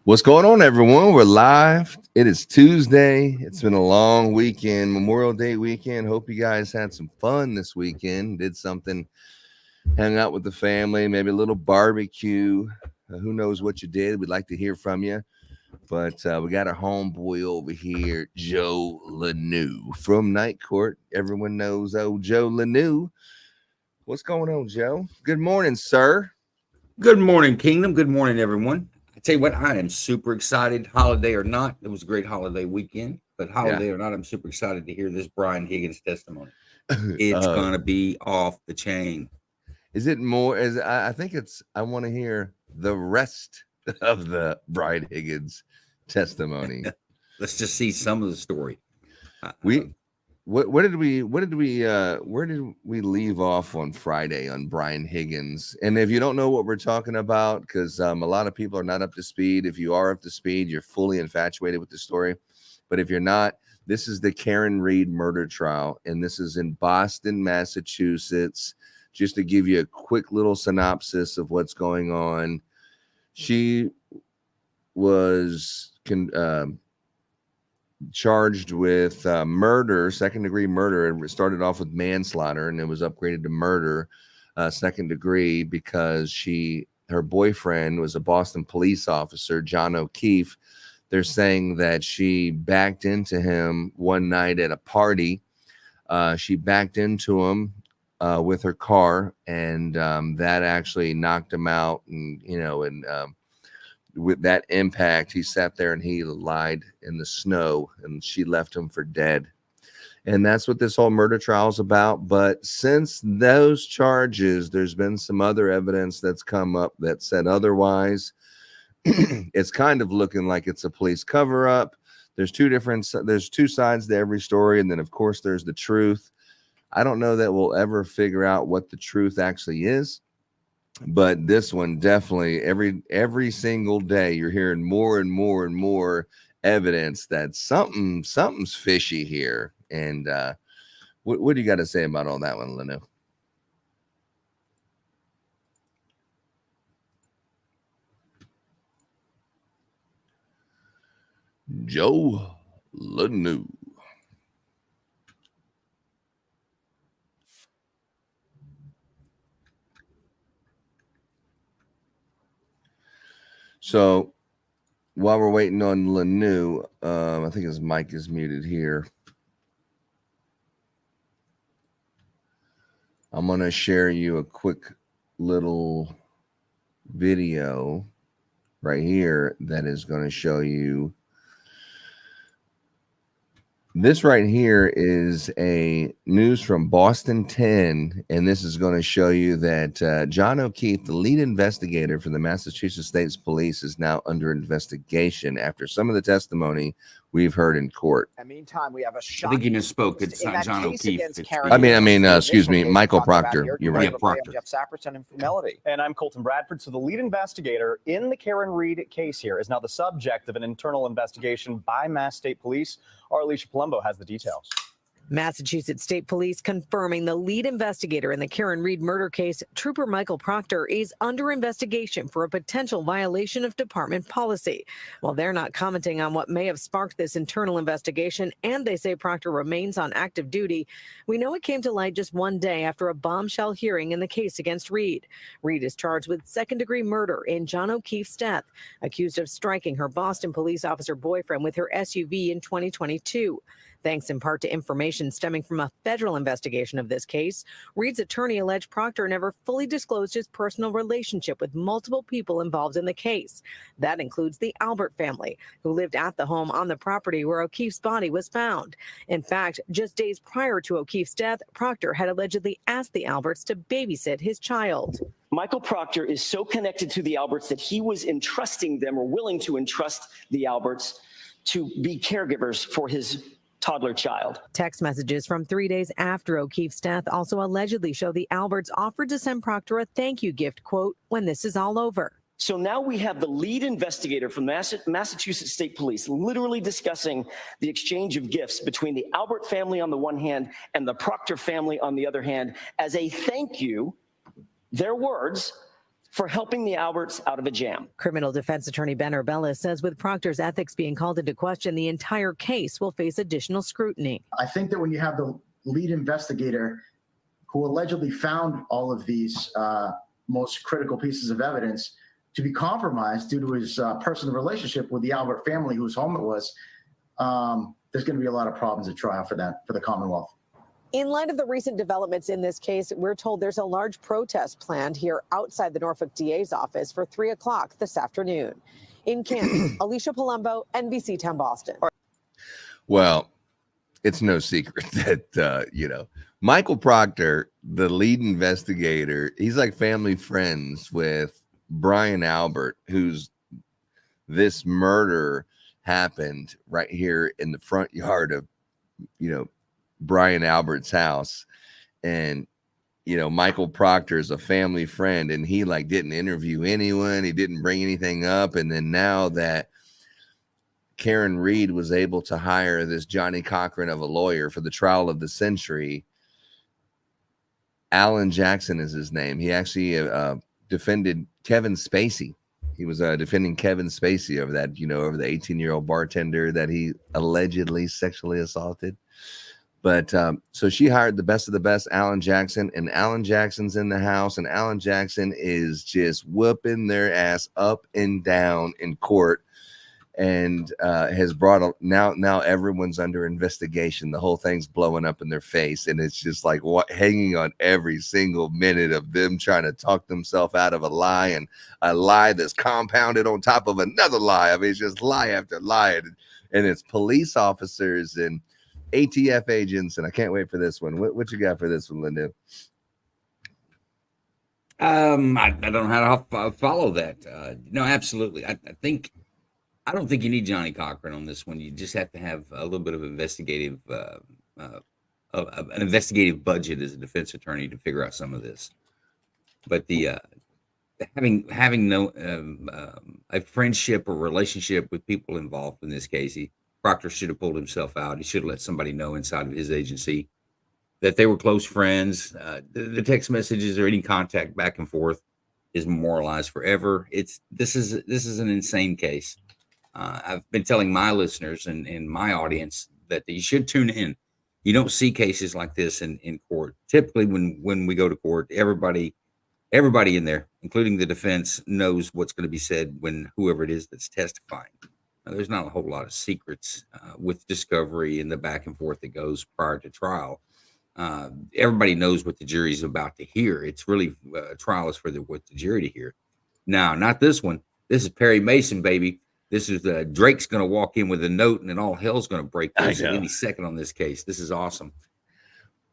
What's going on, everyone? We're live. It is Tuesday. It's been a long weekend, Memorial Day weekend. Hope you guys had some fun this weekend. Did something, hung out with the family, maybe a little barbecue. Who knows what you did? We'd like to hear from you. But we got our homeboy over here, Joe Lanew from Night Court. Everyone knows old Joe Lanew. What's going on, Joe? Good morning, sir. Good morning, Kingdom. Good morning, everyone. I tell you what, I am super excited, holiday or not. It was a great holiday weekend, but holiday or not, I'm super excited to hear this Brian Higgins testimony. It's going to be off the chain. Is it more? I think it's. I want to hear the rest of the Brian Higgins testimony. Let's just see some of the story. Where did we leave off on Friday on Brian Higgins? And if you don't know what we're talking about, because a lot of people are not up to speed. If you are up to speed, you're fully infatuated with the story. But if you're not, this is the Karen Reed murder trial, and this is in Boston, Massachusetts. Just to give you a quick little synopsis of what's going on, she was charged with murder, second-degree murder. It started off with manslaughter, and it was upgraded to murder, second degree, because her boyfriend was a Boston police officer, John O'Keefe. They're saying that she backed into him one night at a party. She backed into him with her car, and that actually knocked him out. And with that impact, he sat there and he lied in the snow, and she left him for dead. And that's what this whole murder trial is about. But since those charges, there's been some other evidence that's come up that said otherwise. It's kind of looking like it's a police cover-up. There's two sides to every story, and then of course there's the truth. I don't know that we'll ever figure out what the truth actually is, but this one definitely, every single day you're hearing more and more and more evidence that something's fishy here. And what do you got to say about all that one, Leno? Joe Lanew. So while we're waiting on Lanew, I think his mic is muted here. I'm going to share you a quick little video right here that is going to show you. This right here is a news from Boston 10, and this is going to show you that John O'Keefe, the lead investigator for the Massachusetts State Police, is now under investigation after some of the testimony we've heard in court. In the meantime, we have a shot. I think you misspoke. It's not John O'Keefe. Excuse me, Michael Proctor. You're right. Proctor. Jeff Saperson and Melody. And I'm Colton Bradford. So the lead investigator in the Karen Reed case here is now the subject of an internal investigation by Mass State Police. Our Alicia Palumbo has the details. Massachusetts State Police confirming the lead investigator in the Karen Reed murder case, Trooper Michael Proctor, is under investigation for a potential violation of department policy. While they're not commenting on what may have sparked this internal investigation, and they say Proctor remains on active duty, we know it came to light just one day after a bombshell hearing in the case against Reed. Reed is charged with second-degree murder in John O'Keefe's death, accused of striking her Boston police officer boyfriend with her SUV in 2022. Thanks in part to information stemming from a federal investigation of this case, Reed's attorney alleged Proctor never fully disclosed his personal relationship with multiple people involved in the case. That includes the Albert family, who lived at the home on the property where O'Keefe's body was found. In fact, just days prior to O'Keefe's death, Proctor had allegedly asked the Alberts to babysit his child. Michael Proctor is so connected to the Alberts that he was entrusting them, or willing to entrust the Alberts, to be caregivers for his toddler child. Text messages from 3 days after O'Keefe's death also allegedly show the Alberts offered to send Proctor a thank you gift, quote, when this is all over. So now we have the lead investigator from Massachusetts State Police literally discussing the exchange of gifts between the Albert family on the one hand and the Proctor family on the other hand as a thank you, their words, for helping the Alberts out of a jam. Criminal defense attorney Ben Urbella says with Proctor's ethics being called into question, the entire case will face additional scrutiny. I think that when you have the lead investigator who allegedly found all of these most critical pieces of evidence to be compromised due to his personal relationship with the Albert family whose home it was, there's going to be a lot of problems at trial for the Commonwealth. In light of the recent developments in this case, we're told there's a large protest planned here outside the Norfolk DA's office for 3 o'clock this afternoon. In Canton, Alicia Palumbo, NBC 10 Boston. Well, it's no secret that, Michael Proctor, the lead investigator, he's like family friends with Brian Albert, this murder happened right here in the front yard of, Brian Albert's house. And, Michael Proctor is a family friend, and he didn't interview anyone. He didn't bring anything up. And then now that Karen Reed was able to hire this Johnny Cochran of a lawyer for the trial of the century, Alan Jackson is his name. He actually defended Kevin Spacey. He was defending Kevin Spacey over that, over the 18-year-old bartender that he allegedly sexually assaulted. But so she hired the best of the best, Alan Jackson, and Alan Jackson's in the house, and Alan Jackson is just whooping their ass up and down in court, and has brought now everyone's under investigation. The whole thing's blowing up in their face, and it's just hanging on every single minute of them trying to talk themselves out of a lie, and a lie that's compounded on top of another lie. I mean, it's just lie after lie, and it's police officers and ATF agents, and I can't wait for this one. What you got for this one, Linda? I don't know how to follow that. No, absolutely. I don't think you need Johnny Cochran on this one. You just have to have a little bit of investigative, an investigative budget as a defense attorney to figure out some of this. But having no a friendship or relationship with people involved in this case, Proctor should have pulled himself out. He should have let somebody know inside of his agency that they were close friends. The text messages or any contact back and forth is memorialized forever. This is an insane case. I've been telling my listeners and my audience that you should tune in. You don't see cases like this in court. Typically, when we go to court, everybody in there, including the defense, knows what's going to be said when whoever it is that's testifying. Now, there's not a whole lot of secrets with discovery and the back and forth that goes prior to trial. Everybody knows what the jury's about to hear. It's really a trial is for what the jury to hear. Now, not this one. This is Perry Mason, baby. This is Drake's going to walk in with a note, and then all hell's going to break loose at any second on this case. This is awesome.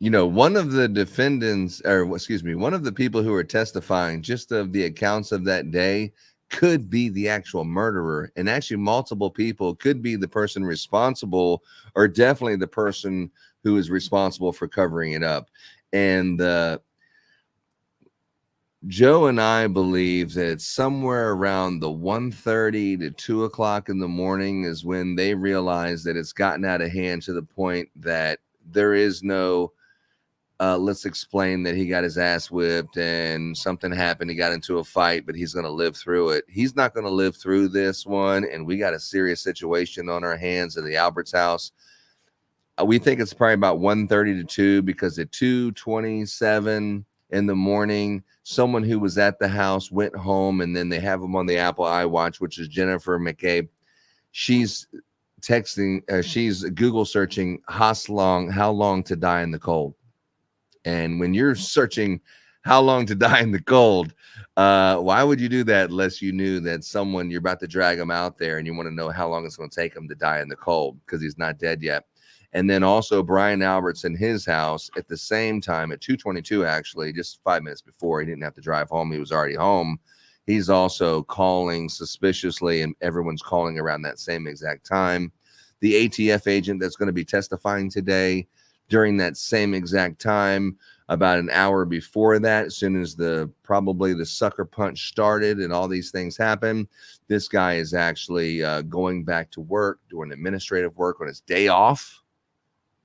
One of the defendants, one of the people who are testifying, just of the accounts of that day, could be the actual murderer, and actually multiple people could be the person responsible, or definitely the person who is responsible for covering it up. And Joe and I believe that somewhere around the 1:30 to 2 o'clock in the morning is when they realize that it's gotten out of hand to the point that there is no let's explain that he got his ass whipped and something happened. He got into a fight, but he's going to live through it. He's not going to live through this one. And we got a serious situation on our hands at the Albert's house. We think it's probably about 1:30 to 2, because at 2:27 in the morning, someone who was at the house went home, and then they have him on the Apple iWatch, which is Jennifer McCabe. She's texting, she's Google searching how long to die in the cold. And when you're searching how long to die in the cold, why would you do that unless you knew that someone, you're about to drag him out there and you want to know how long it's going to take him to die in the cold, because he's not dead yet. And then also Brian Albert's in his house at the same time at 2:22, actually, just 5 minutes before. He didn't have to drive home. He was already home. He's also calling suspiciously, and everyone's calling around that same exact time. The ATF agent that's going to be testifying today, during that same exact time, about an hour before that, as soon as probably the sucker punch started and all these things happen, this guy is actually going back to work, doing administrative work on his day off.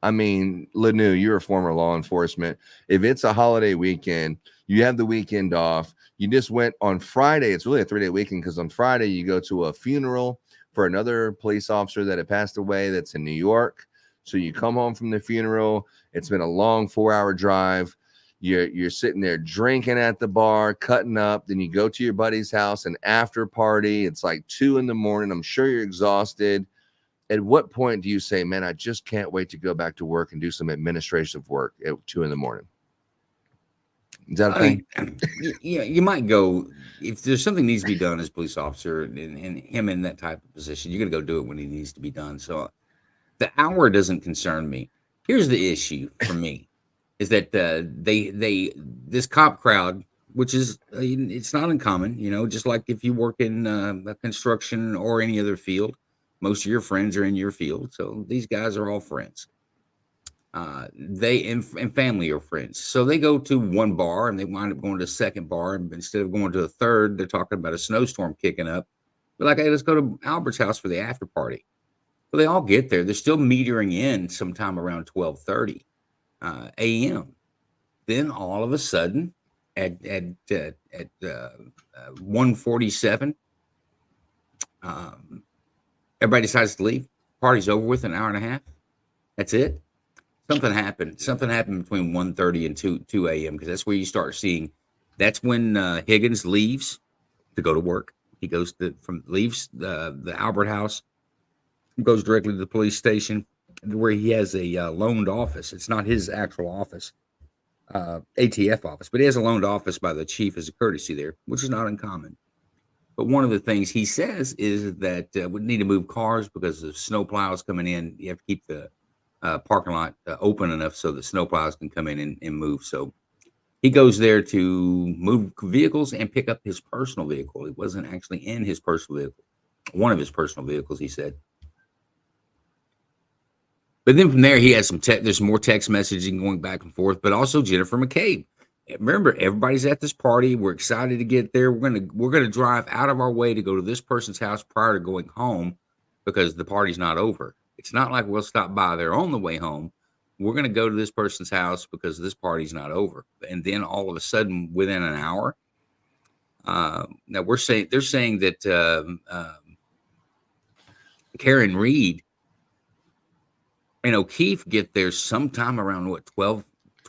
I mean, Lanu, you're a former law enforcement. If it's a holiday weekend, You have the weekend off. You just went on Friday. It's really a 3-day weekend because on Friday you go to a funeral for another police officer that had passed away that's in New York. So you come home from the funeral. It's been a long 4-hour drive. You're sitting there drinking at the bar, cutting up. Then you go to your buddy's house, an after party. It's like 2 a.m. I'm sure you're exhausted. At what point do you say, man, I just can't wait to go back to work and do some administrative work at 2 a.m? Is that a thing? Yeah, you might go if there's something needs to be done as a police officer and him in that type of position. You're gonna go do it when it needs to be done. So the hour doesn't concern me. Here's the issue for me: is that this cop crowd, which is it's not uncommon, just like if you work in construction or any other field, most of your friends are in your field. So these guys are all friends. They and family are friends. So they go to one bar and they wind up going to a second bar. And instead of going to a third, they're talking about a snowstorm kicking up. They're like, hey, let's go to Albert's house for the after party. So they all get there. They're still metering in sometime around 12:30 a.m. Then all of a sudden at 1:47, everybody decides to leave. Party's over with an hour and a half. That's it. Something happened. Something happened between 1:30 and 2 a.m. because that's where you start seeing. That's when Higgins leaves to go to work. He leaves the Albert house, goes directly to the police station where he has a loaned office. It's not his actual office, ATF office, but he has a loaned office by the chief as a courtesy there, which is not uncommon. But one of the things he says is that we need to move cars because the snow plows coming in. You have to keep the parking lot open enough so the snowplows can come in and move. So he goes there to move vehicles and pick up his personal vehicle. He wasn't actually in his personal vehicle, one of his personal vehicles, he said. But then from there, he has there's more text messaging going back and forth, but also Jennifer McCabe. Remember, everybody's at this party. We're excited to get there. We're gonna drive out of our way to go to this person's house prior to going home because the party's not over. It's not like we'll stop by there on the way home. We're going to go to this person's house because this party's not over. And then all of a sudden, within an hour, now they're saying that Karen Reed and O'Keefe get there sometime around 12:20,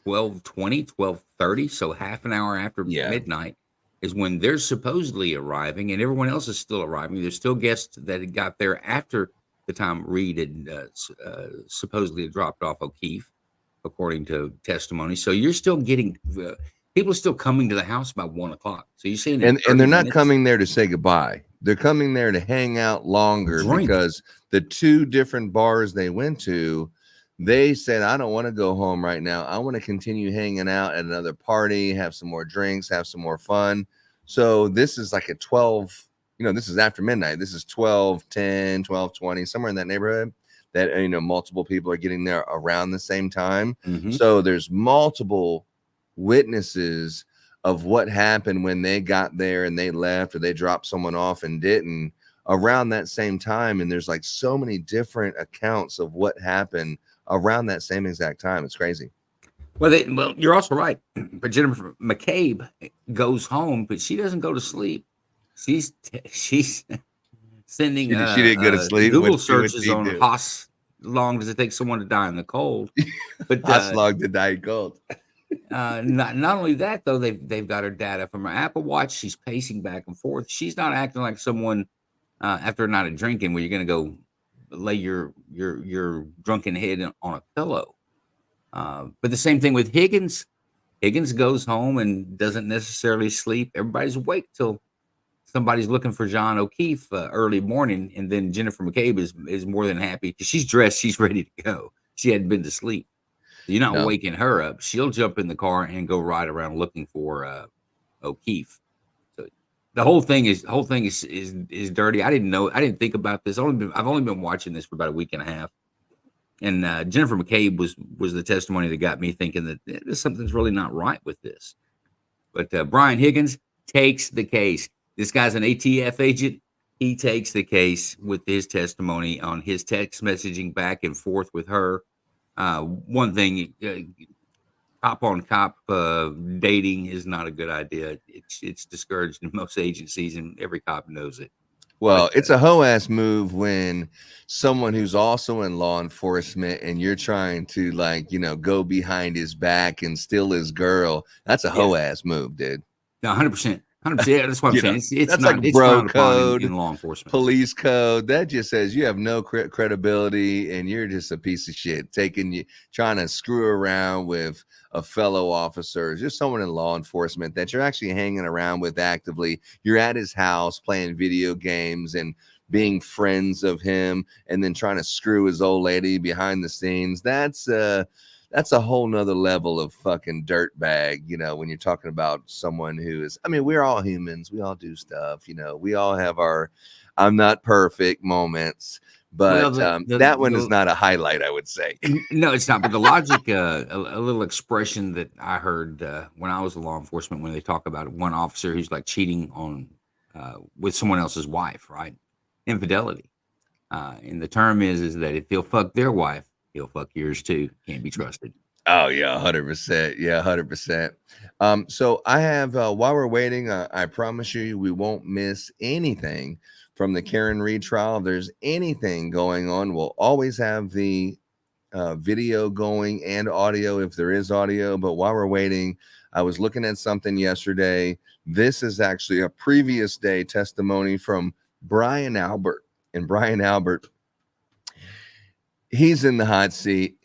12:30. So half an hour after midnight is when they're supposedly arriving, and everyone else is still arriving. There's still guests that had got there after the time Reed had supposedly dropped off O'Keefe, according to testimony. So you're still getting people are still coming to the house by 1 o'clock. So you're saying, and they're not coming there to say goodbye. They're coming there to hang out longer because the 2 different bars they went to, they said, I don't want to go home right now. I want to continue hanging out at another party, have some more drinks, have some more fun. So this is like a 12. This is after midnight. This is 12:10, 12:20, somewhere in that neighborhood that, multiple people are getting there around the same time. Mm-hmm. So there's multiple witnesses of what happened when they got there and they left or they dropped someone off and didn't around that same time. And there's like so many different accounts of what happened around that same exact time. It's crazy. Well, you're also right. But Jennifer McCabe goes home, but she doesn't go to sleep. She's sending she didn't go to sleep. Google searches on how long does it take someone to die in the cold. But how long to die in cold. Not only that though, they've got her data from her Apple Watch. She's pacing back and forth. She's not acting like someone after a night of drinking where you're going to go lay your drunken head on a pillow. But the same thing with Higgins. Higgins goes home and doesn't necessarily sleep. Everybody's awake till somebody's looking for John O'Keefe early morning, and then Jennifer McCabe is more than happy because she's dressed, she's ready to go. She hadn't been to sleep. So you're not waking her up. She'll jump in the car and go ride around looking for O'Keefe. So the whole thing is dirty. I didn't think about this. I've only been watching this for about a week and a half. And Jennifer McCabe was the testimony that got me thinking that something's really not right with this. But Brian Higgins takes the case. This guy's an ATF agent. He takes the case with his testimony on his text messaging back and forth with her. One thing, cop on cop dating is not a good idea. It's discouraged in most agencies, and every cop knows it. Well, But, it's a hoe ass move when someone who's also in law enforcement and you're trying to go behind his back and steal his girl. That's a hoe ass move, dude. No, 100%. 100%. That's what I'm saying. It's that's not, like it's bro frowned upon code, in law enforcement. police code. That just says you have no credibility and you're just a piece of shit. Trying to screw around with a fellow officer, just someone in law enforcement that you're actually hanging around with actively. You're at his house playing video games and being friends of him, and then trying to screw his old lady behind the scenes. That's a whole nother level of fucking dirtbag, when you're talking about someone who is, we're all humans. We all do stuff, we all have our, I'm not perfect moments, but that one is not a highlight, I would say. No, it's not. But the logic, a little expression that I heard when I was in law enforcement, when they talk about one officer who's like cheating on with someone else's wife, right? Infidelity. And the term is that if he'll fuck their wife, he'll fuck yours too. Can't be trusted. Oh yeah, 100%. Yeah, 100%. So I have while we're waiting, I promise you we won't miss anything from the Karen Reed trial. If there's anything going on, we'll always have the video going and audio if there is audio. But while we're waiting, I was looking at something yesterday. This is actually a previous day testimony from Brian Albert. And Brian Albert, he's in the hot seat.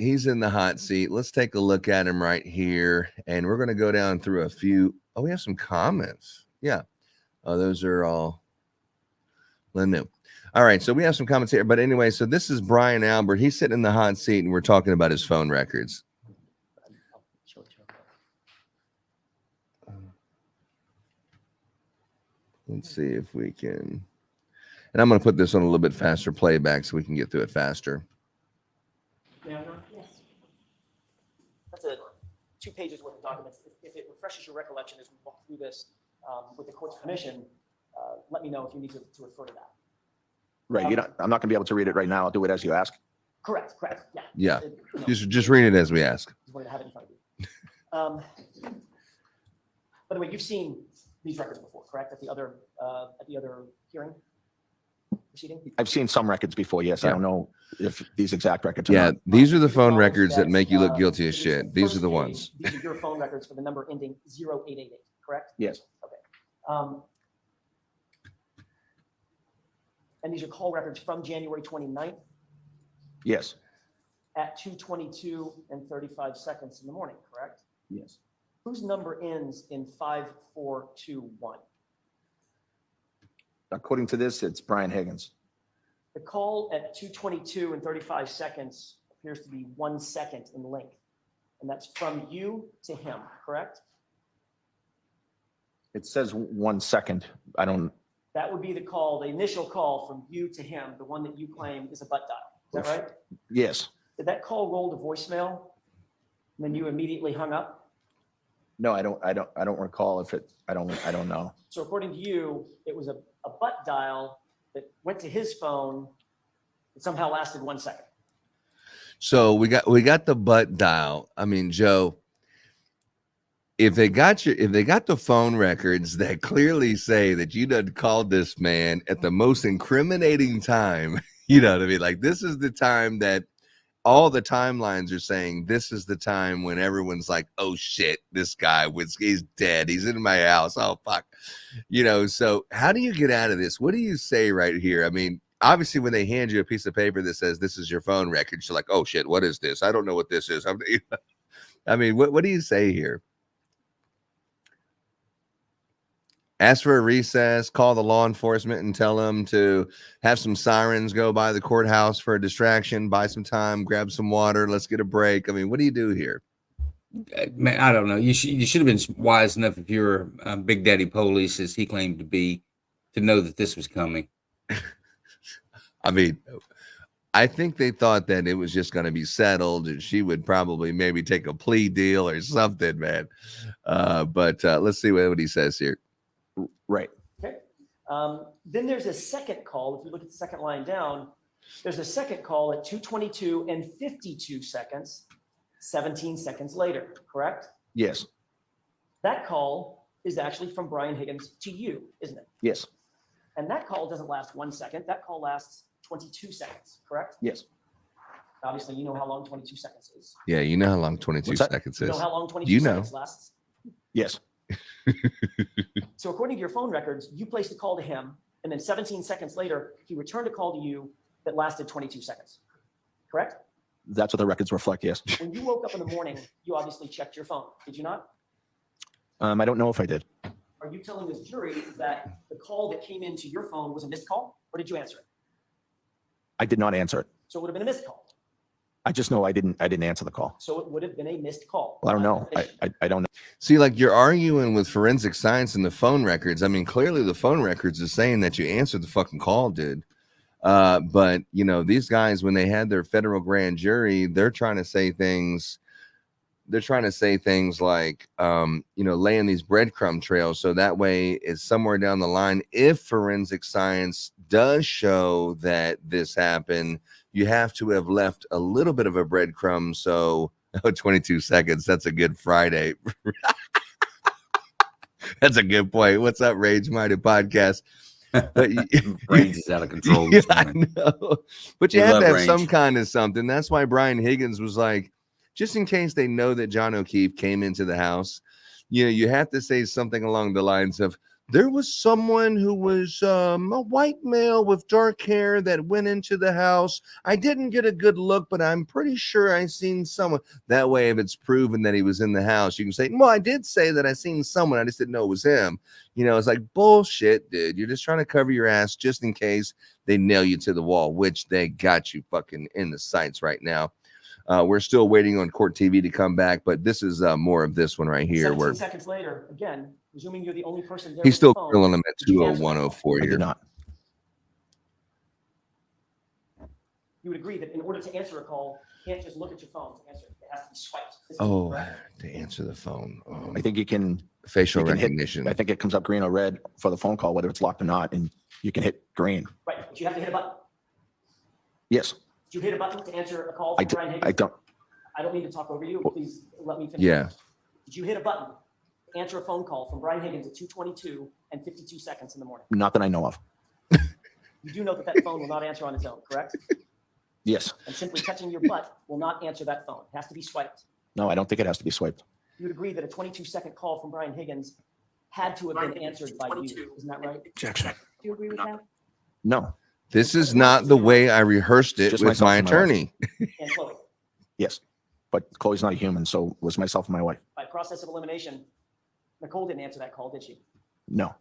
Let's take a look at him right here. And we're going to go down through a few. Oh, we have some comments. Yeah. Oh, those are all new. All right. So we have some comments here. But anyway, so this is Brian Albert. He's sitting in the hot seat and we're talking about his phone records. Let's see if we can. And I'm going to put this on a little bit faster playback so we can get through it faster. Yes. That's 2 pages worth of documents. If it refreshes your recollection as we walk through this with the court's permission, let me know if you need to refer to that. Right. I'm not going to be able to read it right now. I'll do it as you ask. Correct. Yeah. Just read it as we ask. Just wanted to have it in front of you. By the way, you've seen these records before, correct? At the other hearing proceeding? I've seen some records before. Yes. Yeah. I don't know if these exact records are Yeah, not. these are the phone records that make you look guilty as shit. These are the ones. These are your phone records for the number ending 0888, correct? Yes. Okay. And these are call records from January 29th Yes. at 2:22 and 35 seconds in the morning, correct? Yes. Whose number ends in 5421? According to this, it's Brian Higgins. The call at 2:22 and 35 seconds appears to be 1 second in length. And that's from you to him, correct? It says 1 second. I don't. That would be the call, the initial call from you to him, the one that you claim is a butt dial. Is that right? Yes. Did that call roll to voicemail and then you immediately hung up? No, I don't recall if it. I don't know. So according to you, it was a butt dial that went to his phone that somehow lasted 1 second. So we got the butt dial. I mean, Joe, if they got the phone records that clearly say that you done called this man at the most incriminating time, you know what I mean? Like, this is the time that all the timelines are saying this is the time when everyone's like, oh shit, this guy he's dead. He's in my house. Oh fuck. So how do you get out of this? What do you say right here? I mean, obviously when they hand you a piece of paper that says this is your phone record, you're like, oh shit, what is this? I don't know what this is. I mean, what do you say here? Ask for a recess, call the law enforcement and tell them to have some sirens go by the courthouse for a distraction, buy some time, grab some water, let's get a break. I mean, what do you do here? Man, I don't know. You should have been wise enough, if you're Big Daddy Police, as he claimed to be, to know that this was coming. I mean, I think they thought that it was just going to be settled and she would probably maybe take a plea deal or something, man. But let's see what he says here. Right. Okay. Then there's a second call. If you look at the second line down, there's a second call at 2:22 and 52 seconds 17 seconds later, correct? Yes. That call is actually from Brian Higgins to you, isn't it? Yes. And that call doesn't last 1 second. That call lasts 22 seconds, correct? Yes. Obviously, you know how long 22 seconds is. Yeah, you know how long 22 What's that? seconds You is. know how long 22 You know. seconds lasts? Yes. So according to your phone records, you placed a call to him, and then 17 seconds later, he returned a call to you that lasted 22 seconds, correct? That's what the records reflect. Yes. When you woke up in the morning, you obviously checked your phone, did you not? I don't know if I did. Are you telling this jury that the call that came into your phone was a missed call, or did you answer it? I did not answer it. So it would have been a missed call. I just know I didn't answer the call. So it would have been a missed call. Well, I don't know. I don't know. See, like you're arguing with forensic science and the phone records. I mean, clearly the phone records is saying that you answered the fucking call, dude. But you know, these guys, when they had their federal grand jury, they're trying to say things. They're trying to say things like, you know, laying these breadcrumb trails. So that way it's somewhere down the line. If forensic science does show that this happened, you have to have left a little bit of a breadcrumb. So 22 seconds. That's a good Friday. That's a good point. What's up, Rage Minded Podcast? But Range is out of control this I morning. know. But you We have love to have range. some kind of something. That's why Brian Higgins was like, just in case they know that John O'Keefe came into the house, you know, you have to say something along the lines of, there was someone who was a white male with dark hair that went into the house. I didn't get a good look, but I'm pretty sure I seen someone. That way, if it's proven that he was in the house, you can say, well, I did say that I seen someone. I just didn't know it was him. You know, it's like bullshit, dude. You're just trying to cover your ass just in case they nail you to the wall, which they got you fucking in the sights right now. We're still waiting on Court TV to come back, but this is more of this one right here. 17 Where seconds later, again, presuming you're the only person there. he's with still the phone, grilling him at did you answer that 20104 I here. did not. You would agree that in order to answer a call, you can't just look at your phone to answer it. It has to be swiped. Oh, Correct? to answer the phone. Oh, I think you can. facial you can hit- recognition. I think it comes up green or red for the phone call, whether it's locked or not, and you can hit green. Right, but you have to hit a button. Yes. Did you hit a button to answer a call I from d- Brian I Higgins? don't. I don't mean to talk over you. Please let me finish. Yeah. Did you hit a button to answer a phone call from Brian Higgins at 2:22 and 52 seconds in the morning? Not that I know of. You do know that that phone will not answer on its own, correct? Yes. And simply touching your butt will not answer that phone. It has to be swiped. No, I don't think it has to be swiped. You would agree that a 22-second call from Brian Higgins had to have been answered by you. Isn't that right? Objection. Do you agree with that? No. This is not the way I rehearsed it Just with myself my and my wife. attorney. And Chloe, Yes. But Chloe's not a human, so it was myself and my wife. by process of elimination, Nicole didn't answer that call, did she? No.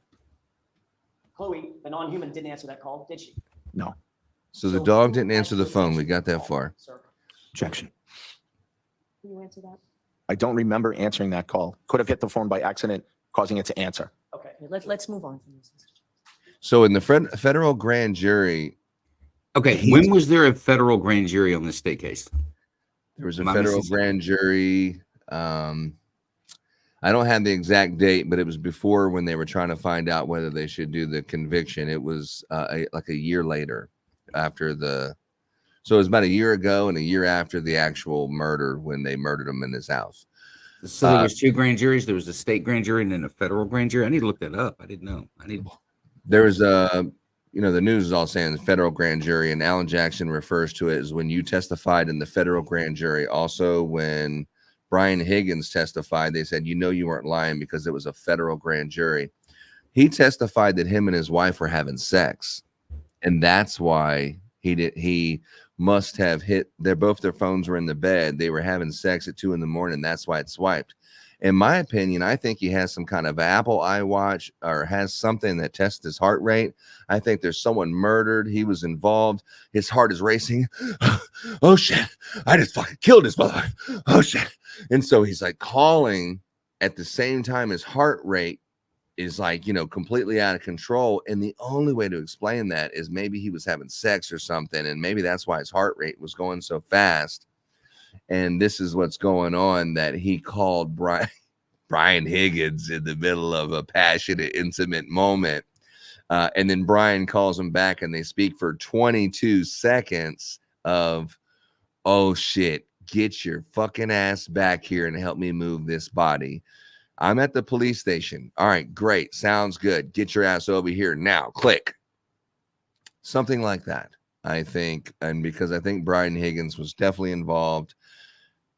Chloe, the non-human, didn't answer that call, did she? No. So the who dog didn't answer actually the phone. We answered got that call, far. sir? Objection. Can you answer that? I don't remember answering that call. Could have hit the phone by accident, causing it to answer. Okay. Let's move on from this. So in the federal grand jury, Okay, when was there a federal grand jury on this state case? there was a Am I federal missing something? grand jury. I don't have the exact date, but it was before when they were trying to find out whether they should do the conviction. It was like a year later after the. So it was about a year ago and a year after the actual murder when they murdered him in his house. So there was two grand juries. There was a state grand jury and then a federal grand jury. I need to look that up. I didn't know. There was you know, the news is all saying the federal grand jury, and Alan Jackson refers to it as when you testified in the federal grand jury. Also, when Brian Higgins testified, they said, you know, you weren't lying because it was a federal grand jury. He testified that him and his wife were having sex, and that's why he must have hit both their phones were in the bed. They were having sex at 2 a.m. That's why it swiped. In my opinion, I think he has some kind of Apple iWatch or has something that tests his heart rate. I think there's someone murdered. He was involved. His heart is racing. Oh shit. I just fucking killed his mother. Oh shit. And so he's like calling at the same time his heart rate is like, you know, completely out of control. And the only way to explain that is maybe he was having sex or something. And maybe that's why his heart rate was going so fast. And this is what's going on, that he called Brian Higgins in the middle of a passionate, intimate moment. And then Brian calls him back and they speak for 22 seconds of, oh shit, get your fucking ass back here and help me move this body. I'm at the police station. All right, great. Sounds good. Get your ass over here now. Click. Something like that, I think. And because I think Brian Higgins was definitely involved,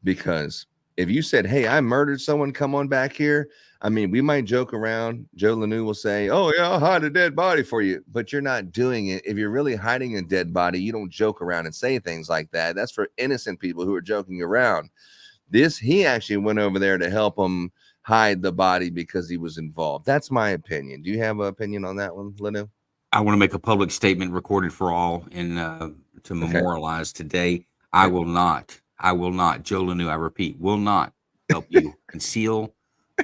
because if you said, hey, I murdered someone, come on back here. I mean, we might joke around. Joe Lanu will say, oh, yeah, I'll hide a dead body for you. But you're not doing it. If you're really hiding a dead body, you don't joke around and say things like that. That's for innocent people who are joking around. He actually went over there to help him hide the body because he was involved. That's my opinion. Do you have an opinion on that one, Lanu? I want to make a public statement recorded for all and to memorialize today. I will not, Joe Lanu, I repeat, will not help you conceal,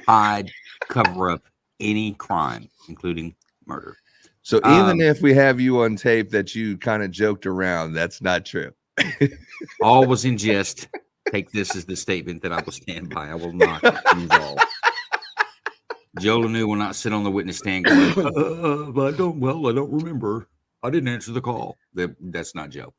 hide, cover up any crime, including murder. So even if we have you on tape that you kind of joked around, that's not true. All was in jest. Take this as the statement that I will stand by. I will not be involved. Joe Lanu will not sit on the witness stand going, I don't remember. I didn't answer the call. That's not Joe.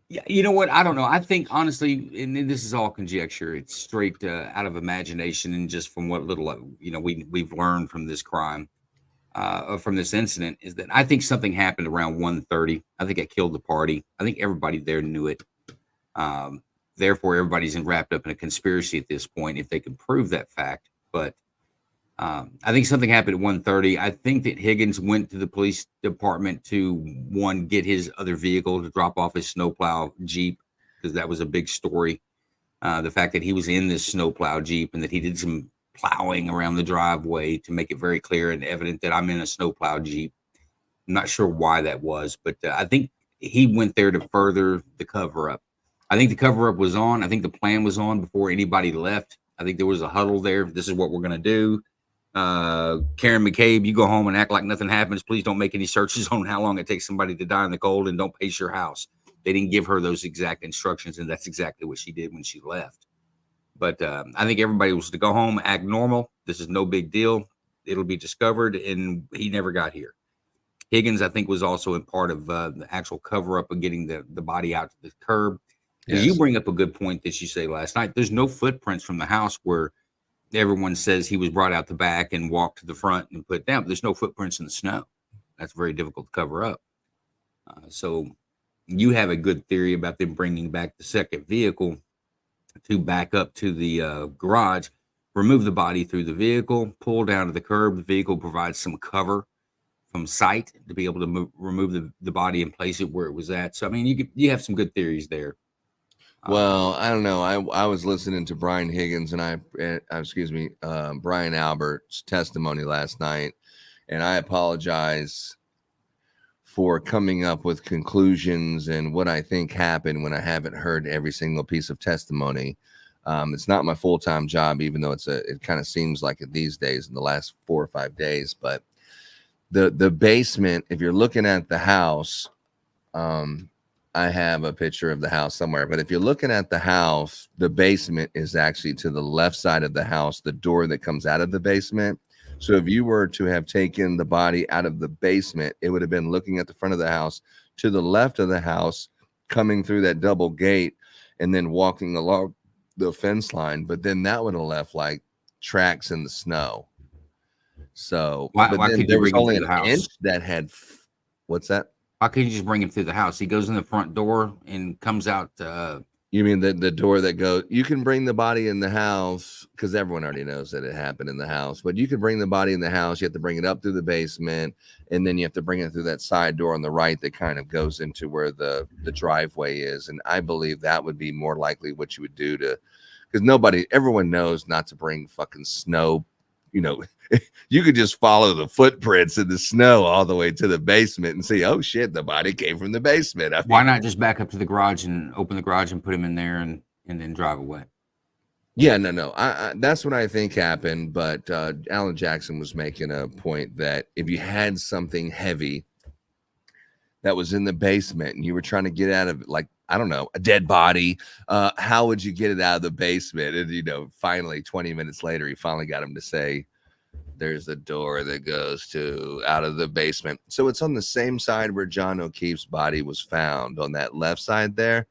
Yeah, you know what? I don't know. I think honestly, and this is all conjecture. It's straight out of imagination and just from what little we've learned from this crime, from this incident, is that I think something happened around 1:30. I think it killed the party. I think everybody there knew it. Therefore, everybody's wrapped up in a conspiracy at this point if they can prove that fact. But I think something happened at 1:30. I think that Higgins went to the police department to, get his other vehicle to drop off his snowplow Jeep, because that was a big story. The fact that he was in this snowplow Jeep and that he did some plowing around the driveway to make it very clear and evident that I'm in a snowplow Jeep. I'm not sure why that was, but I think he went there to further the cover up. I think the cover up was on. I think the plan was on before anybody left. I think there was a huddle there. This is what we're going to do. Karen McCabe, you go home and act like nothing happens. Please don't make any searches on how long it takes somebody to die in the cold, and don't pace your house. They didn't give her those exact instructions, and that's exactly what she did when she left. But I think everybody was to go home, act normal. This is no big deal. It'll be discovered, and he never got here. Higgins, I think, was also a part of the actual cover-up of getting the body out to the curb. Yes. You bring up a good point that you say last night. There's no footprints from the house where everyone says he was brought out the back and walked to the front and put down. But there's no footprints in the snow. That's very difficult to cover up. So you have a good theory about them bringing back the second vehicle to back up to the garage, remove the body through the vehicle, pull down to the curb. The vehicle provides some cover from sight to be able to remove the body and place it where it was at. So, I mean, you have some good theories there. Well, I don't know. I was listening to Brian Higgins and Brian Albert's testimony last night, and I apologize for coming up with conclusions and what I think happened when I haven't heard every single piece of testimony. It's not my full-time job, even though it kind of seems like it these days in the last 4 or 5 days. But the basement, if you're looking at the house, I have a picture of the house somewhere, but if you're looking at the house, the basement is actually to the left side of the house, the door that comes out of the basement. So if you were to have taken the body out of the basement, it would have been looking at the front of the house, to the left of the house, coming through that double gate, and then walking along the fence line. But then that would have left like tracks in the snow. So why could you bring him through the house? Inch that had, what's that? Why can't you just bring him through the house? He goes in the front door and comes out. You mean the door that goes? You can bring the body in the house because everyone already knows that it happened in the house. But you can bring the body in the house. You have to bring it up through the basement, and then you have to bring it through that side door on the right that kind of goes into where the driveway is. And I believe that would be more likely what you would do because everyone knows not to bring fucking snow. You know, you could just follow the footprints in the snow all the way to the basement and see, oh shit, the body came from the basement. Why not just back up to the garage and open the garage and put him in there and then drive away? Yeah, no. That's what I think happened. But Alan Jackson was making a point that if you had something heavy that was in the basement and you were trying to get out of it, like, I don't know, a dead body, how would you get it out of the basement? And, finally, 20 minutes later, he finally got him to say, There's a door that goes to out of the basement. So it's on the same side where John O'Keefe's body was found, on that left side there.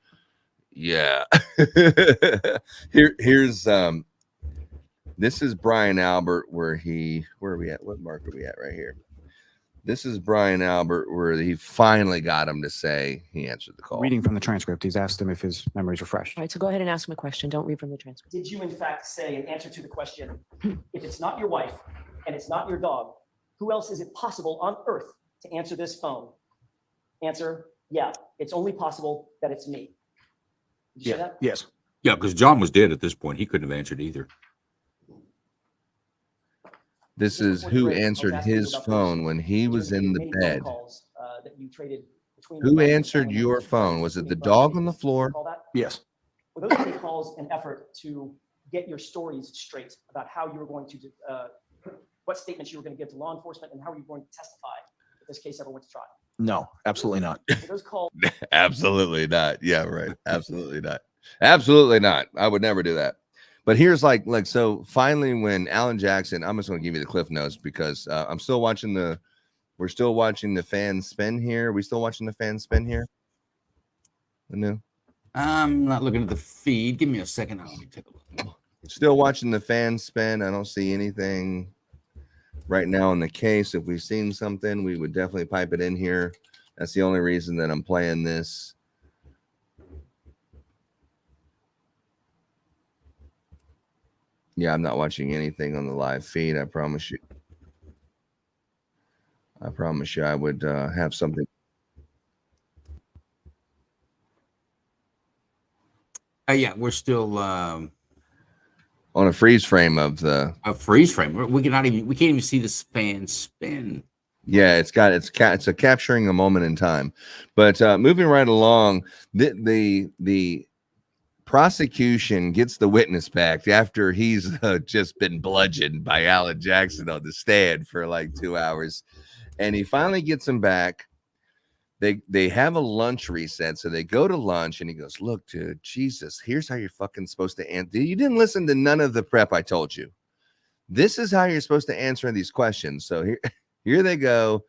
Yeah. Here's this is Brian Albert where are we at? What mark are we at right here? This is Brian Albert where he finally got him to say he answered the call. Reading from the transcript, he's asked him if his memory's refreshed. All right, so go ahead and ask him a question. Don't read from the transcript. Did you in fact say, in answer to the question, if it's not your wife and it's not your dog, who else is it possible on earth to answer this phone? Answer, yeah, it's only possible that it's me. Did you say that? Yes. Yeah, because John was dead at this point. He couldn't have answered either. This is who answered his phone when he was in the bed. Who answered your phone? Was it the dog on the floor? Yes. Were those many calls an effort to get your stories straight about how you were going to, what statements you were going to give to law enforcement and how you were going to testify if this case ever went to trial? No, absolutely not. Were those calls? Absolutely not. Yeah, right. Absolutely not. Absolutely not. I would never do that. But here's like so finally when Alan Jackson, I'm just going to give you the cliff notes because we're still watching the fan spin here. Are we still watching the fan spin here? No. I'm not looking at the feed. Give me a second. I'll take a look. Still watching the fan spin. I don't see anything right now in the case. If we've seen something, we would definitely pipe it in here. That's the only reason that I'm playing this. Yeah, I'm not watching anything on the live feed. I promise you. I would have something. Yeah, we're still On a freeze frame of the a freeze frame. We can't even see this fan spin. Yeah, it's a capturing a moment in time. But moving right along, the prosecution gets the witness back after he's just been bludgeoned by Alan Jackson on the stand for like 2 hours, and he finally gets him back. They have a lunch reset, so they go to lunch, and he goes, "Look, dude, Jesus, here's how you're fucking supposed to answer. You didn't listen to none of the prep I told you. This is how you're supposed to answer these questions." So here they go.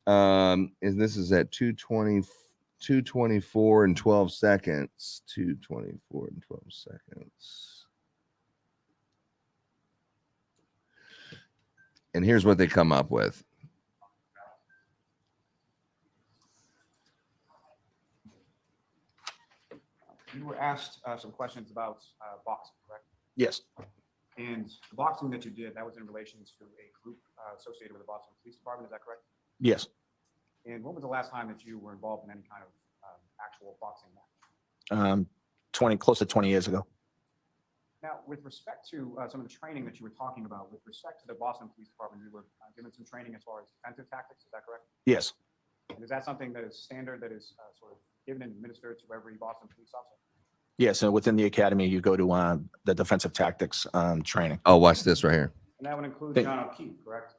And this is at 2:24 and 12 seconds. 2:24 and 12 seconds. And here's what they come up with. You were asked some questions about boxing, correct? Yes. And the boxing that you did, that was in relation to a group associated with the Boston Police Department, is that correct? Yes. And when was the last time that you were involved in any kind of actual boxing match? close to 20 years ago. Now, with respect to some of the training that you were talking about, with respect to the Boston Police Department, you were given some training as far as defensive tactics, is that correct? Yes. And is that something that is standard, that is sort of given and administered to every Boston police officer? Yes. So within the academy, you go to the defensive tactics training. Oh, watch this right here. And that would include Thank- John O'Keefe, correct?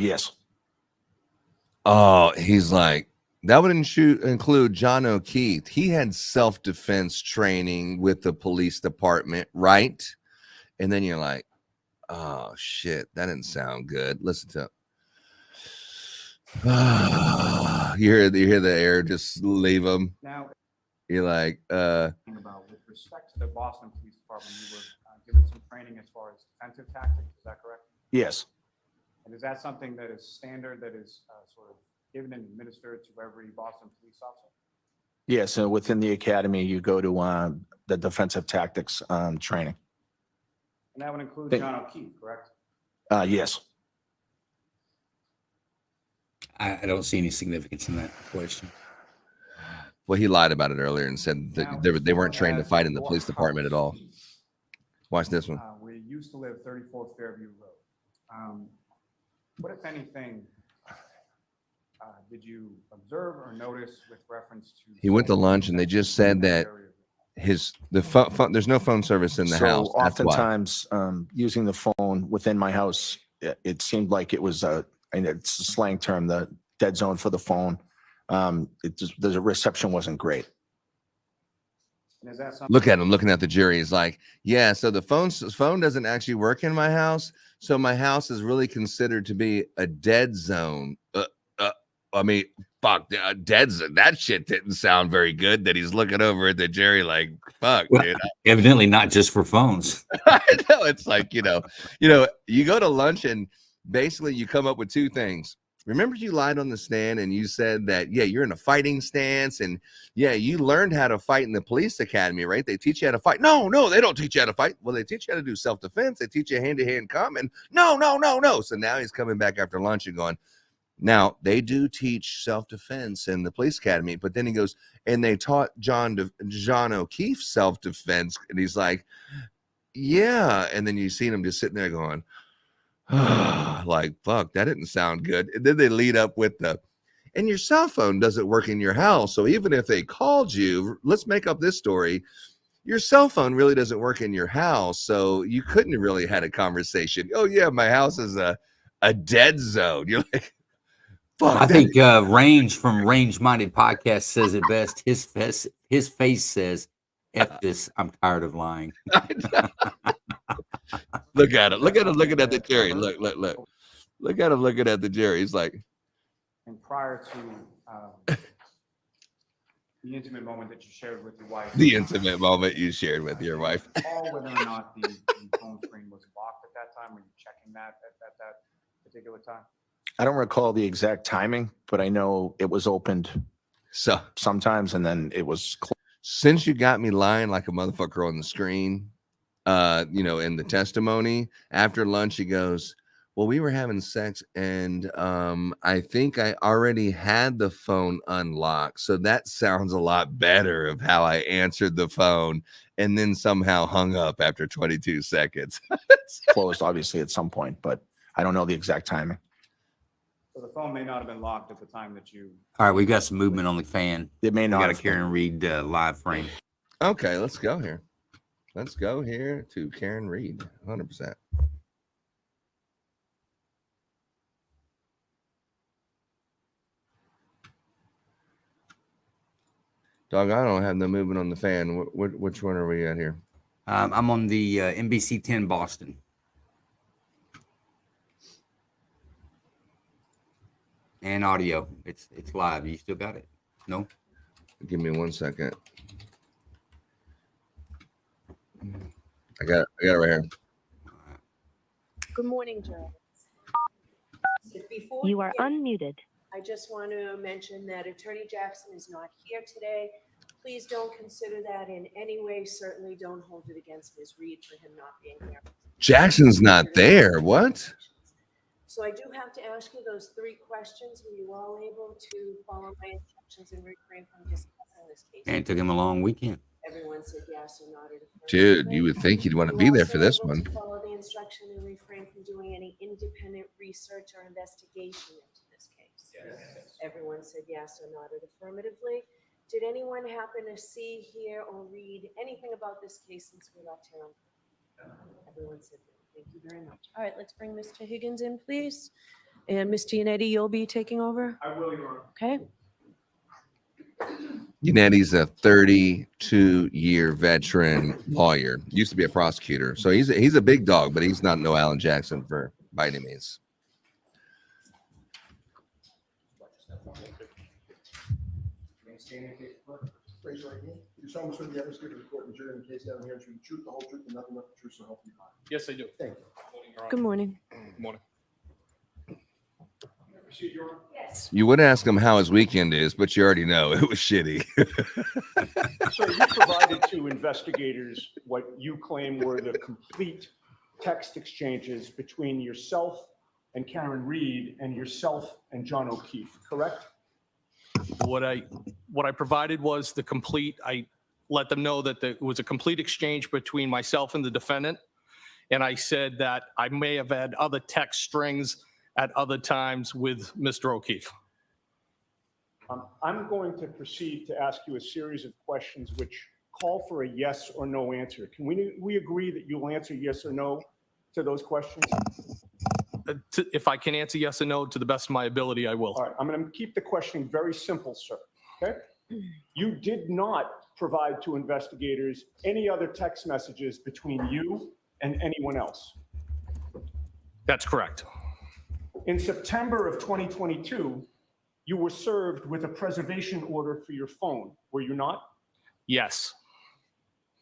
Yes. Oh, he's like, that would include John O'Keefe. He had self-defense training with the police department, right? And then you're like, oh, shit, that didn't sound good. Listen to it. You hear the air just leave him. Now, You're like, about with respect to the Boston Police Department, you were given some training as far as defensive tactics, is that correct? Yes. And is that something that is standard, that is sort of given and administered to every Boston police officer? Yes. So within the academy, you go to the defensive tactics training. And that would include Thank- John O'Keefe, correct? Yes. I don't see any significance in that question. well, he lied about it earlier and said that Now, they weren't as trained to far fight as in the your police department at all. house, Watch this one. where you used to live, 34 Fairview Road. What, if anything, did you observe or notice with reference to? He went to lunch and they just said that there's no phone service in the So house. That's why. oftentimes, using the phone within my house, it seemed like it was and it's a slang term, the dead zone for the phone. The reception wasn't great. And is that something? Look at him looking at the jury. He's like, yeah, so the phone doesn't actually work in my house. So my house is really considered to be a dead zone. I mean, fuck, dead zone. That shit didn't sound very good. That he's looking over at the jury like, fuck, Well, dude. evidently not just for phones. I know, it's like, you go to lunch and basically you come up with two things. Remember, you lied on the stand and you said that, yeah, you're in a fighting stance, and yeah, you learned how to fight in the police academy, right? They teach you how to fight. No, they don't teach you how to fight. Well, they teach you how to do self-defense. They teach you hand-to-hand combat. No. So now he's coming back after lunch and going, now they do teach self-defense in the police academy, but then he goes, and they taught John O'Keefe self-defense, and he's like, yeah. And then you see him just sitting there going, like, fuck, that didn't sound good. And then they lead up with and your cell phone doesn't work in your house. So even if they called you, let's make up this story. Your cell phone really doesn't work in your house. So you couldn't have really had a conversation. Oh yeah, my house is a dead zone. You're like, fuck. I think Range from Range Minded Podcast says it best. His face says, F this, I'm tired of lying. Look at him looking at the jury. Look at him looking at the jury. He's like, And prior to the intimate moment that you shared with your wife. the intimate moment you shared with your wife. Recall whether or not the phone screen was locked at that time. Were you checking that at that particular time? I don't recall the exact timing, but I know it was opened So sometimes and then it was closed. since you got me lying like a motherfucker on the screen, in the testimony after lunch, he goes, well, we were having sex and I think I already had the phone unlocked. So that sounds a lot better of how I answered the phone and then somehow hung up after 22 seconds. Closed, obviously, at some point, but I don't know the exact timing. So the phone may not have been locked at the time that you. All right, we've got some movement on the fan. It may We not got a have been. Karen Reed live frame. Okay, let's go here. Let's go here to Karen Reed, 100%. Dog, I don't have no movement on the fan. Which one are we at here? I'm on the NBC 10 Boston. And audio. It's live. You still got it? No? Give me 1 second. I got it right here. Good morning, Joe. Before You are begin, unmuted. I just want to mention that Attorney Jackson is not here today. Please don't consider that in any way. Certainly don't hold it against Ms. Reed for him not being here. Jackson's not there. What? So I do have to ask you those 3 questions. Were you all able to follow my instructions and refrain from discussing this case? And it took him a long weekend. Everyone said yes or nodded. Dude, you would think you'd want to be there for this one. Follow the instruction and refrain from doing any independent research or investigation into this case. Yes. Everyone said yes or nodded affirmatively. Did anyone happen to see, hear, or read anything about this case since we left here? Everyone said no. Thank you very much. All right, let's bring Mr. Higgins in, please. And Ms. Giannetti, you'll be taking over? I will, Your Honor. Okay. Unetti's a 32-year veteran lawyer. Used to be a prosecutor. So he's a big dog, but he's not no Alan Jackson by any means. Raise your right hand. You solemnly swear the evidence given to the court and jury in the case down here to be the truth, the whole truth, and nothing but the truth, so help you God. Yes, I do. Thank you. Good morning. Good morning. Proceed, Your Honor. Yes. You would ask him how his weekend is, but you already know it was shitty. So you provided to investigators what you claim were the complete text exchanges between yourself and Karen Reed and yourself and John O'Keefe, correct? What I provided was the complete, I let them know that it was a complete exchange between myself and the defendant. And I said that I may have had other text strings at other times with Mr. O'Keefe. I'm going to proceed to ask you a series of questions which call for a yes or no answer. Can we agree that you'll answer yes or no to those questions? If I can answer yes or no to the best of my ability, I will. All right, I'm going to keep the questioning very simple, sir. Okay? You did not provide to investigators any other text messages between you and anyone else. That's correct. In September of 2022, you were served with a preservation order for your phone, were you not? Yes.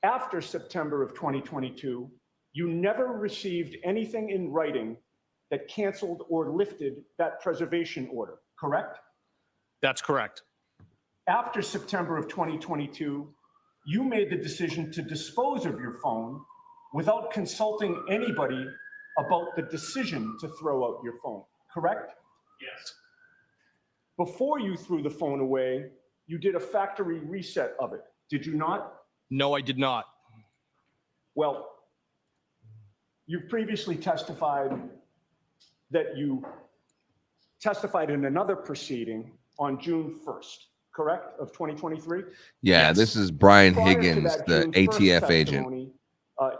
After September of 2022, you never received anything in writing that canceled or lifted that preservation order, correct? That's correct. After September of 2022, you made the decision to dispose of your phone without consulting anybody about the decision to throw out your phone, correct? Yes. Before you threw the phone away, you did a factory reset of it, did you not? No, I did not. Well, you've previously testified that you testified in another proceeding on June 1st, correct, of 2023? Yeah, Yes. this is Brian Prior to Higgins, that the June 1st ATF agent. testimony,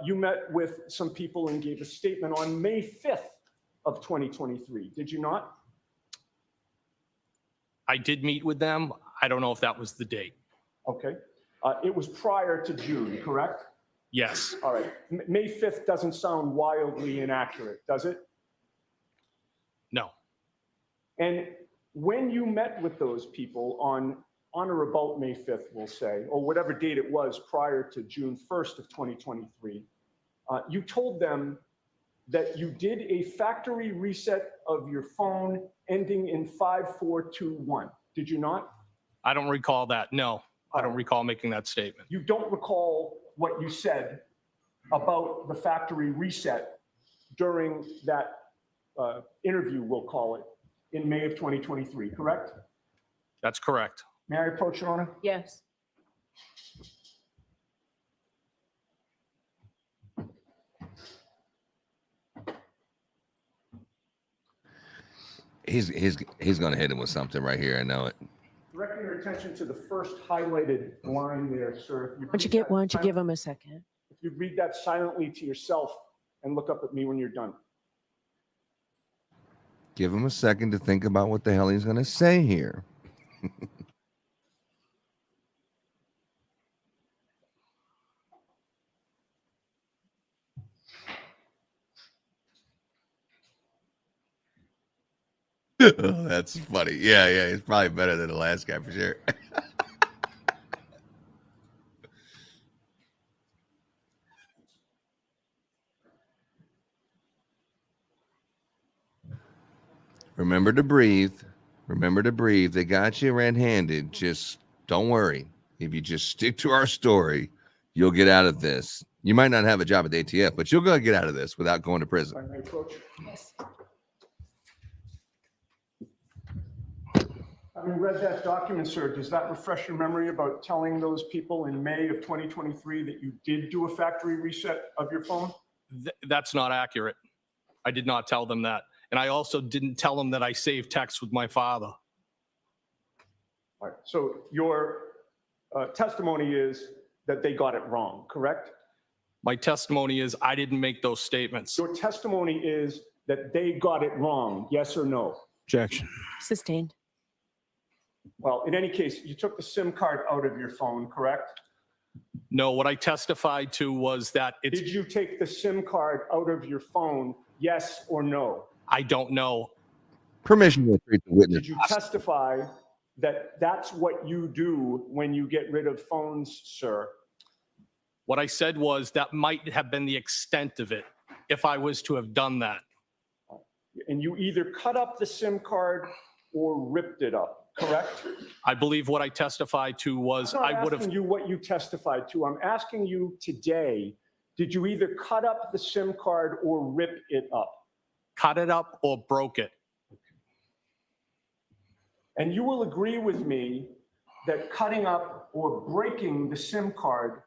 you met with some people and gave a statement on May 5th of 2023, did you not? I did meet with them. I don't know if that was the date. Okay. It was prior to June, correct? Yes. All right. May 5th doesn't sound wildly inaccurate, does it? No. And when you met with those people on or about May 5th, we'll say, or whatever date it was prior to June 1st of 2023, you told them that you did a factory reset of your phone ending in 5421. Did you not? I don't recall that. No, I don't recall making that statement. You don't recall what you said about the factory reset during that interview, we'll call it, in May of 2023, correct? That's correct. May I approach, Your Honor? Yes. He's going to hit him with something right here. I know it. Directing your attention to the first highlighted line there, sir. Why don't you give him a second? If you read that silently to yourself and look up at me when you're done. Give him a second to think about what the hell he's going to say here. Oh, that's funny. Yeah, he's probably better than the last guy for sure. Remember to breathe. Remember to breathe. They got you red-handed. Just don't worry. If you just stick to our story, you'll get out of this. You might not have a job at the ATF, but you'll go get out of this without going to prison. If I may approach. Yes. Having read that document, sir, does that refresh your memory about telling those people in May of 2023 that you did do a factory reset of your phone? That's not accurate. I did not tell them that. And I also didn't tell them that I saved texts with my father. All right. So your testimony is that they got it wrong, correct? My testimony is I didn't make those statements. Your testimony is that they got it wrong, yes or no? Objection. Sustained. Well, in any case, you took the SIM card out of your phone, correct? No, what I testified to was that it's, Did you take the SIM card out of your phone, yes or no? I don't know. Permission to treat the witness. Did you testify that that's what you do when you get rid of phones, sir? What I said was that might have been the extent of it if I was to have done that. And you either cut up the SIM card or ripped it up, correct? I believe what I testified to was I'm I not would asking have, you what you testified to. I'm asking you today, did you either cut up the SIM card or rip it up? cut it up or broke it. And you will agree with me that cutting up or breaking the SIM card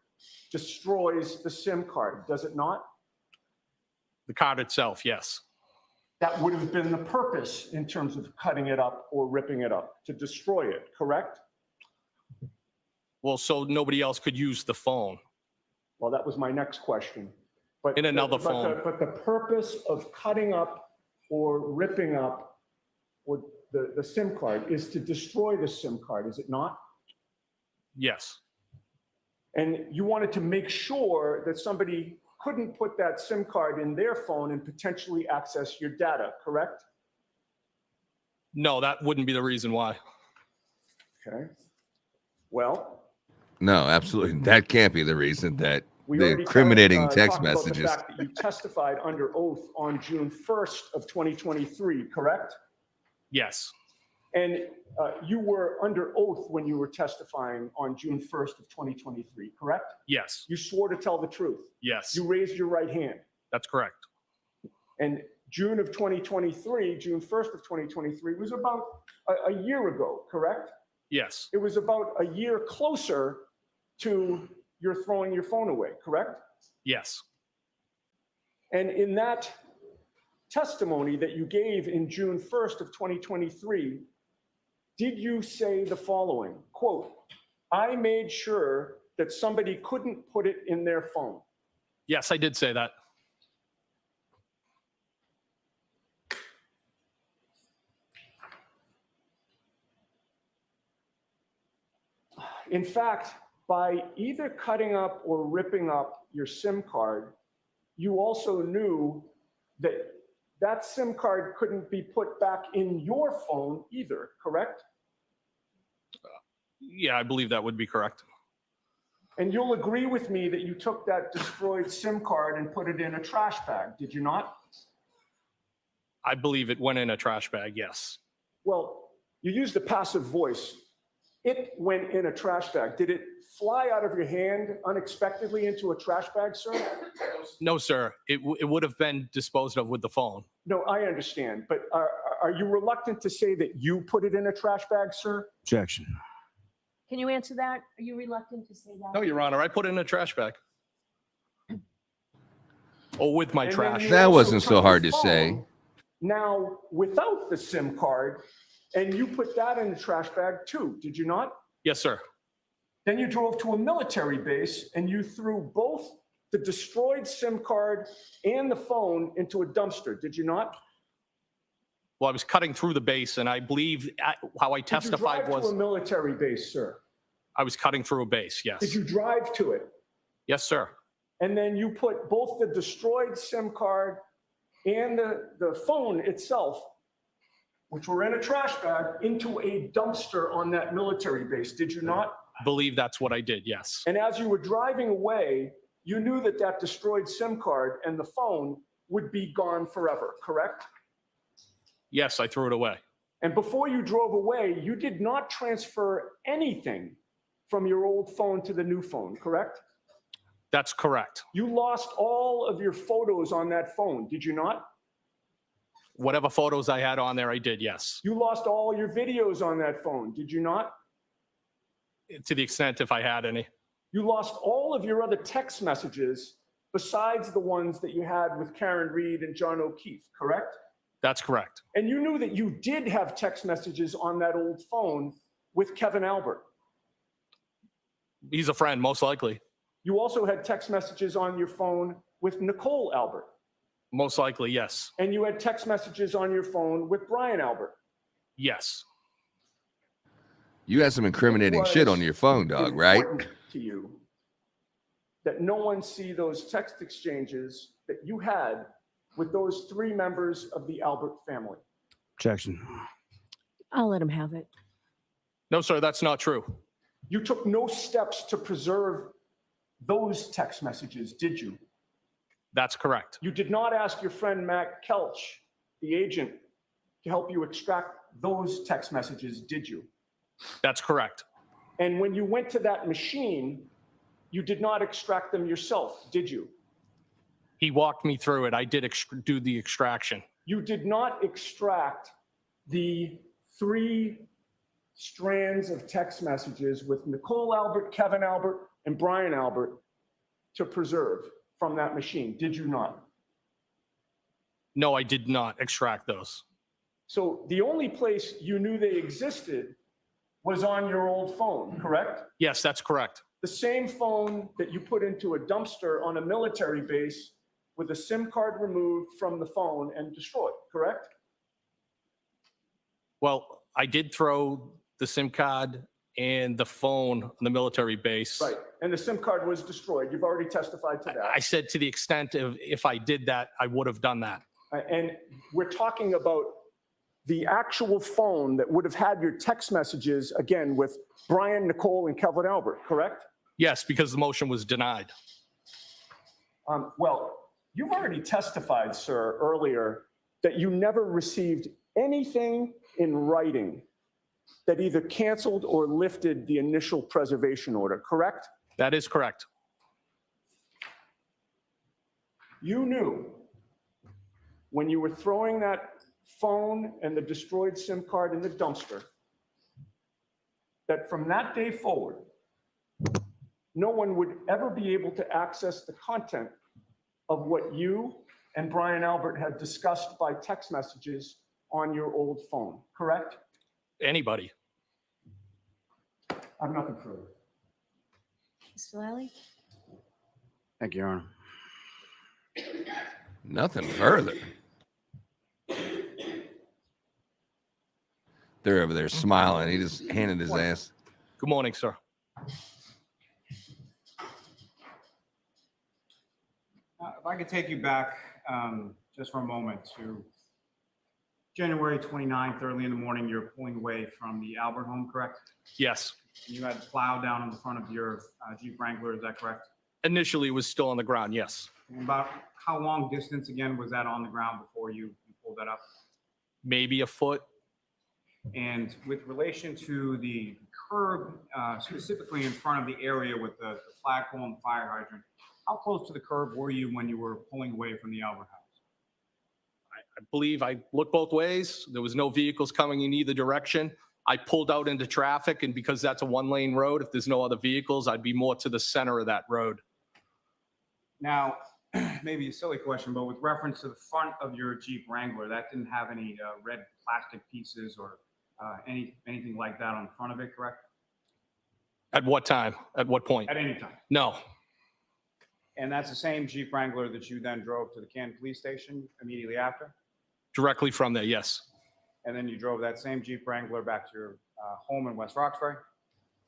destroys the SIM card, does it not? The card itself, yes. That would have been the purpose in terms of cutting it up or ripping it up, to destroy it, correct? Well, so nobody else could use the phone. Well, that was my next question. But In another phone. But the purpose of cutting up or ripping up or the SIM card is to destroy the SIM card, is it not? Yes. And you wanted to make sure that somebody couldn't put that SIM card in their phone and potentially access your data, correct? No, that wouldn't be the reason why. Okay. Well, No, absolutely. That can't be the reason that we the already incriminating text talked about messages. the fact that you testified under oath on June 1st of 2023, correct? Yes, And you were under oath when you were testifying on June 1st of 2023, correct? yes, You swore to tell the truth. yes, You raised your right hand. that's correct. And June of 2023, June 1st of 2023 was about a year ago, correct? Yes, It was about a year closer to your throwing your phone away, correct? yes, And in that testimony that you gave in June 1st of 2023, did you say the following, quote, "I made sure that somebody couldn't put it in their phone"? yes, I did say that. In fact, by either cutting up or ripping up your SIM card, you also knew that that SIM card couldn't be put back in your phone either, correct? Yeah, I believe that would be correct. And you'll agree with me that you took that destroyed SIM card and put it in a trash bag, did you not? I believe it went in a trash bag, yes. Well, you used a passive voice. It went in a trash bag. Did it fly out of your hand unexpectedly into a trash bag, sir? No, sir, it would have been disposed of with the phone. No, I understand, but are you reluctant to say that you put it in a trash bag, sir? Objection. Can you answer that? Are you reluctant to say that? No, Your Honor, I put it in a trash bag. Or with my And then trash. you That also wasn't took so your hard to phone say. Now, without the SIM card, and you put that in the trash bag too, did you not? Yes, sir. Then you drove to a military base and you threw both the destroyed SIM card and the phone into a dumpster, did you not? Well, I was cutting through the base, and I believe how I Did you testified drive to a was military base, sir? I was cutting through a base, yes. Did you drive to it? Yes, sir. And then you put both the destroyed SIM card and the phone itself, which were in a trash bag, into a dumpster on that military base, did you not? I believe that's what I did, yes. And as you were driving away, you knew that that destroyed SIM card and the phone would be gone forever, correct? Yes, I threw it away. And before you drove away, you did not transfer anything from your old phone to the new phone, correct? That's correct. You lost all of your photos on that phone, did you not? Whatever photos I had on there, I did, yes. You lost all your videos on that phone, did you not? To the extent if I had any. You lost all of your other text messages besides the ones that you had with Karen Reed and John O'Keefe, correct? That's correct. And you knew that you did have text messages on that old phone with Kevin Albert. He's a friend, most likely. You also had text messages on your phone with Nicole Albert. Most likely, yes. And you had text messages on your phone with Brian Albert. Yes. You had some incriminating shit on your phone, dog, right? Important to you that no one see those text exchanges that you had with those three members of the Albert family. Objection. I'll let him have it. No, sir, that's not true. You took no steps to preserve those text messages, did you? That's correct. You did not ask your friend Matt Kelch, the agent, to help you extract those text messages, did you? That's correct. And when you went to that machine, you did not extract them yourself, did you? He walked me through it. I did do the extraction. You did not extract the 3 strands of text messages with Nicole Albert, Kevin Albert, and Brian Albert to preserve from that machine, did you not? No, I did not extract those. So the only place you knew they existed was on your old phone, correct? Yes, that's correct. The same phone that you put into a dumpster on a military base with a SIM card removed from the phone and destroyed, correct? Well, I did throw the SIM card and the phone on the military base. Right, and the SIM card was destroyed. You've already testified to that. I said to the extent of if I did that, I would have done that. And we're talking about the actual phone that would have had your text messages, again, with Brian, Nicole, and Kelvin Albert, correct? Yes, because the motion was denied. Well, you've already testified, sir, earlier that you never received anything in writing that either canceled or lifted the initial preservation order, correct? That is correct. You knew when you were throwing that phone and the destroyed SIM card in the dumpster that from that day forward, no one would ever be able to access the content of what you and Brian Albert had discussed by text messages on your old phone, correct? Anybody. I have nothing further. Mr. Lally? Thank you, Your Honor. Nothing further. They're over there smiling. He just handed his ass. Good morning, sir. If I could take you back just for a moment to January 29th, early in the morning, you're pulling away from the Albert home, correct? Yes. And you had plow down in the front of your Jeep Wrangler, is that correct? Initially, it was still on the ground, yes. And about how long distance again was that on the ground before you pulled that up? Maybe a foot. And with relation to the curb, specifically in front of the area with the flagpole and the fire hydrant, how close to the curb were you when you were pulling away from the Albert house? I believe I looked both ways. There was no vehicles coming in either direction. I pulled out into traffic, and because that's a one-lane road, if there's no other vehicles, I'd be more to the center of that road. Now, maybe a silly question, but with reference to the front of your Jeep Wrangler, that didn't have any red plastic pieces or anything like that on the front of it, correct? At what time? At what point? At any time. No. And that's the same Jeep Wrangler that you then drove to the Canton Police Station immediately after? Directly from there, yes. And then you drove that same Jeep Wrangler back to your home in West Roxbury?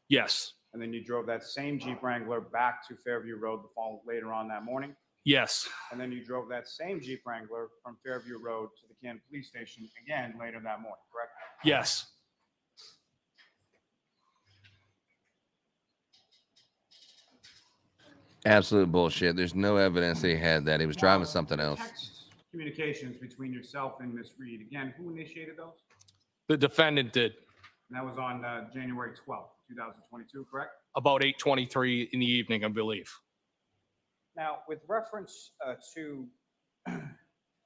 Yes. And then you drove that same Jeep Wrangler back to Fairview Road later on that morning? Yes. And then you drove that same Jeep Wrangler from Fairview Road to the Canton Police Station again later that morning, correct? Yes. Absolute bullshit. There's no evidence he had that. He was driving something else. Text communications between yourself and Miss Reed, again, who initiated those? The defendant did. And that was on January 12th, 2022, correct? About 8:23 in the evening, I believe. Now, with reference to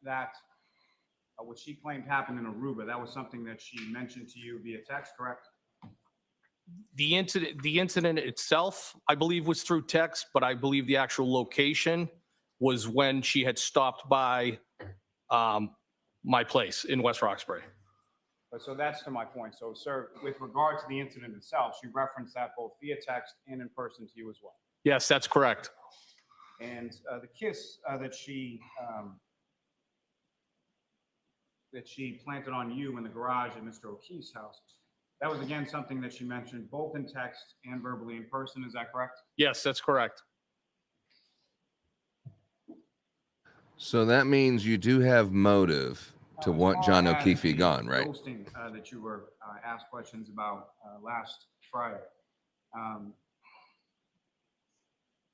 that, what she claimed happened in Aruba, that was something that she mentioned to you via text, correct? The incident itself, I believe, was through text, but I believe the actual location was when she had stopped by my place in West Roxbury. So that's to my point. So, sir, with regard to the incident itself, she referenced that both via text and in person to you as well. Yes, that's correct. And the kiss that she planted on you in the garage at Mr. O'Keefe's house, that was again something that she mentioned both in text and verbally in person. Is that correct? Yes, that's correct. So that means you do have motive to want John O'Keefe gone, right? Ghosting that you were asked questions about last Friday.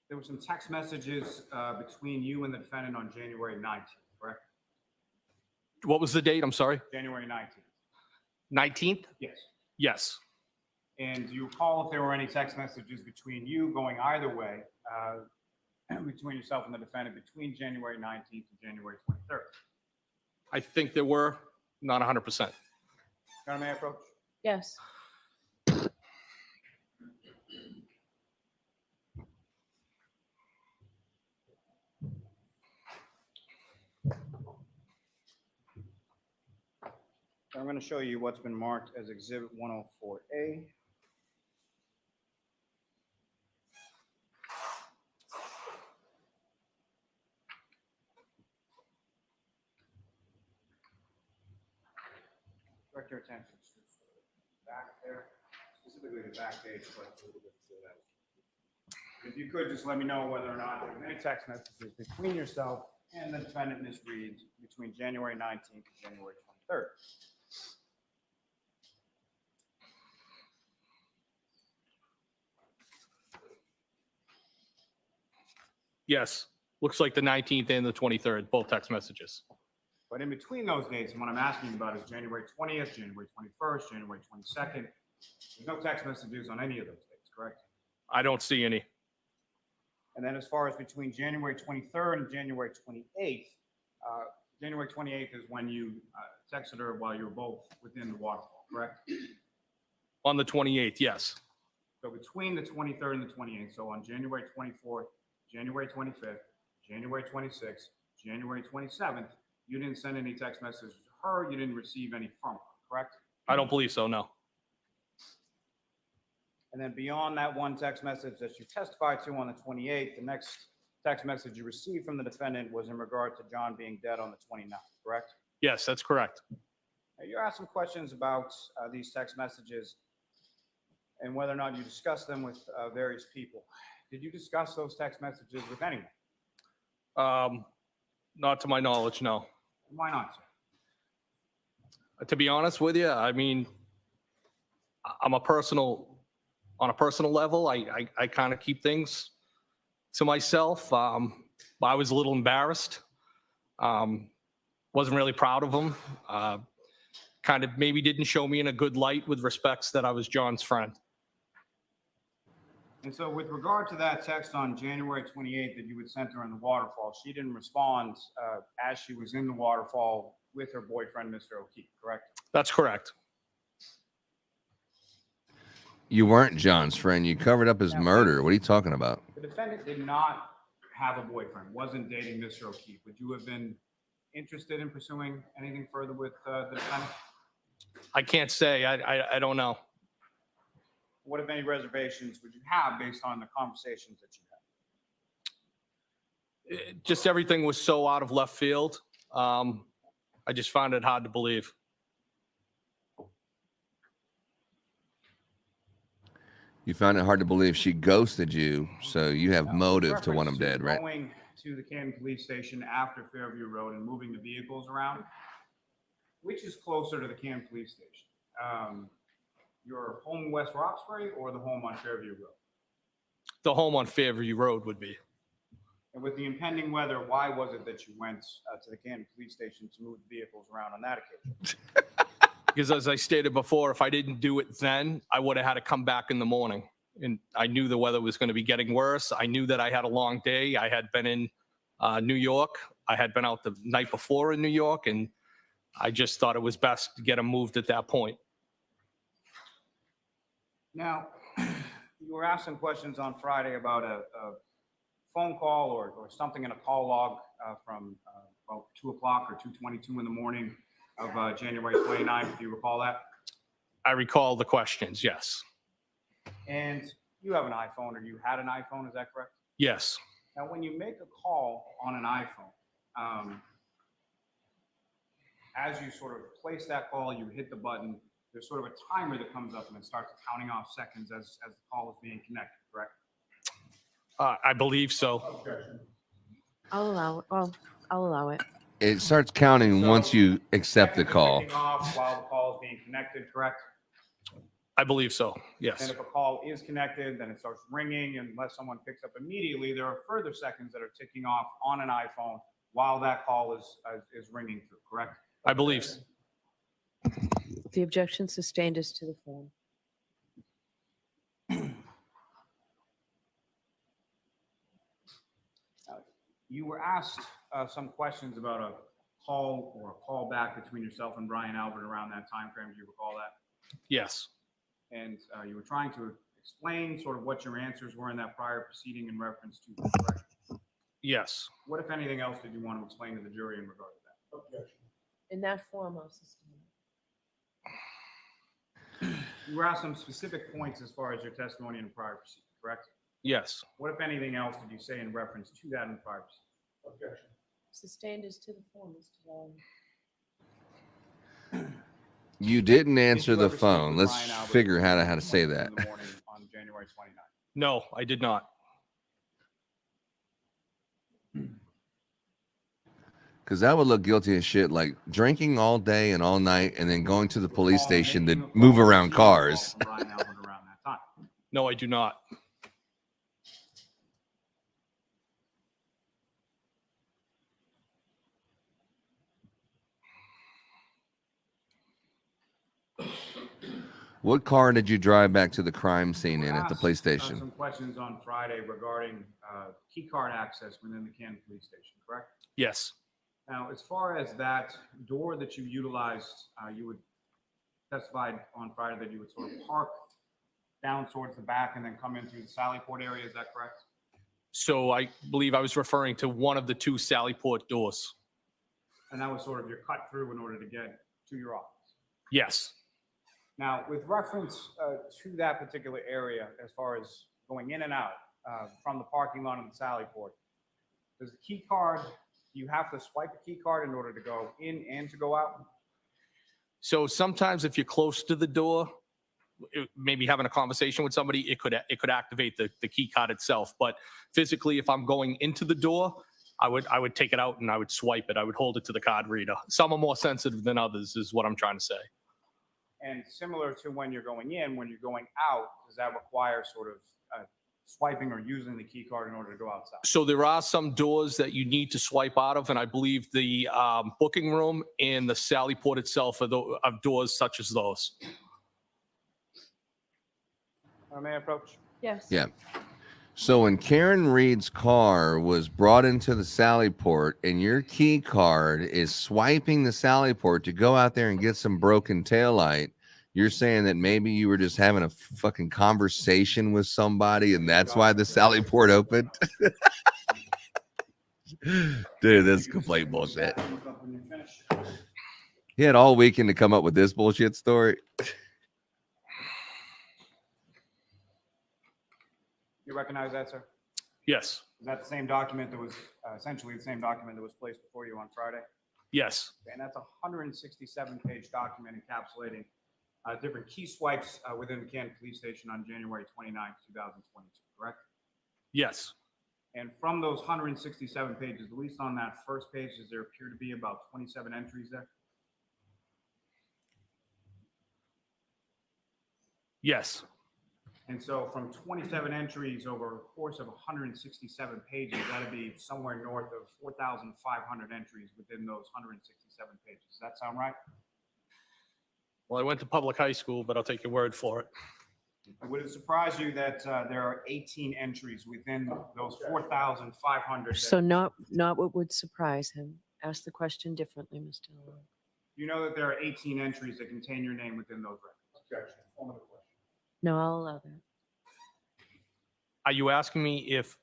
There were some text messages between you and the defendant on January 19th, correct? What was the date? I'm sorry. January 19th. 19th? Yes. Yes. And do you recall if there were any text messages between you going either way, between yourself and the defendant, between January 19th and January 23rd? I think there were, not 100%. Your Honor, may I approach? Yes. I'm going to show you what's been marked as Exhibit 104A. Direct your attention to the back there. specifically the back page, but a little bit before that. If you could just let me know whether or not there's any text messages between yourself and the defendant, Ms. Reed, between January 19th and January 23rd. Yes. Looks like the 19th and the 23rd, both text messages. But in between those dates, and what I'm asking you about is January 20th, January 21st, January 22nd. There's no text messages on any of those dates, correct? I don't see any. And then as far as between January 23rd and January 28th, January 28th is when you texted her while you were both within the waterfall, correct? On the 28th, yes. So between the 23rd and the 28th, so on January 24th, January 25th, January 26th, January 27th, you didn't send any text messages to her, you didn't receive any from her, correct? I don't believe so, no. And then beyond that one text message that you testified to on the 28th, the next text message you received from the defendant was in regard to John being dead on the 29th, correct? Yes, that's correct. Now, you asked some questions about these text messages and whether or not you discussed them with various people. Did you discuss those text messages with anyone? Not to my knowledge, no. Why not, sir? To be honest with you, I mean, on a personal level, I kind of keep things to myself. I was a little embarrassed. Wasn't really proud of them. Kind of maybe didn't show me in a good light with respects that I was John's friend. And so with regard to that text on January 28th that you had sent her in the waterfall, she didn't respond as she was in the waterfall with her boyfriend, Mr. O'Keefe, correct? That's correct. You weren't John's friend. You covered up his murder. What are you talking about? The defendant did not have a boyfriend, wasn't dating Mr. O'Keefe. Would you have been interested in pursuing anything further with the defendant? I can't say. I don't know. What, if any, reservations would you have based on the conversations that you had? Just everything was so out of left field. I just found it hard to believe. You found it hard to believe she ghosted you, so you have motive to want him dead, right? Going to the Canton Police Station after Fairview Road and moving the vehicles around, which is closer to the Canton Police Station? Your home in West Roxbury or the home on Fairview Road? The home on Fairview Road would be. And with the impending weather, why was it that you went to the Canton Police Station to move the vehicles around on that occasion? Because as I stated before, if I didn't do it then, I would have had to come back in the morning. And I knew the weather was going to be getting worse. I knew that I had a long day. I had been in New York. I had been out the night before in New York, and I just thought it was best to get them moved at that point. Now, you were asked some questions on Friday about a phone call or something in a call log from about 2 o'clock or 2:22 in the morning of January 29th. Do you recall that? I recall the questions, yes. And you have an iPhone, or you had an iPhone, is that correct? Yes. Now, when you make a call on an iPhone, as you sort of place that call, you hit the button, there's sort of a timer that comes up and it starts counting off seconds as the call is being connected, correct? I believe so. I'll allow it. It starts counting once you accept the Seconds are call. ticking off while the call is being connected, correct? I believe so, yes. And if a call is connected, then it starts ringing, and unless someone picks up immediately, there are further seconds that are ticking off on an iPhone while that call is ringing through, correct? I believe so. The objection sustained is to the form. You were asked some questions about a call or a call back between yourself and Brian Albert around that time frame. Do you recall that? Yes. And you were trying to explain sort of what your answers were in that prior proceeding in reference to the correct. Yes. What, if anything else, did you want to explain to the jury in regard to that? Objection. In that form, I'll sustain. You were asked some specific points as far as your testimony in the prior proceeding, correct? Yes. What, if anything else, did you say in reference to that in the prior proceeding? Objection. Sustained is to the form, Mr. Long. You didn't Did answer you the ever speak phone. with Let's Brian Albert figure how to between say 10 that. in the morning on January 29th? No, I did not. Because that would look guilty as shit, like drinking all day and all night and then going to the police Recall station making to a call move or around receiving a call cars. from Brian Albert around that time. No, I do not. What car did you drive back to the crime scene in at the Asked, police station? some questions on Friday regarding key card access within the Canton Police Station, correct? Yes. Now, as far as that door that you utilized, you would testify on Friday that you would sort of park down towards the back and then come into the Sallyport area. Is that correct? So I believe I was referring to one of the two Sallyport doors. And that was sort of your cut through in order to get to your office. Yes. Now, with reference to that particular area, as far as going in and out from the parking lot of the Sallyport, does the key card, you have to swipe a key card in order to go in and to go out? So sometimes if you're close to the door, maybe having a conversation with somebody, it could activate the key card itself. But physically, if I'm going into the door, I would take it out and I would swipe it. I would hold it to the card reader. Some are more sensitive than others, is what I'm trying to say. And similar to when you're going in, when you're going out, does that require sort of swiping or using the key card in order to go outside? So there are some doors that you need to swipe out of, and I believe the booking room and the Sallyport itself are doors such as those. May I approach? Yes. Yeah. So when Karen Reed's car was brought into the Sallyport and your key card is swiping the Sallyport to go out there and get some broken taillight, you're saying that maybe you were just having a fucking conversation with somebody and that's why the Sallyport opened? Dude, that's complete bullshit. He had all weekend to come up with this bullshit story. You recognize that, sir? Yes. Is that the same document that was essentially the same document that was placed before you on Friday? Yes. And that's a 167-page document encapsulating different key swipes within the Canton Police Station on January 29th, 2022, correct? Yes. And from those 167 pages, at least on that first page, does there appear to be about 27 entries there? Yes. And so from 27 entries over a course of 167 pages, that'd be somewhere north of 4,500 entries within those 167 pages. Does that sound right? Well, I went to public high school, but I'll take your word for it. Would it surprise you that there are 18 entries within those 4,500? So not what would surprise him. Ask the question differently, Mr. Lord. You know that there are 18 entries that contain your name within those records? Objection. Form of the question. No, I'll allow that. Are you asking me if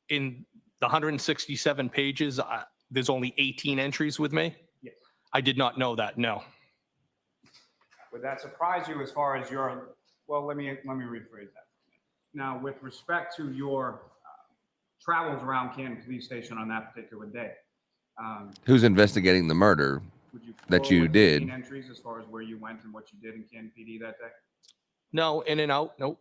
in the 167 pages, there's only 18 entries with me? Yes. I did not know that, no. Would that surprise you as far as your, well, let me rephrase that. Now, with respect to your travels around Canton Police Station on that particular day. Who's investigating the murder that you did? Entries as far as where you went and what you did in Canton PD that day? No, in and out, nope.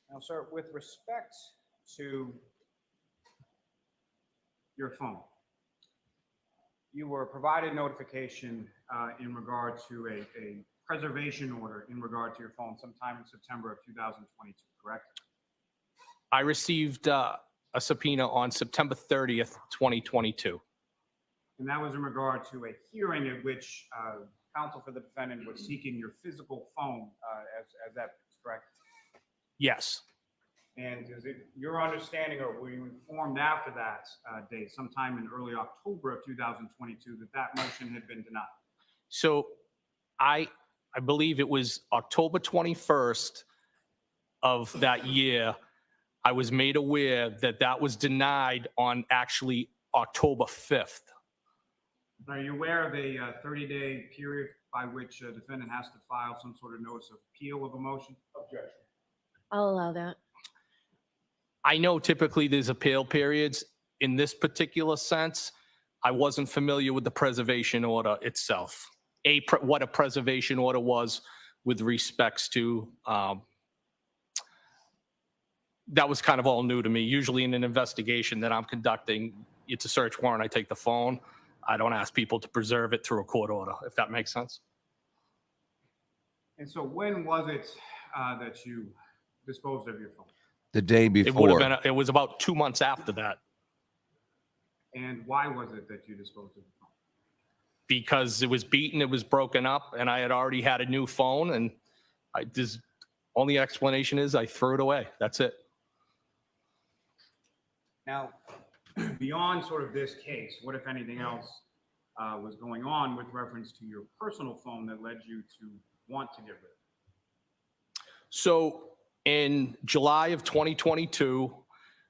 Now, sir, with respect to your phone, you were provided notification in regard to a preservation order in regard to your phone sometime in September of 2022, correct? I received a subpoena on September 30th, 2022. And that was in regard to a hearing at which counsel for the defendant was seeking your physical phone as evidence, correct? Yes. And is it your understanding, or were you informed after that date, sometime in early October of 2022, that that motion had been denied? So I believe it was October 21st of that year, I was made aware that that was denied on actually October 5th. Are you aware of a 30-day period by which a defendant has to file some sort of notice of appeal of a motion? Objection. I'll allow that. I know typically there's appeal periods. In this particular sense, I wasn't familiar with the preservation order itself. What a preservation order was with respects to, that was kind of all new to me. Usually in an investigation that I'm conducting, it's a search warrant, I take the phone. I don't ask people to preserve it through a court order, if that makes sense. And so when was it that you disposed of your phone? The day It would before. have been, it was about 2 months after that, And why was it that you disposed of the phone? because it was beaten, it was broken up, and I had already had a new phone, and this only explanation is I threw it away. That's it. Now, beyond sort of this case, what if anything else was going on with reference to your personal phone that led you to want to get rid of it? So in July of 2022,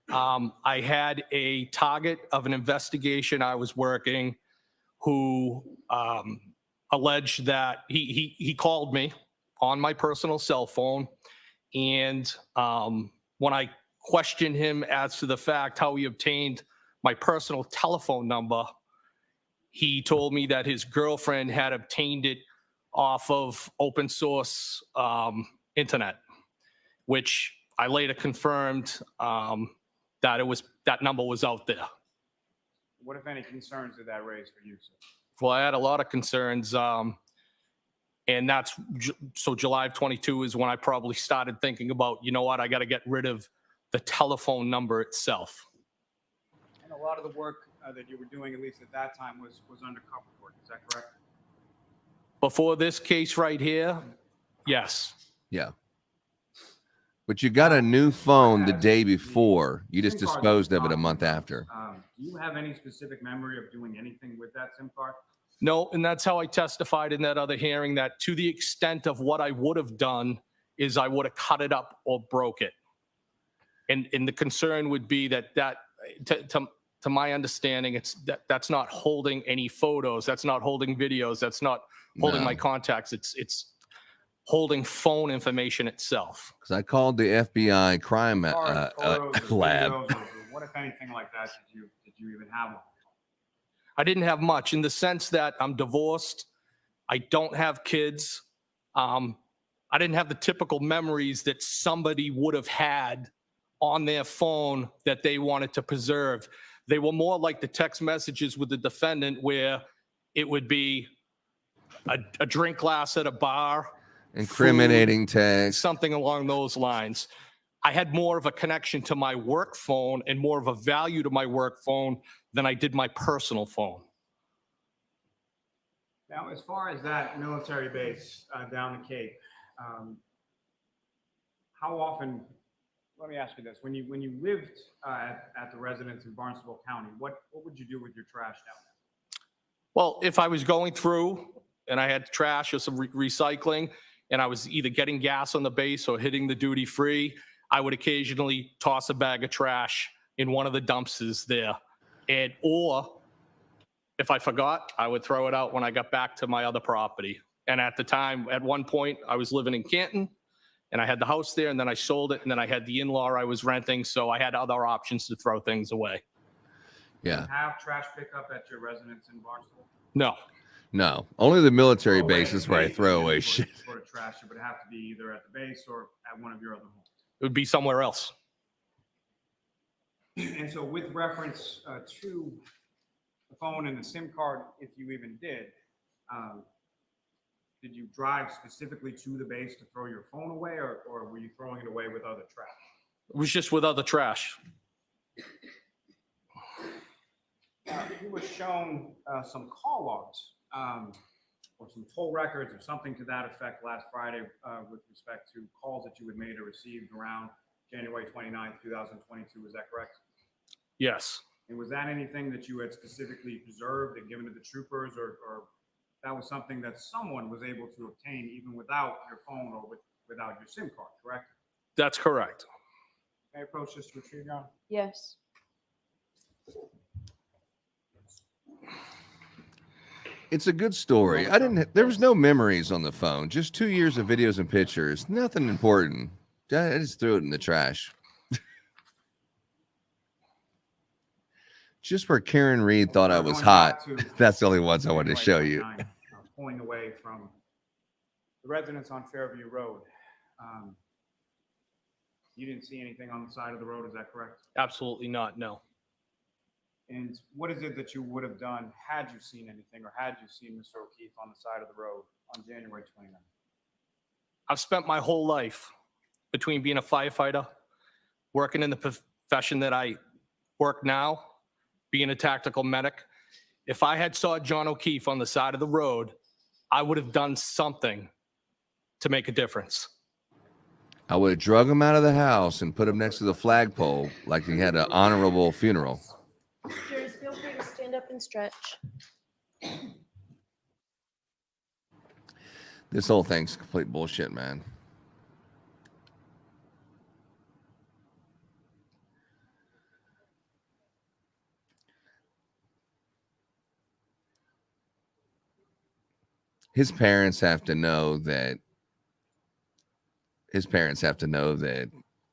I had a target of an investigation I was working who alleged that he called me on my personal cell phone. And when I questioned him as to the fact how he obtained my personal telephone number, he told me that his girlfriend had obtained it off of open source internet, which I later confirmed that number was out there. What, if any, concerns did that raise for you, sir? Well, I had a lot of concerns, and so July of 22 is when I probably started thinking about, you know what, I got to get rid of the telephone number itself. And a lot of the work that you were doing, at least at that time, was undercover work. Is that correct? Before this case right here, yes. Yeah. But you got a new phone the day before. You just disposed of it a month after. Do you have any specific memory of doing anything with that SIM card? No, and that's how I testified in that other hearing, that to the extent of what I would have done is I would have cut it up or broke it. And the concern would be that to my understanding, that's not holding any photos, that's not holding videos, that's not holding my contacts. It's holding phone information itself. Because I called the FBI crime As far as photos or lab. videos or what, if anything, like that, did you even have one? I didn't have much in the sense that I'm divorced. I don't have kids. I didn't have the typical memories that somebody would have had on their phone that they wanted to preserve. They were more like the text messages with the defendant, where it would be a drink glass at a bar, Incriminating text. something along those lines. I had more of a connection to my work phone and more of a value to my work phone than I did my personal phone. Now, as far as that military base down the Cape, how often, let me ask you this, when you lived at the residence in Barnstable County, what would you do with your trash down there? Well, if I was going through and I had trash or some recycling, and I was either getting gas on the base or hitting the duty free, I would occasionally toss a bag of trash in one of the dumpsters there. Or if I forgot, I would throw it out when I got back to my other property. And at the time, at one point, I was living in Canton, and I had the house there, and then I sold it, and then I had the in-law I was renting, so I had other options to throw things away. Do Yeah. you have trash pickup at your residence in Barnstable? No. No. Only the military Throw away bases where I base, throw if away you shit. Sort of trash, it would have to be either at the base or at one of your other homes. It would be somewhere else. And so with reference to the phone and the SIM card, if you even did you drive specifically to the base to throw your phone away, or were you throwing it away with other trash? It was just with other trash. You were shown some call logs or some toll records or something to that effect last Friday with respect to calls that you had made or received around January 29th, 2022. Is that correct? Yes. And was that anything that you had specifically preserved and given to the troopers, or that was something that someone was able to obtain even without your phone or without your SIM card, correct? That's correct. May I approach this to retrieve, Your Honor? Yes. It's a good story. There was no memories on the phone, just 2 years of videos and pictures. Nothing important. I just threw it in the trash. Just where Karen Reed thought I was Going hot. back to That's the only ones I wanted to show January you. 29, pulling away from the residence on Fairview Road. You didn't see anything on the side of the road, is that correct? Absolutely not, no. And what is it that you would have done had you seen anything, or had you seen Mr. O'Keefe on the side of the road on January 29th? I've spent my whole life between being a firefighter, working in the profession that I work now, being a tactical medic. If I had saw John O'Keefe on the side of the road, I would have done something to make a difference. I would have drug him out of the house and put him next to the flagpole like he had an honorable funeral. Jurors, feel free to stand up and stretch. This whole thing's complete bullshit, man. His parents have to know that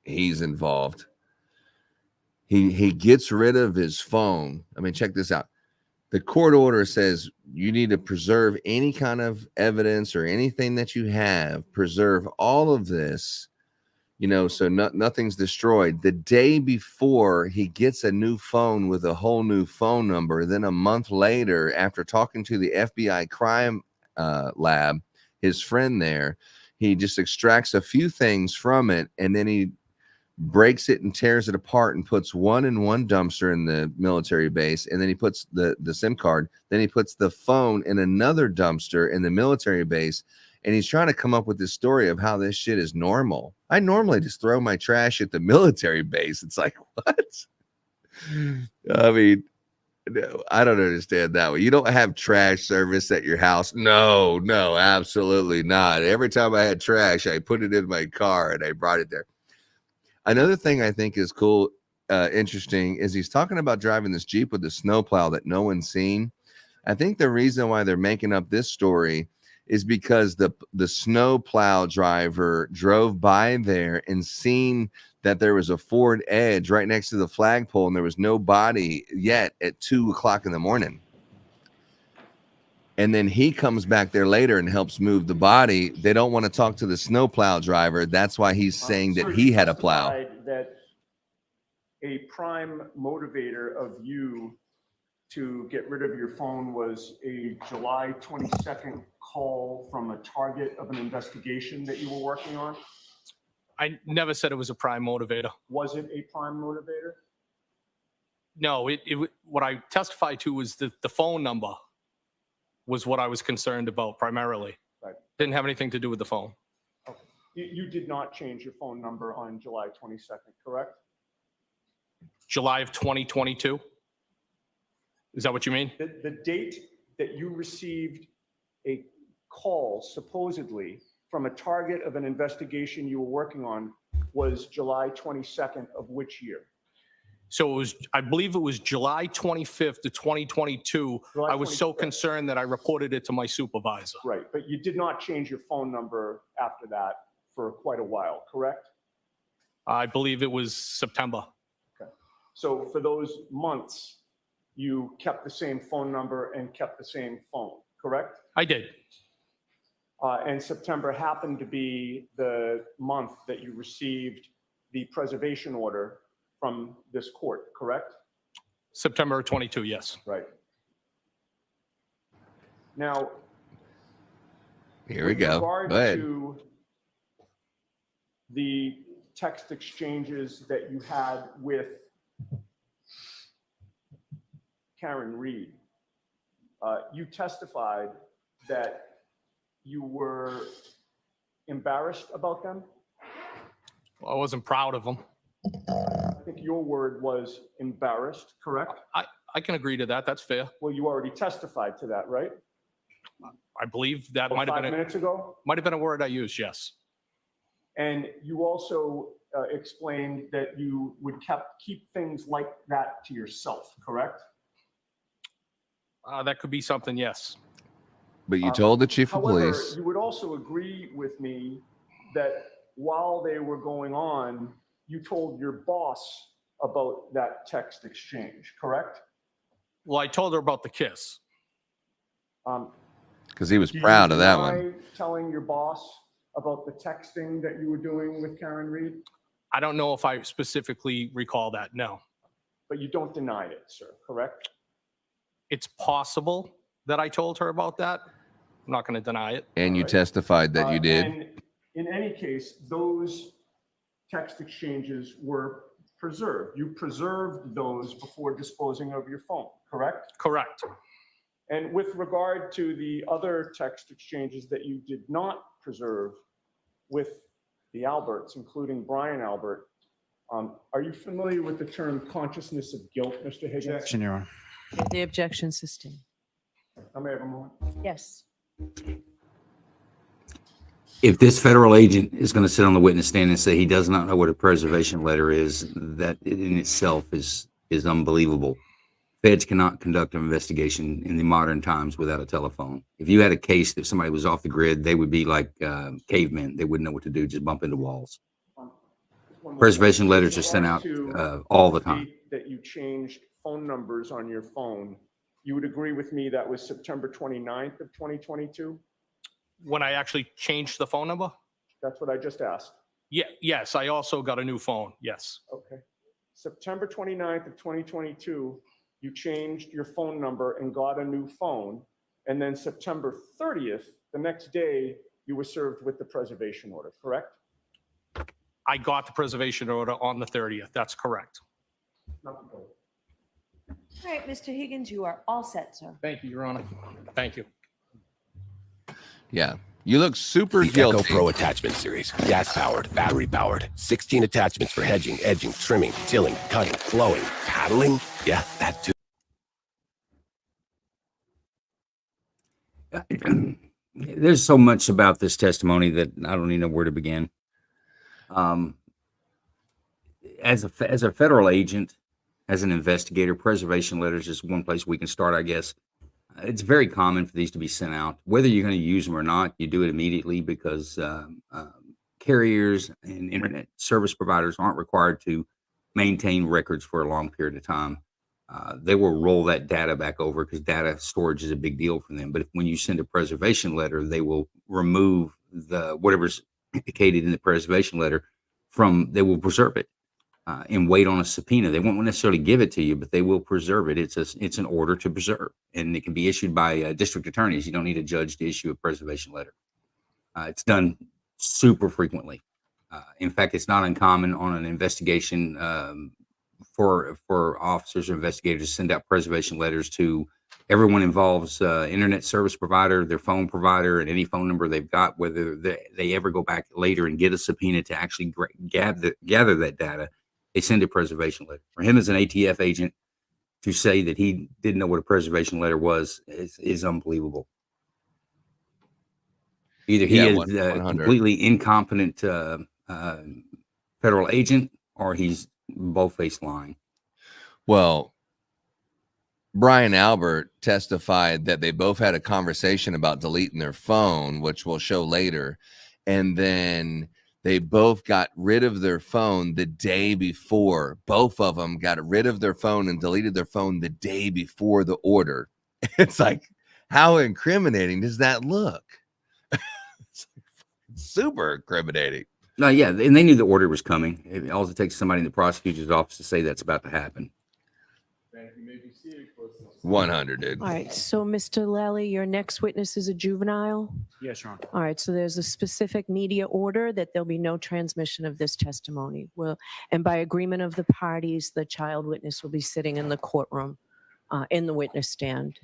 he's involved. He gets rid of his phone. I mean, check this out. The court order says you need to preserve any kind of evidence or anything that you have, preserve all of this, so nothing's destroyed. The day before, he gets a new phone with a whole new phone number. Then a month later, after talking to the FBI crime lab, his friend there, he just extracts a few things from it, and then he breaks it and tears it apart and puts one in one dumpster in the military base, and then he puts the SIM card, then he puts the phone in another dumpster in the military base, and he's trying to come up with this story of how this shit is normal. I normally just throw my trash at the military base. It's like, what? I mean, I don't understand that one. You don't have trash service at your house? No, absolutely not. Every time I had trash, I put it in my car and I brought it there. Another thing I think is cool, interesting, is he's talking about driving this Jeep with the snowplow that no one's seen. I think the reason why they're making up this story is because the snowplow driver drove by there and seen that there was a Ford Edge right next to the flagpole, and there was no body yet at 2:00 in the morning. And then he comes back there later and helps move the body. They don't want to talk to the snowplow driver. That's why he's saying that he had a plow. That a prime motivator of you to get rid of your phone was a July 22nd call from a target of an investigation that you were working on. I never said it was a prime motivator. Was it a prime motivator? No, what I testified to was the phone number was what I was concerned about primarily. Right. Didn't have anything to do with the phone. Okay. You did not change your phone number on July 22nd, correct? July of 2022? Is that what you mean? The date that you received a call supposedly from a target of an investigation you were working on was July 22nd of which year? So I believe it was July 25th of 2022. July I was so 25th. concerned that I reported it to my supervisor. Right, but you did not change your phone number after that for quite a while, correct? I believe it was September. Okay. So for those months, you kept the same phone number and kept the same phone, correct? I did. And September happened to be the month that you received the preservation order from this court, correct? September 22, yes. Right. Now, Here we with go. regard Go ahead. to the text exchanges that you had with Karen Reed, you testified that you were embarrassed about them. Well, I wasn't proud of them. I think your word was embarrassed, correct? I can agree to that. That's fair. Well, you already testified to that, right? I believe that About might have 5 been minutes ago. might have been a word I used, yes. And you also explained that you would keep things like that to yourself, correct? That could be something, yes. But you told the chief of However, police. you would also agree with me that while they were going on, you told your boss about that text exchange, correct? Well, I told her about the kiss. Because he was Do you proud of that deny one. telling your boss about the texting that you were doing with Karen Reed? I don't know if I specifically recall that. No. But you don't deny it, sir, correct? It's possible that I told her about that. I'm not going to deny it. And you Alright. testified that you did. And in any case, those text exchanges were preserved. You preserved those before disposing of your phone, correct? Correct. And with regard to the other text exchanges that you did not preserve with the Alberts, including Brian Albert, are you familiar with the term consciousness of guilt, Mr. Higgins? Objection, Your Honor. The objection sustained. I may have a moment. Yes. If this federal agent is going to sit on the witness stand and say he does not know what a preservation letter is, that in itself is unbelievable. Feds cannot conduct an investigation in the modern times without a telephone. If you had a case that somebody was off the grid, they would be like cavemen. They wouldn't know what to do, just bump into walls. Preservation letters are sent out all the time. That you changed phone numbers on your phone, you would agree with me that was September 29th of 2022? When I actually changed the phone number? That's what I just asked. Yeah. Yes. I also got a new phone. Yes. Okay. September 29th of 2022, you changed your phone number and got a new phone. And then September 30th, the next day, you were served with the preservation order, correct? I got the preservation order on the 30th. That's correct. Nothing further. All right, Mr. Higgins, you are all set, sir. Thank you, Your Honor. Thank you. Yeah. You look super The guilty. Echo Pro attachment series. Gas-powered, battery-powered. 16 attachments for hedging, edging, trimming, tilling, cutting, flowing, paddling. Yeah, that too. There's so much about this testimony that I don't even know where to begin. As a federal agent, as an investigator, preservation letters is one place we can start, I guess. It's very common for these to be sent out. Whether you're going to use them or not, you do it immediately because carriers and internet service providers aren't required to maintain records for a long period of time. They will roll that data back over because data storage is a big deal for them. But when you send a preservation letter, they will remove whatever's indicated in the preservation letter they will preserve it and wait on a subpoena. They won't necessarily give it to you, but they will preserve it. It's an order to preserve, and it can be issued by district attorneys. You don't need a judge to issue a preservation letter. It's done super frequently. In fact, it's not uncommon on an investigation for officers or investigators to send out preservation letters to everyone involves internet service provider, their phone provider, and any phone number they've got, whether they ever go back later and get a subpoena to actually gather that data. They send a preservation letter. For him as an ATF agent to say that he didn't know what a preservation letter was is unbelievable. Either he is a completely incompetent federal agent or he's bold-faced lying. Well, Brian Albert testified that they both had a conversation about deleting their phone, which we'll show later. And then they both got rid of their phone the day before. Both of them got rid of their phone and deleted their phone the day before the order. It's like, how incriminating does that look? It's super incriminating. No, yeah, and they knew the order was coming. All it takes somebody in the prosecutor's office to say that's about to happen. 100, dude. All right, so Mr. Lally, your next witness is a juvenile? Yes, Your Honor. All right, so there's a specific media order that there'll be no transmission of this testimony. And by agreement of the parties, the child witness will be sitting in the courtroom, in the witness stand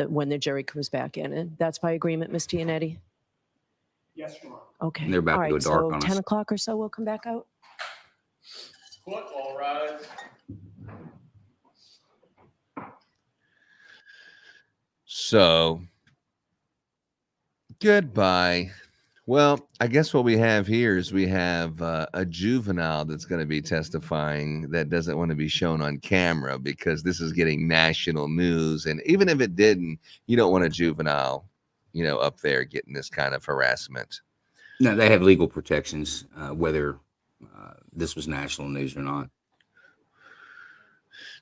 when the jury comes back in. And that's by agreement, Ms. Giannetti? Yes, Your Honor. Okay. And they're about All to right, go dark so on 10 us. o'clock or so, we'll come back out? All rise. So, goodbye. Well, I guess what we have here is we have a juvenile that's going to be testifying that doesn't want to be shown on camera because this is getting national news. And even if it didn't, you don't want a juvenile, up there getting this kind of harassment. No, they have legal protections, whether this was national news or not.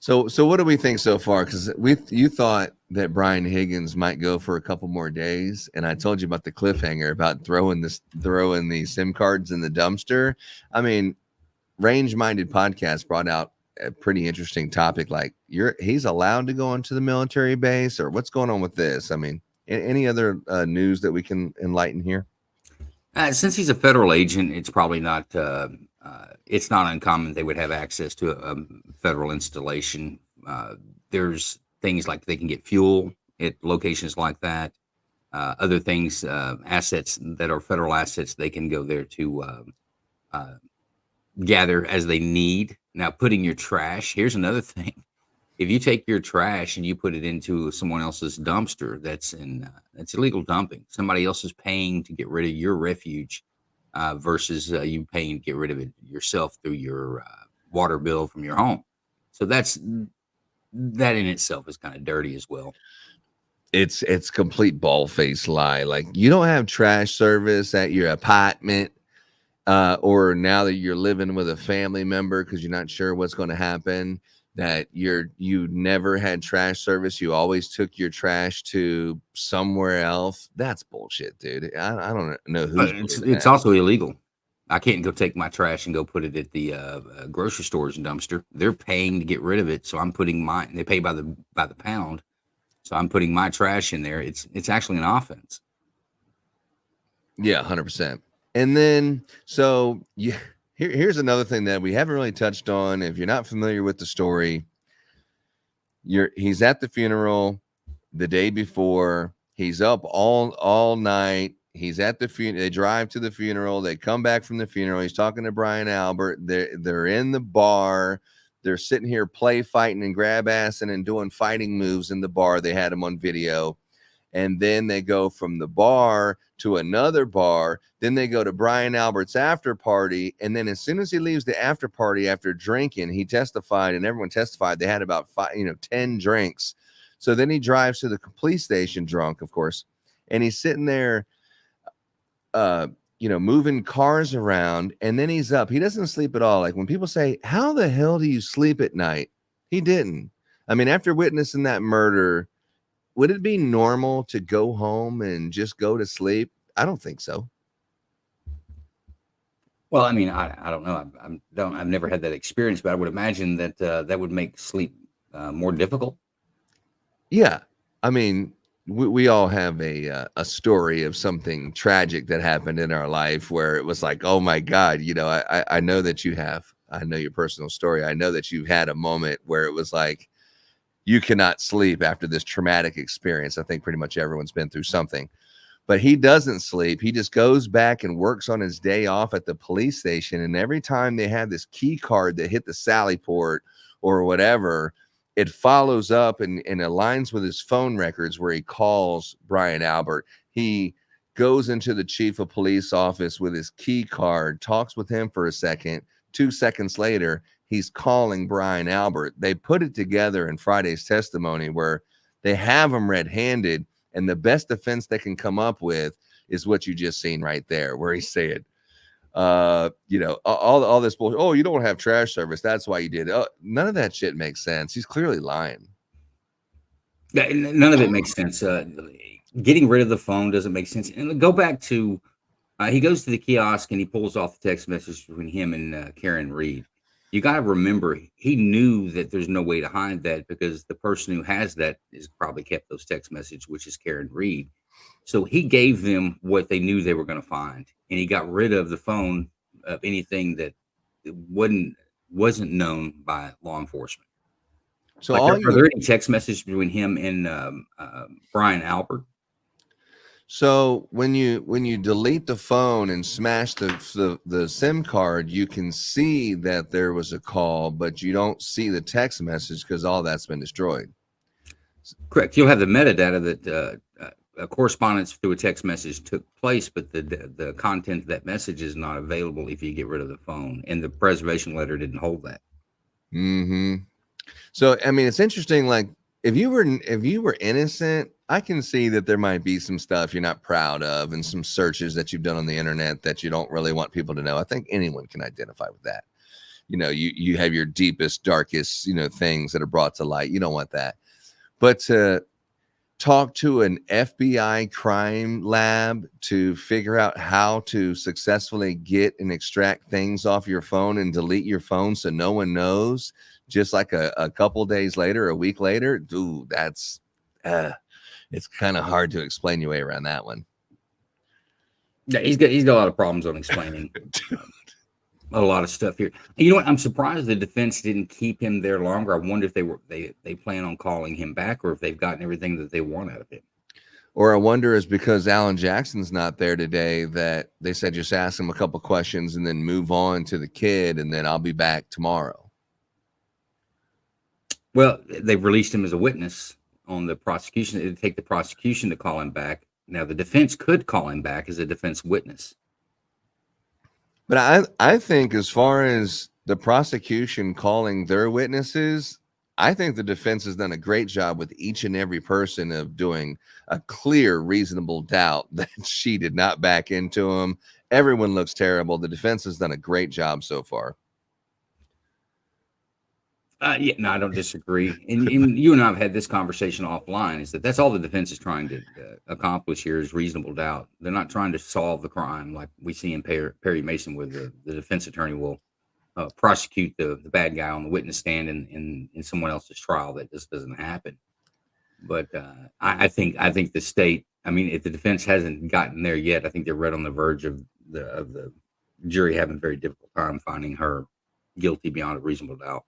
So what do we think so far? Because you thought that Brian Higgins might go for a couple more days, and I told you about the cliffhanger about throwing the SIM cards in the dumpster. I mean, Range Minded Podcast brought out a pretty interesting topic. Like, he's allowed to go into the military base, or what's going on with this? I mean, any other news that we can enlighten here? Since he's a federal agent, it's probably not. It's not uncommon they would have access to a federal installation. There's things like they can get fuel at locations like that. Other things, assets that are federal assets, they can go there to gather as they need. Now, putting your trash, here's another thing. If you take your trash and you put it into someone else's dumpster, that's illegal dumping. Somebody else is paying to get rid of your refuge versus you paying to get rid of it yourself through your water bill from your home. So that in itself is kind of dirty as well. It's complete bald-faced lie. Like, you don't have trash service at your apartment, or now that you're living with a family member because you're not sure what's going to happen, that you never had trash service. You always took your trash to somewhere else. That's bullshit, dude. I don't know who's. It's also illegal. I can't go take my trash and go put it at the grocery store's dumpster. They're paying to get rid of it, so I'm putting mine. They pay by the pound, so I'm putting my trash in there. It's actually an offense. Yeah, 100%. And then here's another thing that we haven't really touched on. If you're not familiar with the story, he's at the funeral the day before. He's up all night. He's at the funeral. They drive to the funeral. They come back from the funeral. He's talking to Brian Albert. They're in the bar. They're sitting here play fighting and grab assing and doing fighting moves in the bar. They had him on video. And then they go from the bar to another bar. Then they go to Brian Albert's after party. And then as soon as he leaves the after party after drinking, he testified, and everyone testified they had about 10 drinks. So then he drives to the police station drunk, of course, and he's sitting there, moving cars around, and then he's up. He doesn't sleep at all. Like, when people say, how the hell do you sleep at night? He didn't. I mean, after witnessing that murder, would it be normal to go home and just go to sleep? I don't think so. Well, I mean, I don't know. I've never had that experience, but I would imagine that that would make sleep more difficult. Yeah. I mean, we all have a story of something tragic that happened in our life where it was like, oh my God, I know that you have. I know your personal story. I know that you've had a moment where it was like, you cannot sleep after this traumatic experience. I think pretty much everyone's been through something. But he doesn't sleep. He just goes back and works on his day off at the police station. And every time they have this key card that hit the Sally port or whatever, it follows up and aligns with his phone records where he calls Brian Albert. He goes into the chief of police office with his key card, talks with him for a second. 2 seconds later, he's calling Brian Albert. They put it together in Friday's testimony where they have him red-handed, and the best defense they can come up with is what you just seen right there, where he said, all this bullshit. Oh, you don't have trash service. That's why you did it. Oh, none of that shit makes sense. He's clearly lying. Yeah, none of it makes sense. Getting rid of the phone doesn't make sense. And go back to, he goes to the kiosk and he pulls off the text message between him and Karen Reed. You got to remember, he knew that there's no way to hide that because the person who has that is probably kept those text messages, which is Karen Reed. So he gave them what they knew they were going to find, and he got rid of the phone of anything that wasn't known by law enforcement. So, are there any text messages between him and Brian Albert? So when you delete the phone and smash the SIM card, you can see that there was a call, but you don't see the text message because all that's been destroyed. Correct. You'll have the metadata that a correspondence through a text message took place, but the content of that message is not available if you get rid of the phone, and the preservation letter didn't hold that. Mm-hmm. So, I mean, it's interesting, like, if you were innocent, I can see that there might be some stuff you're not proud of and some searches that you've done on the internet that you don't really want people to know. I think anyone can identify with that. You have your deepest, darkest, things that are brought to light. You don't want that. But to talk to an FBI crime lab to figure out how to successfully get and extract things off your phone and delete your phone so no one knows, just like a couple days later, a week later, dude, that's it's kind of hard to explain your way around that one. Yeah, he's got a lot of problems on explaining a lot of stuff here. You know what? I'm surprised the defense didn't keep him there longer. I wonder if they plan on calling him back, or if they've gotten everything that they want out of him. Or I wonder is because Alan Jackson's not there today that they said just ask him a couple questions and then move on to the kid, and then I'll be back tomorrow. Well, they've released him as a witness on the prosecution. It'd take the prosecution to call him back. Now, the defense could call him back as a defense witness. But I think as far as the prosecution calling their witnesses, I think the defense has done a great job with each and every person of doing a clear, reasonable doubt that she did not back into him. Everyone looks terrible. The defense has done a great job so far. Yeah, no, I don't disagree. And you and I have had this conversation offline, is that's all the defense is trying to accomplish here is reasonable doubt. They're not trying to solve the crime like we see in Perry Mason, where the defense attorney will prosecute the bad guy on the witness stand in someone else's trial. That just doesn't happen. But I think the state, I mean, if the defense hasn't gotten there yet, I think they're right on the verge of the jury having a very difficult time finding her guilty beyond a reasonable doubt.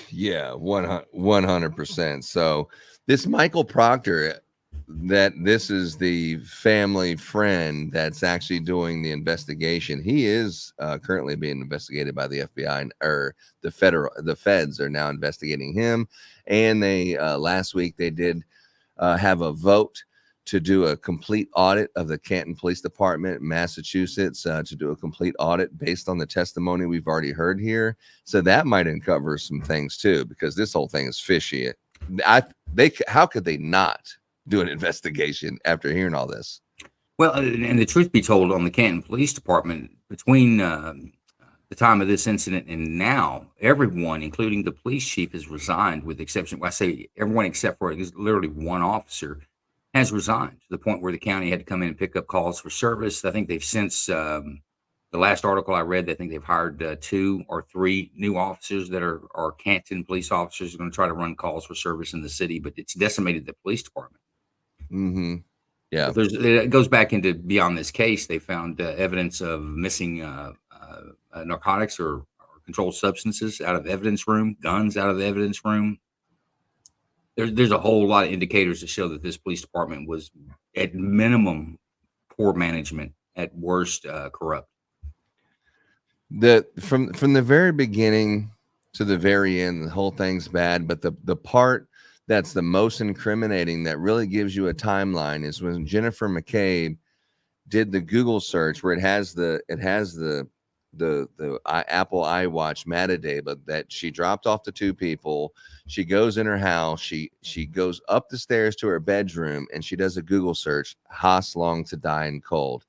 Yeah, 100%. So this Michael Proctor, that this is the family friend that's actually doing the investigation. He is currently being investigated by the FBI, or the feds are now investigating him. And they last week they did have a vote to do a complete audit of the Canton Police Department, Massachusetts, to do a complete audit based on the testimony we've already heard here. So that might uncover some things too, because this whole thing is fishy. How could they not do an investigation after hearing all this? Well, and the truth be told, on the Canton Police Department, between the time of this incident and now, everyone, including the police chief, has resigned, with the exception, I say everyone except for literally one officer, has resigned, to the point where the county had to come in and pick up calls for service. I think they've since the last article I read, I think they've hired 2 or 3 new officers that are Canton police officers who are going to try to run calls for service in the city, but it's decimated the police department. Mm-hmm. Yeah. It goes back into beyond this case. They found evidence of missing narcotics or controlled substances out of the evidence room, guns out of the evidence room. There's a whole lot of indicators to show that this police department was, at minimum, poor management, at worst, corrupt. From the very beginning to the very end, the whole thing's bad. But the part that's the most incriminating, that really gives you a timeline, is when Jennifer McCabe did the Google search, where it has the Apple iWatch metadata that she dropped off to 2 people. She goes in her house. She goes up the stairs to her bedroom, and she does a Google search, Haas long to die in cold,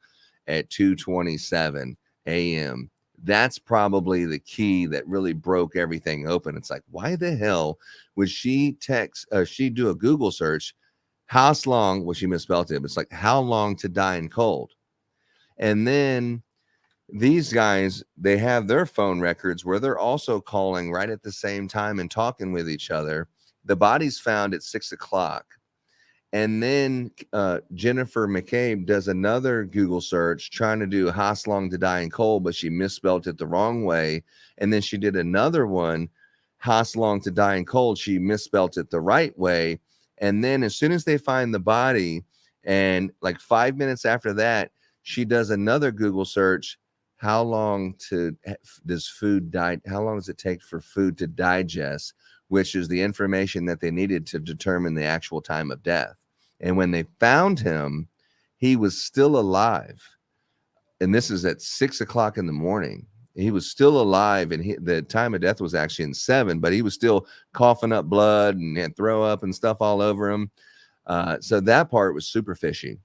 at 2:27 a.m. That's probably the key that really broke everything open. It's like, why the hell would she do a Google search, Haas long, well, she misspelled it, but it's like, how long to die in cold? And then these guys, they have their phone records where they're also calling right at the same time and talking with each other. The body's found at 6 o'clock. And then Jennifer McCabe does another Google search trying to do Haas long to die in cold, but she misspelled it the wrong way. And then she did another one, Haas long to die in cold. She misspelled it the right way. And then as soon as they find the body, and like 5 minutes after that, she does another Google search, how long does it take for food to digest, which is the information that they needed to determine the actual time of death. And when they found him, he was still alive. And this is at 6 o'clock in the morning. he was still alive, and the time of death was actually in 7, but he was still coughing up blood and had throw up and stuff all over him. So that part was super fishy.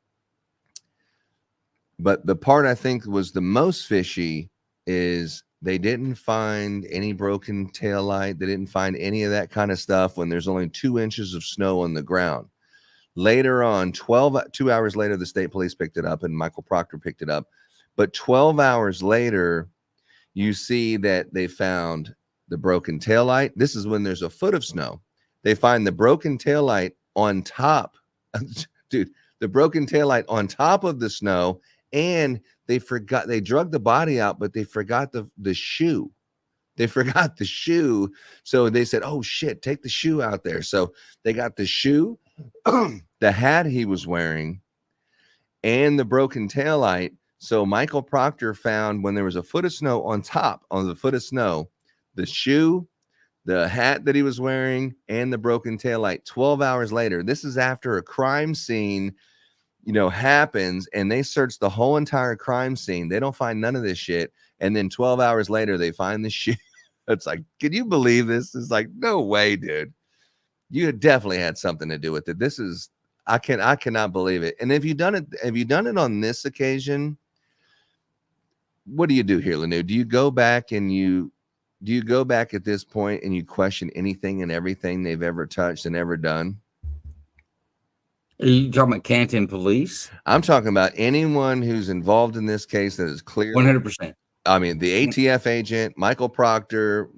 But the part I think was the most fishy is they didn't find any broken taillight. They didn't find any of that kind of stuff when there's only 2 inches of snow on the ground. Later on, 2 hours later, the state police picked it up and Michael Proctor picked it up. But 12 hours later, you see that they found the broken taillight. This is when there's a foot of snow. They find the broken taillight on top. Dude, the broken taillight on top of the snow. And they drug the body out, but they forgot the shoe. They forgot the shoe. So they said, oh shit, take the shoe out there. So they got the shoe, the hat he was wearing, and the broken taillight. So Michael Proctor found, when there was a foot of snow on the foot of snow, the shoe, the hat that he was wearing, and the broken taillight 12 hours later. This is after a crime scene, happens, and they search the whole entire crime scene. They don't find none of this shit. And then 12 hours later, they find the shoe. It's like, can you believe this? It's like, no way, dude. You definitely had something to do with it. This is, I cannot believe it. And have you done it on this occasion? What do you do here, Lanu? Do you go back and at this point and you question anything and everything they've ever touched and ever done? Are you talking about Canton police? I'm talking about anyone who's involved in this case that is clearly 100%. I mean, the ATF agent, Michael Proctor,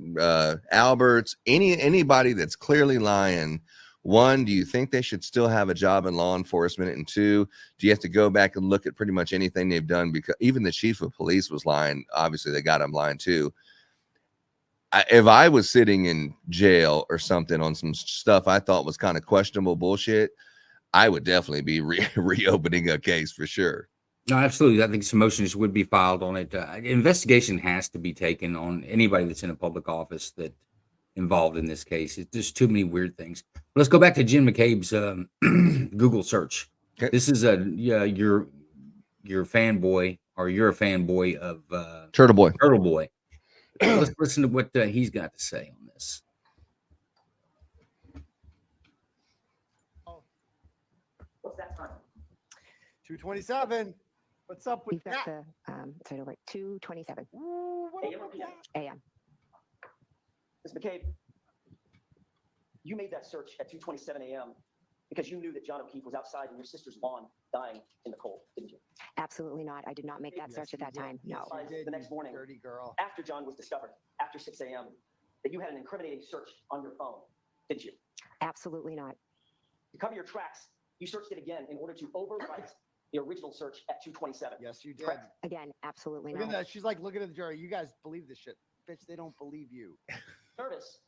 Alberts, anybody that's clearly lying. 1, do you think they should still have a job in law enforcement? And 2, do you have to go back and look at pretty much anything they've done? Because even the chief of police was lying. Obviously, they got him lying too. If I was sitting in jail or something on some stuff I thought was kind of questionable bullshit, I would definitely be reopening a case for sure. No, absolutely. I think some motions would be filed on it. Investigation has to be taken on anybody that's in a public office that involved in this case. It's just too many weird things. Let's go back to Jim McCabe's Google search. Okay. This is your fanboy, or you're a fanboy of Turtle Boy. Turtle Boy. Let's listen to what he's got to say on this. What's that time? 2:27. What's up with We've got the title right, 2:27 AM or PM? a.m. Ms. McCabe, you made that search at 2:27 a.m. because you knew that John O'Keefe was outside in your sister's lawn dying in the cold, didn't you? Absolutely not. I did not make that search at that time. No. The next morning, dirty girl. after John was discovered, after 6 a.m., that you had an incriminating search on your phone, didn't you? Absolutely not. To cover your tracks, you searched it again in order to overwrite the original search at 2:27. Yes, you did. Correct. Again, absolutely Look at not. that. She's like looking at the jury. You guys believe this shit. Bitch, they don't believe you. Nervous,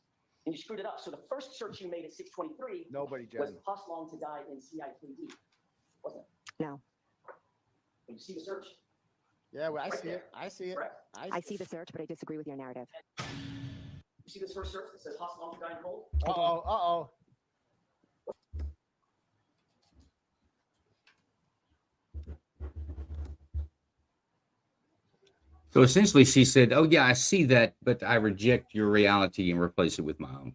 and you screwed it up. So the first search you made at 6:23 Nobody, Jen. was Huss Long to die in CIKD, wasn't it? No. When you see the search, Yeah, well, I Right see there. it. I see it. correct. I see the search, but I disagree with your narrative. You see this first search that says Huss Long to die in cold? Uh-oh, uh-oh. So essentially, she said, "Oh yeah, I see that, but I reject your reality and replace it with my own."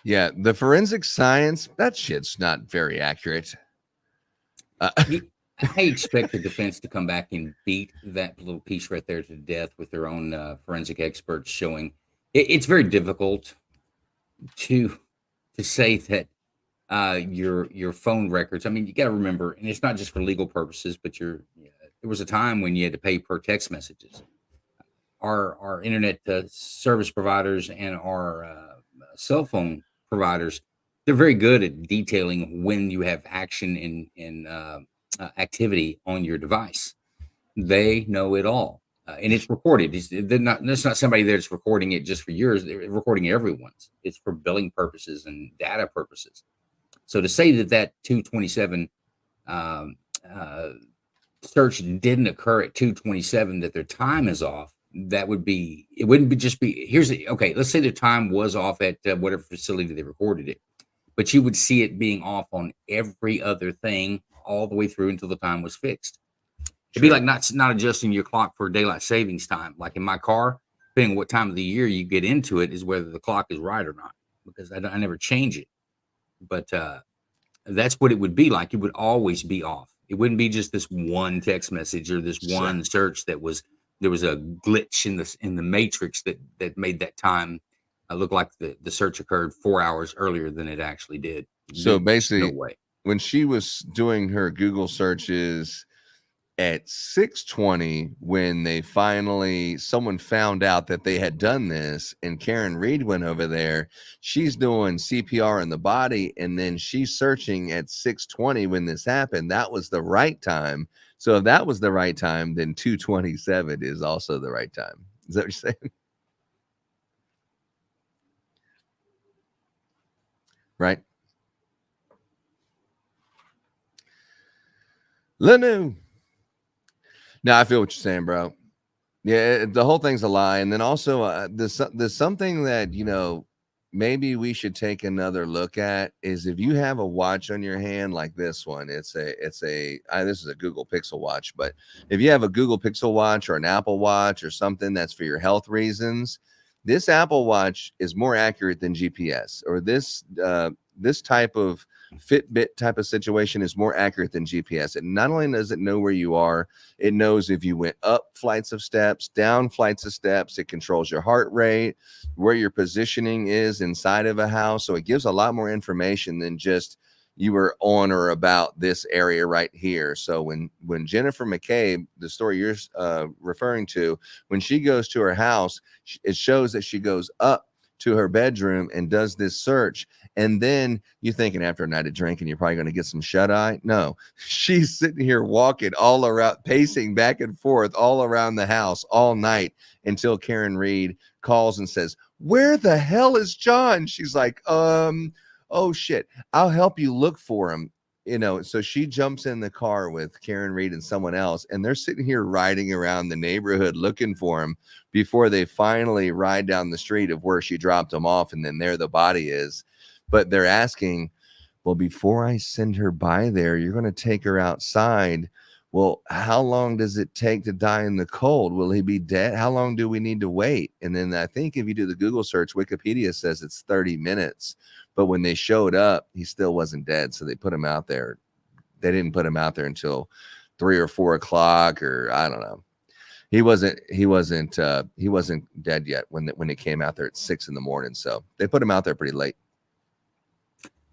Yeah, the forensic science, that shit's not very accurate. I expect the defense to come back and beat that little piece right there to death with their own forensic experts showing. It's very difficult to say that your phone records. I mean, you got to remember, and it's not just for legal purposes, but there was a time when you had to pay per text messages. Our internet service providers and our cell phone providers, they're very good at detailing when you have action and activity on your device. They know it all, and it's recorded. There's not somebody there that's recording it just for yours. They're recording everyone's. It's for billing purposes and data purposes. So to say that 2:27 search didn't occur at 2:27, that their time is off, it wouldn't be just be okay. Let's say their time was off at whatever facility they recorded it, but you would see it being off on every other thing all the way through until the time was fixed. It'd be like not adjusting your clock for daylight savings time. Like in my car, depending on what time of the year you get into it, is whether the clock is right or not. Because I never change it. But that's what it would be like. It would always be off. It wouldn't be just this one text message or this one search there was a glitch in the matrix that made that time look like the search occurred 4 hours earlier than it actually did. So There's basically, no way. when she was doing her Google searches at 6:20, when someone found out that they had done this, and Karen Reed went over there, she's doing CPR in the body, and then she's searching at 6:20 when this happened. That was the right time. So if that was the right time, then 2:27 is also the right time. Is that what you're saying? Right? Lenu. No, I feel what you're saying, bro. Yeah, the whole thing's a lie. And then also, there's something that, maybe we should take another look at is if you have a watch on your hand like this one, this is a Google Pixel watch, but if you have a Google Pixel watch or an Apple Watch or something that's for your health reasons, this Apple Watch is more accurate than GPS, or this type of Fitbit type of situation is more accurate than GPS. And not only does it know where you are, it knows if you went up flights of steps, down flights of steps. It controls your heart rate, where your positioning is inside of a house. So it gives a lot more information than just you were on or about this area right here. So when Jennifer McCabe, the story you're referring to, when she goes to her house, it shows that she goes up to her bedroom and does this search. And then you're thinking after a night of drinking, you're probably going to get some shut eye. No, she's sitting here walking all around, pacing back and forth all around the house all night until Karen Reed calls and says, "Where the hell is John?" She's like, oh shit, I'll help you look for him. So she jumps in the car with Karen Reed and someone else, and they're sitting here riding around the neighborhood looking for him before they finally ride down the street of where she dropped him off, and then there the body is. But they're asking, well, before I send her by there, you're going to take her outside. Well, how long does it take to die in the cold? Will he be dead? How long do we need to wait? And then I think if you do the Google search, Wikipedia says it's 30 minutes. But when they showed up, he still wasn't dead. So they put him out there. They didn't put him out there until 3 or 4 o'clock, or I don't know. He wasn't dead yet when it came out there at 6 a.m. So they put him out there pretty late.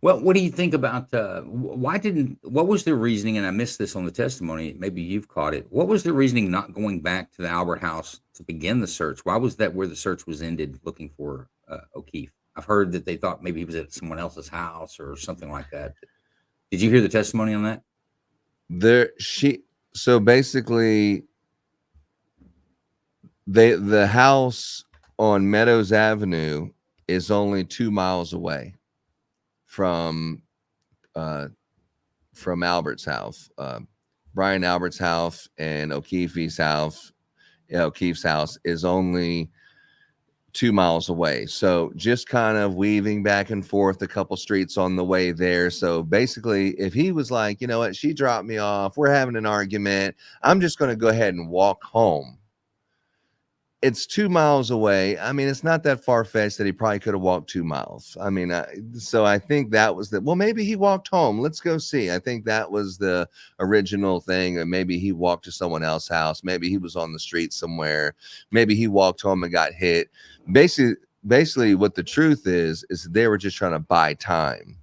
Well, what do you think about what was their reasoning? And I missed this on the testimony. Maybe you've caught it. What was their reasoning not going back to the Albert house to begin the search? Why was that where the search was ended, looking for O'Keefe? I've heard that they thought maybe he was at someone else's house or something like that. Did you hear the testimony on that? So basically, the house on Meadows Avenue is only 2 miles away from Albert's house. Brian Albert's house and O'Keefe's house is only 2 miles away. So just kind of weaving back and forth a couple streets on the way there. So basically, if he was like, you know what, she dropped me off, we're having an argument, I'm just going to go ahead and walk home. It's 2 miles away. I mean, it's not that far-fetched that he probably could have walked 2 miles. I mean, so I think that was well, maybe he walked home. Let's go see. I think that was the original thing. Or maybe he walked to someone else's house. Maybe he was on the street somewhere. Maybe he walked home and got hit. Basically what the truth is they were just trying to buy time.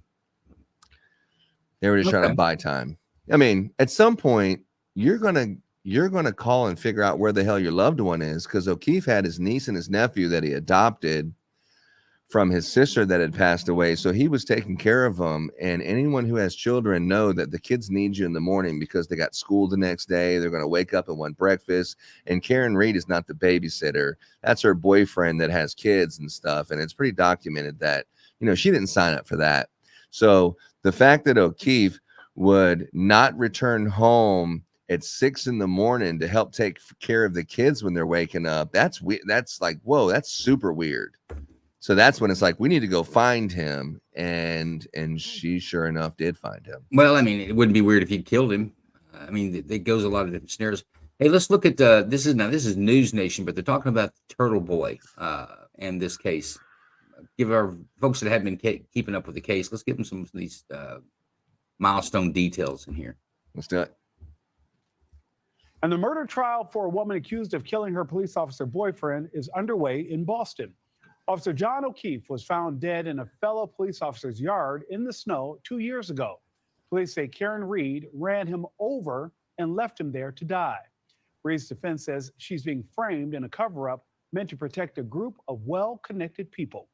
They were just trying to buy time. I mean, at some point, you're going to call and figure out where the hell your loved one is, because O'Keefe had his niece and his nephew that he adopted from his sister that had passed away. So he was taking care of them. And anyone who has children know that the kids need you in the morning because they got school the next day. They're going to wake up and want breakfast. And Karen Reed is not the babysitter. That's her boyfriend that has kids and stuff. And it's pretty documented that, she didn't sign up for that. So the fact that O'Keefe would not return home at 6 a.m. to help take care of the kids when they're waking up, that's weird. That's like, whoa, that's super weird. So that's when it's like, we need to go find him. And she sure enough did find him. Well, I mean, it wouldn't be weird if he'd killed him. I mean, it goes a lot of different scenarios. Hey, let's look at this is News Nation, but they're talking about Turtle Boy and this case. Give our folks that have been keeping up with the case, let's give them some of these milestone details in here. Let's do it. And the murder trial for a woman accused of killing her police officer boyfriend is underway in Boston. Officer John O'Keefe was found dead in a fellow police officer's yard in the snow 2 years ago. Police say Karen Reed ran him over and left him there to die. Reed's defense says she's being framed in a cover-up meant to protect a group of well-connected people.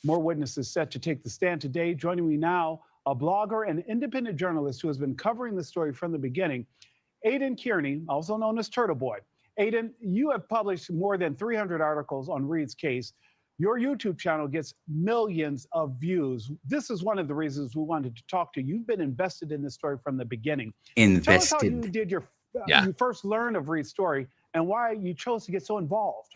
More witnesses set to take the stand today. Joining me now, a blogger and independent journalist who has been covering the story from the beginning, Aidan Kearney, also known as Turtle Boy. Aidan, you have published more than 300 articles on Reed's case. Your YouTube channel gets millions of views. This is one of the reasons we wanted to talk to you. You've been invested in this story from the beginning. Tell us how you did you first learn of Reed's story and why you chose to get so involved.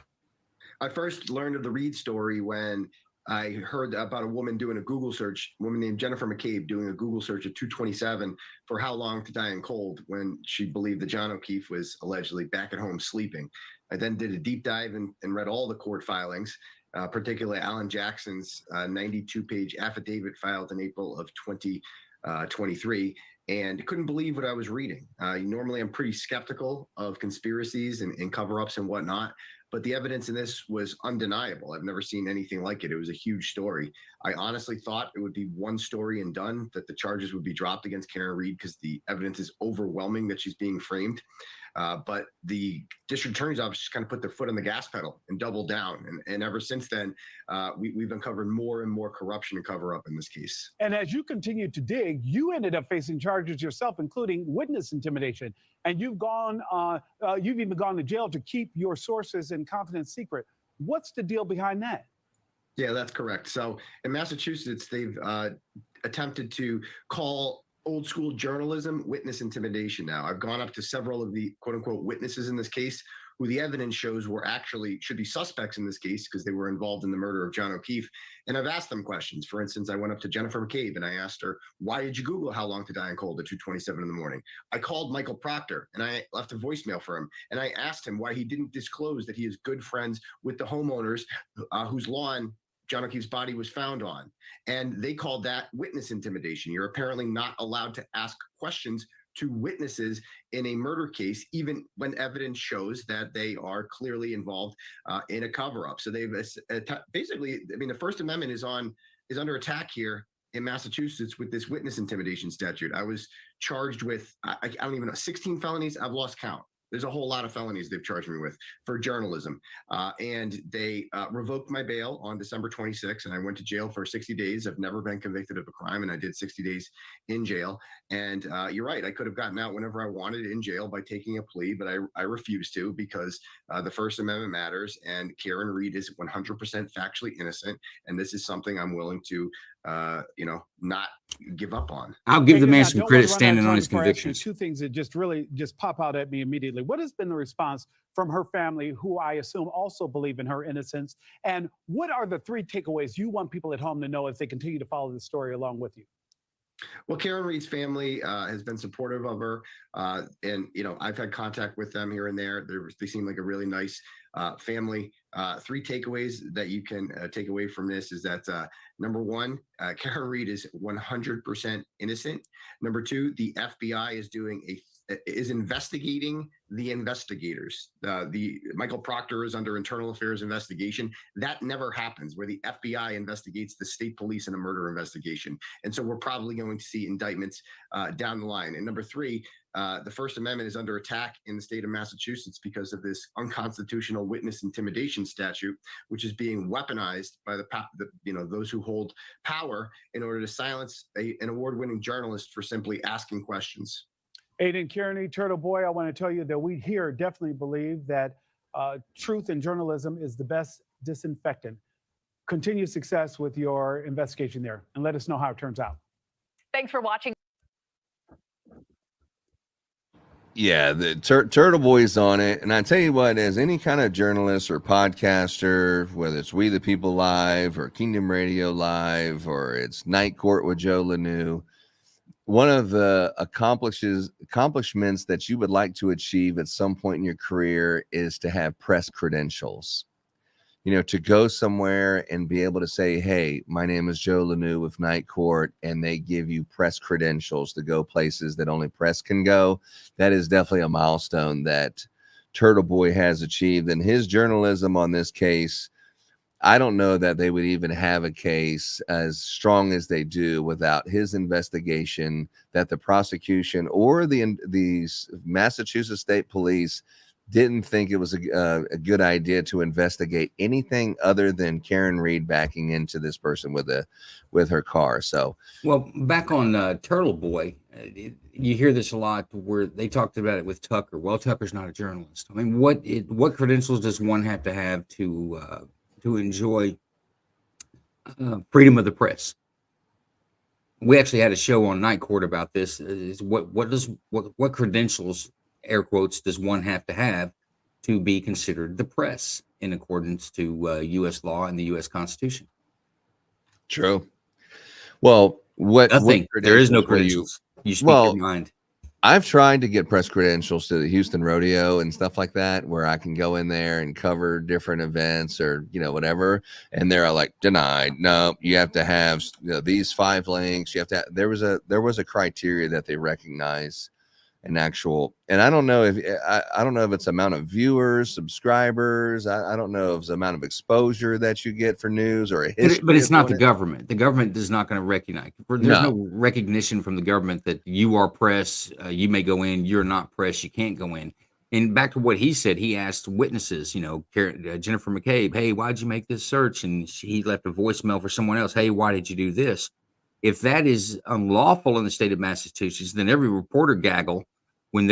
I first learned of the Reed story when I heard about a woman doing a Google search, a woman named Jennifer McCabe doing a Google search at 227 for how long to die in cold when she believed that John O'Keefe was allegedly back at home sleeping. I then did a deep dive and read all the court filings, particularly Alan Jackson's 92-page affidavit filed in April of 2023, and couldn't believe what I was reading. Normally, I'm pretty skeptical of conspiracies and cover-ups and whatnot, but the evidence in this was undeniable. I've never seen anything like it. It was a huge story. I honestly thought it would be one story and done, that the charges would be dropped against Karen Reed because the evidence is overwhelming that she's being framed. But the district attorney's office just kind of put their foot on the gas pedal and doubled down. And ever since then, we've uncovered more and more corruption and cover up in this case. And as you continue to dig, you ended up facing charges yourself, including witness intimidation. And you've even gone to jail to keep your sources in confidence secret. What's the deal behind that? Yeah, that's correct. So in Massachusetts, they've attempted to call old school journalism witness intimidation. Now, I've gone up to several of the quote unquote witnesses in this case who the evidence shows were actually should be suspects in this case because they were involved in the murder of John O'Keefe. And I've asked them questions. For instance, I went up to Jennifer McCabe and I asked her, why did you Google how long to die in cold at 2:27 in the morning? I called Michael Proctor and I left a voicemail for him. And I asked him why he didn't disclose that he is good friends with the homeowners whose lawn John O'Keefe's body was found on. And they called that witness intimidation. You're apparently not allowed to ask questions to witnesses in a murder case, even when evidence shows that they are clearly involved in a cover-up. So they've basically, I mean, the First Amendment is under attack here in Massachusetts with this witness intimidation statute. I was charged with, I don't even know, 16 felonies. I've lost count. There's a whole lot of felonies they've charged me with for journalism. And they revoked my bail on December 26th, and I went to jail for 60 days. I've never been convicted of a crime, and I did 60 days in jail. And you're right, I could have gotten out whenever I wanted in jail by taking a plea, but I refused to because the First Amendment matters, and Karen Reed is 100% factually innocent, and this is something I'm willing to not give up on. I'll give the man some credit standing on his convictions. Two things that really pop out at me immediately. What has been the response from her family, who I assume also believe in her innocence? And what are the three takeaways you want people at home to know as they continue to follow the story along with you? Well, Karen Reed's family has been supportive of her. And, I've had contact with them here and there. They seem like a really nice family. Three takeaways that you can take away from this is that number one, Karen Reed is 100% innocent. Number two, the FBI is investigating the investigators. The Michael Proctor is under internal affairs investigation. That never happens, where the FBI investigates the state police in a murder investigation. And so we're probably going to see indictments down the line. And number three, the First Amendment is under attack in the state of Massachusetts because of this unconstitutional witness intimidation statute, which is being weaponized by those who hold power in order to silence an award-winning journalist for simply asking questions. Aidan Kearney, Turtle Boy, I want to tell you that we here definitely believe that truth in journalism is the best disinfectant. Continue success with your investigation there, and let us know how it turns out. Thanks for watching. Yeah, the Turtle Boy's on it. And I tell you what, as any kind of journalist or podcaster, whether it's We the People Live or Kingdom Radio Live or it's Night Court with Joe LaNue, one of the accomplishments that you would like to achieve at some point in your career is to have press credentials. You know, to go somewhere and be able to say, hey, my name is Joe Lanou with Night Court, and they give you press credentials to go places that only press can go. That is definitely a milestone that Turtle Boy has achieved. And his journalism on this case, I don't know that they would even have a case as strong as they do without his investigation, that the prosecution or the Massachusetts State Police didn't think it was a good idea to investigate anything other than Karen Reed backing into this person with her car. So, well, back on Turtle Boy, you hear this a lot where they talked about it with Tucker. Well, Tucker's not a journalist. I mean, what credentials does one have to enjoy freedom of the press? We actually had a show on Night Court about this. Is what credentials, air quotes, does one have to be considered the press in accordance to U.S. law and the U.S. Constitution? True. Well, nothing. There is no credentials. You speak your mind. I've tried to get press credentials to the Houston Rodeo and stuff like that, where I can go in there and cover different events or, you know, whatever. And they're like, denied. No, you have to have, you know, these 5 links. You have to, there was a criteria that they recognize an actual, and I don't know if it's amount of viewers, subscribers. I don't know if it's the amount of exposure that you get for news or a history. But it's not the government. The government is not going to recognize. There's no recognition from the government that you are press. You may go in. You're not press. You can't go in. And back to what he said, he asked witnesses, you know, Jennifer McCabe, hey, why'd you make this search? And he left a voicemail for someone else. Hey, why did you do this? If that is unlawful in the state of Massachusetts, then every reporter gaggle, when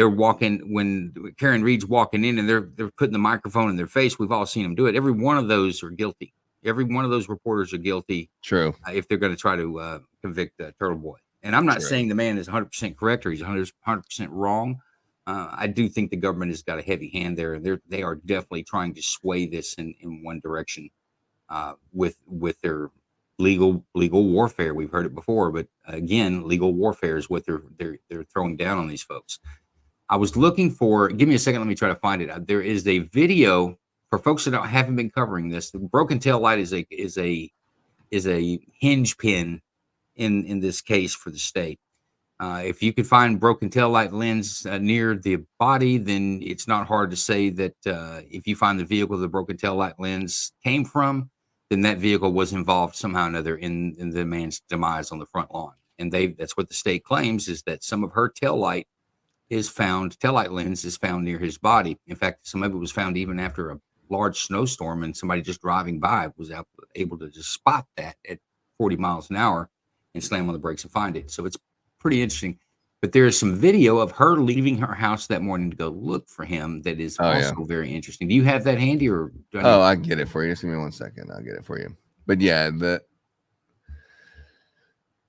Karen Reed's walking in and they're putting the microphone in their face, we've all seen them do it. Every one of those are guilty. Every one of those reporters are guilty. True. If they're going to try to convict Turtle Boy. And I'm not saying the man is 100% correct or he's 100% wrong. I do think the government has got a heavy hand there, and they are definitely trying to sway this in one direction with their legal warfare. We've heard it before, but again, legal warfare is what they're throwing down on these folks. I was looking for. Give me a second. Let me try to find it. There is a video for folks that haven't been covering this. The broken tail light is a hinge pin in this case for the state. If you could find broken taillight lens near the body, then it's not hard to say that if you find the vehicle the broken taillight lens came from, then that vehicle was involved somehow or another in the man's demise on the front lawn. And that's what the state claims, is that some of her taillight lens is found near his body. In fact, some of it was found even after a large snowstorm, and somebody just driving by was able to just spot that at 40 miles an hour and slam on the brakes and find it. So it's pretty interesting. But there is some video of her leaving her house that morning to go look for him that is also very interesting. Do you have that handy, or I get it for you. Just give me 1 second. I'll get it for you. But yeah,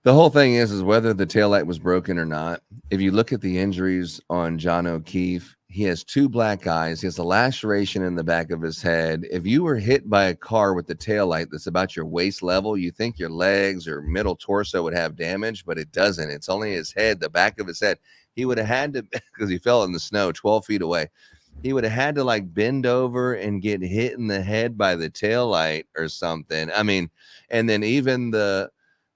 the whole thing is whether the taillight was broken or not. If you look at the injuries on John O'Keefe, he has 2 black eyes. He has a laceration in the back of his head. If you were hit by a car with the taillight that's about your waist level, you think your legs or middle torso would have damage, but it doesn't. It's only his head, the back of his head. He would have had to, because he fell in the snow 12 feet away, he would have had to like bend over and get hit in the head by the taillight or something. I mean, and then even the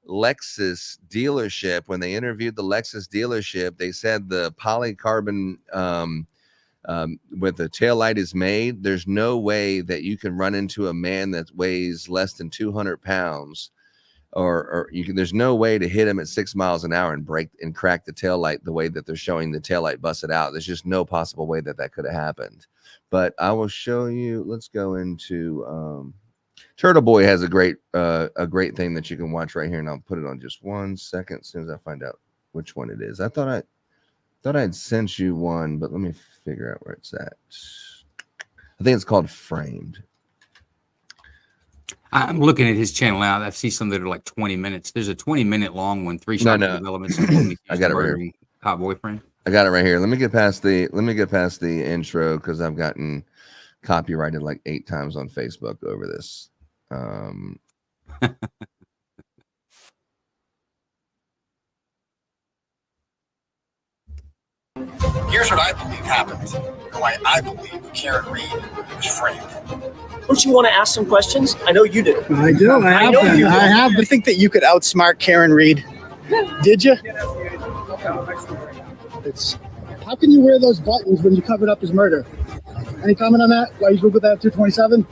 Lexus dealership, when they interviewed the Lexus dealership, they said the polycarbon with the taillight is made, there's no way that you can run into a man that weighs less than 200 pounds or there's no way to hit him at 6 miles an hour and break and crack the taillight the way that they're showing the taillight busted out. There's just no possible way that could have happened. But I will show you. Let's go into Turtle Boy has a great thing that you can watch right here, and I'll put it on just 1 second as soon as I find out which one it is. I thought I'd sent you one, but let me figure out where it's at. I think it's called Framed. I'm looking at his channel now. I see some that are like 20 minutes. There's a 20-minute long one. 3 shots of developments. I got it right here. Hot boyfriend. I got it right here. Let me get past the intro because I've gotten copyrighted like 8 times on Facebook over this. All Here's what I believe happened, and why I believe Karen Reed was framed. Don't you want to ask some questions? I know you do. I do. I know you do. have. You think that you could outsmart Karen Reed? Did you? How can you wear those buttons when you covered up his murder? Any comment on that? Why you Googled that 227?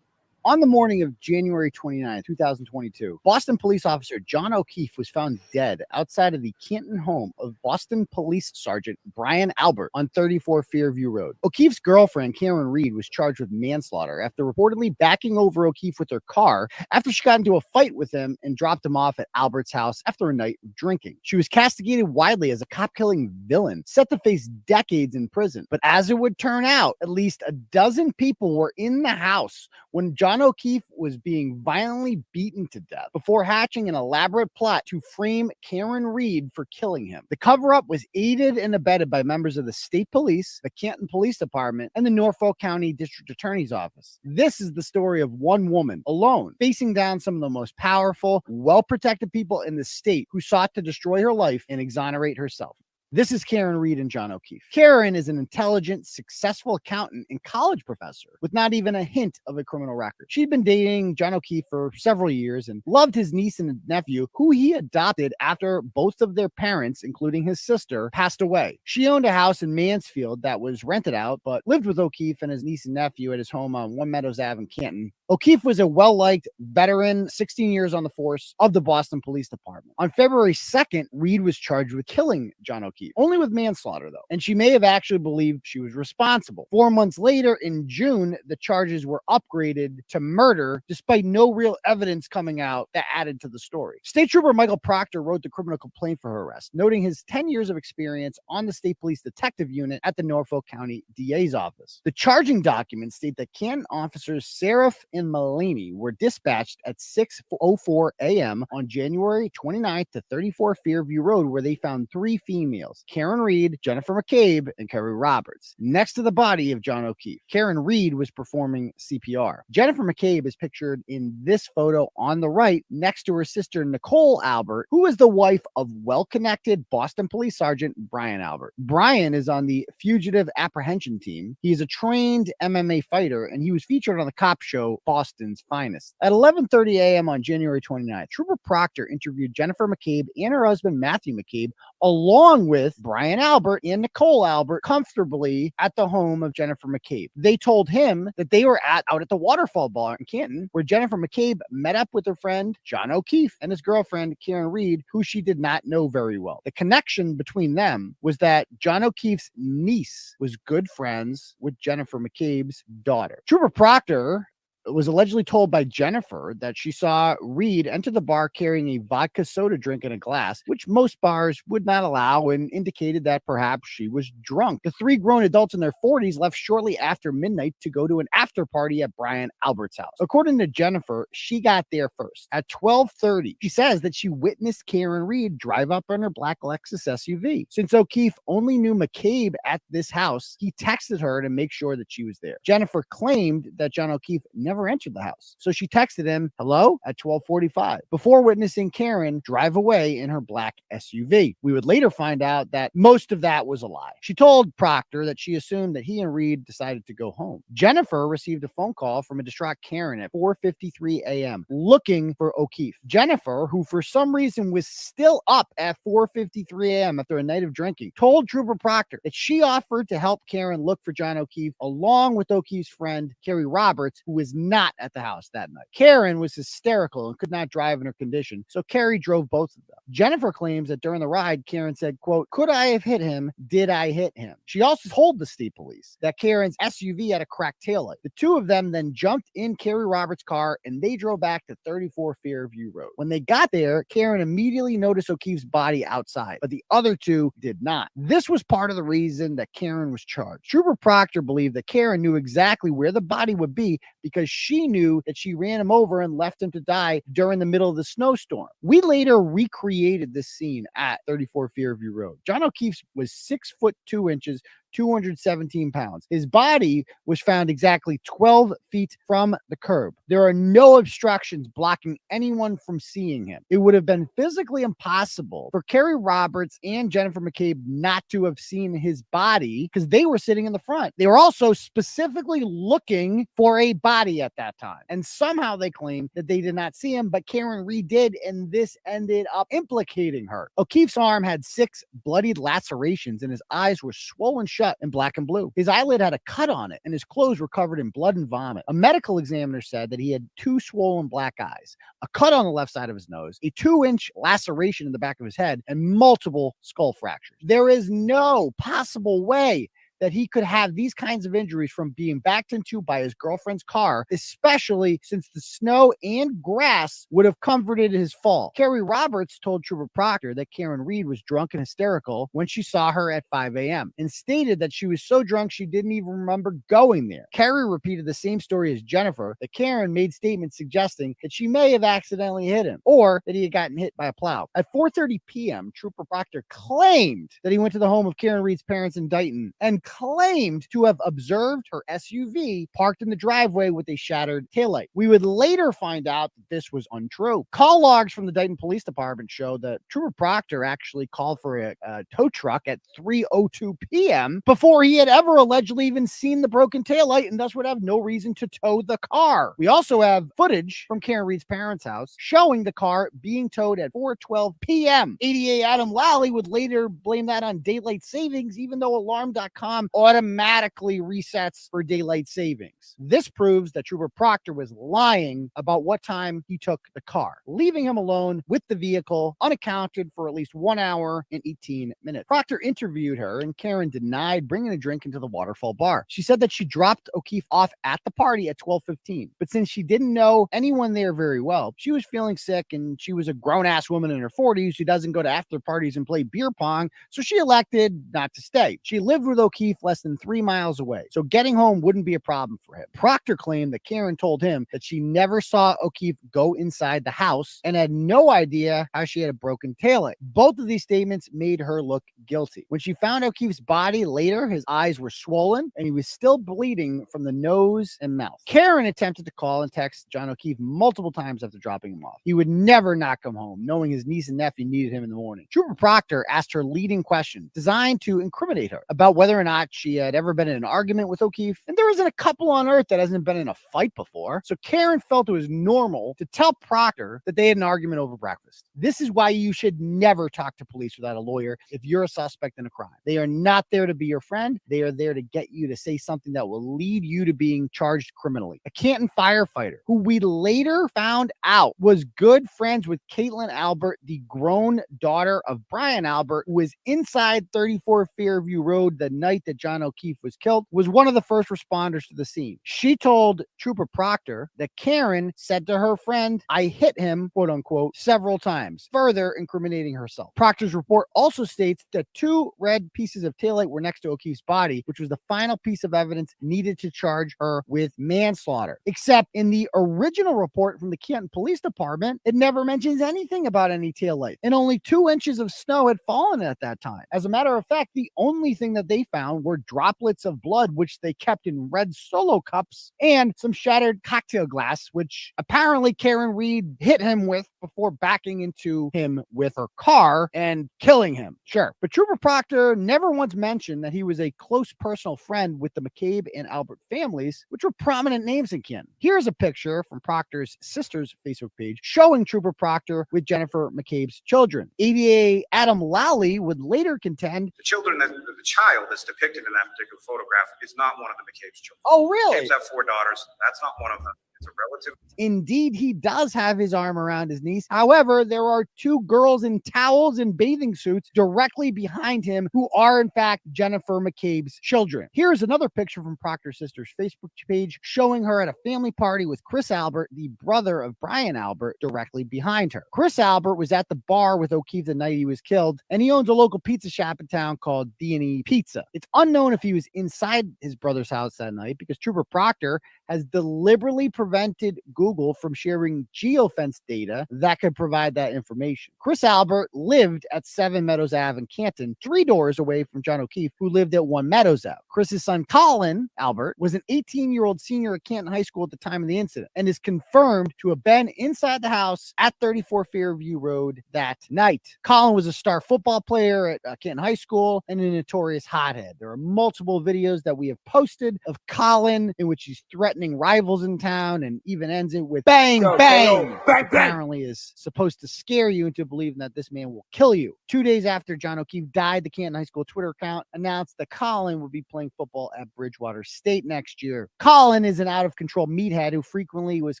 On the morning of January 29, 2022, Boston police officer John O'Keefe was found dead outside of the Canton home of Boston Police Sergeant Brian Albert on 34 Fairview Road. O'Keefe's girlfriend, Karen Reed, was charged with manslaughter after reportedly backing over O'Keefe with her car after she got into a fight with him and dropped him off at Albert's house after a night of drinking. She was castigated widely as a cop-killing villain, set to face decades in prison. But as it would turn out, at least a dozen people were in the house when John O'Keefe was being violently beaten to death before hatching an elaborate plot to frame Karen Reed for killing him. The cover-up was aided and abetted by members of the state police, the Canton Police Department, and the Norfolk County District Attorney's Office. This is the story of one woman alone, facing down some of the most powerful, well-protected people in the state who sought to destroy her life and exonerate herself. This is Karen Reed and John O'Keefe. Karen is an intelligent, successful accountant and college professor with not even a hint of a criminal record. She'd been dating John O'Keefe for several years and loved his niece and nephew, who he adopted after both of their parents, including his sister, passed away. She owned a house in Mansfield that was rented out, but lived with O'Keefe and his niece and nephew at his home on One Meadows Ave in Canton. O'Keefe was a well-liked veteran, 16 years on the force of the Boston Police Department. On February 2nd, Reed was charged with killing John O'Keefe, only with manslaughter, though, and she may have actually believed she was responsible. 4 months later, in June, the charges were upgraded to murder, despite no real evidence coming out that added to the story. State Trooper Michael Proctor wrote the criminal complaint for her arrest, noting his 10 years of experience on the State Police Detective Unit at the Norfolk County DA's office. The charging documents state that Canton officers Seraph and Malini were dispatched at 6:04 a.m. on January 29th to 34 Fairview Road, where they found 3 females, Karen Reed, Jennifer McCabe, and Kerry Roberts, next to the body of John O'Keefe. Karen Reed was performing CPR. Jennifer McCabe is pictured in this photo on the right next to her sister Nicole Albert, who is the wife of well-connected Boston Police Sergeant Brian Albert. Brian is on the fugitive apprehension team. He is a trained MMA fighter, and he was featured on the cop show Boston's Finest. At 11:30 a.m. on January 29th, Trooper Proctor interviewed Jennifer McCabe and her husband Matthew McCabe, along with Brian Albert and Nicole Albert, comfortably at the home of Jennifer McCabe. They told him that they were out at the Waterfall Bar in Canton, where Jennifer McCabe met up with her friend John O'Keefe and his girlfriend Karen Reed, who she did not know very well. The connection between them was that John O'Keefe's niece was good friends with Jennifer McCabe's daughter. Trooper Proctor was allegedly told by Jennifer that she saw Reed enter the bar carrying a vodka soda drink in a glass, which most bars would not allow, and indicated that perhaps she was drunk. The 3 grown adults in their 40s left shortly after midnight to go to an after party at Brian Albert's house. According to Jennifer, she got there first. At 12:30, she says that she witnessed Karen Reed drive up in her black Lexus SUV. Since O'Keefe only knew McCabe at this house, he texted her to make sure that she was there. Jennifer claimed that John O'Keefe never entered the house, so she texted him hello at 12:45 before witnessing Karen drive away in her black SUV. We would later find out that most of that was a lie. She told Proctor that she assumed that he and Reed decided to go home. Jennifer received a phone call from a distraught Karen at 4:53 a.m. looking for O'Keefe. Jennifer, who for some reason was still up at 4:53 a.m. after a night of drinking, told Trooper Proctor that she offered to help Karen look for John O'Keefe along with O'Keefe's friend Kerry Roberts, who was not at the house that night. Karen was hysterical and could not drive in her condition, so Kerry drove both of them. Jennifer claims that during the ride, Karen said, quote, "Could I have hit him? Did I hit him?" She also told the state police that Karen's SUV had a cracked taillight. The two of them then jumped in Kerry Roberts' car and they drove back to 34 Fairview Road. When they got there, Karen immediately noticed O'Keefe's body outside, but the other two did not. This was part of the reason that Karen was charged. Trooper Proctor believed that Karen knew exactly where the body would be because she knew that she ran him over and left him to die during the middle of the snowstorm. We later recreated this scene at 34 Fairview Road. John O'Keefe was 6'2", 217 pounds. His body was found exactly 12 feet from the curb. There are no obstructions blocking anyone from seeing him. It would have been physically impossible for Kerry Roberts and Jennifer McCabe not to have seen his body because they were sitting in the front. They were also specifically looking for a body at that time. And somehow they claim that they did not see him, but Karen Reed did, and this ended up implicating her. O'Keefe's arm had 6 bloodied lacerations, and his eyes were swollen shut in black and blue. His eyelid had a cut on it, and his clothes were covered in blood and vomit. A medical examiner said that he had 2 swollen black eyes, a cut on the left side of his nose, a 2-inch laceration in the back of his head, and multiple skull fractures. There is no possible way that he could have these kinds of injuries from being backed into by his girlfriend's car, especially since the snow and grass would have comforted his fall. Kerry Roberts told Trooper Proctor that Karen Reed was drunk and hysterical when she saw her at 5 a.m. and stated that she was so drunk she didn't even remember going there. Kerry repeated the same story as Jennifer, that Karen made statements suggesting that she may have accidentally hit him or that he had gotten hit by a plow. At 4:30 p.m., Trooper Proctor claimed that he went to the home of Karen Reed's parents in Dighton and claimed to have observed her SUV parked in the driveway with a shattered taillight. We would later find out that this was untrue. Call logs from the Dighton Police Department show that Trooper Proctor actually called for a tow truck at 3:02 p.m. before he had ever allegedly even seen the broken taillight and thus would have no reason to tow the car. We also have footage from Karen Reed's parents' house showing the car being towed at 4:12 p.m. ADA Adam Lally would later blame that on daylight savings, even though Alarm.com automatically resets for daylight savings. This proves that Trooper Proctor was lying about what time he took the car, leaving him alone with the vehicle unaccounted for at least 1 hour and 18 minutes. Proctor interviewed her, and Karen denied bringing a drink into the Waterfall bar. She said that she dropped O'Keefe off at the party at 12:15, but since she didn't know anyone there very well, she was feeling sick, and she was a grown-ass woman in her 40s who doesn't go to after parties and play beer pong, so she elected not to stay. She lived with O'Keefe less than 3 miles away, so getting home wouldn't be a problem for him. Proctor claimed that Karen told him that she never saw O'Keefe go inside the house and had no idea how she had a broken taillight. Both of these statements made her look guilty. When she found O'Keefe's body later, his eyes were swollen and he was still bleeding from the nose and mouth. Karen attempted to call and text John O'Keefe multiple times after dropping him off. He would never not come home, knowing his niece and nephew needed him in the morning. Trooper Proctor asked her leading question designed to incriminate her about whether or not she had ever been in an argument with O'Keefe, and there isn't a couple on earth that hasn't been in a fight before. So Karen felt it was normal to tell Proctor that they had an argument over breakfast. This is why you should never talk to police without a lawyer if you're a suspect in a crime. They are not there to be your friend. They are there to get you to say something that will lead you to being charged criminally. A Canton firefighter, who we later found out was good friends with Caitlin Albert, the grown daughter of Brian Albert, who was inside 34 Fairview Road the night that John O'Keefe was killed, was one of the first responders to the scene. She told Trooper Proctor that Karen said to her friend, "I hit him," quote unquote, several times, further incriminating herself. Proctor's report also states that 2 red pieces of taillight were next to O'Keefe's body, which was the final piece of evidence needed to charge her with manslaughter. Except in the original report from the Canton Police Department, it never mentions anything about any taillight, and only 2 inches of snow had fallen at that time. As a matter of fact, the only thing that they found were droplets of blood, which they kept in red Solo cups, and some shattered cocktail glass, which apparently Karen Reed hit him with before backing into him with her car and killing him. Sure. But Trooper Proctor never once mentioned that he was a close personal friend with the McCabe and Albert families, which were prominent names in Canton. Here's a picture from Proctor's sister's Facebook page showing Trooper Proctor with Jennifer McCabe's children. ADA Adam Lally would later contend the child that's depicted in that particular photograph is not one of the McCabe's children. Oh, really? McCabe's have 4 daughters. That's not one of them. It's a relative. Indeed, he does have his arm around his niece. However, there are 2 girls in towels and bathing suits directly behind him who are, in fact, Jennifer McCabe's children. Here's another picture from Proctor's sister's Facebook page showing her at a family party with Chris Albert, the brother of Brian Albert, directly behind her. Chris Albert was at the bar with O'Keefe the night he was killed, and he owns a local pizza shop in town called D&E Pizza. It's unknown if he was inside his brother's house that night because Trooper Proctor has deliberately prevented Google from sharing geofence data that could provide that information. Chris Albert lived at 7 Meadows Ave in Canton, 3 doors away from John O'Keefe, who lived at 1 Meadows Ave. Chris's son, Colin Albert, was an 18-year-old senior at Canton High School at the time of the incident and is confirmed to have been inside the house at 34 Fairview Road that night. Colin was a star football player at Canton High School and a notorious hothead. There are multiple videos that we have posted of Colin in which he's threatening rivals in town and even ends it with bang, bang, which apparently is supposed to scare you into believing that this man will kill you. 2 days after John O'Keefe died, the Canton High School Twitter account announced that Colin would be playing football at Bridgewater State next year. Colin is an out-of-control meathead who frequently was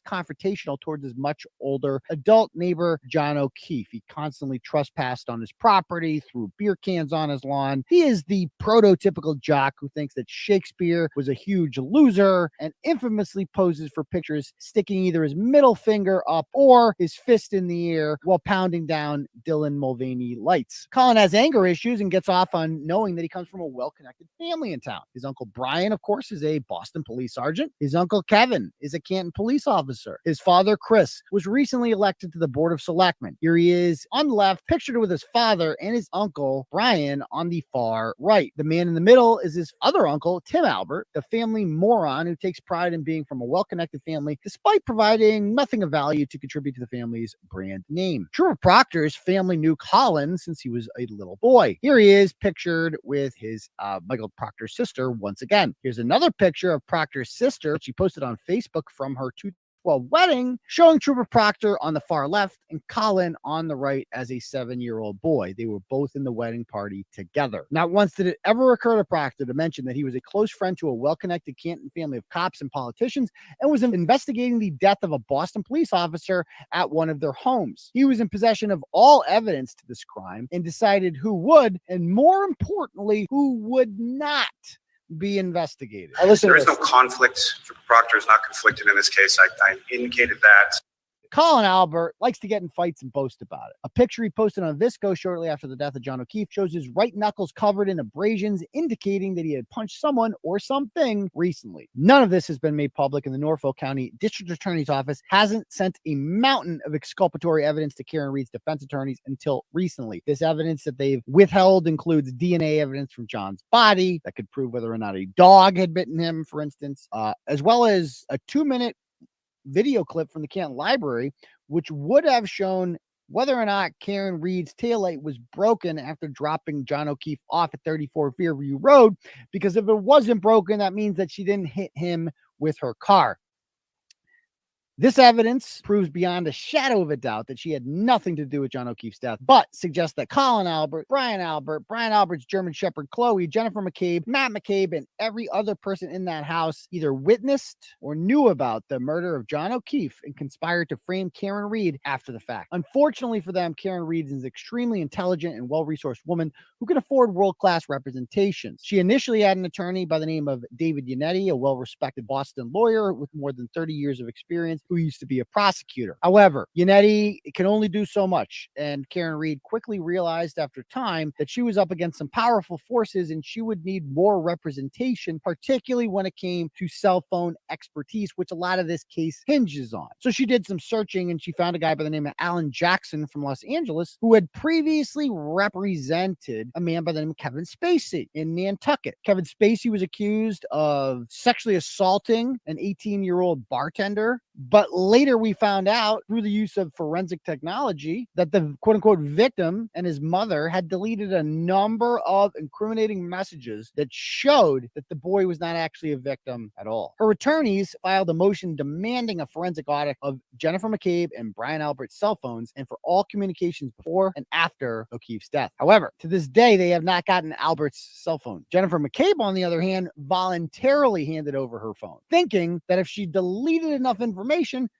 confrontational towards his much older adult neighbor, John O'Keefe. He constantly trespassed on his property, threw beer cans on his lawn. He is the prototypical jock who thinks that Shakespeare was a huge loser and infamously poses for pictures sticking either his middle finger up or his fist in the air while pounding down Dylan Mulvaney lights. Colin has anger issues and gets off on knowing that he comes from a well-connected family in town. His uncle Brian, of course, is a Boston police sergeant. His uncle Kevin is a Canton police officer. His father, Chris, was recently elected to the Board of Selectmen. Here he is on the left, pictured with his father and his uncle Brian on the far right. The man in the middle is his other uncle, Tim Albert, the family moron who takes pride in being from a well-connected family despite providing nothing of value to contribute to the family's brand name. Trooper Proctor's family knew Colin since he was a little boy. Here he is pictured with his Michael Proctor's sister once again. Here's another picture of Proctor's sister she posted on Facebook from her 2012 wedding, showing Trooper Proctor on the far left and Colin on the right as a 7-year-old boy. They were both in the wedding party together. Not once did it ever occur to Proctor to mention that he was a close friend to a well-connected Canton family of cops and politicians and was investigating the death of a Boston police officer at one of their homes. He was in possession of all evidence to this crime and decided who would, and more importantly, who would not be investigated. There is no conflict. Proctor is not conflicted in this case. I indicated that. Colin Albert likes to get in fights and boast about it. A picture he posted on Visco shortly after the death of John O'Keefe shows his right knuckles covered in abrasions, indicating that he had punched someone or something recently. None of this has been made public, and the Norfolk County District Attorney's Office hasn't sent a mountain of exculpatory evidence to Karen Reed's defense attorneys until recently. This evidence that they've withheld includes DNA evidence from John's body that could prove whether or not a dog had bitten him, for instance, as well as a 2-minute video clip from the Canton Library, which would have shown whether or not Karen Reed's taillight was broken after dropping John O'Keefe off at 34 Fairview Road, because if it wasn't broken, that means that she didn't hit him with her car. This evidence proves beyond a shadow of a doubt that she had nothing to do with John O'Keefe's death, but suggests that Colin Albert, Brian Albert's German Shepherd Chloe, Jennifer McCabe, Matt McCabe, and every other person in that house either witnessed or knew about the murder of John O'Keefe and conspired to frame Karen Reed after the fact. Unfortunately for them, Karen Reed is an extremely intelligent and well-resourced woman who can afford world-class representations. She initially had an attorney by the name of David Yannetti, a well-respected Boston lawyer with more than 30 years of experience, who used to be a prosecutor. However, Yannetti can only do so much, and Karen Reed quickly realized after time that she was up against some powerful forces and she would need more representation, particularly when it came to cell phone expertise, which a lot of this case hinges on. So she did some searching and she found a guy by the name of Alan Jackson from Los Angeles who had previously represented a man by the name of Kevin Spacey in Nantucket. Kevin Spacey was accused of sexually assaulting an 18-year-old bartender, but later we found out through the use of forensic technology that the quote-unquote victim and his mother had deleted a number of incriminating messages that showed that the boy was not actually a victim at all. Her attorneys filed a motion demanding a forensic audit of Jennifer McCabe and Brian Albert's cell phones and for all communications before and after O'Keefe's death. However, to this day, they have not gotten Albert's cell phone. Jennifer McCabe, on the other hand, voluntarily handed over her phone, thinking that if she deleted enough information,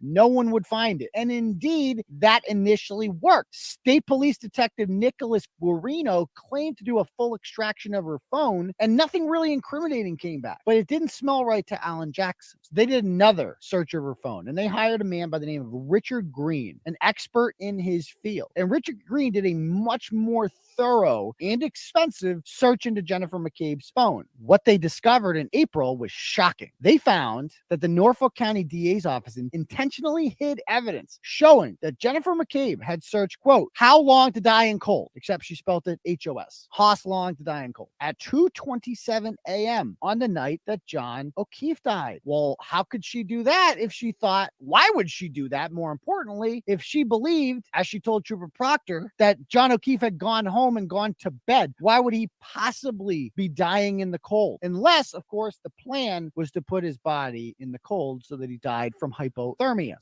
no one would find it. And indeed, that initially worked. State Police Detective Nicholas Guarino claimed to do a full extraction of her phone, and nothing really incriminating came back. But it didn't smell right to Alan Jackson. So they did another search of her phone, and they hired a man by the name of Richard Green, an expert in his field. And Richard Green did a much more thorough and expensive search into Jennifer McCabe's phone. What they discovered in April was shocking. They found that the Norfolk County DA's office intentionally hid evidence showing that Jennifer McCabe had searched, quote, how long to die in cold, except she spelled it H-O-S, Hoss long to die in cold, at 2:27 a.m. on the night that John O'Keefe died. Well, how could she do that if she thought, why would she do that? More importantly, if she believed, as she told Trooper Proctor, that John O'Keefe had gone home and gone to bed, why would he possibly be dying in the cold? Unless, of course, the plan was to put his body in the cold so that he died from hypothermia.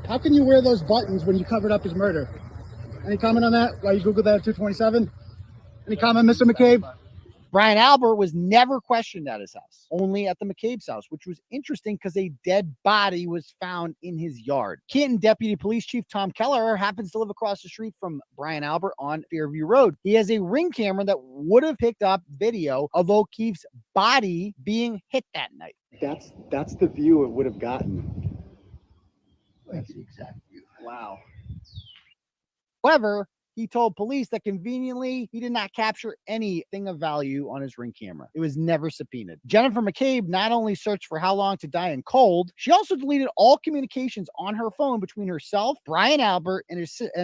How can you wear those buttons when you covered up his murder? Any comment on that? Why you Googled that at 2:27? Any comment, Mr. McCabe? Brian Albert was never questioned at his house, only at the McCabe's house, which was interesting because a dead body was found in his yard. Canton Deputy Police Chief Tom Keller happens to live across the street from Brian Albert on Fairview Road. He has a Ring camera that would have picked up video of O'Keefe's body being hit that night. That's the view it would have gotten. That's the exact view. Wow. However, he told police that conveniently he did not capture anything of value on his Ring camera. It was never subpoenaed. Jennifer McCabe not only searched for how long to die in cold, she also deleted all communications on her phone between herself, Brian Albert, and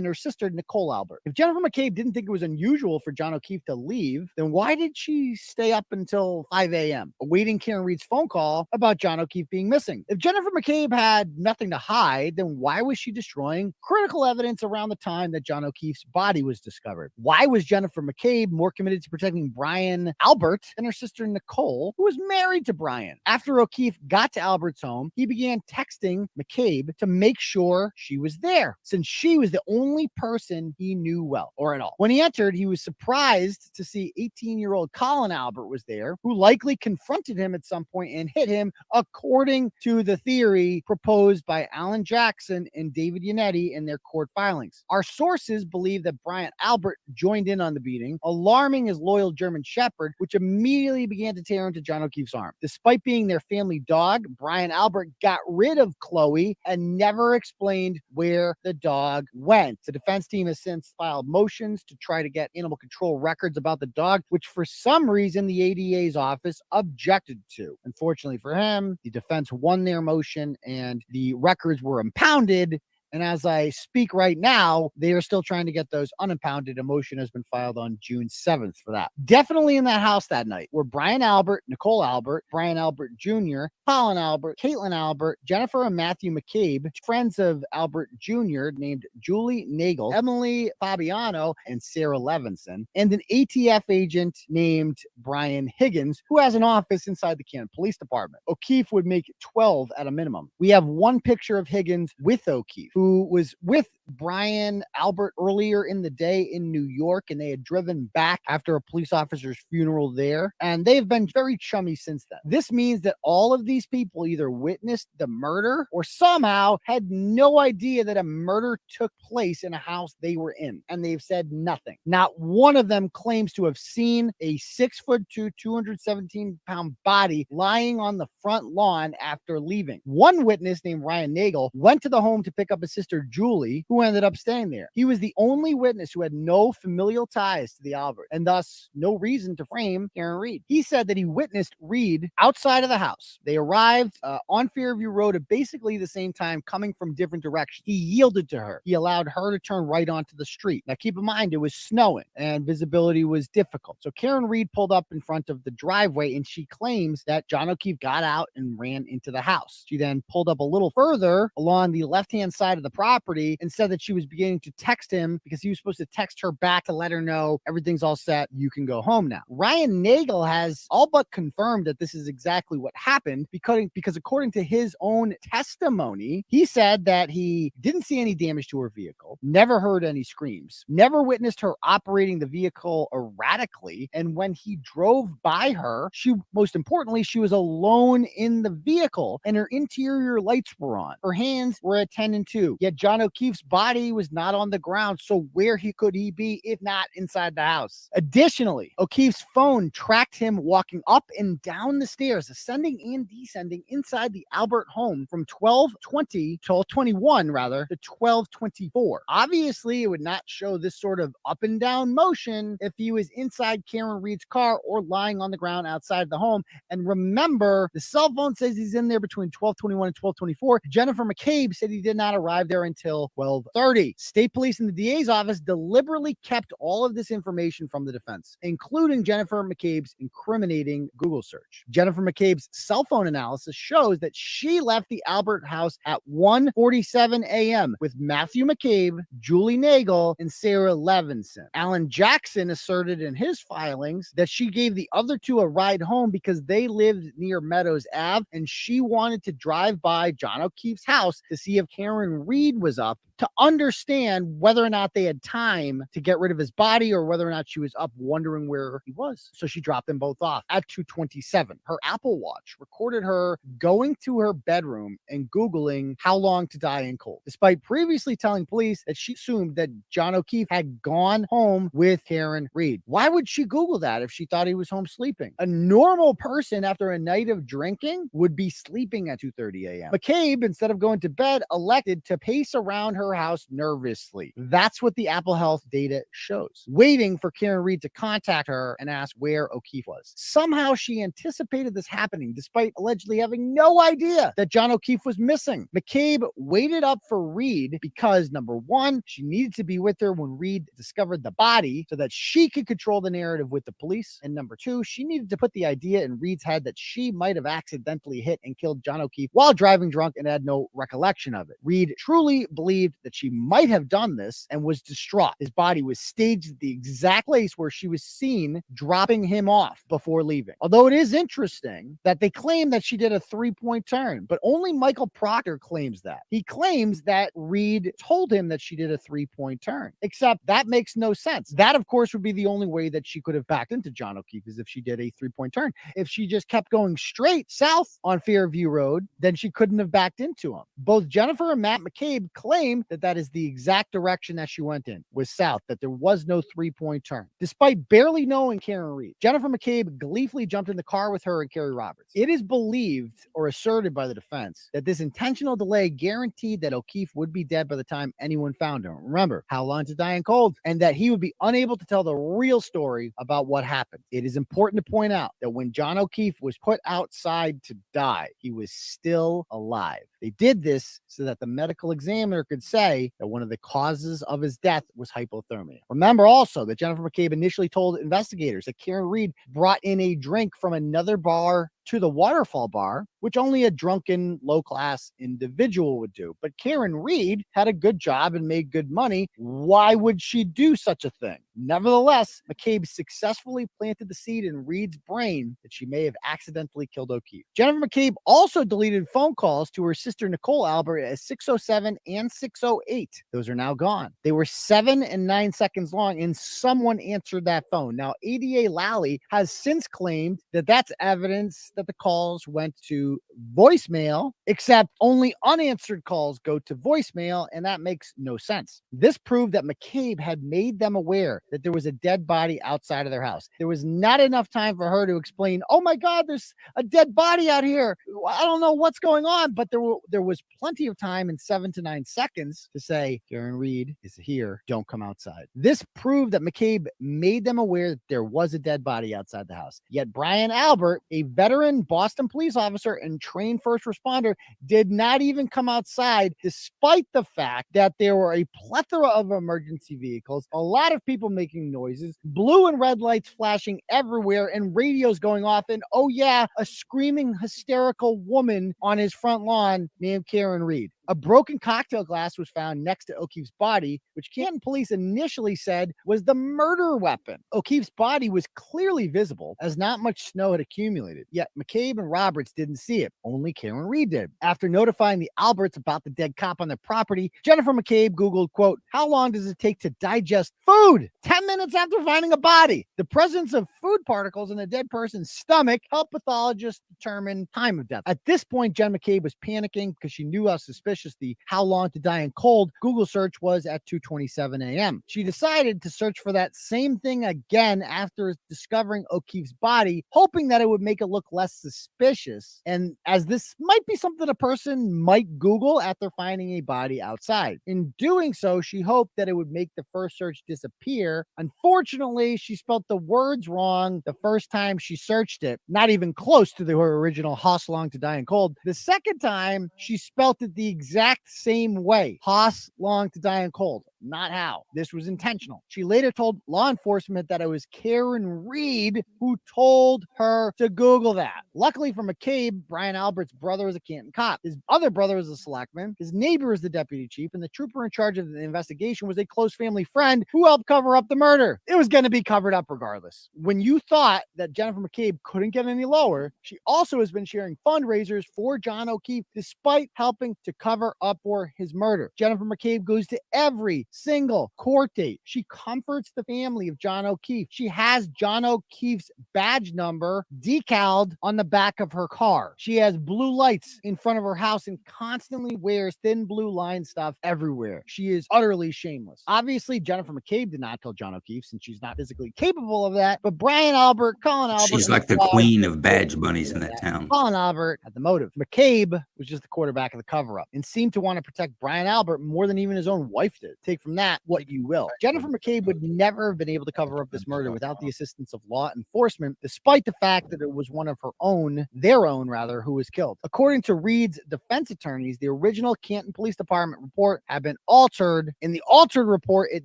her sister, Nicole Albert. If Jennifer McCabe didn't think it was unusual for John O'Keefe to leave, then why did she stay up until 5 a.m. awaiting Karen Reed's phone call about John O'Keefe being missing? If Jennifer McCabe had nothing to hide, then why was she destroying critical evidence around the time that John O'Keefe's body was discovered? Why was Jennifer McCabe more committed to protecting Brian Albert than her sister Nicole, who was married to Brian? After O'Keefe got to Albert's home, he began texting McCabe to make sure she was there, since she was the only person he knew well, or at all. When he entered, he was surprised to see 18-year-old Colin Albert was there, who likely confronted him at some point and hit him, according to the theory proposed by Alan Jackson and David Yannetti in their court filings. Our sources believe that Brian Albert joined in on the beating, alarming his loyal German Shepherd, which immediately began to tear into John O'Keefe's arm. Despite being their family dog, Brian Albert got rid of Chloe and never explained where the dog went. The defense team has since filed motions to try to get animal control records about the dog, which for some reason the ADA's office objected to. Unfortunately for him, the defense won their motion and the records were impounded. And as I speak right now, they are still trying to get those unimpounded. A motion has been filed on June 7th for that. Definitely in that house that night were Brian Albert, Nicole Albert, Brian Albert Jr., Colin Albert, Caitlin Albert, Jennifer and Matthew McCabe, friends of Albert Jr. named Julie Nagel, Emily Fabiano, and Sarah Levinson, and an ATF agent named Brian Higgins, who has an office inside the Canton Police Department. O'Keefe would make 12 at a minimum. We have one picture of Higgins with O'Keefe, who was with Brian Albert earlier in the day in New York, and they had driven back after a police officer's funeral there, and they've been very chummy since then. This means that all of these people either witnessed the murder or somehow had no idea that a murder took place in a house they were in, and they've said nothing. Not one of them claims to have seen a 6'2", 217-pound body lying on the front lawn after leaving. One witness named Ryan Nagel went to the home to pick up his sister Julie, who ended up staying there. He was the only witness who had no familial ties to the Albert, and thus no reason to frame Karen Reed. He said that he witnessed Reed outside of the house. They arrived on Fairview Road at basically the same time, coming from different directions. He yielded to her. He allowed her to turn right onto the street. Now keep in mind, it was snowing and visibility was difficult. So Karen Reed pulled up in front of the driveway, and she claims that John O'Keefe got out and ran into the house. She then pulled up a little further along the left-hand side of the property and said that she was beginning to text him because he was supposed to text her back to let her know everything's all set, you can go home now. Ryan Nagel has all but confirmed that this is exactly what happened because according to his own testimony, he said that he didn't see any damage to her vehicle, never heard any screams, never witnessed her operating the vehicle erratically, and when he drove by her, most importantly, she was alone in the vehicle and her interior lights were on. Her hands were at 10 and 2, yet John O'Keefe's body body was not on the ground, so where could he be if not inside the house? Additionally, O'Keefe's phone tracked him walking up and down the stairs, ascending and descending inside the Albert home from 12:21 rather, to 12:24. Obviously, it would not show this sort of up and down motion if he was inside Karen Reed's car or lying on the ground outside the home. And remember, the cell phone says he's in there between 12:21 and 12:24. Jennifer McCabe said he did not arrive there until 12:30. State police and the DA's office deliberately kept all of this information from the defense, including Jennifer McCabe's incriminating Google search. Jennifer McCabe's cell phone analysis shows that she left the Albert house at 1:47 a.m. with Matthew McCabe, Julie Nagel, and Sarah Levinson. Alan Jackson asserted in his filings that she gave the other two a ride home because they lived near Meadows Ave and she wanted to drive by John O'Keefe's house to see if Karen Reed was up, to understand whether or not they had time to get rid of his body or whether or not she was up wondering where he was. So she dropped them both off at 2:27. Her Apple Watch recorded her going to her bedroom and Googling how long to die in cold, despite previously telling police that she assumed that John O'Keefe had gone home with Karen Reed. Why would she Google that if she thought he was home sleeping? A normal person after a night of drinking would be sleeping at 2:30 a.m. McCabe, instead of going to bed, elected to pace around her house nervously. That's what the Apple Health data shows, waiting for Karen Reed to contact her and ask where O'Keefe was. Somehow she anticipated this happening despite allegedly having no idea that John O'Keefe was missing. McCabe waited up for Reed because, number one, she needed to be with her when Reed discovered the body so that she could control the narrative with the police. And number two, she needed to put the idea in Reed's head that she might have accidentally hit and killed John O'Keefe while driving drunk and had no recollection of it. Reed truly believed that she might have done this and was distraught. His body was staged at the exact place where she was seen dropping him off before leaving. Although it is interesting that they claim that she did a 3-point turn, but only Michael Proctor claims that. He claims that Reed told him that she did a 3-point turn, except that makes no sense. That, of course, would be the only way that she could have backed into John O'Keefe, is if she did a 3-point turn. If she just kept going straight south on Fairview Road, then she couldn't have backed into him. Both Jennifer and Matt McCabe claim that is the exact direction that she went in, was south, that there was no 3-point turn. Despite barely knowing Karen Reed, Jennifer McCabe gleefully jumped in the car with her and Kerry Roberts. It is believed or asserted by the defense that this intentional delay guaranteed that O'Keefe would be dead by the time anyone found him. Remember, how long to die in cold, and that he would be unable to tell the real story about what happened. It is important to point out that when John O'Keefe was put outside to die, he was still alive. They did this so that the medical examiner could say that one of the causes of his death was hypothermia. Remember also that Jennifer McCabe initially told investigators that Karen Reed brought in a drink from another bar to the Waterfall bar, which only a drunken, low-class individual would do. But Karen Reed had a good job and made good money. Why would she do such a thing? Nevertheless, McCabe successfully planted the seed in Reed's brain that she may have accidentally killed O'Keefe. Jennifer McCabe also deleted phone calls to her sister Nicole Albert at 6:07 and 6:08. Those are now gone. They were 7 and 9 seconds long, and someone answered that phone. Now, ADA Lally has since claimed that that's evidence that the calls went to voicemail, except only unanswered calls go to voicemail, and that makes no sense. This proved that McCabe had made them aware that there was a dead body outside of their house. There was not enough time for her to explain, oh my God, there's a dead body out here. I don't know what's going on, but there was plenty of time in 7 to 9 seconds to say, Karen Reed is here, don't come outside. This proved that McCabe made them aware that there was a dead body outside the house. Yet Brian Albert, a veteran Boston police officer and trained first responder, did not even come outside, despite the fact that there were a plethora of emergency vehicles, a lot of people making noises, blue and red lights flashing everywhere, and radios going off, and oh yeah, a screaming, hysterical woman on his front lawn named Karen Reed. A broken cocktail glass was found next to O'Keefe's body, which Canton police initially said was the murder weapon. O'Keefe's body was clearly visible as not much snow had accumulated, yet McCabe and Roberts didn't see it. Only Karen Reed did. After notifying the Alberts about the dead cop on their property, Jennifer McCabe Googled, quote, how long does it take to digest food? 10 minutes after finding a body. The presence of food particles in a dead person's stomach helped pathologists determine time of death. At this point, Jen McCabe was panicking because she knew how suspicious suspicious. The how long to die in cold Google search was at 2:27 a.m. She decided to search for that same thing again after discovering O'Keefe's body, hoping that it would make it look less suspicious. And as this might be something a person might Google after finding a body outside. In doing so, she hoped that it would make the first search disappear. Unfortunately, she spelled the words wrong the first time she searched it, not even close to the original Hoss Long to Die in Cold. The second time, she spelled it the exact same way, Hoss Long to Die in Cold. Not how. This was intentional. She later told law enforcement that it was Karen Reed who told her to Google that. Luckily for McCabe, Brian Albert's brother is a Canton cop. His other brother is a selectman. His neighbor is the deputy chief, and the trooper in charge of the investigation was a close family friend who helped cover up the murder. It was going to be covered up regardless. When you thought that Jennifer McCabe couldn't get any lower, she also has been sharing fundraisers for John O'Keefe despite helping to cover up for his murder. Jennifer McCabe goes to every single court date. She comforts the family of John O'Keefe. She has John O'Keefe's badge number decaled on the back of her car. She has blue lights in front of her house and constantly wears thin blue line stuff everywhere. She is utterly shameless. Obviously, Jennifer McCabe did not tell John O'Keefe since she's not physically capable of that, but Brian Albert, Colin Albert. She's like the queen of badge bunnies in that town. Colin Albert had the motive. McCabe was just the quarterback of the cover-up and seemed to want to protect Brian Albert more than even his own wife did. Take from that what you will. Jennifer McCabe would never have been able to cover up this murder without the assistance of law enforcement, despite the fact that it was one of her own, their own rather, who was killed. According to Reed's defense attorneys, the original Canton Police Department report had been altered. In the altered report, it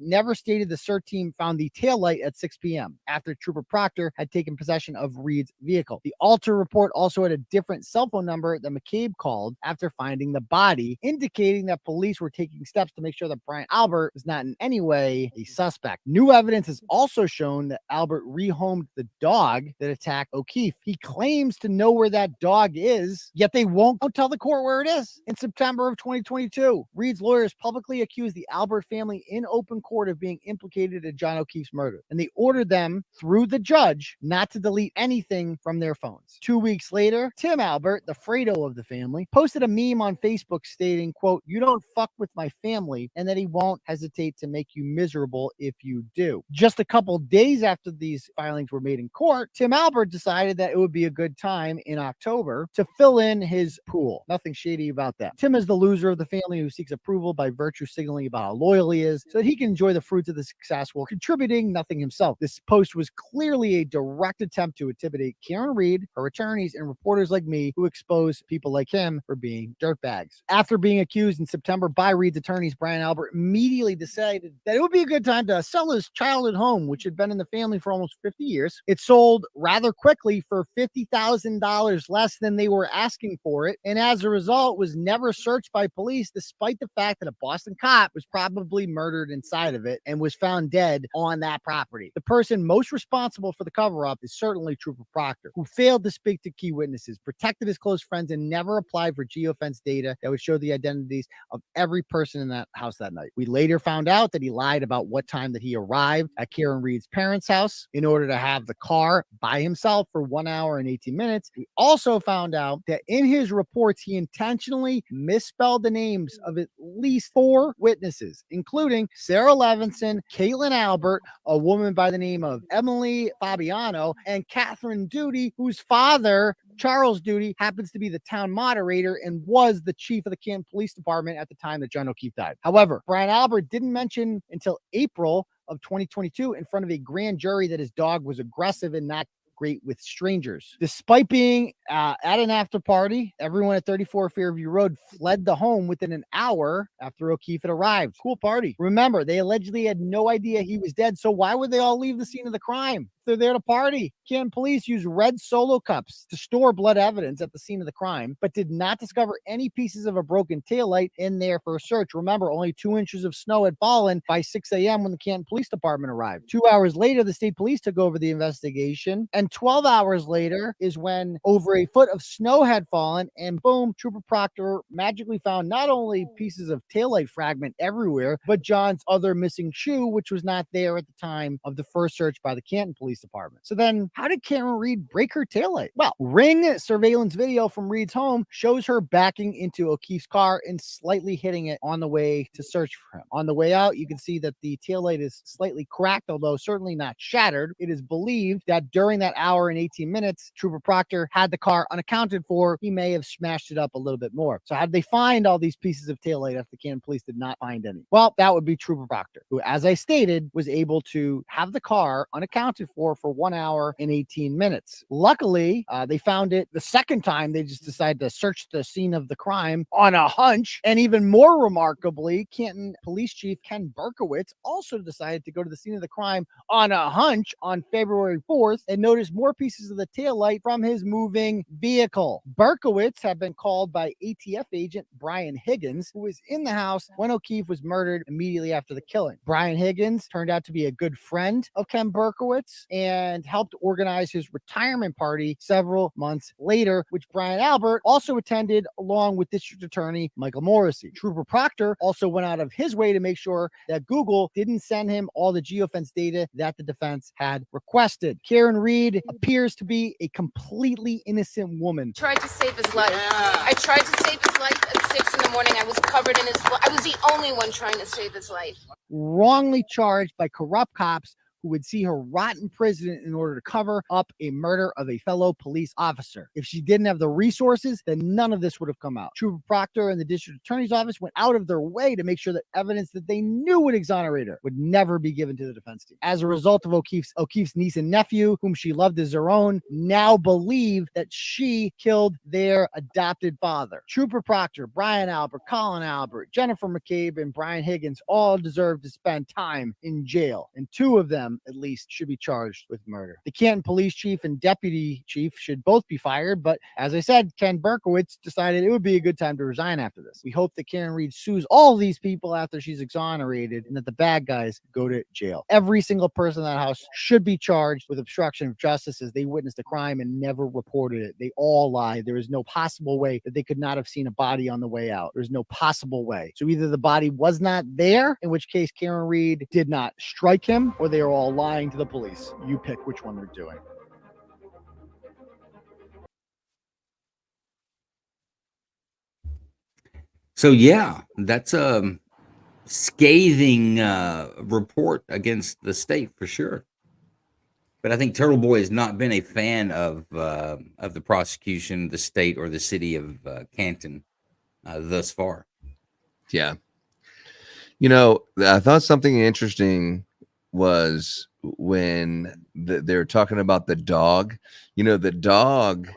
never stated the search team found the taillight at 6 p.m. after Trooper Proctor had taken possession of Reed's vehicle. The altered report also had a different cell phone number that McCabe called after finding the body, indicating that police were taking steps to make sure that Brian Albert was not in any way a suspect. New evidence has also shown that Albert rehomed the dog that attacked O'Keefe. He claims to know where that dog is, yet they won't tell the court where it is. In September of 2022, Reed's lawyers publicly accused the Albert family in open court of being implicated in John O'Keefe's murder, and they ordered them, through the judge, not to delete anything from their phones. 2 weeks later, Tim Albert, the Fredo of the family, posted a meme on Facebook stating, quote, "You don't fuck with my family," and that he won't hesitate to make you miserable if you do. Just a couple days after these filings were made in court, Tim Albert decided that it would be a good time in October to fill in his pool. Nothing shady about that. Tim is the loser of the family who seeks approval by virtue signaling about how loyal he is so that he can enjoy the fruits of the success while contributing nothing himself. This post was clearly a direct attempt to intimidate Karen Reed, her attorneys, and reporters like me who expose people like him for being dirtbags. After being accused in September by Reed's attorneys, Brian Albert immediately decided that it would be a good time to sell his childhood home, which had been in the family for almost 50 years. It sold rather quickly for $50,000 less than they were asking for it, and as a result was never searched by police, despite the fact that a Boston cop was probably murdered inside of it and was found dead on that property. The person most responsible for the cover-up is certainly Trooper Proctor, who failed to speak to key witnesses, protected his close friends, and never applied for geofence data that would show the identities of every person in that house that night. We later found out that he lied about what time that he arrived at Karen Reed's parents' house in order to have the car by himself for 1 hour and 18 minutes. We also found out that in his reports, he intentionally misspelled the names of at least 4 witnesses, including Sarah Levinson, Caitlin Albert, a woman by the name of Emily Fabiano, and Catherine Duty, whose father, Charles Duty, happens to be the town moderator and was the chief of the Canton Police Department at the time that John O'Keefe died. However, Brian Albert didn't mention until April of 2022 in front of a grand jury that his dog was aggressive and not great with strangers. Despite being at an after party, everyone at 34 Fairview Road fled the home within an hour after O'Keefe had arrived. Cool party. Remember, they allegedly had no idea he was dead, so why would they all leave the scene of the crime? They're there to party. Canton police used red Solo cups to store blood evidence at the scene of the crime, but did not discover any pieces of a broken taillight in there for a search. Remember, only 2 inches of snow had fallen by 6 a.m. when the Canton Police Department arrived. 2 hours later, the state police took over the investigation, and 12 hours later is when over a foot of snow had fallen, and boom, Trooper Proctor magically found not only pieces of taillight fragment everywhere, but John's other missing shoe, which was not there at the time of the first search by the Canton Police Police Department. So then how did Karen Reed break her taillight? Well, Ring surveillance video from Reed's home shows her backing into O'Keefe's car and slightly hitting it on the way to search for him. On the way out, you can see that the taillight is slightly cracked, although certainly not shattered. It is believed that during that hour and 18 minutes, Trooper Proctor had the car unaccounted for. He may have smashed it up a little bit more. So how did they find all these pieces of taillight if the Canton police did not find any? Well, that would be Trooper Proctor, who, as I stated, was able to have the car unaccounted for 1 hour and 18 minutes. Luckily, they found it the second time. They just decided to search the scene of the crime on a hunch. And even more remarkably, Canton Police Chief Ken Berkowitz also decided to go to the scene of the crime on a hunch on February 4th and noticed more pieces of the taillight from his moving vehicle. Berkowitz had been called by ATF agent Brian Higgins, who was in the house when O'Keefe was murdered immediately after the killing. Brian Higgins turned out to be a good friend of Ken Berkowitz and helped organize his retirement party several months later, which Brian Albert also attended along with District Attorney Michael Morrissey. Trooper Proctor also went out of his way to make sure that Google didn't send him all the geofence data that the defense had requested. Karen Reed appears to be a completely innocent woman. Tried to save his life. I tried to save his life at 6 in the morning. I was covered in his blood. I was the only one trying to save his life. Wrongly charged by corrupt cops who would see her rot in prison in order to cover up a murder of a fellow police officer. If she didn't have the resources, then none of this would have come out. Trooper Proctor and the district attorney's office went out of their way to make sure that evidence that they knew would exonerate her would never be given to the defense team. As a result of O'Keefe's niece and nephew, whom she loved as her own, now believe that she killed their adopted father. Trooper Proctor, Brian Albert, Colin Albert, Jennifer McCabe, and Brian Higgins all deserve to spend time in jail, and two of them at least should be charged with murder. The Canton police chief and deputy chief should both be fired, but as I said, Ken Berkowitz decided it would be a good time to resign after this. We hope that Karen Reed sues all these people after she's exonerated and that the bad guys go to jail. Every single person in that house should be charged with obstruction of justice as they witnessed a crime and never reported it. They all lied. There is no possible way that they could not have seen a body on the way out. There's no possible way. So either the body was not there, in which case Karen Reed did not strike him, or they are all lying to the police. You pick which one they're doing. So yeah, that's a scathing report against the state for sure. But I think Turtle Boy has not been a fan of the prosecution, the state, or the city of Canton thus far. Yeah. You know, I thought something interesting was when they were talking about the dog. You know, the dog,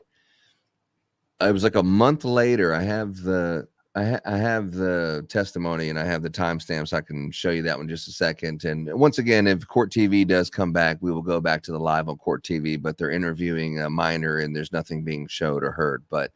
it was like a month later. I have the testimony and I have the timestamps. I can show you that one in just a second. And once again, if Court TV does come back, we will go back to the live on Court TV, but they're interviewing a minor and there's nothing being showed or heard. But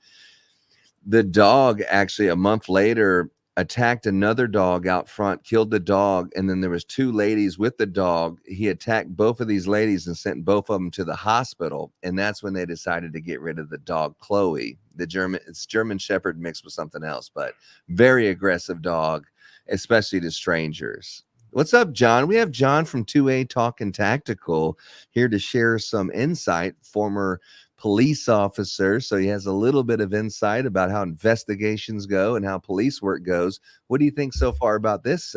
the dog actually a month later attacked another dog out front, killed the dog, and then there was two ladies with the dog. He attacked both of these ladies and sent both of them to the hospital, and that's when they decided to get rid of the dog Chloe. It's German Shepherd mixed with something else, but very aggressive dog, especially to strangers. What's up, John? We have John from 2A Talking Tactical here to share some insight, former police officer, so he has a little bit of insight about how investigations go and how police work goes. What do you think so far about this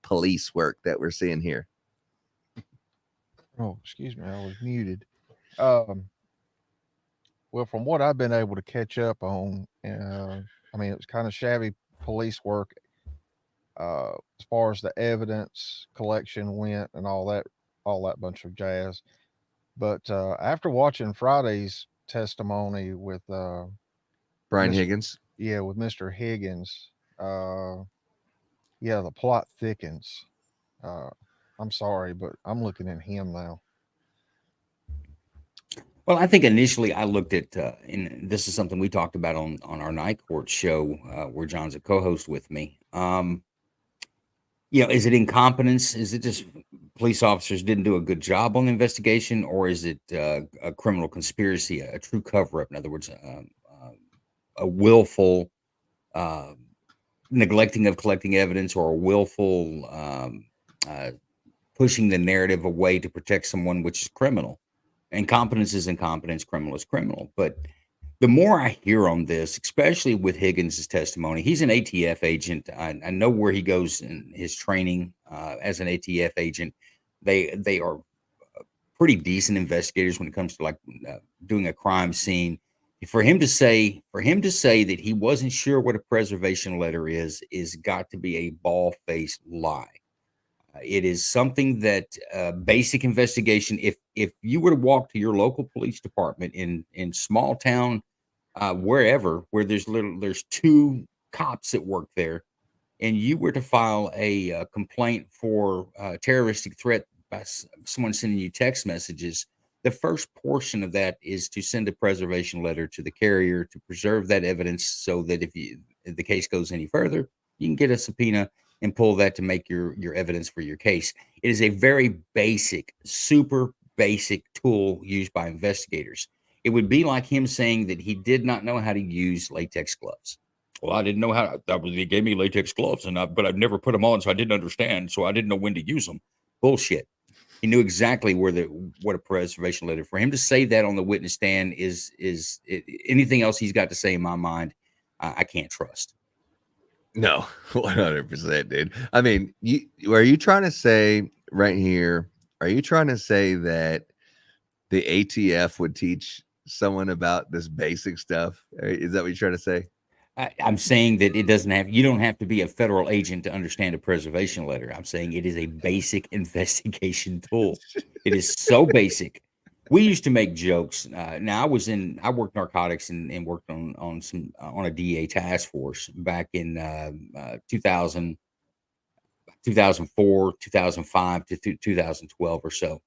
police work that we're seeing here? Oh, excuse me, I was muted. Well, from what I've been able to catch up on, I mean, it was kind of shabby police work as far as the evidence collection went and all that bunch of jazz. But after watching Friday's testimony with Brian Higgins, with Mr. Higgins, the plot thickens. I'm sorry, but I'm looking at him now. Well, I think initially I looked at, and this is something we talked about on our Night Court show, where John's a co-host with me. Is it incompetence? Is it just police officers didn't do a good job on the investigation, or is it a criminal conspiracy, a true cover-up? In other words, a willful neglecting of collecting evidence, or a willful pushing the narrative away to protect someone, which is criminal. Incompetence is incompetence, criminal is criminal. But the more I hear on this, especially with Higgins' testimony, he's an ATF agent. I know where he goes in his training as an ATF agent. They are pretty decent investigators when it comes to like doing a crime scene. For him to say that he wasn't sure what a preservation letter is got to be a bald-faced lie. It is something that basic investigation. If you were to walk to your local police department in small town, wherever, where there's two cops that work there, and you were to file a complaint for terroristic threat by someone sending you text messages, the first portion of that is to send a preservation letter to the carrier to preserve that evidence, so that if the case goes any further, you can get a subpoena and pull that to make your evidence for your case. It is a very basic, super basic tool used by investigators. It would be like him saying that he did not know how to use latex gloves. Well, I didn't know how. They gave me latex gloves, but I've never put them on, so I didn't understand. So I didn't know when to use them. Bullshit. He knew exactly what a preservation letter. For him to say that on the witness stand is anything else he's got to say in my mind, I can't trust. No, 100%, dude. I mean, are you trying to say right here? Are you trying to say that the ATF would teach someone about this basic stuff? Is that what you're trying to say? I'm saying that you don't have to be a federal agent to understand a preservation letter. I'm saying it is a basic investigation tool. It is so basic. We used to make jokes. Now I worked narcotics and worked on a DEA task force back in 2004, 2005 to 2012 or so.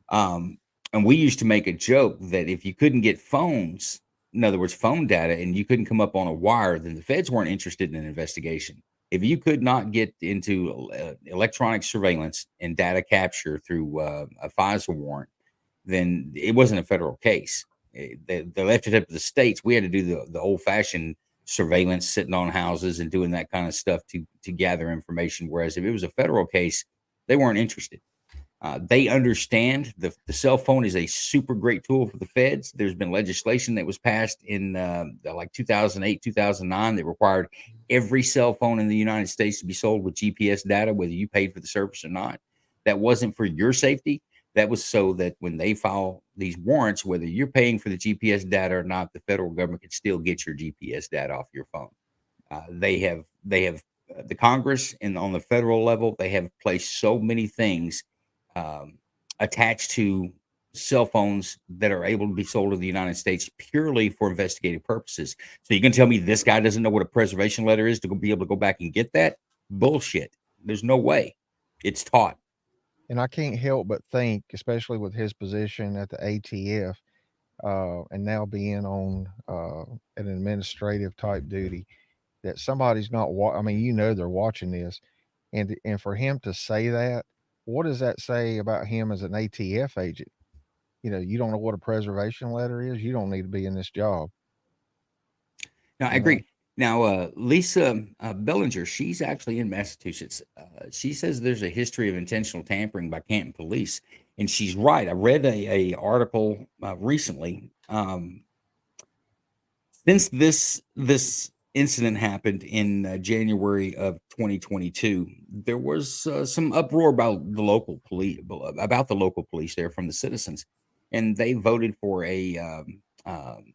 And we used to make a joke that if you couldn't get phones, in other words, phone data, and you couldn't come up on a wire, then the feds weren't interested in an investigation. If you could not get into electronic surveillance and data capture through a FISA warrant, then it wasn't a federal case. They left it up to the states. We had to do the old-fashioned surveillance, sitting on houses and doing that kind of stuff to gather information. Whereas if it was a federal case, they weren't interested. They understand the cell phone is a super great tool for the feds. There's been legislation that was passed in like 2008, 2009 that required every cell phone in the United States to be sold with GPS data, whether you paid for the service or not. That wasn't for your safety. That was so that when they file these warrants, whether you're paying for the GPS data or not, the federal government can still get your GPS data off your phone. They have the Congress and on the federal level, they have placed so many things attached to cell phones that are able to be sold in the United States purely for investigative purposes. So you can tell me this guy doesn't know what a preservation letter is to be able to go back and get that? Bullshit. There's no way. It's taught. And I can't help but think, especially with his position at the ATF, and now being on an administrative type duty, that somebody's not. I mean, they're watching this, and for him to say that, what does that say about him as an ATF agent? You don't know what a preservation letter is. You don't need to be in this job. No, I agree. Now, Lisa Bellinger, she's actually in Massachusetts. She says there's a history of intentional tampering by Canton police, and she's right. I read a article recently. Since this incident happened in January of 2022, there was some uproar about the local police there from the citizens, and they voted for an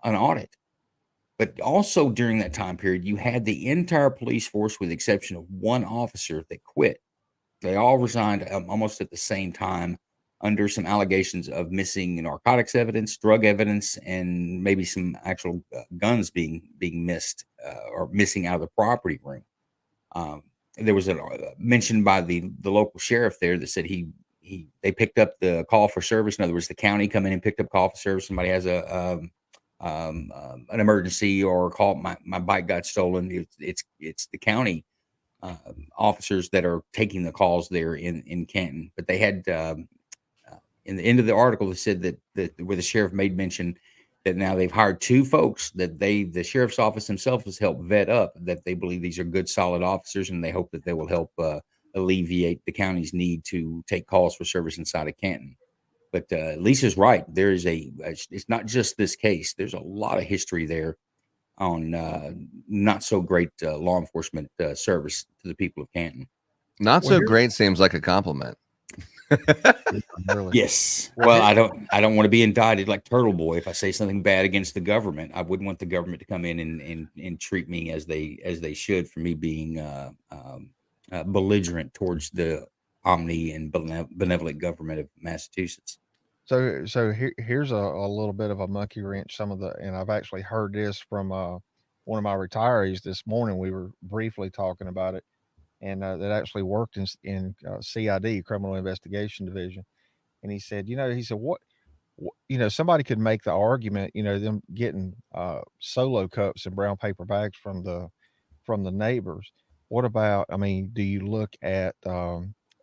audit. But also during that time period, you had the entire police force, with the exception of one officer, that quit. They all resigned almost at the same time under some allegations of missing narcotics evidence, drug evidence, and maybe some actual guns being missed or missing out of the property room. There was a mention by the local sheriff there that said they picked up the call for service. In other words, the county come in and picked up call for service. Somebody has an emergency or a call. My bike got stolen. It's the county officers that are taking the calls there in Canton. But they had in the end of the article, they said that where the sheriff made mention that now they've hired two folks that the sheriff's office himself has helped vet up, that they believe these are good, solid officers, and they hope that they will help alleviate the county's need to take calls for service inside of Canton. But Lisa's right. There is it's not just this case. There's a lot of history there on not so great law enforcement service to the people of Canton. Not so great seems like a compliment. Yes. Well, I don't want to be indicted like Turtle Boy if I say something bad against the government. I wouldn't want the government to come in and treat me as they should for me being belligerent towards the omni and benevolent government of Massachusetts. So here's a little bit of a monkey wrench. And I've actually heard this from one of my retirees this morning. We were briefly talking about it, and that actually worked in CID, Criminal Investigation Division. And he said, what, somebody could make the argument, them getting solo cups and brown paper bags from the neighbors. What about, do you look at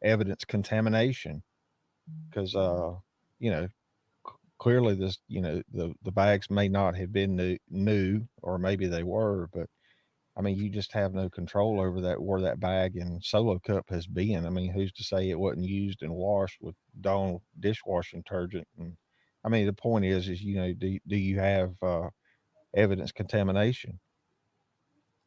evidence contamination? Because clearly this, the bags may not have been new, or maybe they were, but you just have no control over that, where that bag and solo cup has been. Who's to say it wasn't used and washed with Dawn dishwashing detergent? And the point is do you have evidence contamination?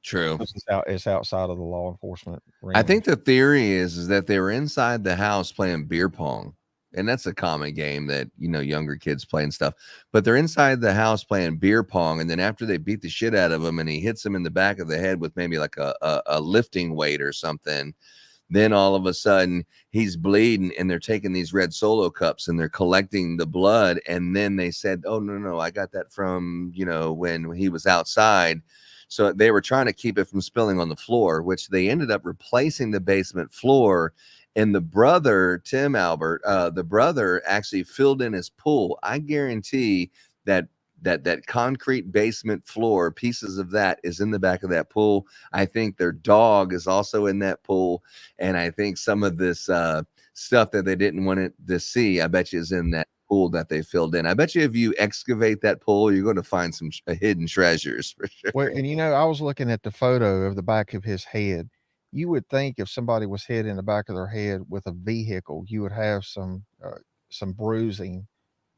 True. It's outside of the law enforcement realm. I think the theory is that they were inside the house playing beer pong. And that's a common game that, younger kids play and stuff. But they're inside the house playing beer pong. And then after they beat the shit out of him and he hits him in the back of the head with maybe like a lifting weight or something, then all of a sudden he's bleeding, and they're taking these red Solo cups and they're collecting the blood. And then they said, oh, no, I got that from, when he was outside. So they were trying to keep it from spilling on the floor, which they ended up replacing the basement floor. And the brother, Tim Albert, the brother actually filled in his pool. I guarantee that concrete basement floor, pieces of that is in the back of that pool. I think their dog is also in that pool. And I think some of this stuff that they didn't want it to see, I bet you is in that pool that they filled in. I bet you if you excavate that pool, you're going to find some hidden treasures for sure. Well, and I was looking at the photo of the back of his head. You would think if somebody was hit in the back of their head with a vehicle, you would have some bruising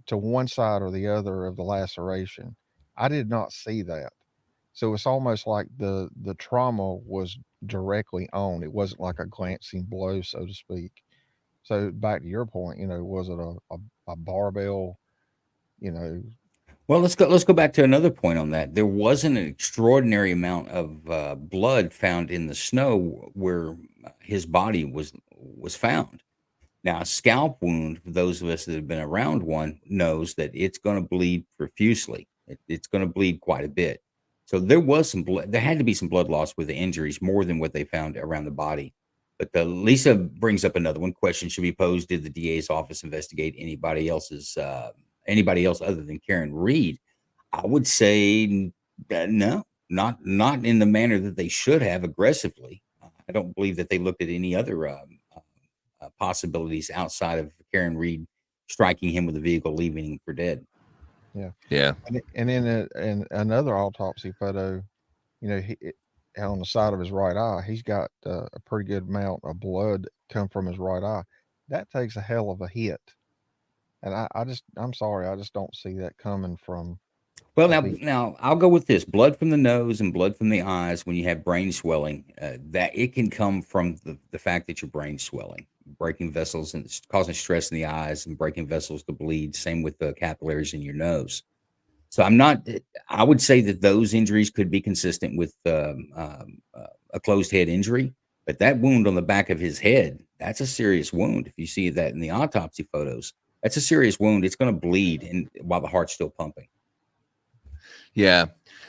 to one side or the other of the laceration. I did not see that. So it's almost like the trauma was directly on. It wasn't like a glancing blow, so to speak. So back to your point, was it a barbell, Well, let's go back to another point on that. There wasn't an extraordinary amount of blood found in the snow where his body was found. Now, a scalp wound, for those of us that have been around one, knows that it's going to bleed profusely. It's going to bleed quite a bit. So there was some blood. There had to be some blood loss with the injuries, more than what they found around the body. But Lisa brings up another one. Question should be posed: did the DA's office investigate anybody else other than Karen Reed? I would say no, not in the manner that they should have aggressively. I don't believe that they looked at any other possibilities outside of Karen Reed striking him with a vehicle, leaving him for dead. Yeah. And in another autopsy photo, on the side of his right eye, he's got a pretty good amount of blood come from his right eye. That takes a hell of a hit. And I'm sorry, I just don't see that coming from. Well, now I'll go with this: blood from the nose and blood from the eyes. When you have brain swelling, that it can come from the fact that your brain's swelling, breaking vessels and causing stress in the eyes and breaking vessels to bleed. Same with the capillaries in your nose. So I would say that those injuries could be consistent with a closed head injury, but that wound on the back of his head, that's a serious wound. If you see that in the autopsy photos, that's a serious wound. It's going to bleed while the heart's still pumping. Yeah.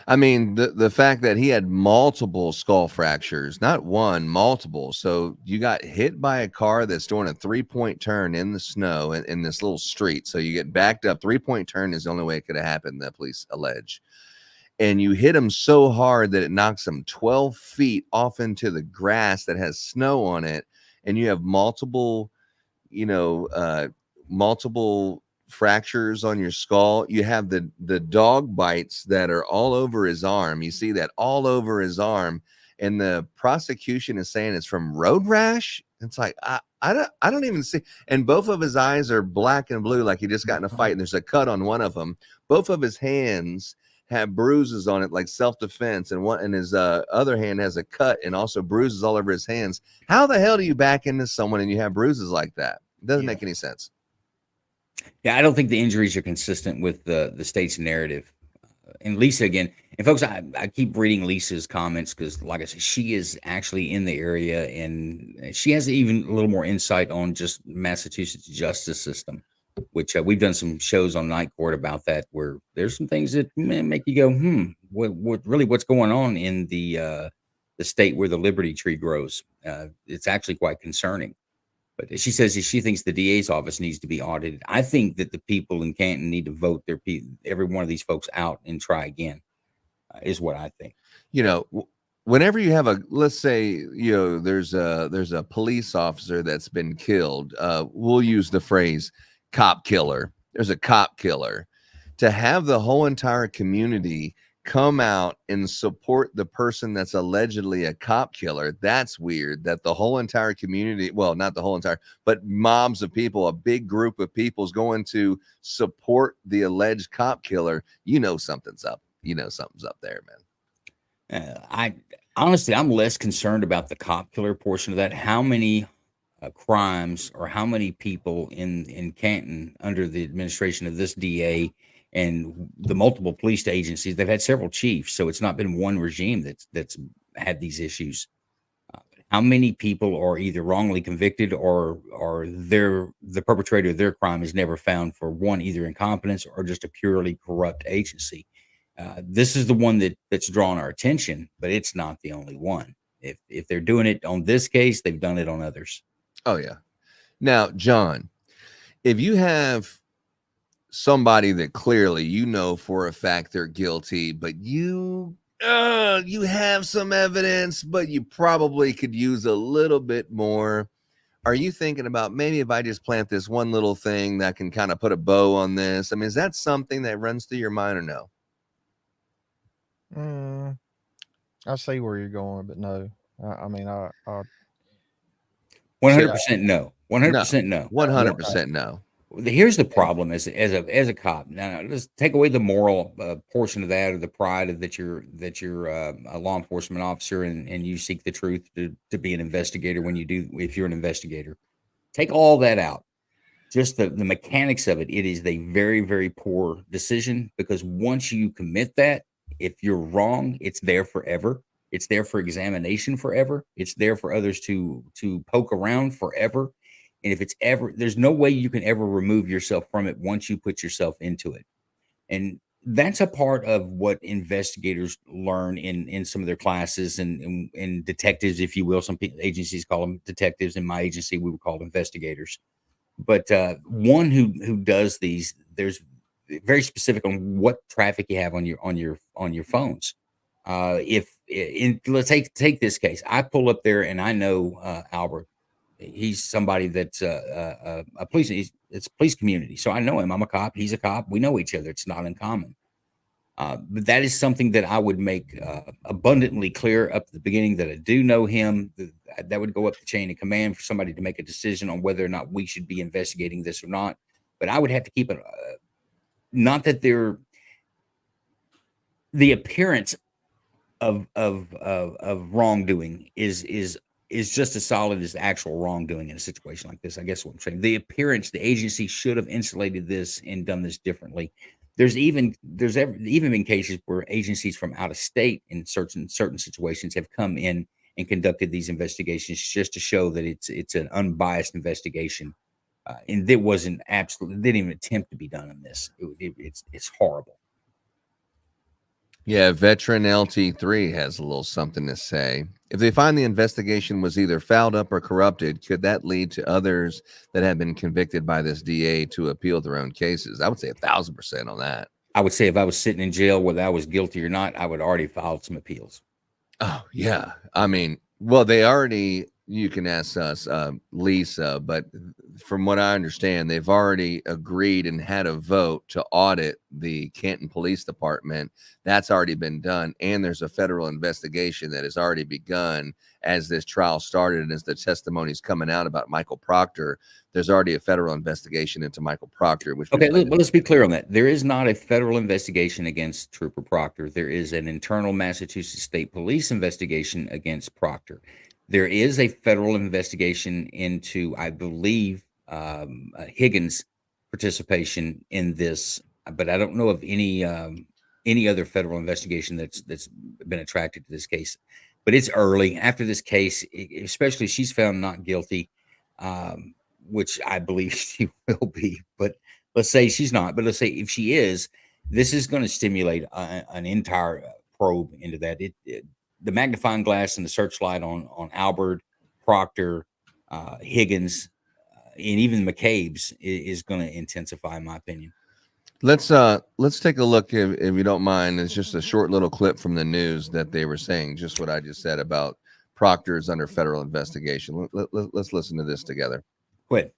The fact that he had multiple skull fractures, not one, multiple. So you got hit by a car that's doing a 3-point turn in the snow in this little street. So you get backed up. 3-point turn is the only way it could have happened, the police allege. And you hit him so hard that it knocks him 12 feet off into the grass that has snow on it. And you have multiple fractures on your skull. You have the dog bites that are all over his arm. You see that all over his arm. and the prosecution is saying it's from road rash. It's like I don't even see. And both of his eyes are black and blue, like he just got in a fight. And there's a cut on one of them. Both of his hands have bruises on it, like self-defense, and his other hand has a cut and also bruises all over his hands. How the hell do you back into someone and you have bruises like that? It doesn't make any sense. Yeah, I don't think the injuries are consistent with the state's narrative. And Lisa, again, and folks, I keep reading Lisa's comments because, like I said, she is actually in the area and she has even a little more insight on just Massachusetts justice system, which we've done some shows on Night Court about that, where there's some things that make you go, what's going on in the state where the Liberty Tree grows? It's actually quite concerning. But she says she thinks the DA's office needs to be audited. I think that the people in Canton need to vote every one of these folks out and try again, is what I think. You know, whenever you have let's say, there's a police officer that's been killed. We'll use the phrase cop killer. There's a cop killer. To have the whole entire community come out and support the person that's allegedly a cop killer, that's weird. That the whole entire community, well, not the whole entire, but mobs of people, a big group of people is going to support the alleged cop killer. Something's up. Something's up there, man. I'm less concerned about the cop killer portion of that. How many crimes or how many people in Canton under the administration of this DA and the multiple police agencies, they've had several chiefs, so it's not been one regime that's had these issues. How many people are either wrongly convicted or the perpetrator of their crime is never found for one, either incompetence or just a purely corrupt agency? This is the one that's drawn our attention, but it's not the only one. If they're doing it on this case, they've done it on others. Oh yeah. Now, John, if you have somebody that clearly for a fact they're guilty, but you have some evidence, but you probably could use a little bit more. Are you thinking about maybe if I just plant this one little thing that can kind of put a bow on this? I mean, is that something that runs through your mind or no? I see where you're going, but no. I mean, 100% no. 100% no. 100% no. Here's the problem as a cop. Now, let's take away the moral portion of that, or the pride of that you're a law enforcement officer and you seek the truth to be an investigator if you're an investigator. Take all that out. Just the mechanics of it. It is a very, very poor decision, because once you commit that, if you're wrong, it's there forever. It's there for examination forever. It's there for others to poke around forever. And if it's ever, there's no way you can ever remove yourself from it once you put yourself into it. And that's a part of what investigators learn in some of their classes and detectives, if you will. Some agencies call them detectives. In my agency, we would call them investigators. But one who does these, there's very specific on what traffic you have on your phones. Let's take this case. I pull up there and I know Albert. He's somebody that's a police. It's a police community, so I know him. I'm a cop. He's a cop. We know each other. It's not uncommon. But that is something that I would make abundantly clear up at the beginning, that I do know him. That would go up the chain of command for somebody to make a decision on whether or not we should be investigating this or not. But I would have to keep it. Not that they're the appearance of wrongdoing is just as solid as actual wrongdoing in a situation like this. I guess what I'm saying, the appearance, the agency should have insulated this and done this differently. There's even been cases where agencies from out of state in certain situations have come in and conducted these investigations just to show that it's an unbiased investigation. And it wasn't absolutely, didn't even attempt to be done on this. It's horrible. Yeah, veteran LT3 has a little something to say. If they find the investigation was either fouled up or corrupted, could that lead to others that have been convicted by this DA to appeal their own cases? I would say 1,000% on that. I would say if I was sitting in jail, whether I was guilty or not, I would already filed some appeals. Oh, yeah. I mean, well, they already, you can ask us, Lisa, but from what I understand, they've already agreed and had a vote to audit the Canton Police Department. That's already been done. And there's a federal investigation that has already begun as this trial started. And as the testimony's coming out about Michael Proctor, there's already a federal investigation into Michael Proctor. Which Okay, let's be clear on that. There is not a federal investigation against Trooper Proctor. There is an internal Massachusetts State Police investigation against Proctor. There is a federal investigation into, I believe, Higgins' participation in this, but I don't know of any other federal investigation that's been attracted to this case. But it's early after this case, especially if she's found not guilty, which I believe she will be. But let's say she's not. But let's say if she is, this is going to stimulate an entire probe into that. The magnifying glass and the searchlight on Albert, Proctor, Higgins, and even McCabe's is going to intensify, in my opinion. Let's take a look, if you don't mind. It's just a short little clip from the news that they were saying just what I just said about Proctor's under federal investigation. Let's listen to this together. Quit.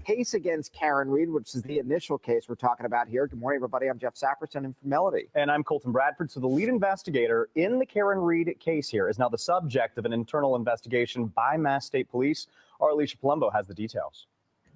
Case against Karen Reed, which is the initial case we're talking about here. Good morning, everybody. I'm Jeff Saperson in from Melody. And I'm Colton Bradford. So the lead investigator in the Karen Reed case here is now the subject of an internal investigation by Mass State Police. Our Alicia Palumbo has the details.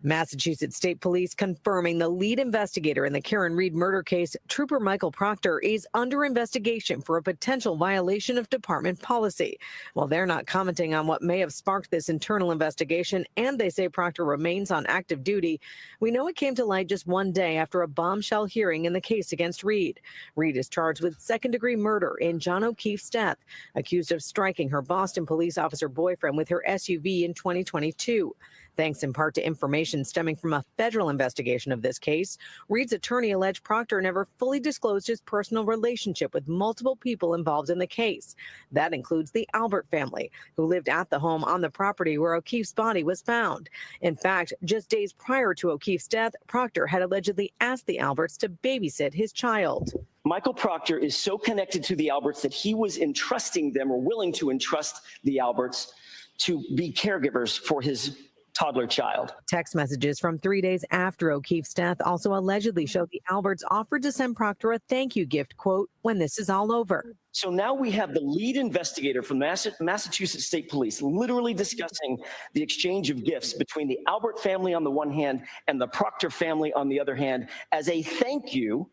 Massachusetts State Police confirming the lead investigator in the Karen Reed murder case, Trooper Michael Proctor, is under investigation for a potential violation of department policy. While they're not commenting on what may have sparked this internal investigation, and they say Proctor remains on active duty, we know it came to light just one day after a bombshell hearing in the case against Reed. Reed is charged with second-degree murder in John O'Keefe's death, accused of striking her Boston police officer boyfriend with her SUV in 2022. Thanks in part to information stemming from a federal investigation of this case, Reed's attorney alleged Proctor never fully disclosed his personal relationship with multiple people involved in the case. That includes the Albert family, who lived at the home on the property where O'Keefe's body was found. In fact, just days prior to O'Keefe's death, Proctor had allegedly asked the Alberts to babysit his child. Michael Proctor is so connected to the Alberts that he was entrusting them, or willing to entrust the Alberts, to be caregivers for his toddler child. Text messages from 3 days after O'Keefe's death also allegedly showed the Alberts offered to send Proctor a thank you gift, quote, when this is all over. So now we have the lead investigator from Massachusetts State Police literally discussing the exchange of gifts between the Albert family on the one hand and the Proctor family on the other hand as a thank you,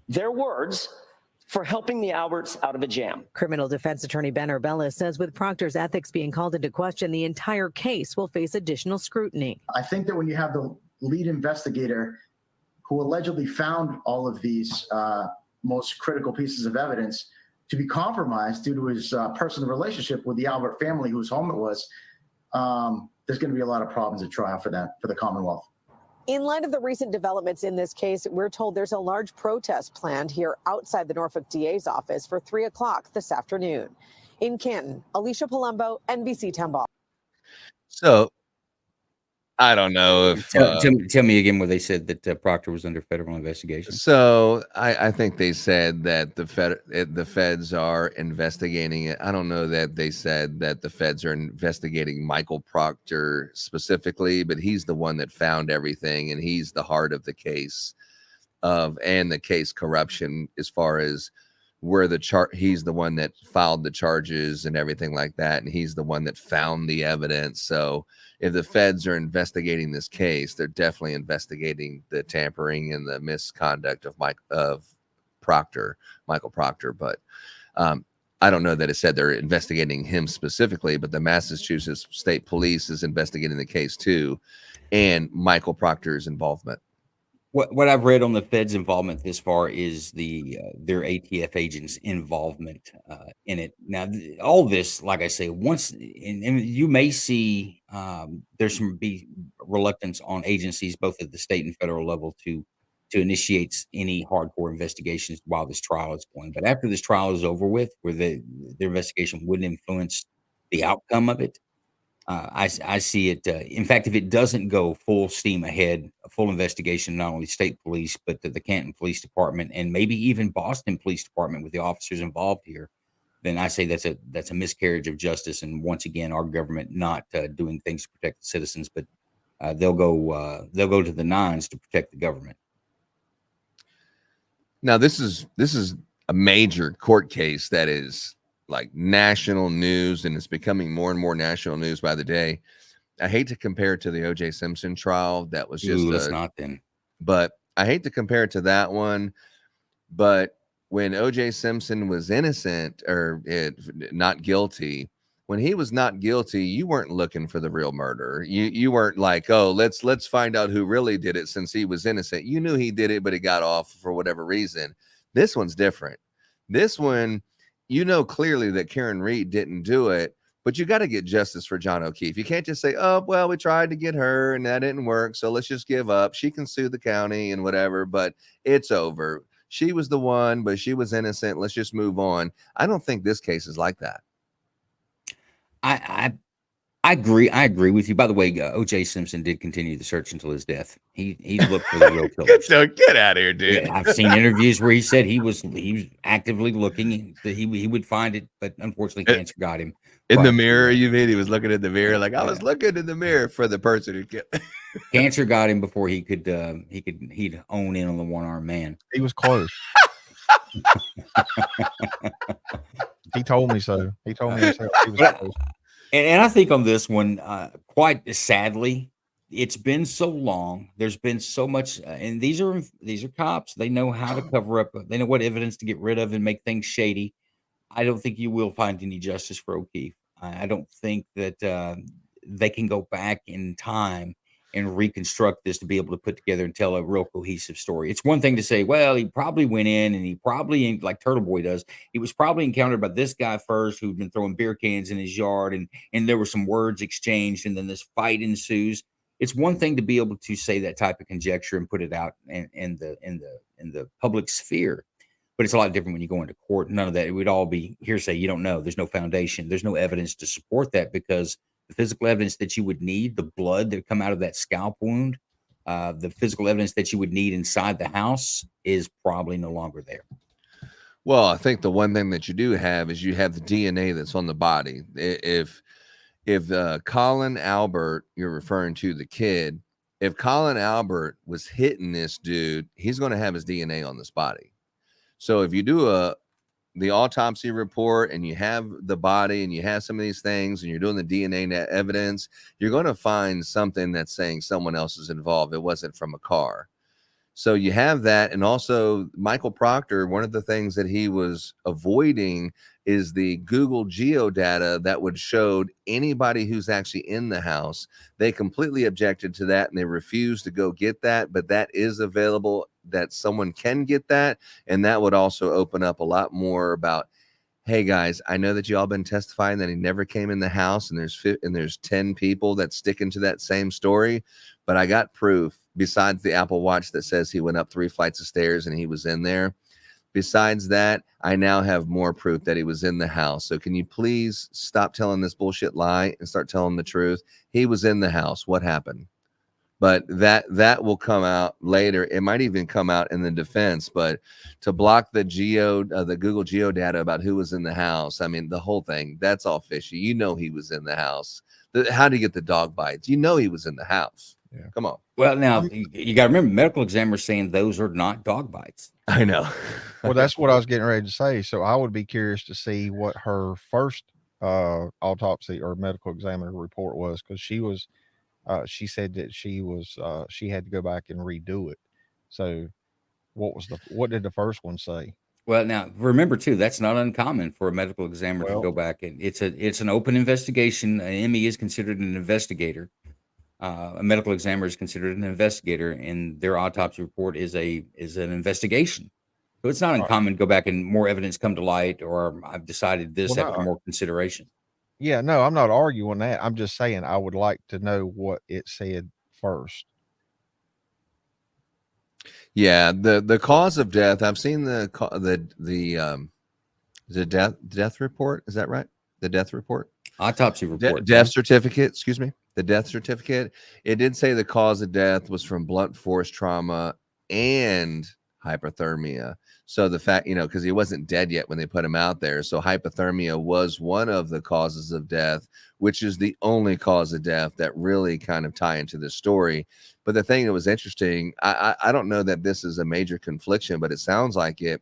their words, for helping the Alberts out of a jam. Criminal defense attorney Ben Urbella says with Proctor's ethics being called into question, the entire case will face additional scrutiny. I think that when you have the lead investigator who allegedly found all of these most critical pieces of evidence to be compromised due to his personal relationship with the Albert family whose home it was, there's going to be a lot of problems at trial for the Commonwealth. In light of the recent developments in this case, we're told there's a large protest planned here outside the Norfolk DA's office for 3 o'clock this afternoon. In Canton, Alicia Palumbo, NBC 10 Ball. So I don't know if tell me again where they said that Proctor was under federal investigation. So I think they said that the feds are investigating it. I don't know that they said that the feds are investigating Michael Proctor specifically, but he's the one that found everything, and he's the heart of the case and the case corruption as far as where he's the one that filed the charges and everything like that, and he's the one that found the evidence. So if the feds are investigating this case, they're definitely investigating the tampering and the misconduct of Michael Proctor. But I don't know that it said they're investigating him specifically, but the Massachusetts State Police is investigating the case too, and Michael Proctor's involvement. What I've read on the Fed's involvement this far is their ATF agents' involvement in it. Now, all this, like I say, and you may see there's some reluctance on agencies, both at the state and federal level, to initiate any hardcore investigations while this trial is going. But after this trial is over with, where their investigation wouldn't influence the outcome of it, I see it. In fact, if it doesn't go full steam ahead, a full investigation, not only state police, but the Canton Police Department and maybe even Boston Police Department with the officers involved here, then I say that's a miscarriage of justice. And once again, our government not doing things to protect the citizens, but they'll go to the nines to protect the government. Now, this is a major court case that is like national news, and it's becoming more and more national news by the day. I hate to compare it to the O.J. Simpson trial. That was just let's not then. But I hate to compare it to that one. But when O.J. Simpson was innocent or not guilty, when he was not guilty, you weren't looking for the real murderer. You weren't like, oh, let's find out who really did it since he was innocent. You knew he did it, but he got off for whatever reason. This one's different. This one, you know clearly that Karen Reed didn't do it, but you got to get justice for John O'Keefe. You can't just say, oh, well, we tried to get her and that didn't work, so let's just give up. She can sue the county and whatever, but it's over. She was the one, but she was innocent. Let's just move on. I don't think this case is like that. I agree. I agree with you. By the way, O.J. Simpson did continue the search until his death. He looked for the real killer. Get out of here, dude. Yeah, I've seen interviews where he said he was actively looking, that he would find it, but unfortunately cancer got him. In the mirror, you mean he was looking in the mirror like I was looking in the mirror for the person who killed. Cancer got him before he'd own in on the one-armed man. He was close. He told me so. He told me himself he was close. And I think on this one, quite sadly, it's been so long. There's been so much, and these are cops. They know how to cover up. They know what evidence to get rid of and make things shady. I don't think you will find any justice for O'Keefe. I don't think that they can go back in time and reconstruct this to be able to put together and tell a real cohesive story. It's one thing to say, well, he probably went in and he probably, like Turtle Boy does, he was probably encountered by this guy first who'd been throwing beer cans in his yard, and there were some words exchanged, and then this fight ensues. It's one thing to be able to say that type of conjecture and put it out in the public sphere, but it's a lot different when you go into court. None of that, it would all be hearsay. You don't know. There's no foundation. There's no evidence to support that, because the physical evidence that you would need, the blood that come out of that scalp wound, the physical evidence that you would need inside the house is probably no longer there. Well, I think the one thing that you do have is you have the DNA that's on the body. If Colin Albert, you're referring to the kid, if Colin Albert was hitting this dude, he's going to have his DNA on this body. So if you do the autopsy report and you have the body and you have some of these things and you're doing the DNA evidence, you're going to find something that's saying someone else is involved. It wasn't from a car. So you have that. And also Michael Proctor, one of the things that he was avoiding is the Google Geo data that would show anybody who's actually in the house. They completely objected to that and they refused to go get that, but that is available, that someone can get that. And that would also open up a lot more about, hey guys, I know that you all been testifying that he never came in the house, and there's 10 people that stick into that same story, but I got proof besides the Apple Watch that says he went up 3 flights of stairs and he was in there. Besides that, I now have more proof that he was in the house. So can you please stop telling this bullshit lie and start telling the truth? He was in the house. What happened? But that will come out later. It might even come out in the defense. But to block the Google Geo data about who was in the house, I mean, the whole thing, that's all fishy. You know he was in the house. How do you get the dog bites? You know he was in the house. Yeah. Come on. Well, now you got to remember, medical examiners saying those are not dog bites. I know. Well, that's what I was getting ready to say. So I would be curious to see what her first autopsy or medical examiner report was, because she said that she had to go back and redo it. So what did the first one say? Well, now remember too, that's not uncommon for a medical examiner to go back, and it's an open investigation. An ME is considered an investigator. A medical examiner is considered an investigator, and their autopsy report is an investigation. So it's not uncommon to go back and more evidence come to light, or I've decided this after more consideration. Yeah, no, I'm not arguing that. I'm just saying I would like to know what it said first. Yeah, the cause of death. I've seen the death report. Is that right? The death report, autopsy report, death certificate. Excuse me, the death certificate. It did say the cause of death was from blunt force trauma and hypothermia. So the fact, because he wasn't dead yet when they put him out there. So hypothermia was one of the causes of death, which is the only cause of death that really kind of tie into this story. But the thing that was interesting, I don't know that this is a major confliction, but it sounds like it.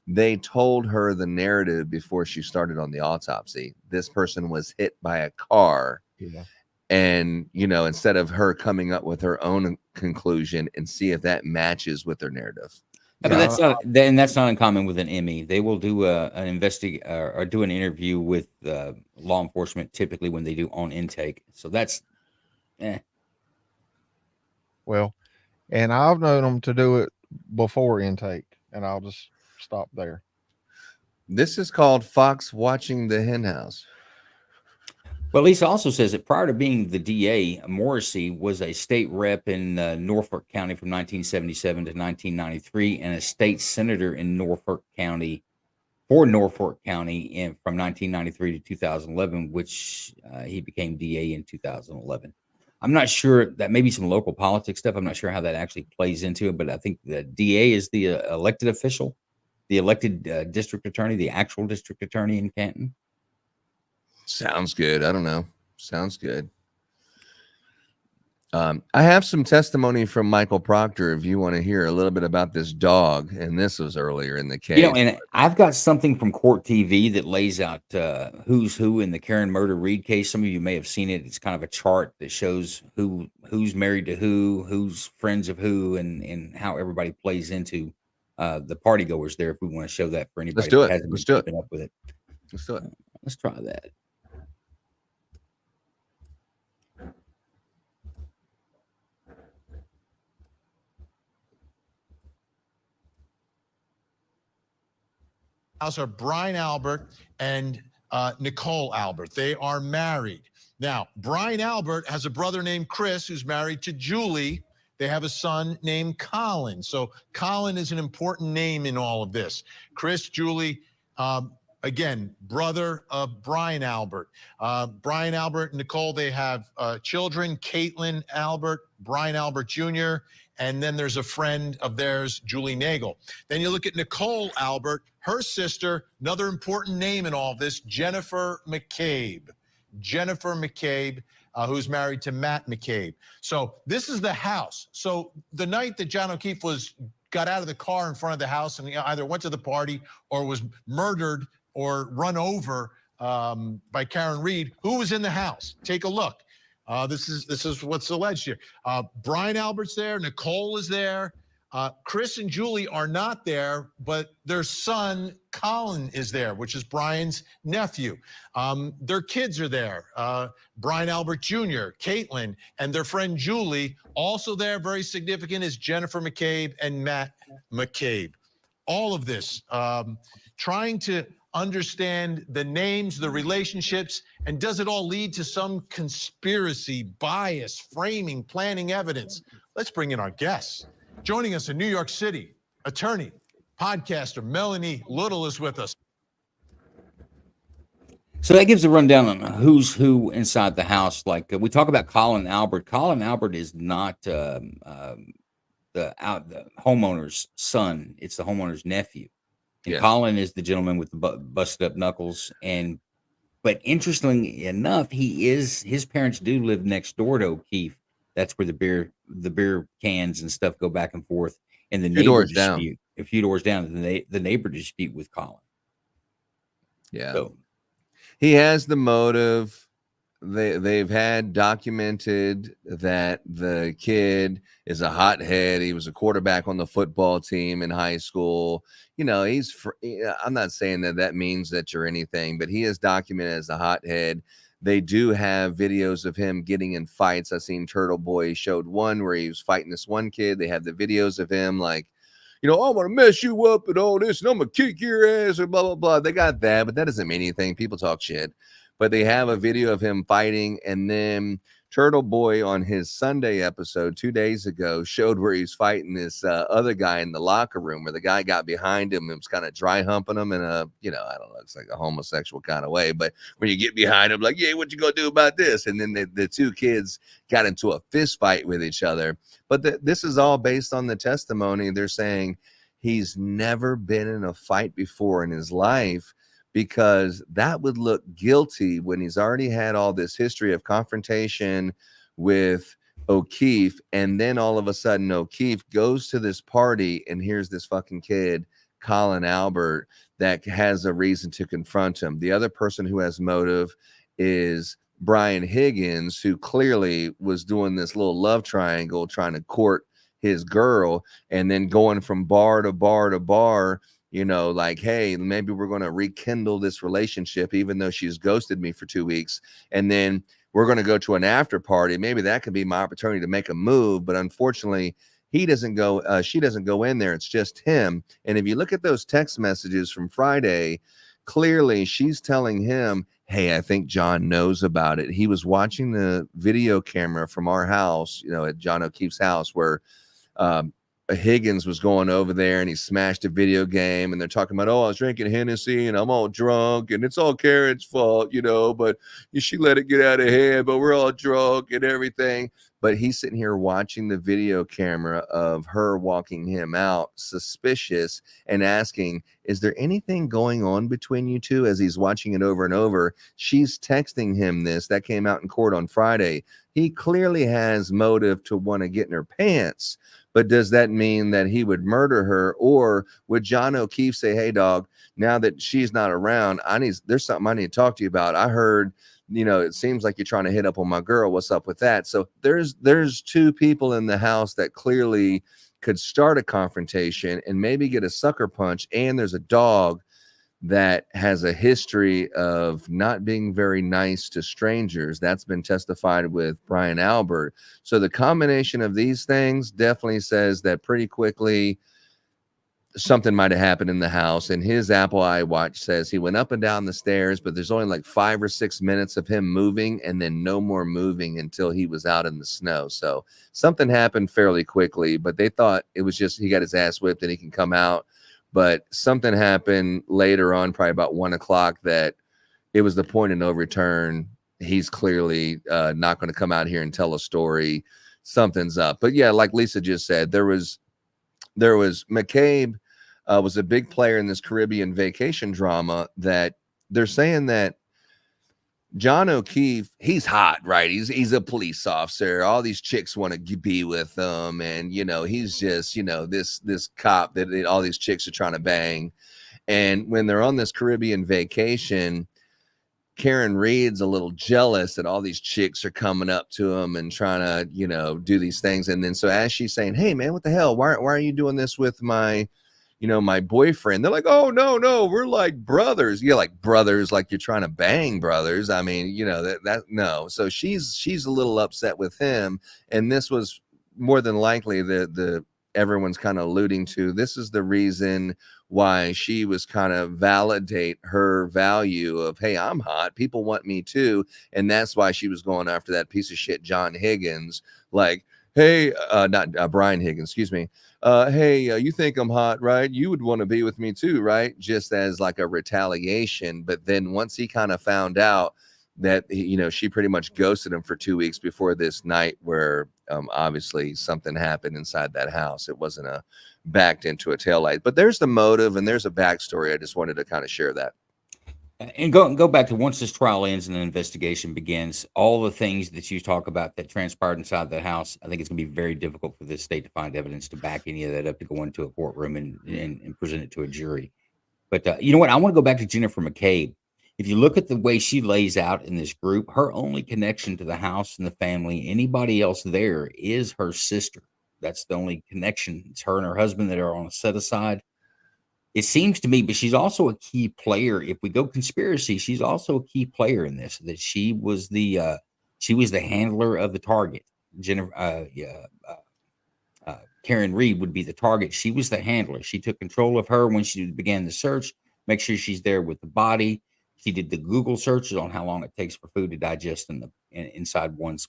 They told her the narrative before she started on the autopsy. This person was hit by a car. Yeah. And, instead of her coming up with her own conclusion and see if that matches with their narrative. But that's not uncommon with an Emmy. They will do an investigate or do an interview with law enforcement typically when they do on intake. So that's, Well, and I've known them to do it before intake, and I'll just stop there. This is called Fox watching the hen house. Well, Lisa also says that prior to being the DA, Morrissey was a state rep in Norfolk County from 1977 to 1993 and a state senator in Norfolk County from 1993 to 2011, which he became DA in 2011. I'm not sure, that may be some local politics stuff. I'm not sure how that actually plays into it, but I think the DA is the elected official, the elected district attorney, the actual district attorney in Canton. Sounds good. I don't know. Sounds good. I have some testimony from Michael Proctor if you want to hear a little bit about this dog. And this was earlier in the case. And I've got something from Court TV that lays out who's who in the Karen Murder Reed case. Some of you may have seen it. It's kind of a chart that shows who's married to who's friends of who, and how everybody plays into the party goers there. If we want to show that for anybody that hasn't been keeping up with it. Let's do it. Let's try that. Are Brian Albert and Nicole Albert. They are married. Now, Brian Albert has a brother named Chris who's married to Julie. They have a son named Colin. So Colin is an important name in all of this. Chris, Julie, again, brother of Brian Albert. Brian Albert and Nicole, they have children, Caitlin Albert, Brian Albert Jr., and then there's a friend of theirs, Julie Nagel. Then you look at Nicole Albert, her sister, another important name in all of this, Jennifer McCabe. Jennifer McCabe, who's married to Matt McCabe. So this is the house. So the night that John O'Keefe got out of the car in front of the house and either went to the party or was murdered or run over by Karen Reed, who was in the house? Take a look. This is what's alleged here. Brian Albert's there. Nicole is there. Chris and Julie are not there, but their son, Colin, is there, which is Brian's nephew. Their kids are there. Brian Albert Jr., Caitlin, and their friend Julie. Also there, very significant, is Jennifer McCabe and Matt McCabe. All of this, trying to understand the names, the relationships, and does it all lead to some conspiracy, bias, framing, planning evidence? Let's bring in our guests. Joining us in New York City, attorney, podcaster Melanie Little is with us. So that gives a rundown on who's who inside the house. Like we talk about Colin Albert. Colin Albert is not the homeowner's son. It's the homeowner's nephew. And Colin is the gentleman with the busted up knuckles. But interestingly enough, his parents do live next door to O'Keefe. That's where the beer cans and stuff go back and forth. And the neighbor dispute, a few doors down, the neighbor dispute with Colin. Yeah. So, he has the motive. They've had documented that the kid is a hothead. He was a quarterback on the football team in high school. I'm not saying that means that you're anything, but he is documented as a hothead. They do have videos of him getting in fights. I've seen Turtle Boy showed one where he was fighting this one kid. They have the videos of him like, I want to mess you up and all this, and I'm going to kick your ass and blah, blah, blah. They got that, but that doesn't mean anything. People talk shit. But they have a video of him fighting, and then Turtle Boy on his Sunday episode 2 days ago showed where he's fighting this other guy in the locker room, where the guy got behind him and was kind of dry humping him in a, I don't know, it's like a homosexual kind of way. But when you get behind him, like, yeah, what you gonna do about this? And then the two kids got into a fist fight with each other. But this is all based on the testimony. They're saying he's never been in a fight before in his life, because that would look guilty when he's already had all this history of confrontation with O'Keefe. And then all of a sudden O'Keefe goes to this party and here's this fucking kid, Colin Albert, that has a reason to confront him. The other person who has motive is Brian Higgins, who clearly was doing this little love triangle trying to court his girl, and then going from bar to bar to bar, you know, like, hey, maybe we're going to rekindle this relationship, even though she's ghosted me for 2 weeks. And then we're going to go to an after party. Maybe that could be my opportunity to make a move. But unfortunately, he doesn't go, she doesn't go in there. It's just him. And if you look at those text messages from Friday, clearly she's telling him, hey, I think John knows about it. He was watching the video camera from our house, you know, at John O'Keefe's house, where Higgins was going over there and he smashed a video game, and they're talking about, oh, I was drinking Hennessy and I'm all drunk and it's all Karen's fault, you know, but she let it get out of hand, but we're all drunk and everything. But he's sitting here watching the video camera of her walking him out, suspicious, and asking, is there anything going on between you two? As he's watching it over and over, she's texting him this. That came out in court on Friday. He clearly has motive to want to get in her pants. But does that mean that he would murder her? Or would John O'Keefe say, hey, dog, now that she's not around, there's something I need to talk to you about. I heard, you know, it seems like you're trying to hit up on my girl. What's up with that? So there's two people in the house that clearly could start a confrontation and maybe get a sucker punch. And there's a dog that has a history of not being very nice to strangers. That's been testified with Brian Albert. So the combination of these things definitely says that pretty quickly something might have happened in the house. And his Apple Eye watch says he went up and down the stairs, but there's only like 5 or 6 minutes of him moving and then no more moving until he was out in the snow. So something happened fairly quickly, but they thought it was just he got his ass whipped and he can come out. But something happened later on, probably about 1 o'clock, that it was the point of no return. He's clearly not going to come out here and tell a story. Something's up. But yeah, like Lisa just said, there was McCabe was a big player in this Caribbean vacation drama, that they're saying that John O'Keefe, he's hot, right? He's a police officer. All these chicks want to be with him. And, you know, he's just, you know, this cop that all these chicks are trying to bang. And when they're on this Caribbean vacation, Karen Reed's a little jealous that all these chicks are coming up to him and trying to, you know, do these things. And then so as she's saying, hey, man, what the hell? Why are you doing this with my boyfriend? They're like, oh, no, we're like brothers. Yeah, like brothers, like you're trying to bang brothers. I mean, you know, that no. So she's a little upset with him. And this was more than likely the everyone's kind of alluding to. This is the reason why she was kind of validate her value of, hey, I'm hot. People want me too. And that's why she was going after that piece of shit, John Higgins, like, hey, not Brian Higgins, excuse me. Hey, you think I'm hot, right? You would want to be with me too, right? Just as like a retaliation. But then once he kind of found out that, you know, she pretty much ghosted him for 2 weeks before this night where obviously something happened inside that house. It wasn't backed into a taillight. But there's the motive and there's a backstory. I just wanted to kind of share that. And go back to once this trial ends and the investigation begins, all the things that you talk about that transpired inside that house, I think it's going to be very difficult for this state to find evidence to back any of that up to go into a courtroom and present it to a jury. But you know what? I want to go back to Jennifer McCabe. If you look at the way she lays out in this group, her only connection to the house and the family, anybody else there, is her sister. That's the only connection. It's her and her husband that are on a set aside. It seems to me, but she's also a key player. If we go conspiracy, she's also a key player in this. That she was the handler of the target. Jennifer, Karen Reed would be the target. She was the handler. She took control of her when she began the search. Make sure she's there with the body. She did the Google searches on how long it takes for food to digest inside one's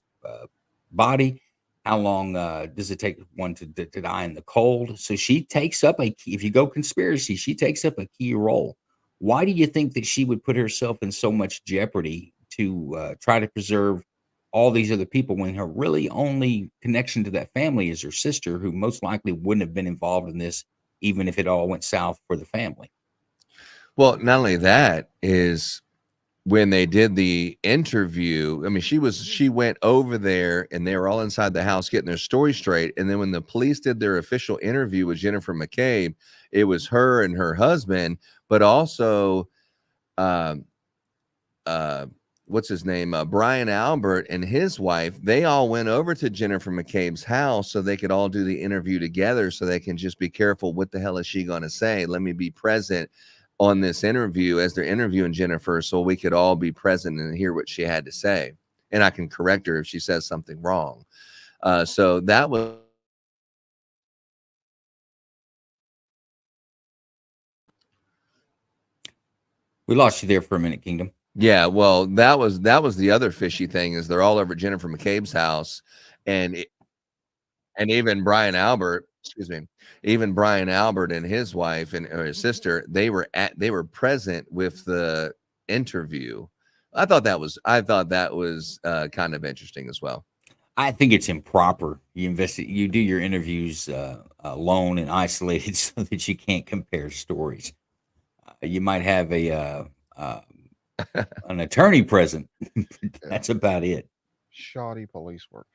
body. How long does it take one to die in the cold? So she takes up if you go conspiracy, she takes up a key role. Why do you think that she would put herself in so much jeopardy to try to preserve all these other people when her really only connection to that family is her sister, who most likely wouldn't have been involved in this even if it all went south for the family. Well, not only that is when they did the interview, I mean, she went over there and they were all inside the house getting their story straight. And then when the police did their official interview with Jennifer McCabe, it was her and her husband, but also, what's his name? Brian Albert and his wife. They all went over to Jennifer McCabe's house so they could all do the interview together, so they can just be careful. What the hell is she going to say? Let me be present on this interview as they're interviewing Jennifer, so we could all be present and hear what she had to say. And I can correct her if she says something wrong. So that was. We lost you there for a minute, Kingdom. Yeah, well, that was the other fishy thing is they're all over Jennifer McCabe's house, and even Brian Albert, excuse me, even Brian Albert and his wife and or his sister, they were present with the interview. I thought that was kind of interesting as well. I think it's improper. You do your interviews alone and isolated so that you can't compare stories. You might have an attorney present. That's about it. Shoddy police work.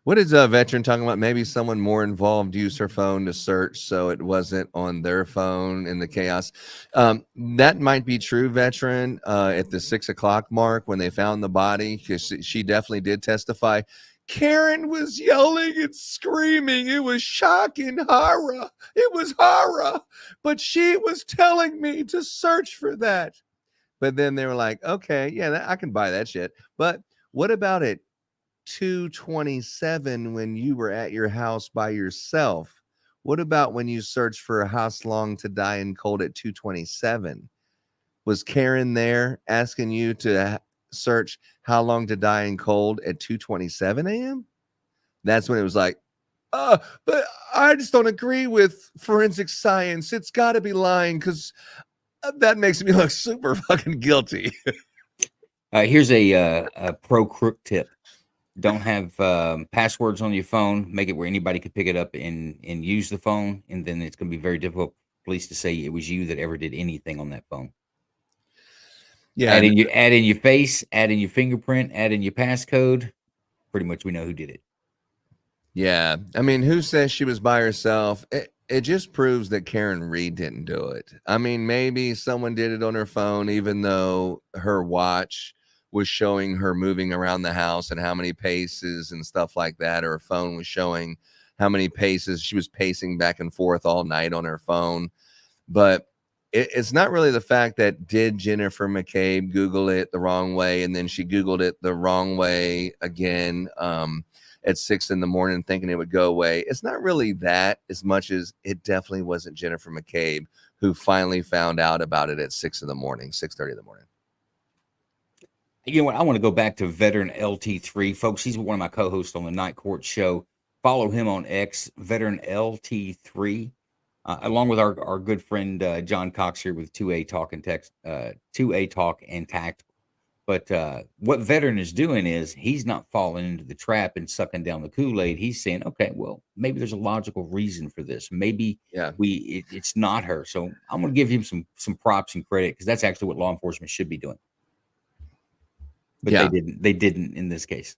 What is a veteran talking about? Maybe someone more involved used her phone to search, so it wasn't on their phone in the chaos. That might be true, veteran. At the 6 o'clock mark when they found the body, because she definitely did testify. Karen was yelling and screaming. It was shocking horror. It was horror. But she was telling me to search for that. But then they were like, okay, yeah, I can buy that shit. But what about it? 2:27 when you were at your house by yourself? What about when you searched for a house long to die in cold at 2:27? Was Karen there asking you to search how long to die in cold at 2:27 a.m.? That's when it was like, but I just don't agree with forensic science. It's got to be lying because that makes me look super fucking guilty. Here's a pro crook tip. Don't have passwords on your phone. Make it where anybody could pick it up and use the phone, and then it's going to be very difficult for police to say it was you that ever did anything on that phone. Yeah, add in your face, add in your fingerprint, add in your passcode. Pretty much, we know who did it. Yeah, I mean, who says she was by herself? It just proves that Karen Reed didn't do it. I mean, maybe someone did it on her phone, even though her watch was showing her moving around the house and how many paces and stuff like that. Or her phone was showing how many paces. She was pacing back and forth all night on her phone. But it's not really the fact that did Jennifer McCabe Google it the wrong way, and then she Googled it the wrong way again at 6 a.m. thinking it would go away. It's not really that as much as it definitely wasn't Jennifer McCabe who finally found out about it at 6 a.m, 6:30 in the morning. You know what? I want to go back to veteran LT3. Folks, he's one of my co-hosts on the Night Court show. Follow him on X, veteran LT3, along with our good friend John Cox here with 2A Talk and Text, 2A Talk and Tact. But what veteran is doing is he's not falling into the trap and sucking down the Kool-Aid. He's saying, okay, well, maybe there's a logical reason for this. Maybe it's not her. So I'm going to give him some props and credit because that's actually what law enforcement should be doing. But they didn't in this case.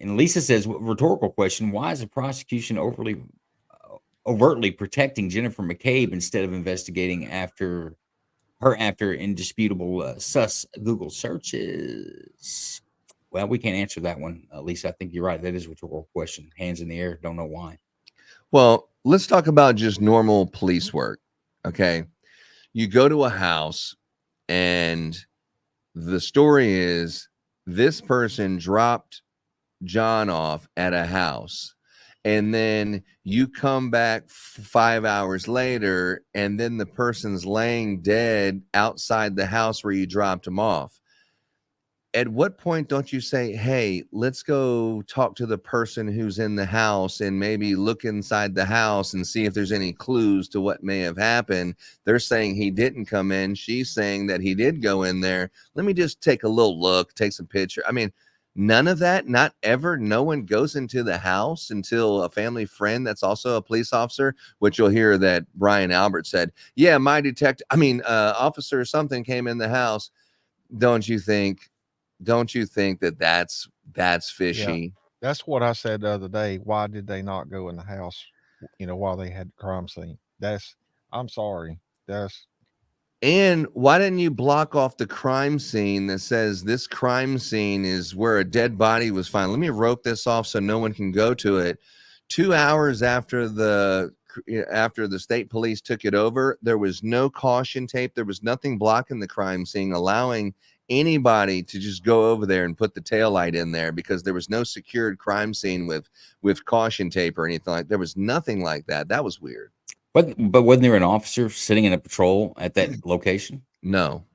And Lisa says, rhetorical question, why is the prosecution overtly protecting Jennifer McCabe instead of investigating after indisputable sus Google searches? Well, we can't answer that one, Lisa. I think you're right. That is a rhetorical question. Hands in the air. Don't know why. Well, let's talk about just normal police work. Okay. You go to a house and the story is this person dropped John off at a house, and then you come back 5 hours later, and then the person's laying dead outside the house where you dropped him off. At what point don't you say, hey, let's go talk to the person who's in the house and maybe look inside the house and see if there's any clues to what may have happened? They're saying he didn't come in. She's saying that he did go in there. Let me just take a little look, take some picture. I mean, None of that, not ever. No one goes into the house until a family friend that's also a police officer, which you'll hear that Brian Albert said, yeah, my officer or something came in the house. Don't you think that that's fishy? That's what I said the other day. Why did they not go in the house, while they had the crime scene? I'm sorry. And why didn't you block off the crime scene that says this crime scene is where a dead body was found? Let me rope this off so no one can go to it. 2 hours after the state police took it over, there was no caution tape. There was nothing blocking the crime scene, allowing anybody to just go over there and put the taillight in there, because there was no secured crime scene with caution tape or anything like. There was nothing like that. That was weird. But wasn't there an officer sitting in a patrol at that location? No.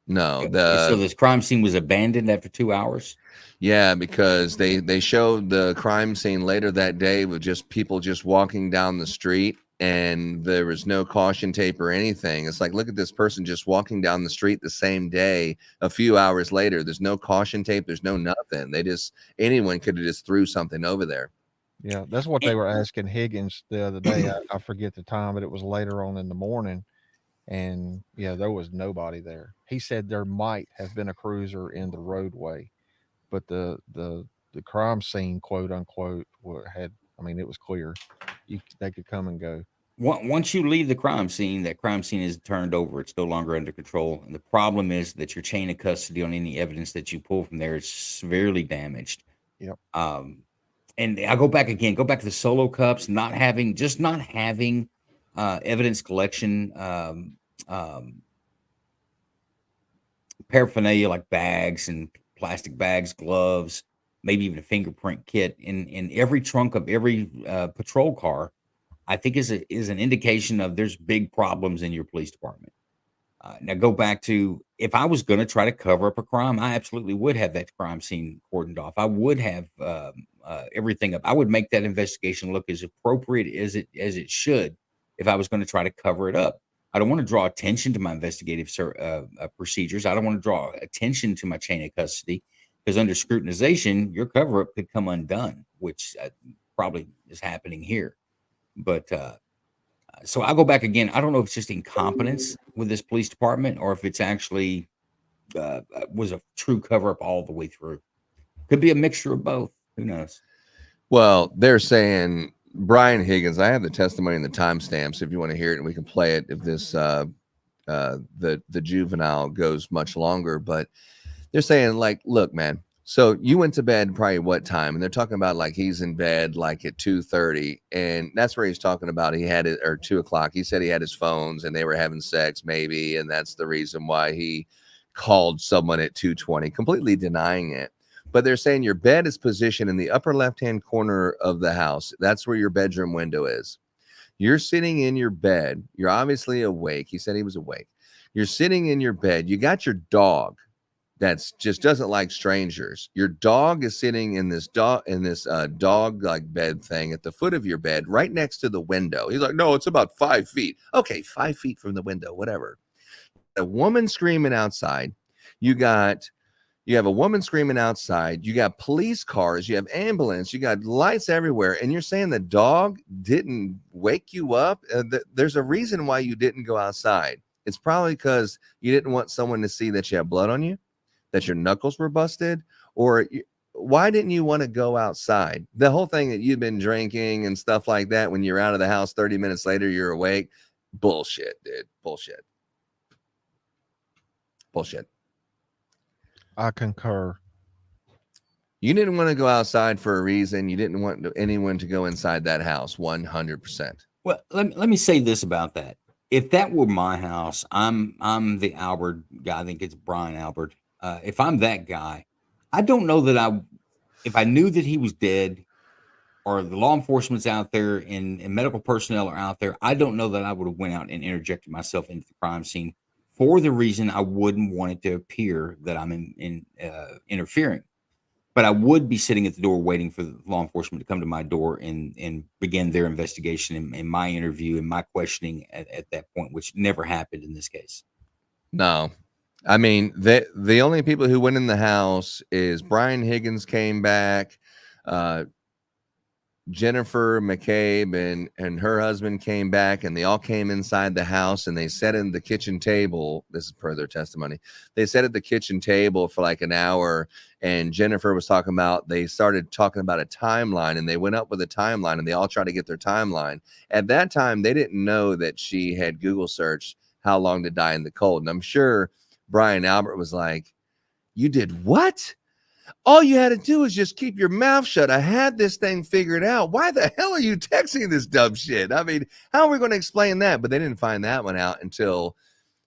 So this crime scene was abandoned after 2 hours? Yeah, because they showed the crime scene later that day with just people just walking down the street, and there was no caution tape or anything. It's like, look at this person just walking down the street the same day, a few hours later. There's no caution tape. There's no nothing. Anyone could have just threw something over there. Yeah, that's what they were asking Higgins the other day. I forget the time, but it was later on in the morning. And yeah, there was nobody there. He said there might have been a cruiser in the roadway, but the crime scene, quote unquote, it was clear. They could come and go. Once you leave the crime scene, that crime scene is turned over. It's no longer under control. And the problem is that your chain of custody on any evidence that you pull from there is severely damaged. Yep. And I go back to the solo cups, not having evidence collection, paraphernalia like bags and plastic bags, gloves, maybe even a fingerprint kit in every trunk of every patrol car. I think is an indication of there's big problems in your police department. Now go back to, if I was going to try to cover up a crime, I absolutely would have that crime scene cordoned off. I would have everything up. I would make that investigation look as appropriate as it should if I was going to try to cover it up. I don't want to draw attention to my investigative procedures. I don't want to draw attention to my chain of custody, because under scrutinization, your cover up could come undone, which probably is happening here. But so I go back again. I don't know if it's just incompetence with this police department, or if it's actually was a true cover up all the way through. Could be a mixture of both. Who knows? Well, they're saying Brian Higgins. I have the testimony and the timestamps if you want to hear it, and we can play it if this the juvenile goes much longer. But they're saying, like, look, man. So you went to bed probably what time? And they're talking about like he's in bed like at 2:30, and that's where he's talking about he had it, or 2 o'clock. He said he had his phones and they were having sex maybe, and that's the reason why he called someone at 2:20, completely denying it. But they're saying your bed is positioned in the upper left-hand corner of the house. That's where your bedroom window is. You're sitting in your bed. You're obviously awake. He said he was awake. You're sitting in your bed. You got your dog that's just doesn't like strangers. Your dog is sitting in this dog like bed thing at the foot of your bed, right next to the window. He's like, no, it's about 5 feet. Okay, 5 feet from the window, whatever. A woman screaming outside. You have a woman screaming outside. You got police cars. You have ambulance. You got lights everywhere. And you're saying the dog didn't wake you up? There's a reason why you didn't go outside. It's probably because you didn't want someone to see that you have blood on you, that your knuckles were busted, or why didn't you want to go outside? The whole thing that you've been drinking and stuff like that, when you're out of the house 30 minutes later, you're awake. Bullshit, dude. Bullshit. I concur. You didn't want to go outside for a reason. You didn't want anyone to go inside that house. 100%. Well, let me say this about that. If that were my house, I'm the Albert guy. I think it's Brian Albert. If I'm that guy, I don't know that if I knew that he was dead, or the law enforcement's out there and medical personnel are out there, I don't know that I would have went out and interjected myself into the crime scene, for the reason I wouldn't want it to appear that I'm interfering. But I would be sitting at the door waiting for the law enforcement to come to my door and begin their investigation and my interview and my questioning at that point, which never happened in this case. No, I mean, the only people who went in the house is Brian Higgins came back, Jennifer McCabe and her husband came back, and they all came inside the house, and they sat in the kitchen table. This is per their testimony. They sat at the kitchen table for like an hour, and Jennifer was talking about, they started talking about a timeline, and they went up with a timeline, and they all tried to get their timeline. At that time, they didn't know that she had Google searched how long to die in the cold. And I'm sure Brian Albert was like, "You did what? All you had to do is just keep your mouth shut. I had this thing figured out. Why the hell are you texting this dumb shit?" I mean, how are we going to explain that? But they didn't find that one out until,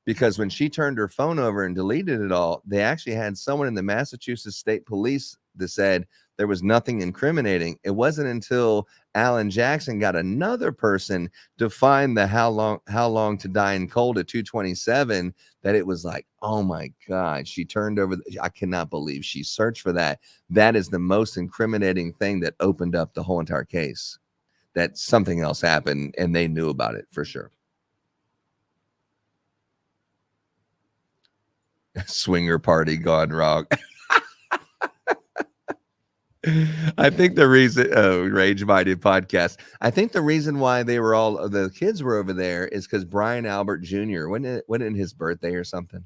because when she turned her phone over and deleted it all, they actually had someone in the Massachusetts State Police that said there was nothing incriminating. It wasn't until Alan Jackson got another person to find the how long to die in cold at 227 that it was like, oh my God, she turned over. I cannot believe she searched for that. That is the most incriminating thing that opened up the whole entire case, that something else happened and they knew about it for sure. Swinger party gone wrong. I think the reason, Rage Minded podcast, I think the reason why the kids were over there is because Brian Albert Jr. wasn't it his birthday or something?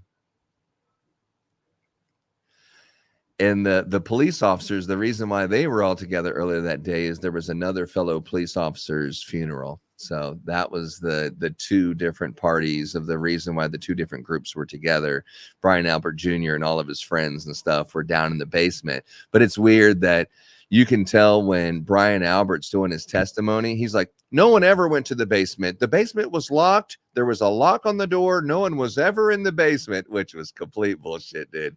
And the police officers, the reason why they were all together earlier that day is there was another fellow police officer's funeral. So that was the two different parties of the reason why the two different groups were together. Brian Albert Jr. and all of his friends and stuff were down in the basement. But it's weird that you can tell when Brian Albert's doing his testimony, he's like, no one ever went to the basement. The basement was locked. There was a lock on the door. No one was ever in the basement, which was complete bullshit, dude.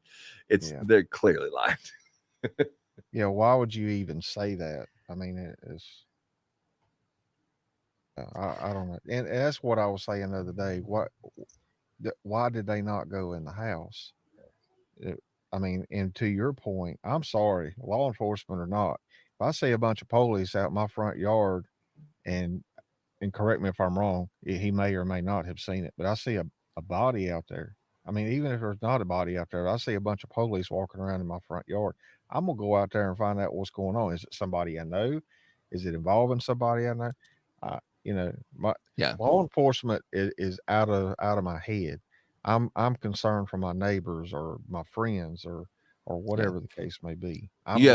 They're clearly lying. Yeah, why would you even say that? I mean, it's I don't know. And that's what I was saying the other day. Why did they not go in the house? I mean, and to your point, I'm sorry, law enforcement or not, if I see a bunch of police out in my front yard, and correct me if I'm wrong, he may or may not have seen it, but I see a body out there. I mean, even if there's not a body out there, I see a bunch of police walking around in my front yard. I'm gonna go out there and find out what's going on. Is it somebody I know? Is it involving somebody I know? Law enforcement is out of my head. I'm concerned for my neighbors or my friends or whatever the case may be. You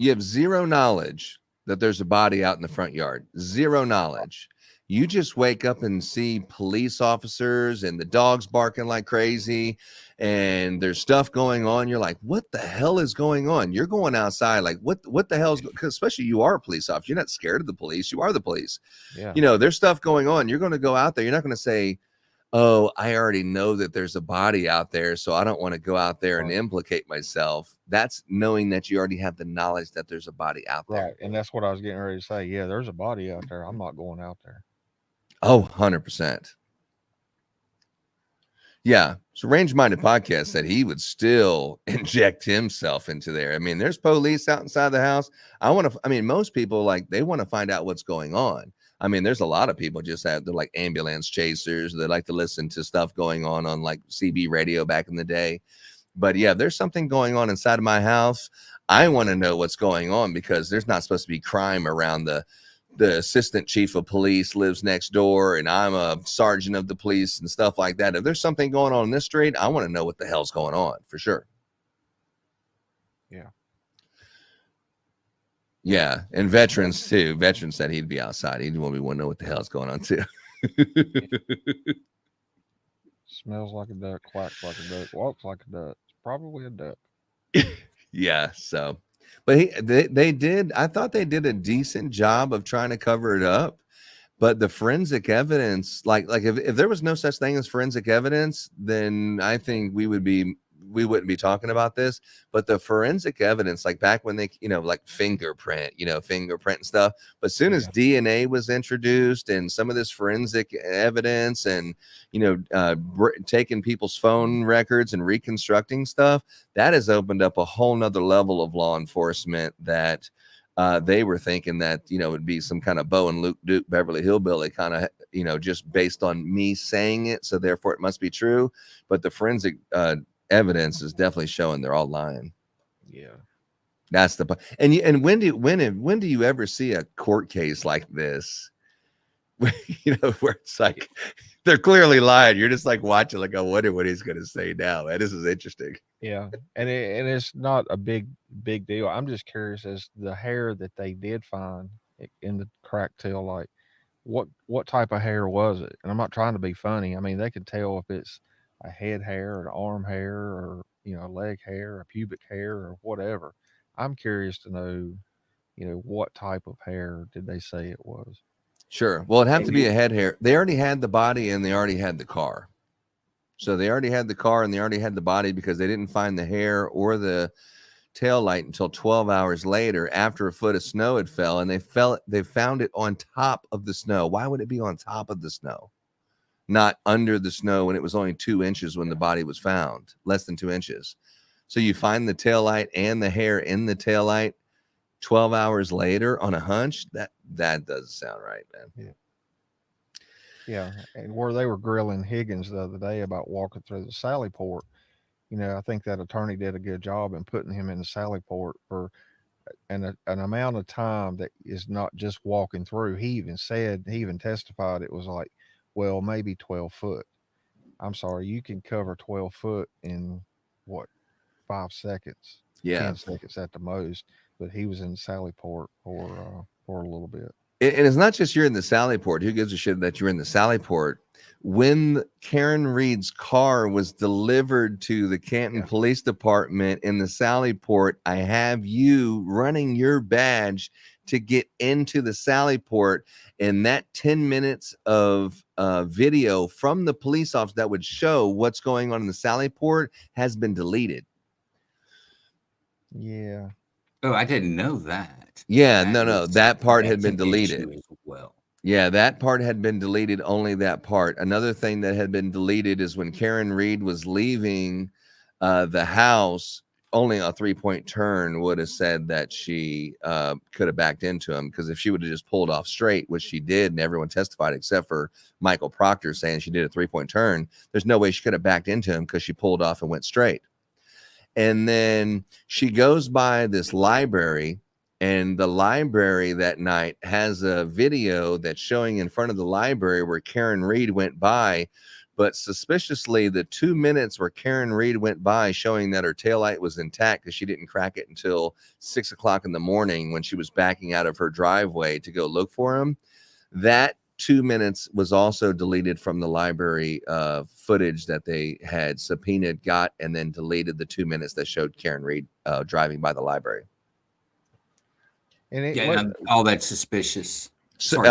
have zero knowledge that there's a body out in the front yard. Zero knowledge. You just wake up and see police officers and the dogs barking like crazy and there's stuff going on. You're like, what the hell is going on? You're going outside like, what the hell's, because especially you are a police officer. You're not scared of the police. You are the police. Yeah. There's stuff going on. You're going to go out there. You're not going to say, oh, I already know that there's a body out there, so I don't want to go out there and implicate myself. That's knowing that you already have the knowledge that there's a body out there. Right. And that's what I was getting ready to say. Yeah, there's a body out there. I'm not going out there. Oh, 100%. Yeah. So Range Minded Podcast said he would still inject himself into there. I mean, there's police out inside the house. Most people, like, they want to find out what's going on. I mean, there's a lot of people they're like ambulance chasers. They like to listen to stuff going on like CB radio back in the day. But yeah, if there's something going on inside of my house, I want to know what's going on, because there's not supposed to be crime around the assistant chief of police lives next door and I'm a sergeant of the police and stuff like that. If there's something going on in this street, I want to know what the hell's going on for sure. Yeah. Yeah. And veterans too. Veterans said he'd be outside. He'd want to know what the hell's going on too. Smells like a duck, quacks like a duck, walks like a duck. It's probably a duck. Yeah. So, but they did. I thought they did a decent job of trying to cover it up. But the forensic evidence, like if there was no such thing as forensic evidence, then I think we wouldn't be talking about this. But the forensic evidence, like back when they, like fingerprint and stuff. But as soon as DNA was introduced and some of this forensic evidence and, taking people's phone records and reconstructing stuff, that has opened up a whole nother level of law enforcement that they were thinking that, you know, it'd be some kind of Bo and Luke Duke Beverly Hillbilly kind of, you know, just based on me saying it. So therefore it must be true. But the forensic evidence is definitely showing they're all lying. Yeah. That's the, and when do you ever see a court case like this? You know, where it's like they're clearly lying. You're just like watching, like, I wonder what he's going to say now. Man, this is interesting. Yeah, and it's not a big deal. I'm just curious as the hair that they did find in the cracked tail light. What type of hair was it? And I'm not trying to be funny. I mean, they could tell if it's a head hair, an arm hair, or, you know, a leg hair, a pubic hair, or whatever. I'm curious to know, you know, what type of hair did they say it was? Sure. Well, it'd have to be a head hair. They already had the body and they already had the car. So they already had the car and they already had the body because they didn't find the hair or the tail light until 12 hours later after a foot of snow had fell, and they found it on top of the snow. Why would it be on top of the snow? Not under the snow when it was only 2 inches when the body was found, less than 2 inches. So you find the tail light and the hair in the tail light 12 hours later on a hunch? That doesn't sound right, man. Yeah, and where they were grilling Higgins the other day about walking through the Sally Port, you know, I think that attorney did a good job in putting him in the Sally Port for an amount of time that is not just walking through. He even testified it was like, well, maybe 12 foot. I'm sorry, you can cover 12 foot in what, 5 seconds, 10 seconds at the most. But he was in Sally Port for a little bit. And it's not just you're in the Sally Port. Who gives a shit that you're in the Sally Port? When Karen Reed's car was delivered to the Canton Police Department in the Sally Port, I have you running your badge to get into the Sally Port, and that 10 minutes of video from the police officer that would show what's going on in the Sally Port has been deleted. Yeah. Oh, I didn't know that. Yeah, no, that part had been deleted. Well, yeah, that part had been deleted, only that part. Another thing that had been deleted is when Karen Reed was leaving the house, only a 3-point turn would have said that she could have backed into him, because if she would have just pulled off straight, which she did, and everyone testified except for Michael Proctor saying she did a 3-point turn, there's no way she could have backed into him because she pulled off and went straight. And then she goes by this library, and the library that night has a video that's showing in front of the library where Karen Reed went by. But suspiciously, the 2 minutes where Karen Reed went by showing that her taillight was intact, because she didn't crack it until 6 o'clock in the morning when she was backing out of her driveway to go look for him. That 2 minutes was also deleted from the library footage that they had subpoenaed, got, and then deleted the 2 minutes that showed Karen Reed driving by the library. And all that's suspicious. Isn't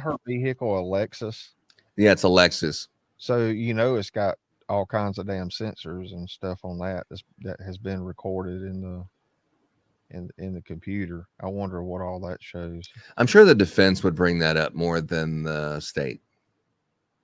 her vehicle a Lexus? Yeah, it's a Lexus. So, you know, it's got all kinds of damn sensors and stuff on that has been recorded in the computer. I wonder what all that shows. I'm sure the defense would bring that up more than the state.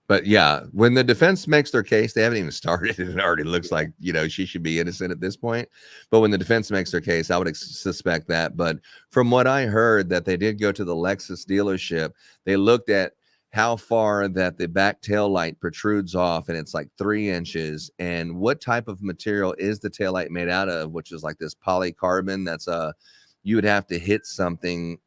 But yeah, when the defense makes their case, they haven't even started, and it already looks like, you know, she should be innocent at this point. But when the defense makes their case, I would suspect that. But from what I heard, that they did go to the Lexus dealership, they looked at how far that the back tail light protrudes off, and it's like 3 inches. And what type of material is the tail light made out of, which is like this polycarbon. That's you would have to hit something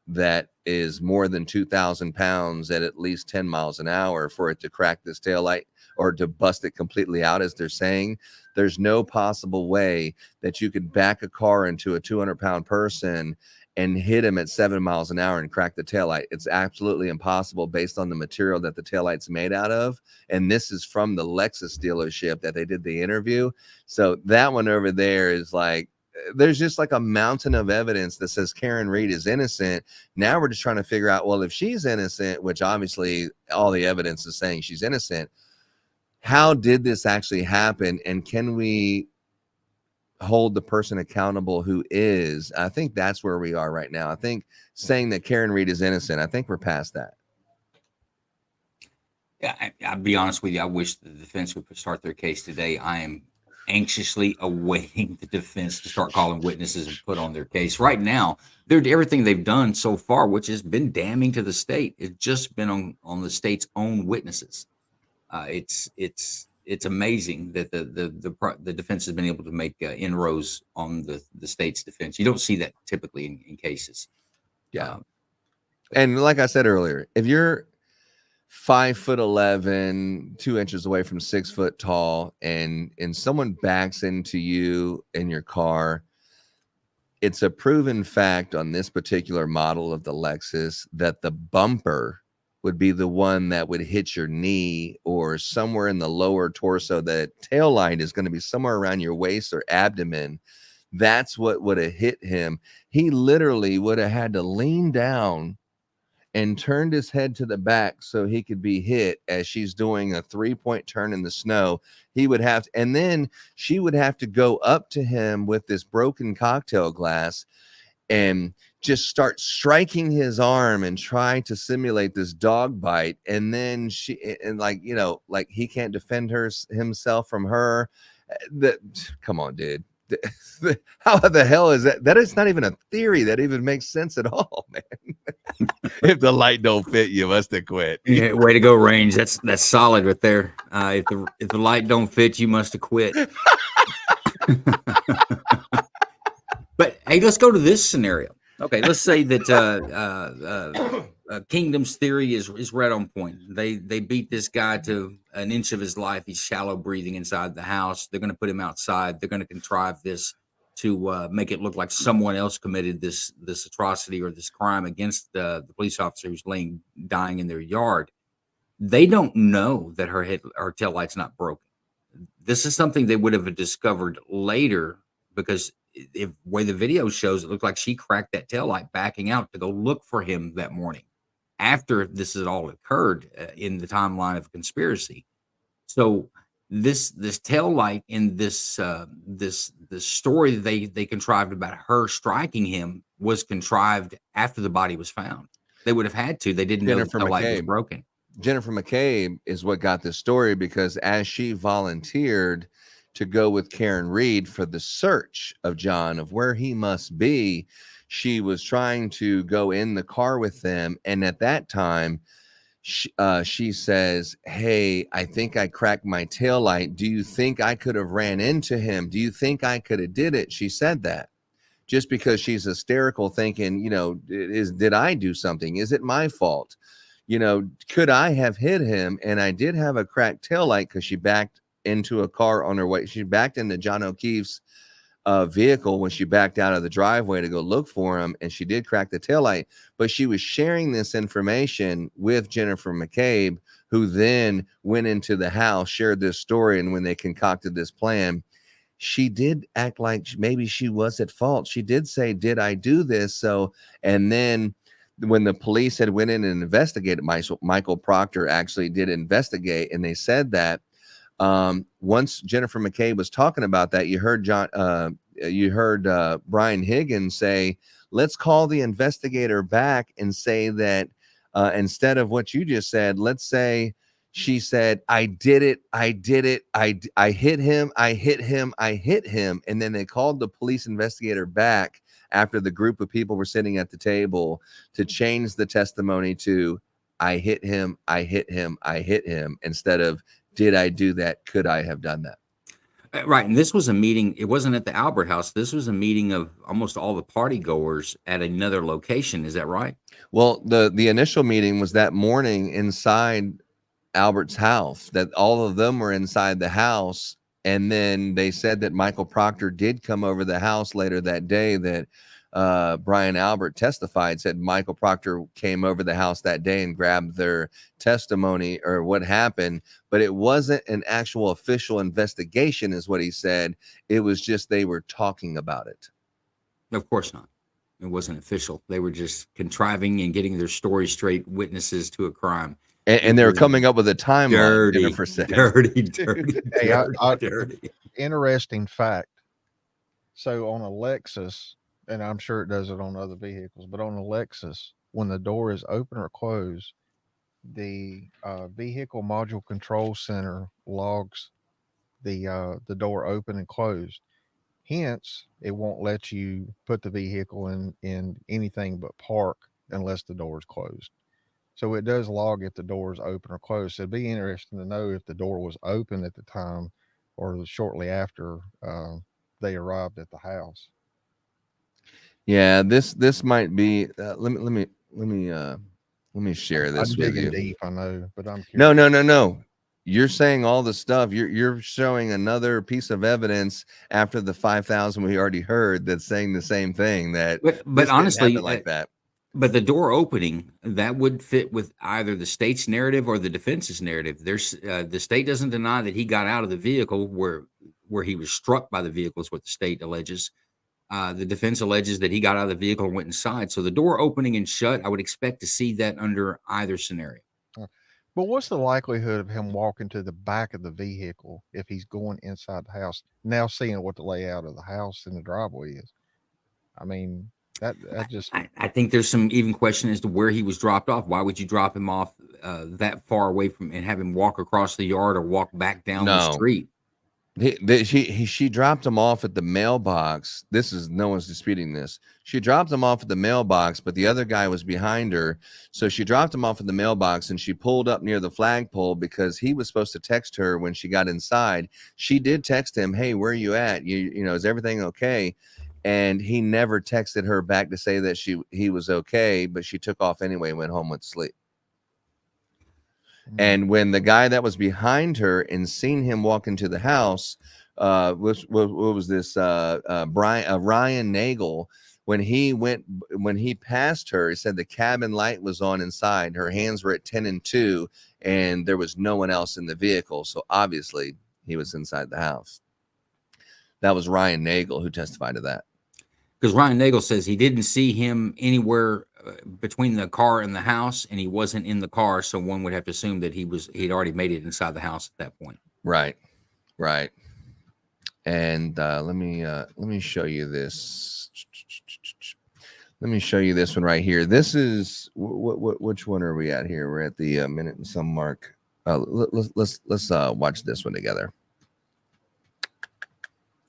that is more than 2,000 pounds at least 10 miles an hour for it to crack this tail light, or to bust it completely out, as they're saying. There's no possible way that you could back a car into a 200-pound person and hit him at 7 miles an hour and crack the taillight. It's absolutely impossible based on the material that the taillight's made out of. And this is from the Lexus dealership that they did the interview. So that one over there is like, there's just like a mountain of evidence that says Karen Reed is innocent. Now we're just trying to figure out, well, if she's innocent, which obviously all the evidence is saying she's innocent, how did this actually happen? And can we hold the person accountable who is? I think that's where we are right now. I think saying that Karen Reed is innocent, I think we're past that. Yeah, I'll be honest with you. I wish the defense would start their case today. I am anxiously awaiting the defense to start calling witnesses and put on their case. Right now, everything they've done so far, which has been damning to the state, it's just been on the state's own witnesses. It's amazing that the defense has been able to make inroads on the state's defense. You don't see that typically in cases. Yeah. And like I said earlier, if you're 5'11", 2 inches away from 6 foot tall, and someone backs into you in your car, it's a proven fact on this particular model of the Lexus that the bumper would be the one that would hit your knee or somewhere in the lower torso. That tail light is going to be somewhere around your waist or abdomen. That's what would have hit him. He literally would have had to lean down and turned his head to the back so he could be hit as she's doing a 3-point turn in the snow. He would have to, and then she would have to go up to him with this broken cocktail glass and just start striking his arm and try to simulate this dog bite. And then like he can't defend himself from her. Come on, dude. How the hell is that? That is not even a theory that even makes sense at all, man. If the light don't fit, you must have quit. Yeah, way to go, Range. That's solid right there. If the light don't fit, you must have quit. But hey, let's go to this scenario. Okay, let's say that Kingdom's theory is right on point. They beat this guy to an inch of his life. He's shallow breathing inside the house. They're going to put him outside. They're going to contrive this to make it look like someone else committed this atrocity or this crime against the police officer who's dying in their yard. They don't know that her tail light's not broken. This is something they would have discovered later, because the way the video shows, it looked like she cracked that taillight backing out to go look for him that morning after this had all occurred in the timeline of conspiracy. So this taillight in this story that they contrived about her striking him was contrived after the body was found. They would have had to. They didn't know the taillight was broken. Jennifer McCabe is what got this story, because as she volunteered to go with Karen Reed for the search of John, of where he must be, she was trying to go in the car with them. And at that time, she says, "Hey, I think I cracked my taillight. Do you think I could have ran into him? Do you think I could have did it?" She said that just because she's hysterical, thinking, did I do something? Is it my fault? Could I have hit him? And I did have a cracked taillight because she backed into a car on her way. She backed into John O'Keefe's vehicle when she backed out of the driveway to go look for him, and she did crack the taillight. But she was sharing this information with Jennifer McCabe, who then went into the house, shared this story, and when they concocted this plan, she did act like maybe she was at fault. She did say, "Did I do this?" So, and then when the police had went in and investigated, Michael Proctor actually did investigate, and they said that once Jennifer McCabe was talking about that, you heard Brian Higgins say, "Let's call the investigator back and say that instead of what you just said, let's say she said, I did it. I hit him. I hit him. And then they called the police investigator back after the group of people were sitting at the table to change the testimony to, I hit him, instead of, did I do that? Could I have done that? Right. And this was a meeting. It wasn't at the Albert House. This was a meeting of almost all the party goers at another location. Is that right? Well, the initial meeting was that morning inside Albert's house, that all of them were inside the house. And then they said that Michael Proctor did come over the house later that day, that Brian Albert testified, said Michael Proctor came over the house that day and grabbed their testimony or what happened, but it wasn't an actual official investigation is what he said. It was just they were talking about it. Of course not. It wasn't official. They were just contriving and getting their story straight, witnesses to a crime. And they were coming up with a timeline. Dirty. Interesting fact. So on a Lexus, and I'm sure it does it on other vehicles, but on a Lexus, when the door is open or closed, the vehicle module control center logs the door open and closed. Hence, it won't let you put the vehicle in anything but park unless the door is closed. So it does log if the door is open or closed. So it'd be interesting to know if the door was open at the time or shortly after they arrived at the house. Yeah, this might be. Let me share this I'm with digging you. deep, I know, but I'm No, curious. no. You're saying all the stuff. You're showing another piece of evidence after the 5,000 we already heard that's saying the same thing, that But this didn't honestly, happen like that. but the door opening, that would fit with either the state's narrative or the defense's narrative. There's the state doesn't deny that he got out of the vehicle where he was struck by the vehicle is what the state alleges. The defense alleges that he got out of the vehicle and went inside. So the door opening and shut, I would expect to see that under either scenario. But what's the likelihood of him walking to the back of the vehicle if he's going inside the house, now seeing what the layout of the house and the driveway is? I mean, that just. I think there's some even question as to where he was dropped off. Why would you drop him off that far away from and have him walk across the yard or walk back down the street? She dropped him off at the mailbox. No one's disputing this. She dropped him off at the mailbox, but the other guy was behind her. So she dropped him off at the mailbox and she pulled up near the flagpole because he was supposed to text her when she got inside. She did text him, "Hey, where are you at? You know, is everything okay?" And he never texted her back to say that he was okay, but she took off anyway and went home with sleep. And when the guy that was behind her and seen him walk into the house, what was this? Ryan Nagel, when he passed her, he said the cabin light was on inside. Her hands were at 10 and 2, and there was no one else in the vehicle. So obviously he was inside the house. That was Ryan Nagel who testified to that. Because Ryan Nagel says he didn't see him anywhere between the car and the house, and he wasn't in the car. So one would have to assume that he'd already made it inside the house at that point. Right. And let me show you this. Let me show you this one right here. This is which one are we at here? We're at the minute and some mark. Let's watch this one together.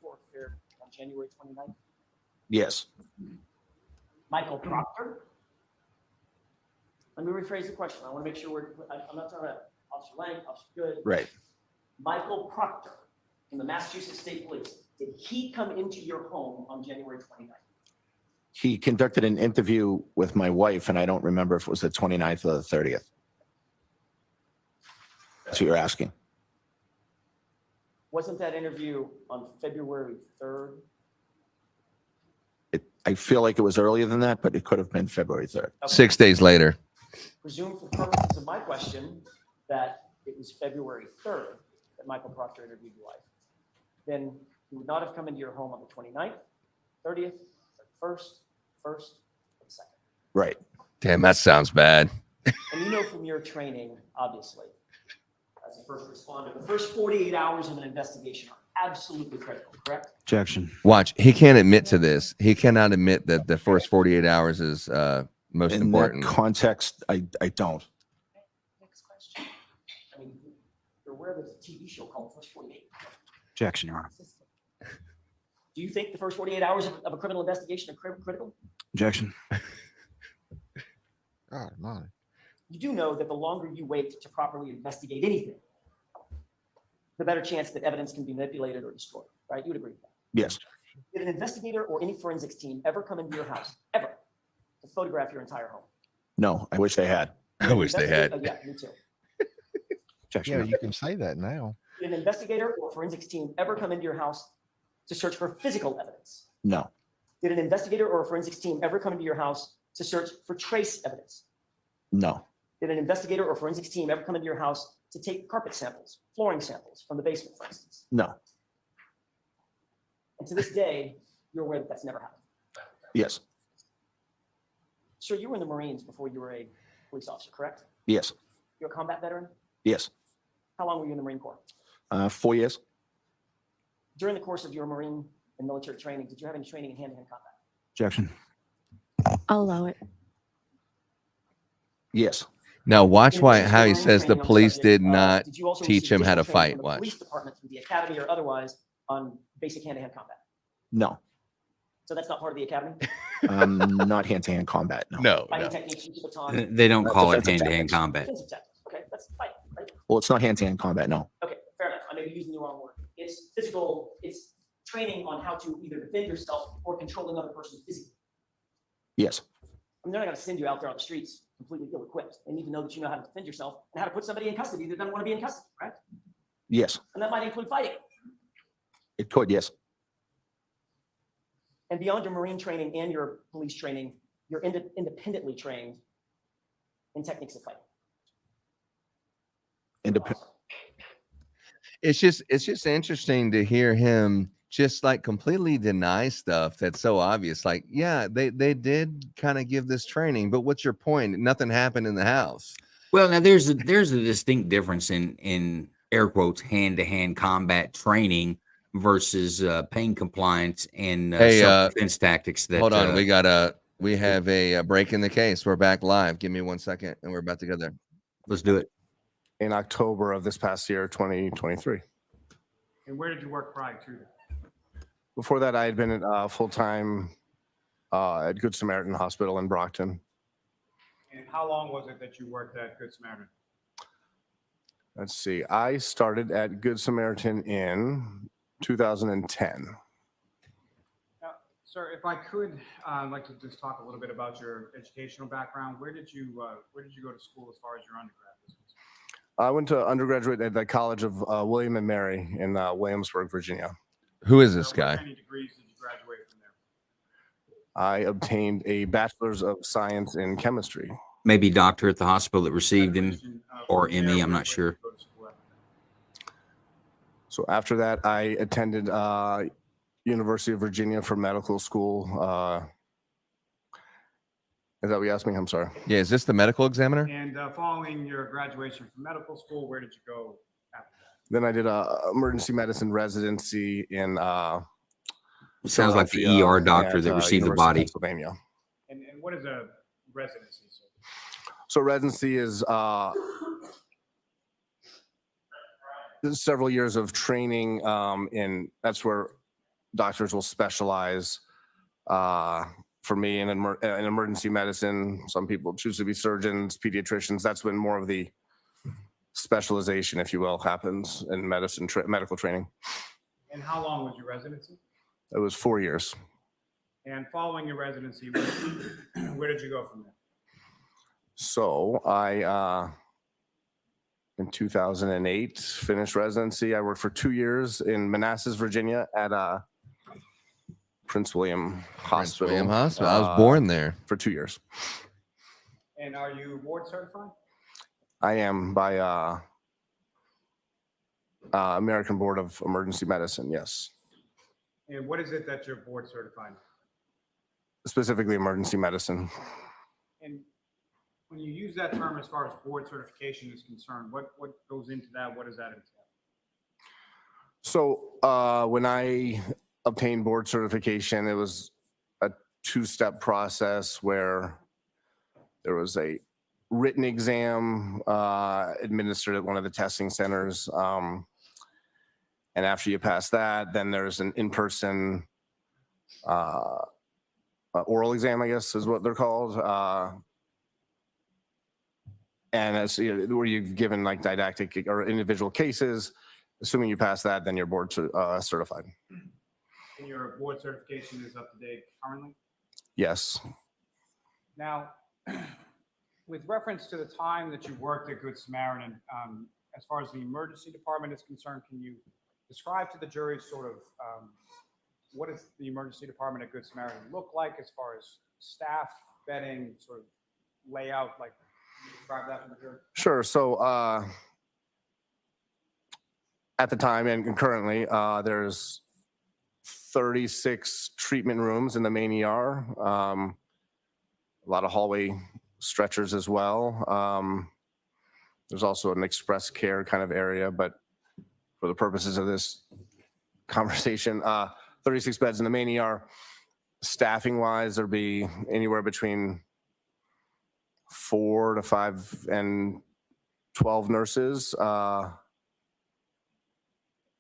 On January 29th. Yes. Michael Proctor. Let me rephrase the question. I want to make sure I'm not talking about Officer Lang, Officer Good. Right. Michael Proctor from the Massachusetts State Police. Did he come into your home on January 29th? He conducted an interview with my wife, and I don't remember if it was the 29th or the 30th. That's what you're asking. Wasn't that interview on February 3rd? I feel like it was earlier than that, but it could have been February 3rd. Okay. 6 days later. Presume for purposes of my question that it was February 3rd that Michael Proctor interviewed your wife. Then he would not have come into your home on the 29th, 30th, 31st, 1st, and 2nd. Right. Damn, that sounds bad. And you know from your training, obviously, as a first responder, the first 48 hours of an investigation are absolutely critical, correct? Objection. Watch, he can't admit to this. He cannot admit that the first 48 hours is most In important. that context, I don't. Next question. I mean, you're aware there's a TV show called First 48. Objection, Your Honor. Do you think the first 48 hours of a criminal investigation are critical? Objection. God, man. You do know that the longer you wait to properly investigate anything, the better chance that evidence can be manipulated or destroyed, right? You would agree with that? Yes. Did an investigator or any forensics team ever come into your house, ever, to photograph your entire home? No, I wish they had. I wish they had. Yeah, me too. Objection. Yeah, you can say that now. Did an investigator or forensics team ever come into your house to search for physical evidence? No. Did an investigator or a forensics team ever come into your house to search for trace evidence? No. Did an investigator or forensics team ever come into your house to take carpet samples, flooring samples from the basement, for instance? No. And to this day, you're aware that that's never happened. Yes. Sir, you were in the Marines before you were a police officer, correct? Yes. You're a combat veteran? Yes. How long were you in the Marine Corps? 4 years. During the course of your Marine and military training, did you have any training in hand-to-hand combat? Objection. I'll allow it. Yes. Now watch In why addition to how he Marine says the training on police subject, did not did you also teach receive him how to additional training fight. from the Watch. police department, from the academy or otherwise, on basic hand-to-hand combat? No, So that's not part of the academy? not hand-to-hand combat. No. No, Fighting no. techniques, use of batons? They don't call it Defensive hand-to-hand tactics. combat. Defensive tactics. Okay, that's fighting, right? Well, it's not hand-to-hand combat. No. Okay, fair enough. I may be using the wrong word. It's physical, it's training on how to either defend yourself or control another person physically. Yes. I mean, they're not going to send you out there on the streets completely ill-equipped. They need to know that you know how to defend yourself and how to put somebody in custody that doesn't want to be in custody, right? Yes. And that might include fighting. It could. Yes. And beyond your Marine training and your police training, you're independently trained in techniques of fighting. It's just interesting to hear him just like completely deny stuff that's so obvious. Like, yeah, they did kind of give this training, but what's your point? Nothing happened in the house. Well, now there's a distinct difference in air quotes hand-to-hand combat training versus pain compliance and self-defense tactics. That Hold on, we have a break in the case. We're back live. Give me 1 second, and we're about to go there. Let's do it. In October of this past year, 2023. And where did you work prior to that? Before that, I had been full-time at Good Samaritan Hospital in Brockton. And how long was it that you worked at Good Samaritan? Let's see. I started at Good Samaritan in 2010. Now, sir, if I could, I'd like to just talk a little bit about your educational background. Where did you go to school as far as your undergrad was concerned? I went to undergraduate at the College of William and Mary in Williamsburg, Virginia. Who is this guy? How many degrees did you graduate from there? I obtained a bachelor's of science in chemistry. Maybe doctor at the hospital that received him, or ME. I'm not sure. So after that, I attended University of Virginia for medical school. Is that what you asked me? I'm sorry. Yeah, is this the medical examiner? And following your graduation from medical school, where did you go after that? Then I did a emergency medicine residency in It sounds like the Philadelphia ER doctor at, that received the University of body. Pennsylvania. And what is a residency? Sir? So residency is several years of training that's where doctors will specialize. For me in emergency medicine, some people choose to be surgeons, pediatricians. That's when more of the specialization, if you will, happens in medicine, medical training. And how long was your residency? It was 4 years. And following your residency, where did you go from there? So I, in 2008, finished residency. I worked for 2 years in Manassas, Virginia at Prince William Hospital. William Hospital. I was born there. For 2 years. And are you board certified? I am by American Board of Emergency Medicine, yes. And what is it that you're board certified? Specifically emergency medicine. And when you use that term as far as board certification is concerned, what goes into that? What does that entail? So when I obtained board certification, it was a two-step process where there was a written exam administered at one of the testing centers. And after you pass that, then there's an in-person oral exam, I guess is what they're called. And as where you've given like didactic or individual cases, assuming you pass that, then you're board certified. And your board certification is up to date currently? Yes. Now, with reference to the time that you worked at Good Samaritan, as far as the emergency department is concerned, can you describe to the jury sort of what does the emergency department at Good Samaritan look like as far as staff, bedding, sort of layout, like describe that to the jury? Sure. So at the time and currently, there's 36 treatment rooms in the main ER. A lot of hallway stretchers as well. There's also an express care kind of area, but for the purposes of this conversation, 36 beds in the main ER. Staffing wise, there'd be anywhere between 4 to 5 and 12 nurses.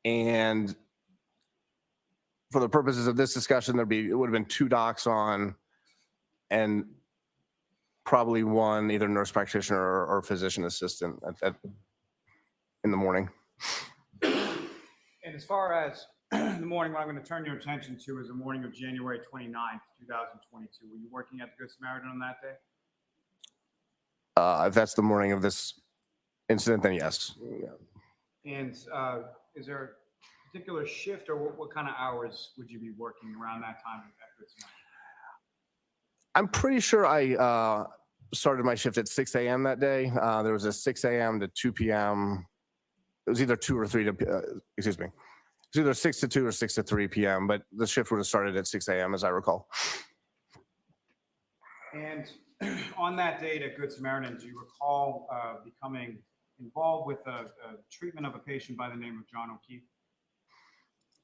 And for the purposes of this discussion, it would have been 2 docs on and probably 1 either nurse practitioner or physician assistant in the morning. And as far as the morning, what I'm going to turn your attention to is the morning of January 29th, 2022. Were you working at the Good Samaritan on that day? If that's the morning of this incident, then yes. And is there a particular shift or what kind of hours would you be working around that time at Good Samaritan? I'm pretty sure I started my shift at 6 a.m. that day. There was a 6 a.m. to 2 p.m. It was either 2 or 3 to, excuse me. It's either 6 to 2 or 6 to 3 p.m., but the shift would have started at 6 a.m. as I recall. And on that date at Good Samaritan, do you recall becoming involved with a treatment of a patient by the name of John O'Keefe?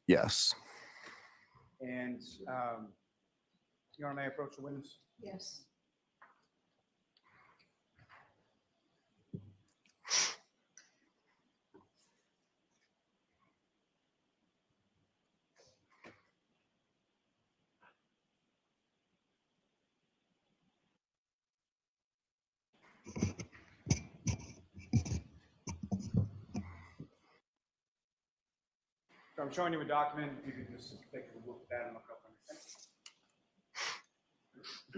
Yes. And Your Honor, may I approach the witness? Yes. So I'm showing you a document. If you could just take a look at that and look up on your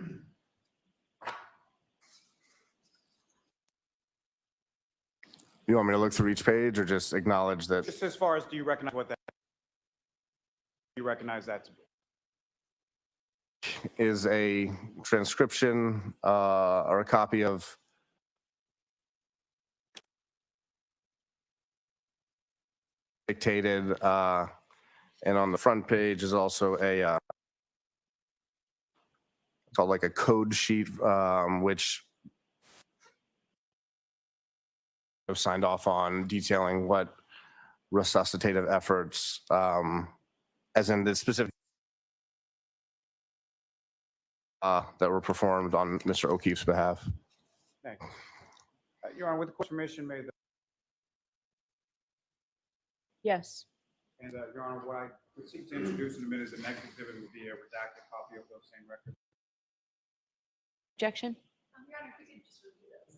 thing. You want me to look through each page or just acknowledge that? Just as far as, do you recognize what that? Do you recognize that to be? Is a transcription or a copy of dictated, and on the front page is also a it's called like a code sheet, which I've signed off on, detailing what resuscitative efforts, as in the specific that were performed on Mr. O'Keefe's behalf. Thanks. Your Honor, with the court's permission, may the Yes. and Your Honor, what I would seek to introduce in a minute is the next exhibit would be a redacted copy of those same records. Objection? Your Honor, if we could just review those.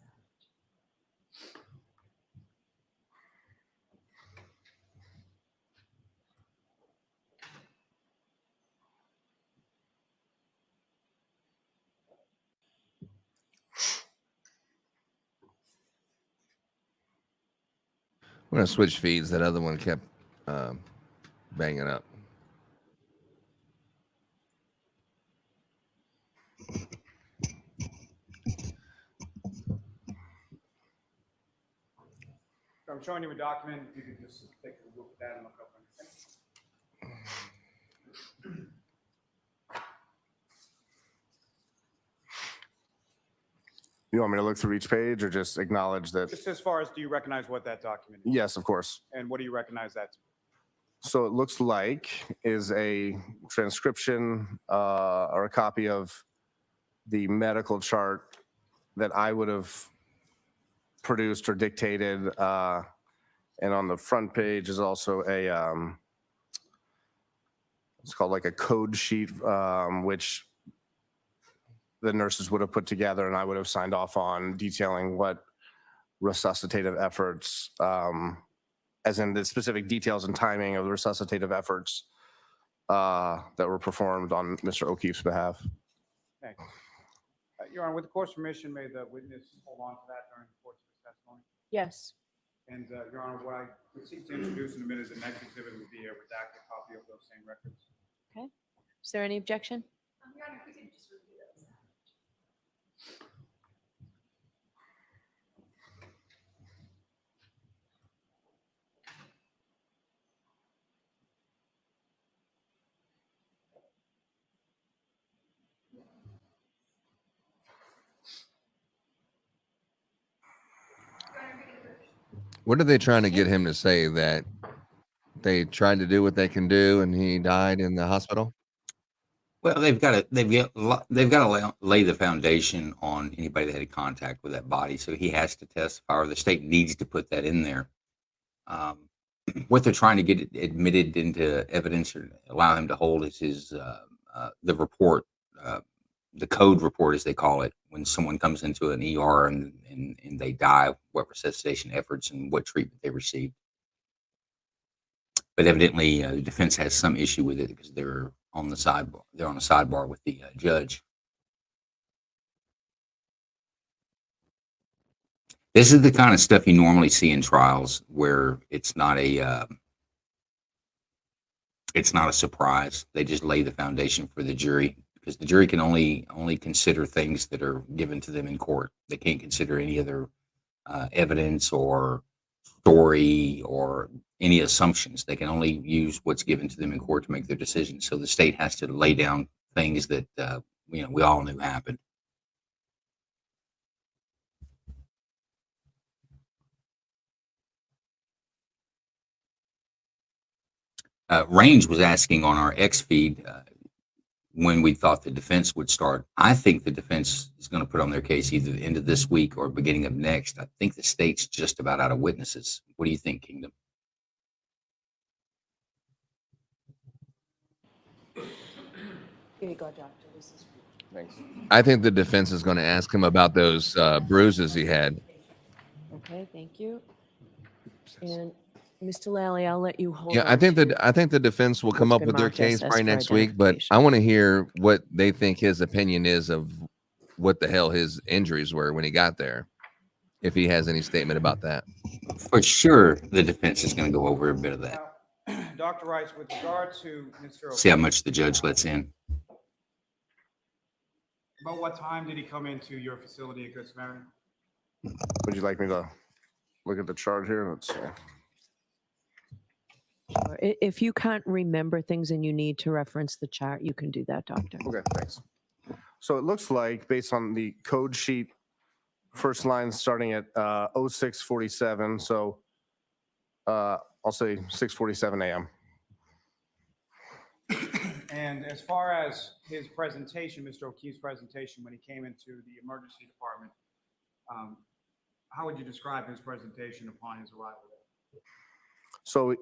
We're going to switch feeds. That other one kept banging up. So I'm showing you a document. If you could just take a look at that and look up on your thing. You want me to look through each page or just acknowledge that? Just as far as, do you recognize what that document is? Yes, of course. And what do you recognize that to be? So it looks like is a transcription or a copy of the medical chart that I would have produced or dictated. And on the front page is also a, it's called like a code sheet, which the nurses would have put together and I would have signed off on, detailing what resuscitative efforts, as in the specific details and timing of the resuscitative efforts that were performed on Mr. O'Keefe's behalf. Thanks. Your Honor, with the court's permission, may the witness hold on to that during the course of his testimony? Yes. And Your Honor, what I would seek to introduce in a minute is the next exhibit would be a redacted copy of those same records. Okay. Is there any objection? Your Honor, if we could just review those. What are they trying to get him to say? That they tried to do what they can do and he died in the hospital? Well, they've got to lay the foundation on anybody that had contact with that body. So he has to testify, or the state needs to put that in there. What they're trying to get admitted into evidence or allow him to hold is the report, the code report, as they call it, when someone comes into an ER and they die, what resuscitation efforts and what treatment they received. But evidently, the defense has some issue with it because they're on the sidebar. They're on a sidebar with the judge. This is the kind of stuff you normally see in trials where it's not a surprise. They just lay the foundation for the jury because the jury can only consider things that are given to them in court. They can't consider any other evidence or story or any assumptions. They can only use what's given to them in court to make their decisions. So the state has to lay down things that we all knew happened. Range was asking on our X feed when we thought the defense would start. I think the defense is going to put on their case either the end of this week or beginning of next. I think the state's just about out of witnesses. What do you think, Kingdom? Here you go, doctor. This is Thanks. I think the defense is going to ask him about those bruises he had. okay. Thank you. And Mr. Lally, I'll let you hold. Yeah, I on think to that I think the defense will come what's up been with their marked as case probably for next week, but I want to hear what they think his opinion is of what the hell his injuries were when he got there. If he has any statement about that. For sure, the defense is going to go over a bit of that. Dr. Rice, with regard to Mr. See how much the judge lets in. About what time did he come into your facility at Good Samaritan? Would you like me to look at the chart here? Let's see. If you can't remember things and you need to reference the chart, you can do that, doctor. Okay, thanks. So it looks like, based on the code sheet, first line starting at 0647. So I'll say 6:47 a.m. And as far as his presentation, Mr. O'Keefe's presentation, when he came into the emergency department, how would you describe his presentation upon his arrival there? So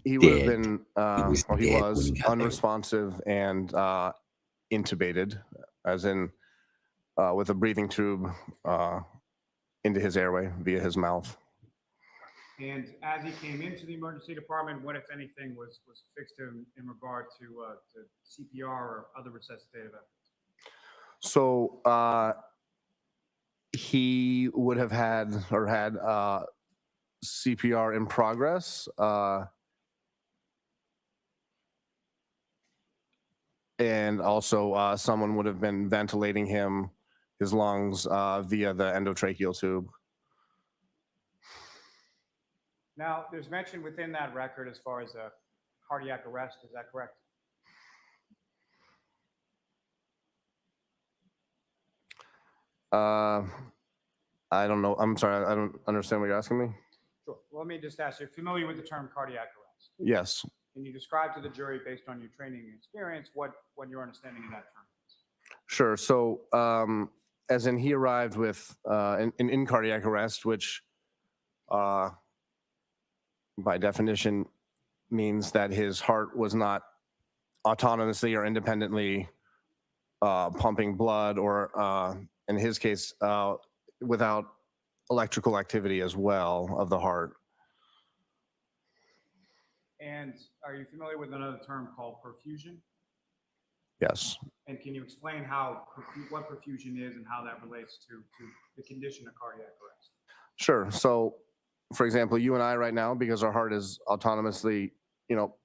he would have been, he was unresponsive and intubated, as in with a breathing tube into his airway via his mouth. And as he came into the emergency department, what, if anything, was fixed in regard to CPR or other resuscitative efforts? So he would have had CPR in progress. And also someone would have been ventilating his lungs via the endotracheal tube. Now, there's mention within that record as far as a cardiac arrest. Is that correct? I don't know. I'm sorry. I don't understand what you're asking me. Sure. Well, let me just ask you, familiar with the term cardiac arrest? Yes. Can you describe to the jury, based on your training and experience, what your understanding of that term is? Sure. So as in he arrived with in cardiac arrest, which by definition means that his heart was not autonomously or independently pumping blood, or in his case, without electrical activity as well of the heart. And are you familiar with another term called perfusion? Yes. And can you explain what perfusion is and how that relates to the condition of cardiac arrest? Sure. So, for example, you and I right now, because our heart is autonomously,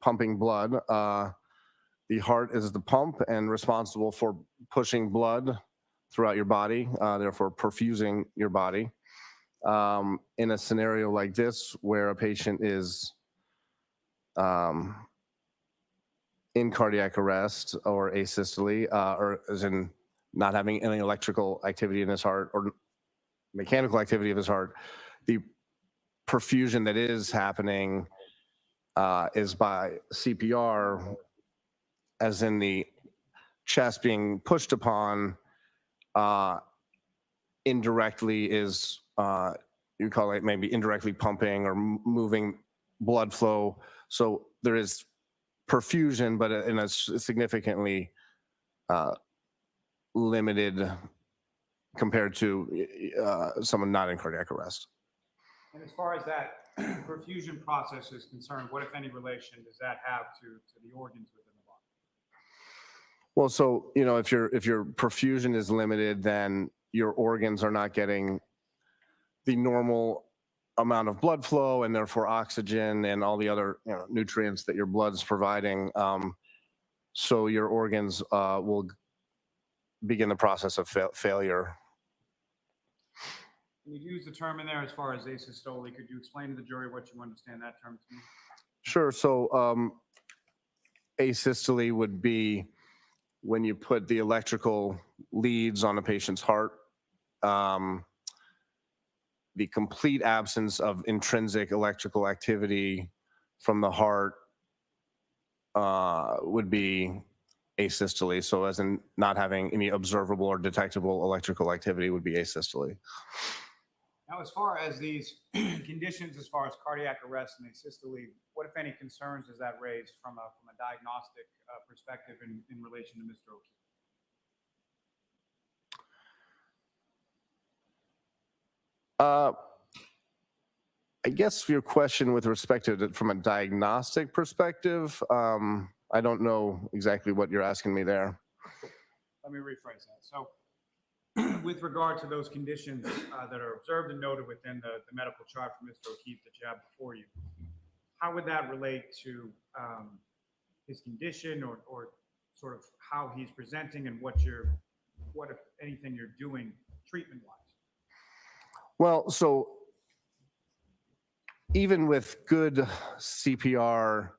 pumping blood, the heart is the pump and responsible for pushing blood throughout your body, therefore perfusing your body. In a scenario like this, where a patient is in cardiac arrest or asystole, or as in not having any electrical activity in his heart or mechanical activity of his heart, the perfusion that is happening is by CPR, as in the chest being pushed upon indirectly is, you call it maybe indirectly pumping or moving blood flow. So there is perfusion, but in a significantly limited compared to someone not in cardiac arrest. And as far as that perfusion process is concerned, what, if any, relation does that have to the organs within the body? Well, so, you know, if your perfusion is limited, then your organs are not getting the normal amount of blood flow and therefore oxygen and all the other, you know, nutrients that your blood is providing. So your organs will begin the process of failure. You use the term in there as far as asystole. Could you explain to the jury what you understand that term to mean? Sure. So asystole would be when you put the electrical leads on a patient's heart. The complete absence of intrinsic electrical activity from the heart would be asystole. So as in not having any observable or detectable electrical activity would be asystole. Now, as far as these conditions, as far as cardiac arrest and asystole, what, if any, concerns does that raise from a diagnostic perspective in relation to Mr. O'Keefe? I guess your question with respect to it from a diagnostic perspective, I don't know exactly what you're asking me there. Let me rephrase that. So with regard to those conditions that are observed and noted within the medical chart for Mr. O'Keefe that you have before you, how would that relate to his condition or sort of how he's presenting and what, if anything, you're doing treatment-wise? Well, so even with good CPR,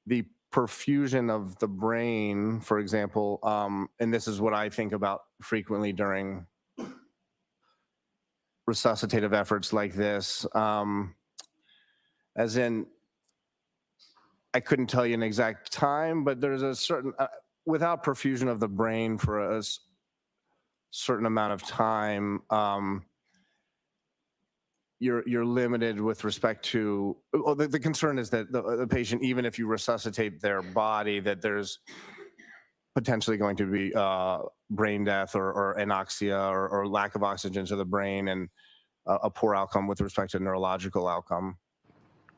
the perfusion of the brain, for example, and this is what I think about frequently during resuscitative efforts like this, as in, I couldn't tell you an exact time, but there's a certain, without perfusion of the brain for a certain amount of time, you're limited with respect to, well, the concern is that the patient, even if you resuscitate their body, that there's potentially going to be brain death or anoxia or lack of oxygen to the brain and a poor outcome with respect to neurological outcome.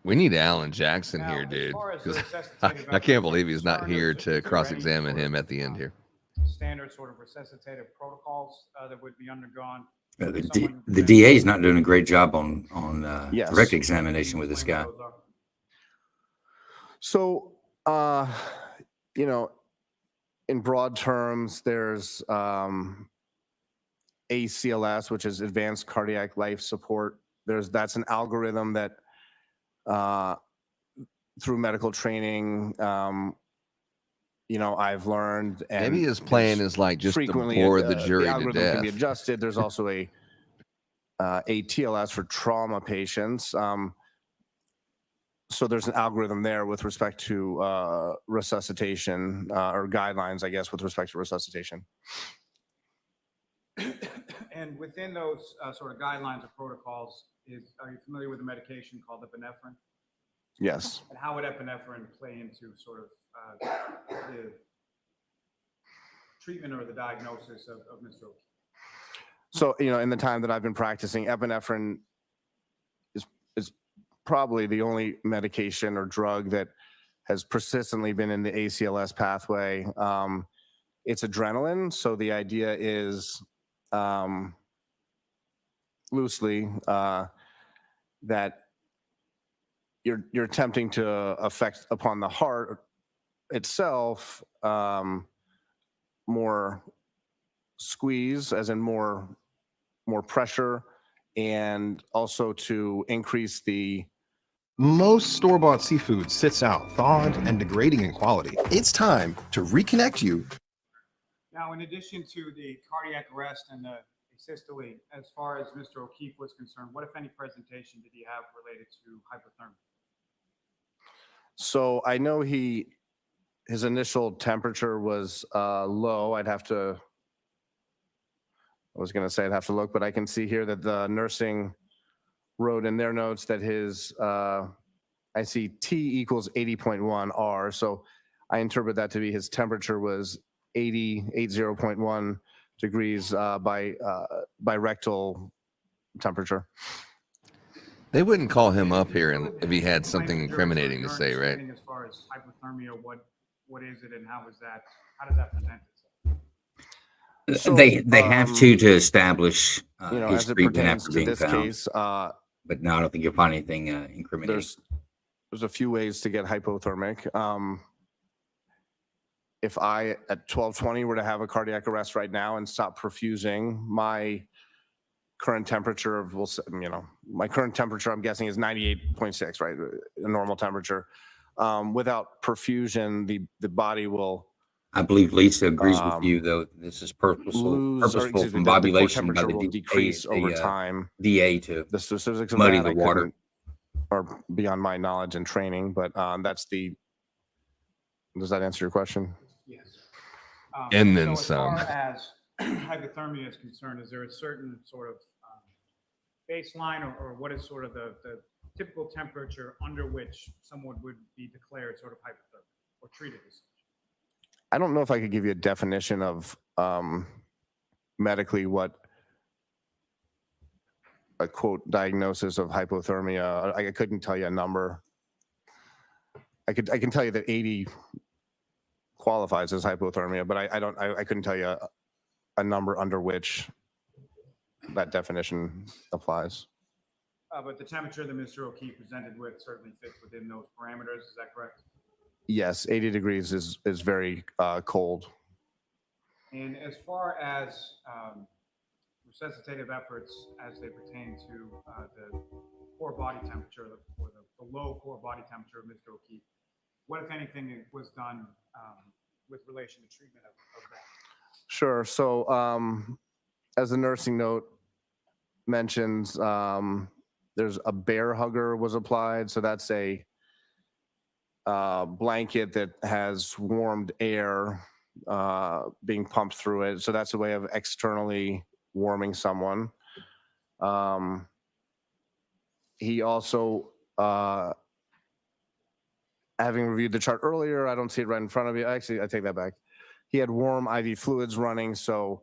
We need Alan Jackson Now, here, as dude. far as 'Cause resuscitative I can't efforts believe are he's not concerned, here is to there cross-examine any sort him of, at the end here. standard sort of resuscitative protocols that would be undergone? The DA is not doing a great job on Yes. direct examination with this guy. So, you know, in broad terms, there's ACLS, which is Advanced Cardiac Life Support. That's an algorithm that through medical training, you know, I've learned. And Maybe his plan is like just to frequently bore the the jury to algorithm can be death. adjusted. There's also a TLS for trauma patients. So there's an algorithm there with respect to resuscitation or guidelines, I guess, with respect to resuscitation. And within those sort of guidelines or protocols, are you familiar with a medication called epinephrine? Yes. And how would epinephrine play into sort of the treatment or the diagnosis of Mr. O'Keefe? So, you know, in the time that I've been practicing, epinephrine is probably the only medication or drug that has persistently been in the ACLS pathway. It's adrenaline. So the idea is loosely that you're attempting to affect upon the heart itself more squeeze, as in more pressure, and also to increase the. Most store-bought seafood sits out, thawed and degrading in quality. It's time to reconnect you. Now, in addition to the cardiac arrest and the asystole, as far as Mr. O'Keefe was concerned, what, if any, presentation did he have related to hypothermia? So I know he his initial temperature was low. I was going to say I'd have to look, but I can see here that the nursing wrote in their notes that his, I see T equals 80.1 R. So I interpret that to be his temperature was 80.1 degrees by rectal temperature. They wouldn't call him up here if he had something Explain to incriminating to your say, right? understanding as far as hypothermia, what is it and how does that present itself? So, they have to establish his as it treatment pertains after to being this found. case, But no, I don't think you'll find anything incriminating. there's a few ways to get hypothermic. If I at 12:20 were to have a cardiac arrest right now and stop perfusing, my current temperature my current temperature I'm guessing is 98.6, right? A normal temperature. Without perfusion, the body will. I believe Lisa agrees with you, though. This is purposeful combobulation by the decrease over time. DA to the specifics of muddy that the water. Are beyond my knowledge and training, but does that answer your question? Yes. And then so some. As far as hypothermia is concerned, is there a certain sort of baseline or what is sort of the typical temperature under which someone would be declared sort of hypothermic or treated as such? I don't know if I could give you a definition of medically what a quote diagnosis of hypothermia. I couldn't tell you a number. I can tell you that 80 qualifies as hypothermia, but I couldn't tell you a number under which that definition applies. But the temperature that Mr. O'Keefe presented with certainly fits within those parameters. Is that correct? Yes, 80 degrees is very cold. And as far as resuscitative efforts as they pertain to the core body temperature or the low core body temperature of Mr. O'Keefe, what, if anything, was done with relation to treatment of that? Sure. So as the nursing note mentions, there's a bear hugger was applied. So that's a blanket that has warmed air being pumped through it. So that's a way of externally warming someone. He also, having reviewed the chart earlier, I don't see it right in front of you. Actually, I take that back. He had warm IV fluids running. So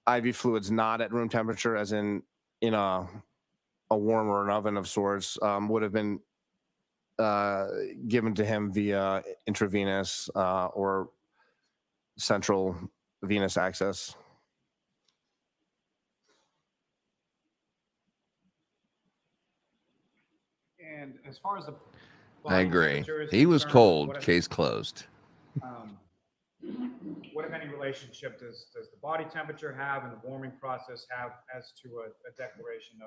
IV fluids not at room temperature, as in a warm or an oven of sorts, would have been given to him via intravenous or central venous access. And as far as the I agree. temperature is He was concerned, cold. what if- Case closed. What, if any, relationship does the body temperature have and the warming process have as to a declaration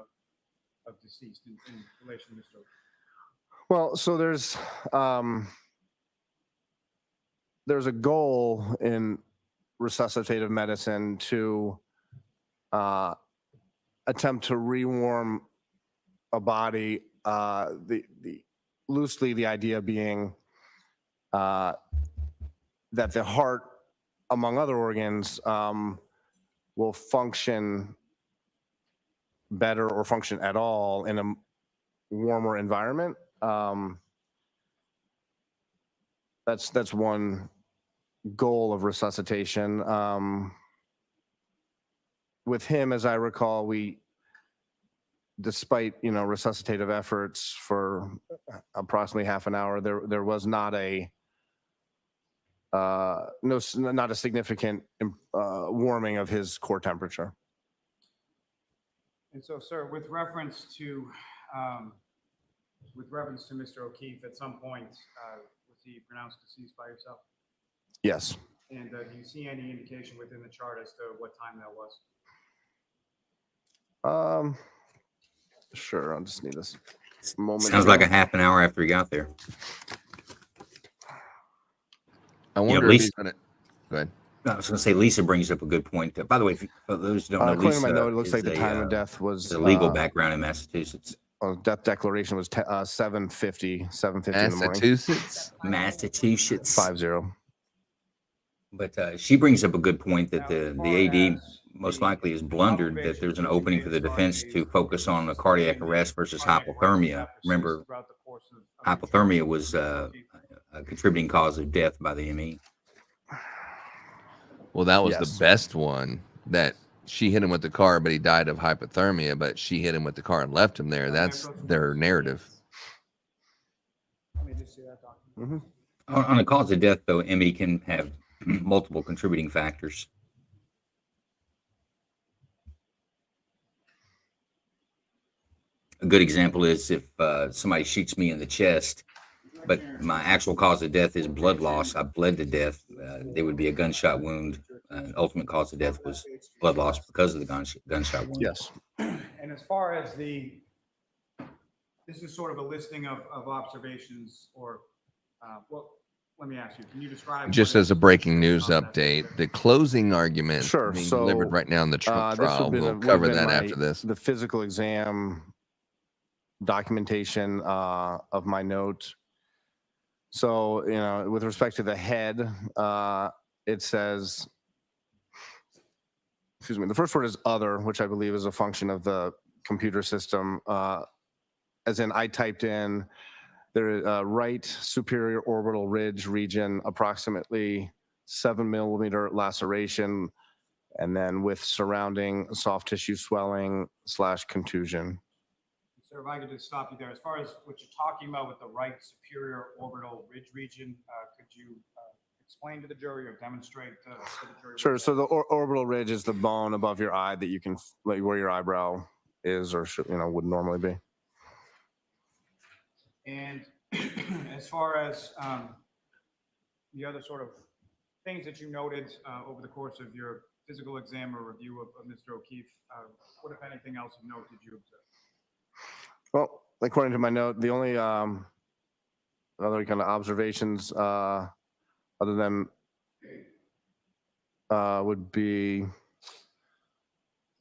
of deceased in relation to Mr. O'Keefe? Well, so there's a goal in resuscitative medicine to attempt to rewarm a body. Loosely, the idea being that the heart, among other organs, will function better or function at all in a warmer environment. That's one goal of resuscitation. With him, as I recall, despite resuscitative efforts for approximately half an hour, there was not not a significant warming of his core temperature. And so, sir, with reference to Mr. O'Keefe, at some point, was he pronounced deceased by yourself? Yes. And do you see any indication within the chart as to what time that was? Sure. I'll just need this moment. Sounds like a half an hour after he got there. I wonder if he's gonna. Go ahead. I was going to say Lisa brings up a good point. By the way, for those who don't know, according Lisa to my note, it looks is like the time of death was a legal background in Massachusetts. death declaration was 7:50 in the morning. Massachusetts. 50. But she brings up a good point that the AD most likely has blundered that there's an opening for the defense to focus on a cardiac arrest versus hypothermia. Remember, hypothermia was a contributing cause of death by the ME. Well, that was Yes. the best one, that she hit him with the car, but he died of hypothermia, but she hit him with the car and left him there. That's their narrative. Let me just see that document. On a cause of death, though, ME can have multiple contributing factors. A good example is if somebody shoots me in the chest, but my actual cause of death is blood loss. I bled to death. There would be a gunshot wound. Ultimate cause of death was blood loss because of the gunshot wound. Yes. And as far as this is sort of a listing of observations or, well, let me ask you, can you describe? Just as a breaking news update, the closing argument being delivered right now in the Trump trial. We'll cover that after this. The physical exam documentation of my note. So, with respect to the head, it says, excuse me, the first word is other, which I believe is a function of the computer system. As in, I typed in the right superior orbital ridge region, approximately 7 millimeter laceration, and then with surrounding soft tissue swelling / contusion. Sir, if I could just stop you there. As far as what you're talking about with the right superior orbital ridge region, could you explain to the jury or demonstrate to the jury? Sure. So the orbital ridge is the bone above your eye that you can, like, where your eyebrow is or should, would normally be. And as far as the other sort of things that you noted over the course of your physical exam or review of Mr. O'Keefe, what, if anything else of note, did you observe? Well, according to my note, the only other kind of observations other than would be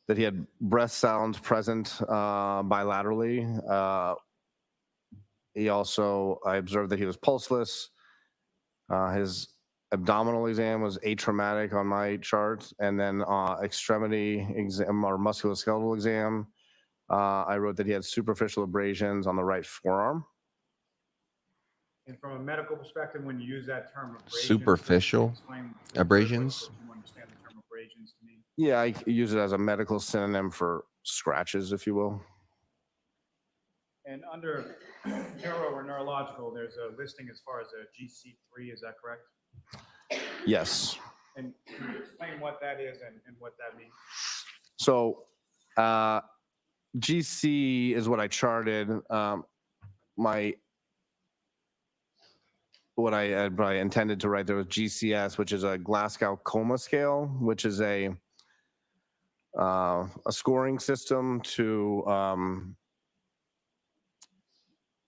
that he had breath sounds present bilaterally. I observed that he was pulseless. His abdominal exam was atraumatic on my chart, and then extremity exam or musculoskeletal exam, I wrote that he had superficial abrasions on the right forearm. And from a medical perspective, when you use that term abrasions, Superficial abrasions. You understand the term abrasions to me? Yeah, I use it as a medical synonym for scratches, if you will. And under neuro or neurological, there's a listing as far as a GC3, is that correct? Yes. And can you explain what that is and what that means? So GC is what I charted. What I intended to write there was GCS, which is a Glasgow Coma Scale, which is a scoring system to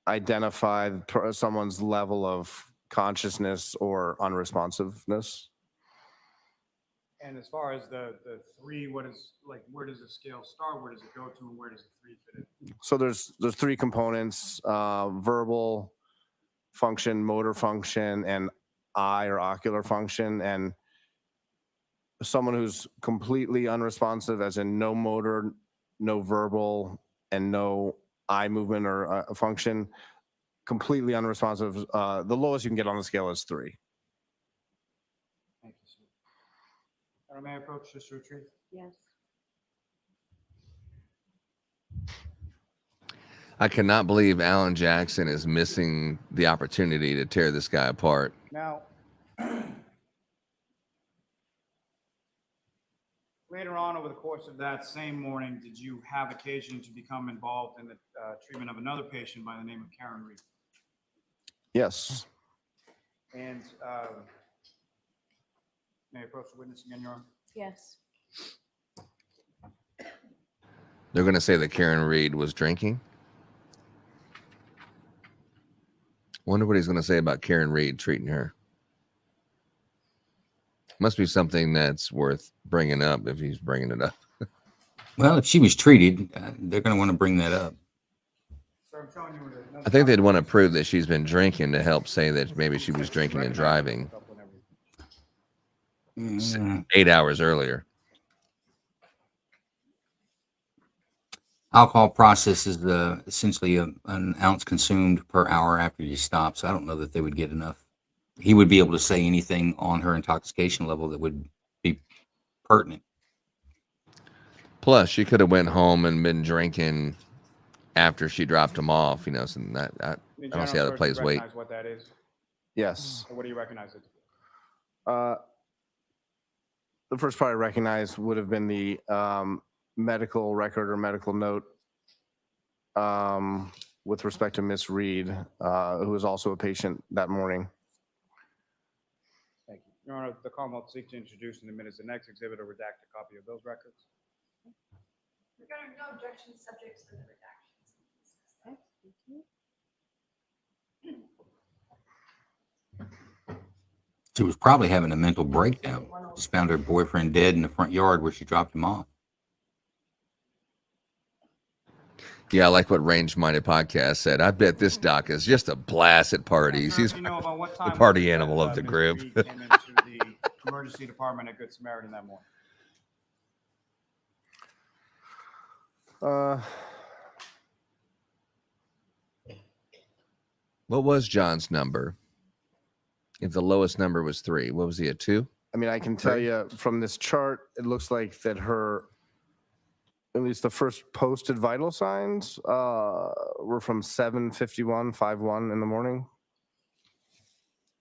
identify someone's level of consciousness or unresponsiveness. And as far as the three, where does the scale start? Where does it go to, and where does the three fit in? So there's three components: verbal function, motor function, and eye or ocular function. And someone who's completely unresponsive, as in no motor, no verbal, and no eye movement or function, completely unresponsive. The lowest you can get on the scale is 3. Thank you, sir. May I approach this retreat? Yes. I cannot believe Alan Jackson is missing the opportunity to tear this guy apart. Now, later on over the course of that same morning, did you have occasion to become involved in the treatment of another patient by the name of Karen Reed? Yes. And may I approach the witness again, Your Honor? Yes. They're going to say that Karen Reed was drinking. Wonder what he's going to say about Karen Reed treating her. Must be something that's worth bringing up if he's bringing it up. Well, if she was treated, they're going to want to bring that up. I'm showing you I think they'd want to prove that she's been drinking to help say that maybe she was drinking and driving 8 hours earlier. Alcohol process is essentially an ounce consumed per hour after you stop. So I don't know that they would get enough. He would be able to say anything on her intoxication level that would be pertinent. Plus, she could have went home and been drinking after she dropped him off. You know, so that I don't see how that plays weight. What that is? Yes. Or what do you recognize it? The first part I recognized would have been the medical record or medical note with respect to Miss Reed, who was also a patient that morning. Thank you. Your Honor, the Commonwealth seeks to introduce in the minutes the next exhibit a redacted copy of those records. Regarding no objections, subjects to the redactions. Okay, thank you. She was probably having a mental breakdown. Just found her boyfriend dead in the front yard where she dropped him off. Yeah, I like what Range Minded Podcast said. I bet this doc is just a blast at parties. He's You know about what time the party was it animal that, of the Ms. group. Reed came into the emergency department at Good Samaritan that morning? What was John's number? If the lowest number was 3, what was he at 2? I mean, I can tell you from this chart, it looks like that her, at least the first posted vital signs were from 7:51 in the morning.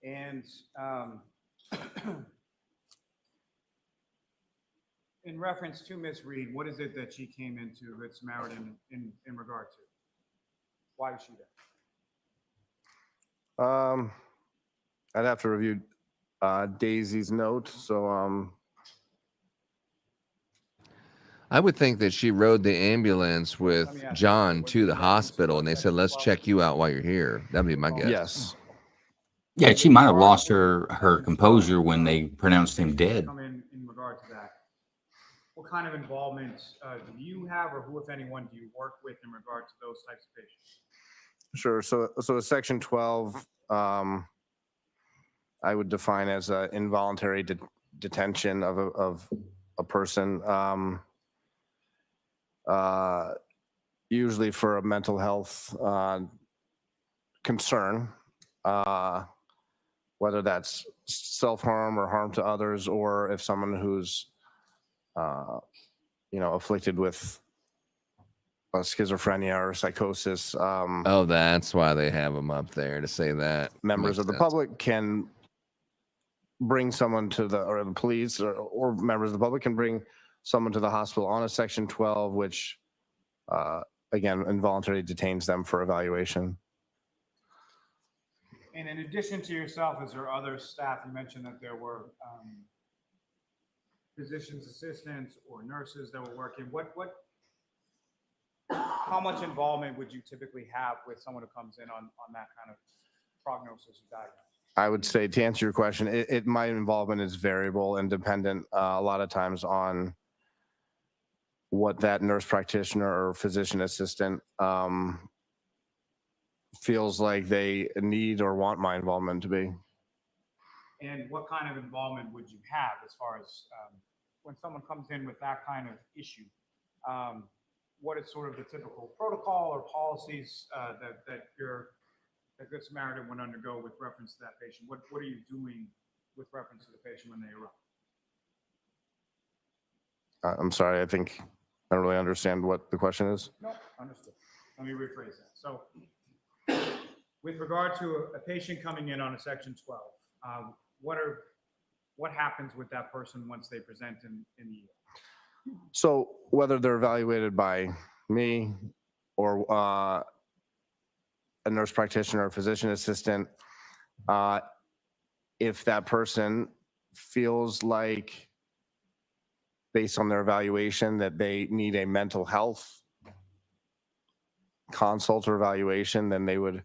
And in reference to Miss Reed, what is it that she came into Good Samaritan in regard to? Why was she there? I'd have to review Daisy's note. So I would think that she rode the ambulance with John to the hospital, and they said, "Let's check you out while you're here." That'd be my guess. Yes. Yeah, she might have lost her composure when they pronounced him dead. Come in regard to that. What kind of involvement do you have, or who, if anyone, do you work with in regard to those types of patients? Sure. So Section 12, I would define as involuntary detention of a person, usually for a mental health concern, whether that's self-harm or harm to others, or if someone who's afflicted with schizophrenia or psychosis. Oh, that's why they have them up there to say that. Members Makes of the sense. public can bring someone to or the police or members of the public can bring someone to the hospital on a Section 12, which again, involuntarily detains them for evaluation. And in addition to yourself, is there other staff? You mentioned that there were physician's assistants or nurses that were working. How much involvement would you typically have with someone who comes in on that kind of prognosis or diagnosis? I would say, to answer your question, my involvement is variable and dependent a lot of times on what that nurse practitioner or physician assistant feels like they need or want my involvement to be. And what kind of involvement would you have as far as when someone comes in with that kind of issue? What is sort of the typical protocol or policies that Good Samaritan would undergo with reference to that patient? What are you doing with reference to the patient when they arrive? I'm sorry, I think I don't really understand what the question is. No, understood. Let me rephrase that. So with regard to a patient coming in on a Section 12, what happens with that person once they present in the ER? So whether they're evaluated by me or a nurse practitioner or physician assistant, if that person feels like, based on their evaluation, that they need a mental health consult or evaluation, then they would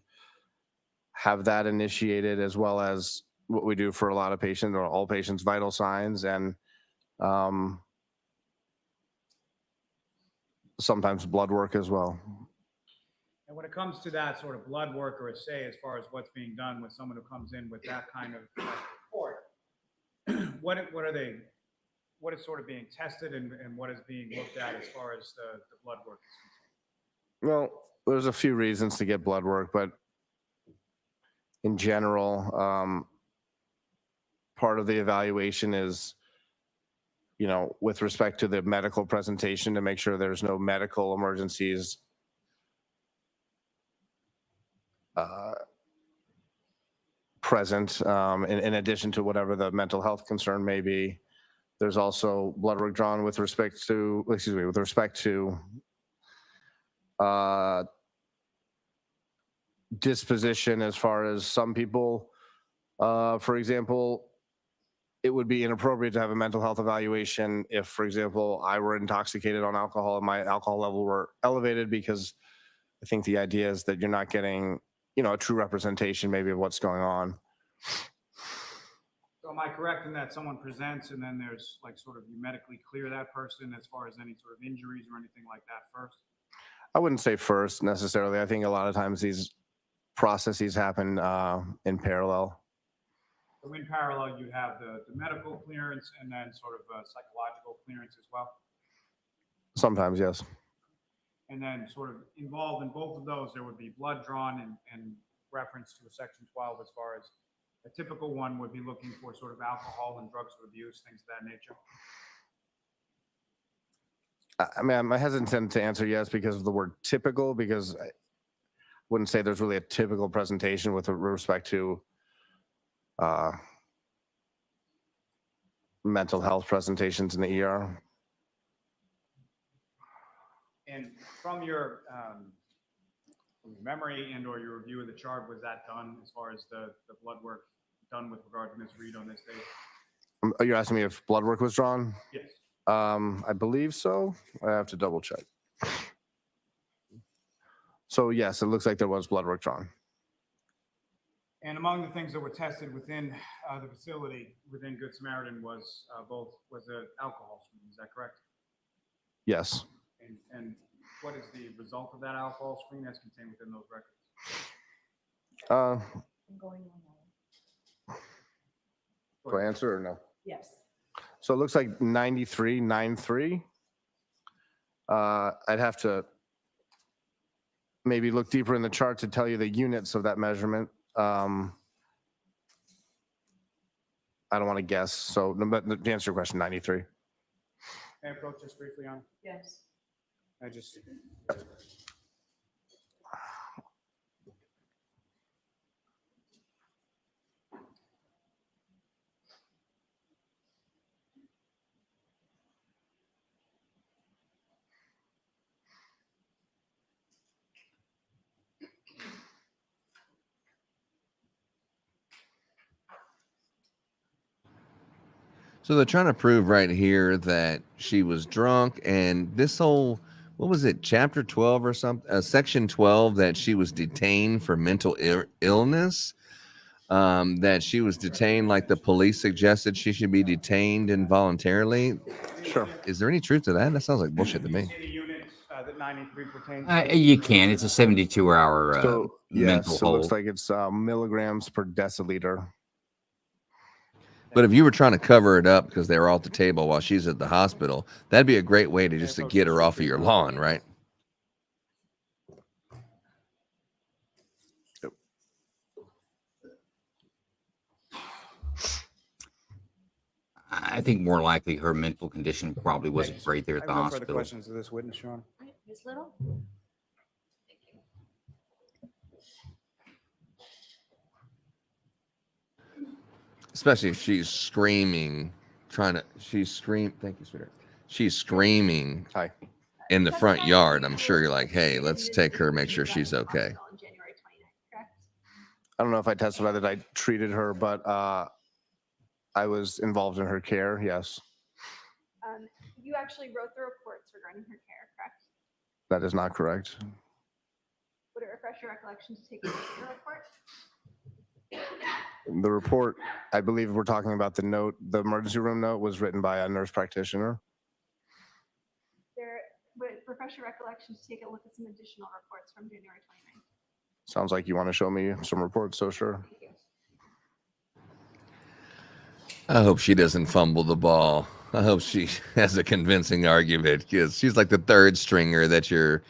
have that initiated, as well as what we do for a lot of patients or all patients, vital signs, and sometimes blood work as well. And when it comes to that sort of blood work or assay, as far as what's being done with someone who comes in with that kind of report, what are they? What is sort of being tested and what is being looked at as far as the blood work is concerned? Well, there's a few reasons to get blood work, but in general, part of the evaluation is, with respect to the medical presentation, to make sure there's no medical emergencies present, in addition to whatever the mental health concern may be. There's also blood work drawn with respect to disposition, as far as some people, for example, it would be inappropriate to have a mental health evaluation if, for example, I were intoxicated on alcohol and my alcohol level were elevated, because I think the idea is that you're not getting, a true representation maybe of what's going on. So am I correct in that someone presents and then there's like sort of you medically clear that person as far as any sort of injuries or anything like that first? I wouldn't say first necessarily. I think a lot of times these processes happen in parallel. So in parallel, you have the medical clearance and then sort of psychological clearance as well? Sometimes, yes. And then sort of involved in both of those, there would be blood drawn and reference to a section 12 as far as a typical one would be looking for sort of alcohol and drugs of abuse, things of that nature. I mean, I'm hesitant to answer yes because of the word typical, because I wouldn't say there's really a typical presentation with respect to mental health presentations in the ER. And from your memory and or your review of the chart, was that done as far as the blood work done with regard to Ms. Reed on this day? You're asking me if blood work was drawn? Yes. I believe so. I have to double check. So yes, it looks like there was blood work drawn. And among the things that were tested within the facility within Good Samaritan was the alcohol screen. Is that correct? Yes. And what is the result of that alcohol screen that's contained within those records? Do I answer or no? Yes. So it looks like 93.93. I'd have to maybe look deeper in the chart to tell you the units of that measurement. I don't want to guess. So, but to answer your question, 93. Can I approach this briefly on? Yes. I just. So they're trying to prove right here that she was drunk, and this whole, what was it, chapter 12 or something, section 12, that she was detained for mental illness, that she was detained like the police suggested she should be detained involuntarily. Sure. Is there any truth to that? That sounds like bullshit to me. See the units that 93 pertains to? You can. It's a 72-hour So mental yes, it hold. looks like it's milligrams per deciliter. But if you were trying to cover it up because they were all at the table while she's at the hospital, that'd be a great way to just to get her off of your lawn, right? I think more likely her mental condition probably wasn't great there at the I have no further hospital. questions of this witness, Your Honor. Ms. Little? Especially if she's screaming, thank you, sweetheart. She's screaming in the front yard. I'm sure you're like, hey, let's take her, make sure she's okay. I don't know if I testified that I treated her, but I was involved in her care. Yes, You actually wrote the reports regarding her care, correct? that is not correct. Would it refresh your recollection to take a look at the report? The report, I believe we're talking about the note, the emergency room note was written by a nurse practitioner. would refresh your recollection to take a look at some additional reports from January 29th. Sounds like you want to show me some reports, so sure. Thank you. I hope she doesn't fumble the ball. I hope she has a convincing argument, because she's like the third stringer that you're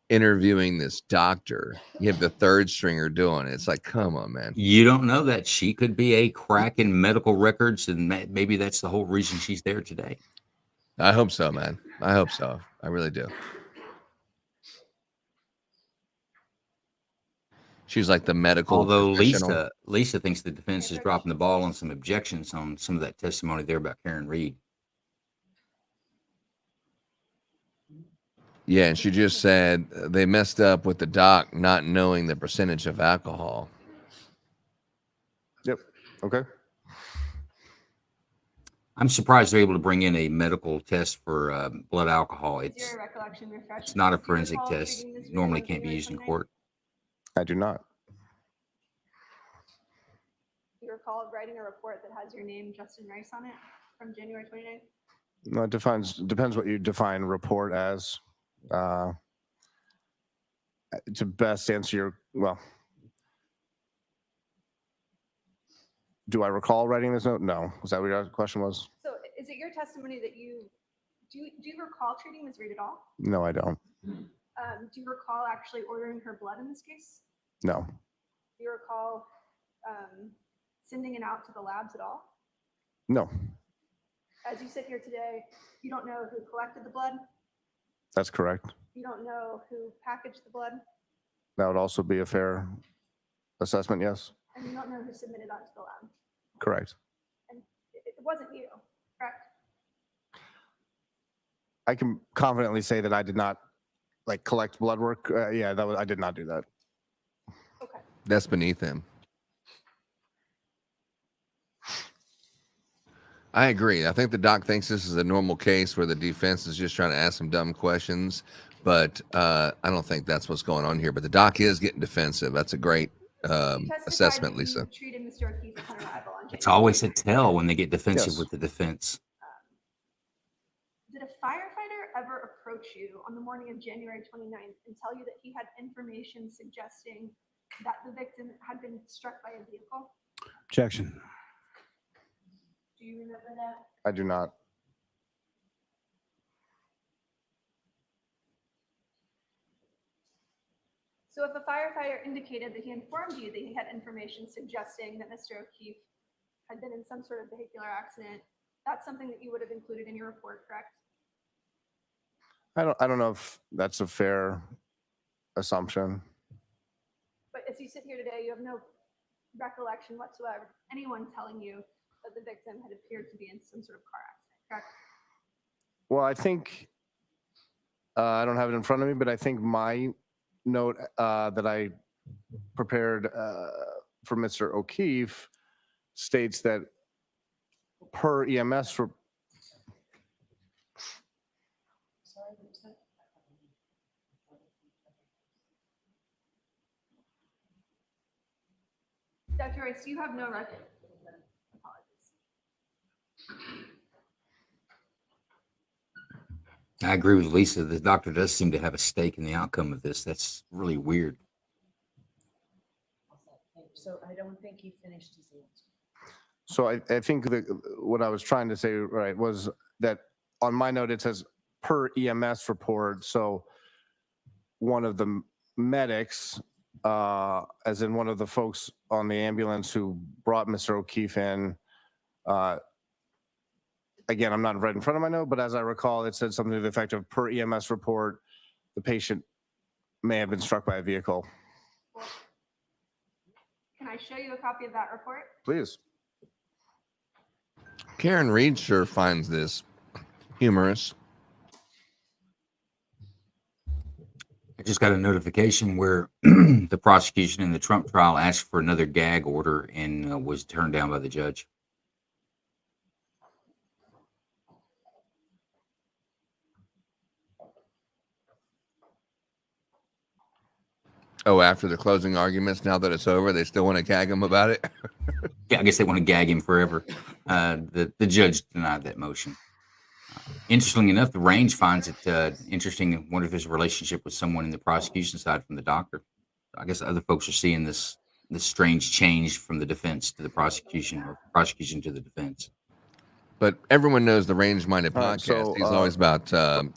interviewing this doctor. You have the third stringer doing it. It's like, come on, man. You don't know that she could be a crack in medical records, and maybe that's the whole reason she's there today. I hope so, man. I hope so. I really do. She's like the medical Although professional. Lisa thinks the defense is dropping the ball on some objections on some of that testimony there about Karen Reed. Yeah, and she just said they messed up with the doc not knowing the percentage of alcohol. Yep. Okay. I'm surprised they're able to bring in a medical test for blood alcohol. Is your recollection refreshed? It's not a Do you forensic recall test. treating this Normally video can't be January used in 29th? court. I do not. Do you recall writing a report that has your name, Justin Rice, on it from January 29th? No, it depends what you define report as. To best answer do I recall writing this note? No. Was that what your question was? So is it your testimony that do you recall treating Ms. Reed at all? No, I don't. Do you recall actually ordering her blood in this case? No. Do you recall sending it out to the labs at all? No. As you sit here today, you don't know who collected the blood? That's correct. You don't know who packaged the blood? That would also be a fair assessment, yes. And you don't know who submitted that to the lab? Correct. And it wasn't you, correct? I can confidently say that I did not collect blood work. Yeah, I did not do that. Okay. That's beneath him. I agree. I think the doc thinks this is a normal case where the defense is just trying to ask some dumb questions, but I don't think that's what's going on here. But the doc is getting defensive. That's a great assessment, Lisa. Treated Mr. O'Keefe as unreliable on It's always a tell when they get defensive Yes. with the defense. Did a firefighter ever approach you on the morning of January 29th and tell you that he had information suggesting that the victim had been struck by a vehicle? Objection. Do you remember that? I do not. So if a firefighter indicated that he informed you that he had information suggesting that Mr. O'Keefe had been in some sort of vehicular accident, that's something that you would have included in your report, correct? I don't know if that's a fair assumption. But as you sit here today, you have no recollection whatsoever of anyone telling you that the victim had appeared to be in some sort of car accident, correct? Well, I think I don't have it in front of me, but I think my note that I prepared for Mr. O'Keefe states that per EMS for Dr. Rice, you have no record. Apologies. I agree with Lisa. The doctor does seem to have a stake in the outcome of this. That's really weird. So I don't think he finished his answer. So I think that what I was trying to say, right, was that on my note, it says per EMS report. So one of the medics, as in one of the folks on the ambulance who brought Mr. O'Keefe in, again, I'm not right in front of my note, but as I recall, it said something to the effect of per EMS report, the patient may have been struck by a vehicle. Can I show you a copy of that report? Please. Karen Reed sure finds this humorous. I just got a notification where the prosecution in the Trump trial asked for another gag order and was turned down by the judge. Oh, after the closing arguments, now that it's over, they still want to gag him about it? Yeah, I guess they want to gag him forever. The judge denied that motion. Interestingly enough, the range finds it interesting. I wonder if his relationship with someone in the prosecution side from the doctor. I guess other folks are seeing this strange change from the defense to the prosecution, or prosecution to the defense. But everyone knows the Range Minded All right, podcast. so, He's always about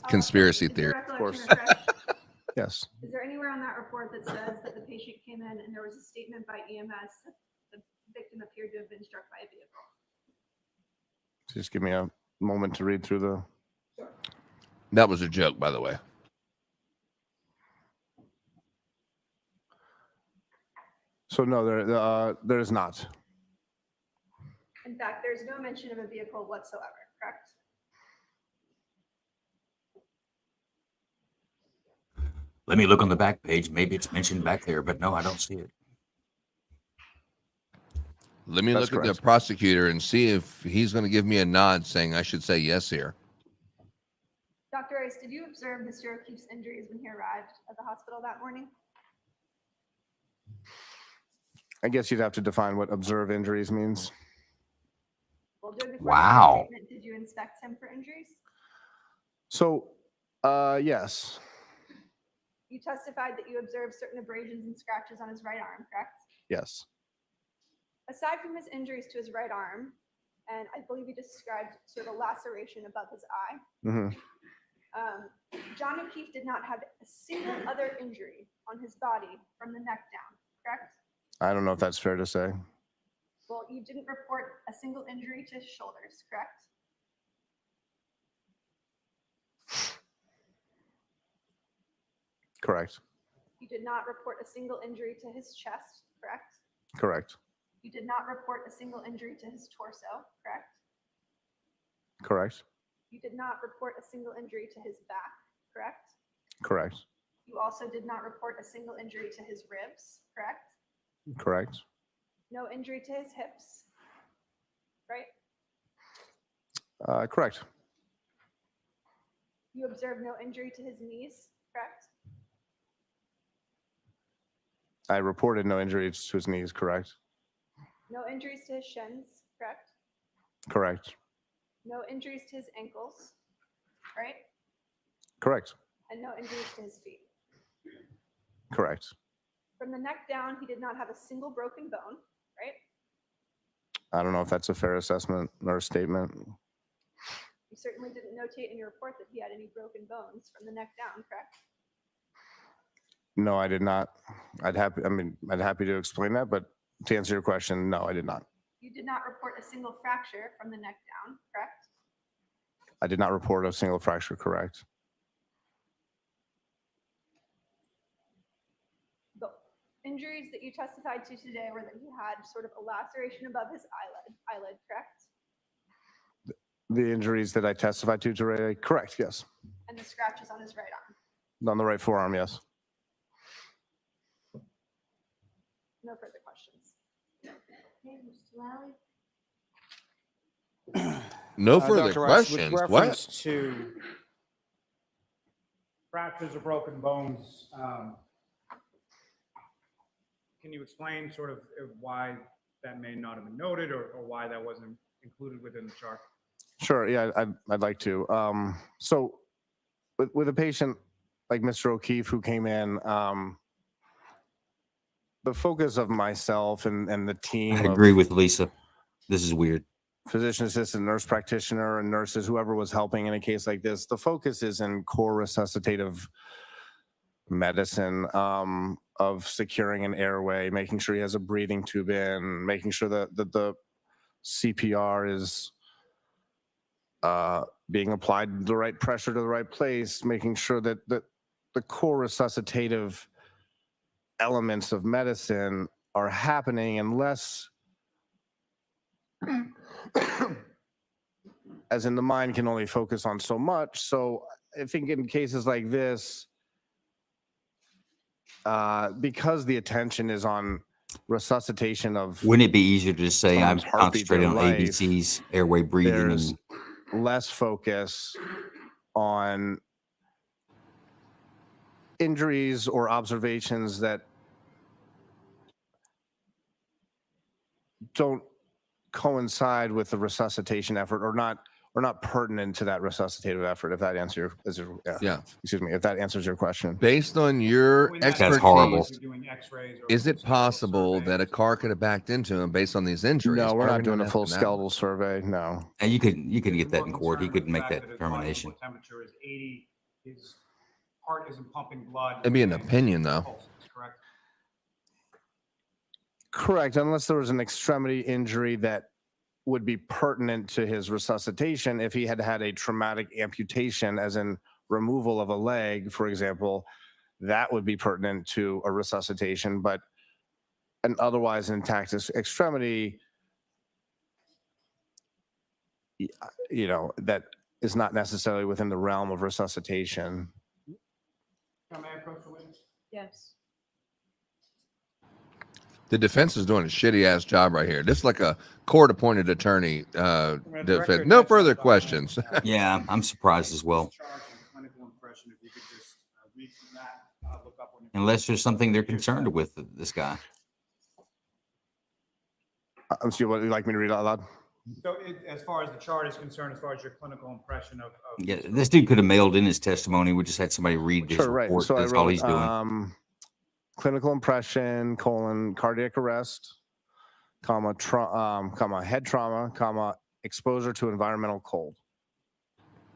conspiracy Is theory. your recollection course. refreshed? Yes. Is there anywhere on that report that says that the patient came in and there was a statement by EMS that the victim appeared to have been struck by a vehicle? Just give me a moment to read through the. That was a joke, by the way. So no, there is not. In fact, there's no mention of a vehicle whatsoever, correct? Let me look on the back page. Maybe it's mentioned back there, but no, I don't see it. Let me That's look at correct. the prosecutor and see if he's going to give me a nod saying I should say yes here. Dr. Rice, did you observe Mr. O'Keefe's injuries when he arrived at the hospital that morning? I guess you'd have to define what observe injuries means. Well, during the Wow. treatment, did you inspect him for injuries? So, yes, You testified that you observed certain abrasions and scratches on his right arm, correct? yes, Aside from his injuries to his right arm, and I believe you described sort of a laceration above his eye, hmm John O'Keefe did not have a single other injury on his body from the neck down, correct? I don't know if that's fair to say. Well, you didn't report a single injury to his shoulders, correct? Correct, You did not report a single injury to his chest, correct? correct, You did not report a single injury to his torso, correct? correct, You did not report a single injury to his back, correct? correct, You also did not report a single injury to his ribs, correct? correct, No injury to his hips, right? correct, You observed no injury to his knees, correct? I reported no injuries to his knees. Correct, No injuries to his shins, correct? correct, No injuries to his ankles, right? correct, And no injuries to his feet. correct. From the neck down, he did not have a single broken bone, right? I don't know if that's a fair assessment or a statement. You certainly didn't notate in your report that he had any broken bones from the neck down, correct? No, I did not. I'd happy to explain that, but to answer your question, no, I did not. You did not report a single fracture from the neck down, correct? I did not report a single fracture. Correct. The injuries that you testified to today were that he had sort of a laceration above his eyelid, correct? The injuries that I testified to today, correct, yes. And the scratches on his right arm. On the right forearm, yes. No further questions. Okay, Mr. Lally? No further Dr. Rice, questions. with What? reference to fractures or broken bones, can you explain sort of why that may not have been noted, or why that wasn't included within the chart? Sure, yeah, I'd like to. So with a patient like Mr. O'Keefe who came in, the focus of myself and the team. I agree with Lisa. This is weird. Physician assistant, nurse practitioner, and nurses, whoever was helping in a case like this, the focus is in core resuscitative medicine, of securing an airway, making sure he has a breathing tube in, making sure that the CPR is being applied the right pressure to the right place, making sure that the core resuscitative elements of medicine are happening, unless as in the mind can only focus on so much. So I think in cases like this, because the attention is on resuscitation of Wouldn't it be easier to just say I'm someone's heartbeat, their concentrating on life, ABCs, airway breathing, there's and less focus on injuries or observations that don't coincide with the resuscitation effort, or not or not pertinent to that resuscitative effort. If that answers excuse me, if that answers your question. Based on your That's expertise, If you're doing X-rays or is it possible that a car could have backed into him based on these injuries? No, we're Why are not we doing a full asking that? skeletal survey. No. And you could get that in court. He concerned could with the make fact that his body determination. temperature is 80, his heart isn't pumping blood. It'd be an and opinion, though. pulses, correct? Correct, unless there was an extremity injury that would be pertinent to his resuscitation. If he had had a traumatic amputation, as in removal of a leg, for example, that would be pertinent to a resuscitation. But an otherwise intact extremity, that is not necessarily within the realm of resuscitation. May I approach the witness? Yes. The defense is doing a shitty ass job right here. This is like a court appointed attorney. Defense. No further questions. Yeah, I'm surprised as well. Unless there's something they're concerned with this guy. I'm sorry, what would you like me to read out loud? So as far as the chart is concerned, as far as your clinical impression of Yeah, this dude could have mailed in his testimony. We just had somebody read his Sure, right. report. So That's I all wrote, he's doing. Clinical impression, cardiac arrest, head trauma, exposure to environmental cold.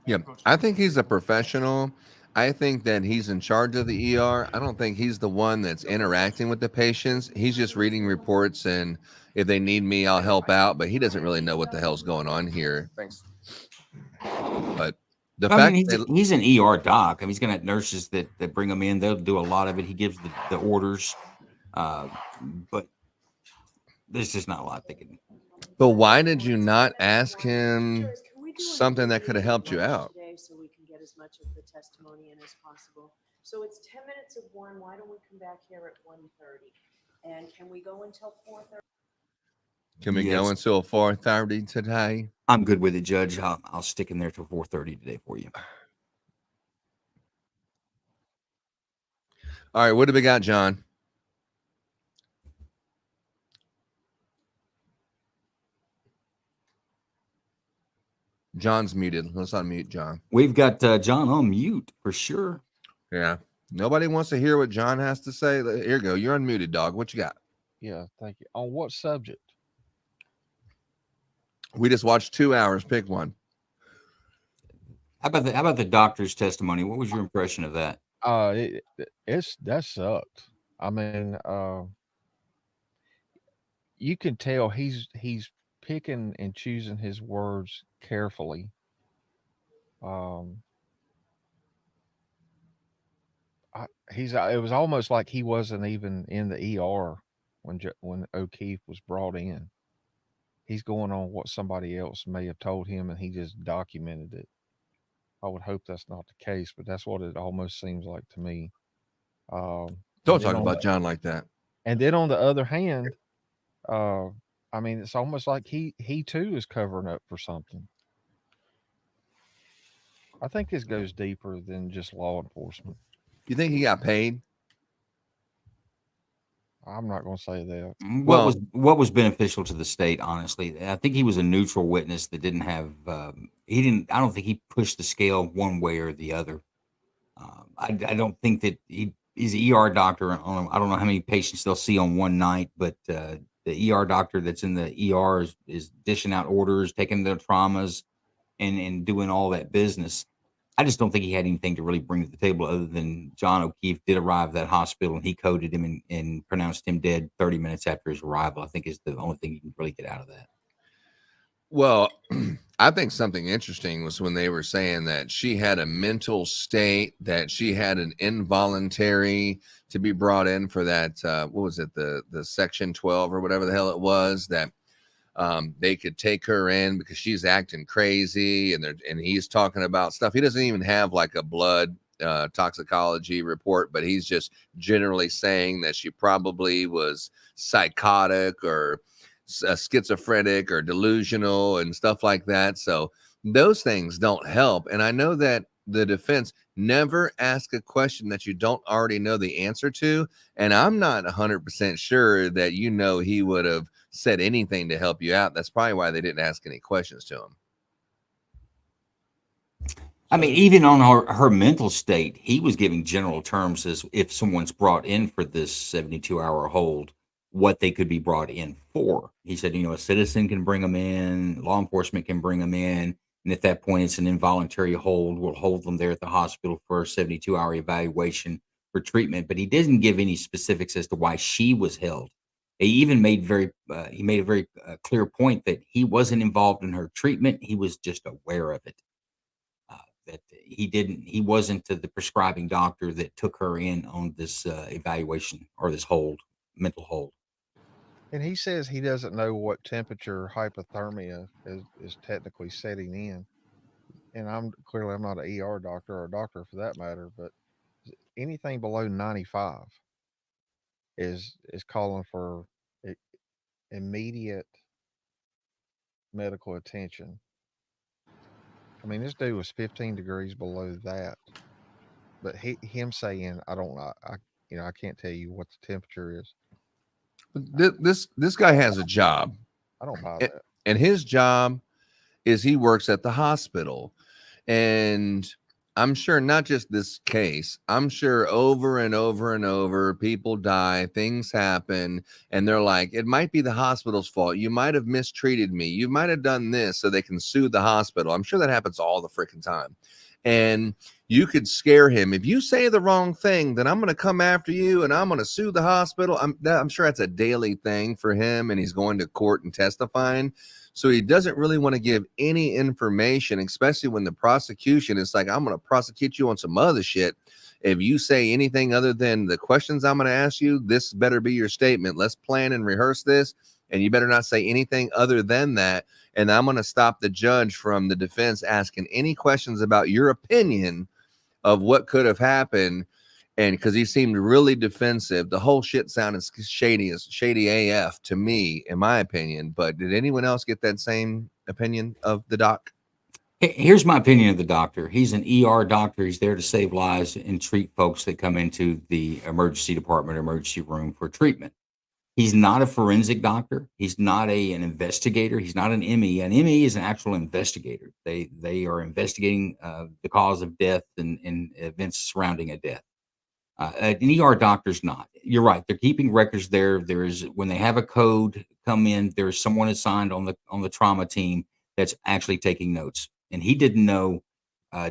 Yeah, I think he's a professional. I think that he's in charge of the ER. I don't think he's the one that's interacting with the patients. He's just reading reports, and if they need me, I'll help out. But he doesn't really know what the hell's going on here. Thanks. But the I fact mean, that he's an ER doc. I mean, he's going to have nurses that bring him in. They'll do a lot of it. He gives the orders, but there's just not a lot they can. But why did you not ask him something that could have helped you out? So we can get as much of the testimony in as possible. So it's 10 minutes of 1. Why don't we come back here at 1:30? And can we go until 4:30? Can we go until 4:30 today? I'm good with it, Judge. I'll stick in there till 4:30 today for you. All right, what do we got, John? John's muted. Let's unmute John. We've got John on mute for sure. Yeah. Nobody wants to hear what John has to say. Here you go. You're unmuted, dog. What you got? Yeah, thank you. On what subject? We just watched 2 hours. Pick one. How about the doctor's testimony? What was your impression of that? That sucked. I mean, you can tell he's picking and choosing his words carefully. It was almost like he wasn't even in the ER when O'Keefe was brought in. He's going on what somebody else may have told him, and he just documented it. I would hope that's not the case, but that's what it almost seems like to me. Don't talk about John like that. And then on the other hand, I mean, it's almost like he too is covering up for something. I think this goes deeper than just law enforcement. You think he got paid? I'm not going to say that. What was beneficial to the state? Honestly, I think he was a neutral witness that didn't have. I don't think he pushed the scale one way or the other. I don't think that he's an ER doctor. I don't know how many patients they'll see on one night, but the ER doctor that's in the ER is dishing out orders, taking their traumas, and doing all that business. I just don't think he had anything to really bring to the table other than John O'Keefe did arrive at that hospital and he coded him and pronounced him dead 30 minutes after his arrival. I think is the only thing you can really get out of that. Well, I think something interesting was when they were saying that she had a mental state, that she had an involuntary to be brought in for that. What was it? The section 12 or whatever the hell it was, that they could take her in because she's acting crazy, and he's talking about stuff. He doesn't even have like a blood toxicology report, but he's just generally saying that she probably was psychotic or schizophrenic or delusional and stuff like that. So those things don't help. And I know that the defense never ask a question that you don't already know the answer to. And I'm not 100% sure that, he would have said anything to help you out. That's probably why they didn't ask any questions to him. I mean, even on her mental state, he was giving general terms as if someone's brought in for this 72-hour hold, what they could be brought in for. He said, a citizen can bring them in, law enforcement can bring them in, and at that point, it's an involuntary hold. We'll hold them there at the hospital for a 72-hour evaluation for treatment. But he didn't give any specifics as to why she was held. He even made a very clear point that he wasn't involved in her treatment. He was just aware of it. That he wasn't the prescribing doctor that took her in on this evaluation or this mental hold. And he says he doesn't know what temperature hypothermia is technically setting in. And I'm not an ER doctor or a doctor for that matter, but anything below 95 is calling for immediate medical attention. I mean, this dude was 15 degrees below that, but him saying, I don't know, I can't tell you what the temperature is. This guy has a job. I don't buy that. And his job is he works at the hospital. And I'm sure not just this case, I'm sure over and over and over, people die, things happen, and they're like, it might be the hospital's fault. You might have mistreated me. You might have done this, so they can sue the hospital. I'm sure that happens all the freaking time. And you could scare him. If you say the wrong thing, then I'm going to come after you and I'm going to sue the hospital. I'm sure that's a daily thing for him, and he's going to court and testifying. So he doesn't really want to give any information, especially when the prosecution is like, I'm going to prosecute you on some other shit. If you say anything other than the questions I'm going to ask you, this better be your statement. Let's plan and rehearse this. And you better not say anything other than that. And I'm going to stop the judge from the defense asking any questions about your opinion of what could have happened. And because he seemed really defensive, the whole shit sounded shady AF to me, in my opinion. But did anyone else get that same opinion of the doc? Here's my opinion of the doctor. He's an ER doctor. He's there to save lives and treat folks that come into the emergency department, emergency room for treatment. He's not a forensic doctor. He's not an investigator. He's not an ME. An ME is an actual investigator. They are investigating the cause of death and events surrounding a death. An ER doctor's not. You're right. They're keeping records there. There is, when they have a code come in, there's someone assigned on the trauma team that's actually taking notes. And he didn't know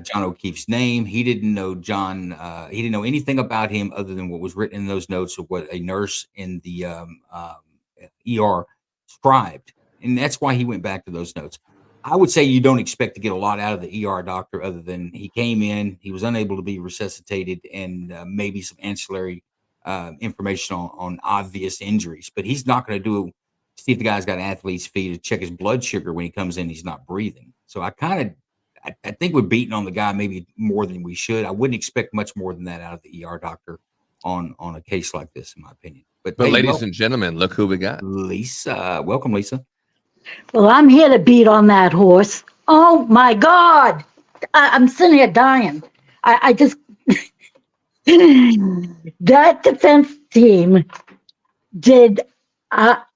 John O'Keefe's name. He didn't know John. He didn't know anything about him other than what was written in those notes of what a nurse in the ER scribed. And that's why he went back to those notes. I would say you don't expect to get a lot out of the ER doctor other than he came in, he was unable to be resuscitated, and maybe some ancillary information on obvious injuries. But he's not going to see if the guy's got athlete's feet to check his blood sugar when he comes in, he's not breathing. So I think we're beating on the guy maybe more than we should. I wouldn't expect much more than that out of the ER doctor on a case like this, in my opinion. But hey, ladies and gentlemen, look who we got. Lisa. Welcome, Lisa. Well, I'm here to beat on that horse. Oh my God. I'm sitting here dying. I just, that defense team did, that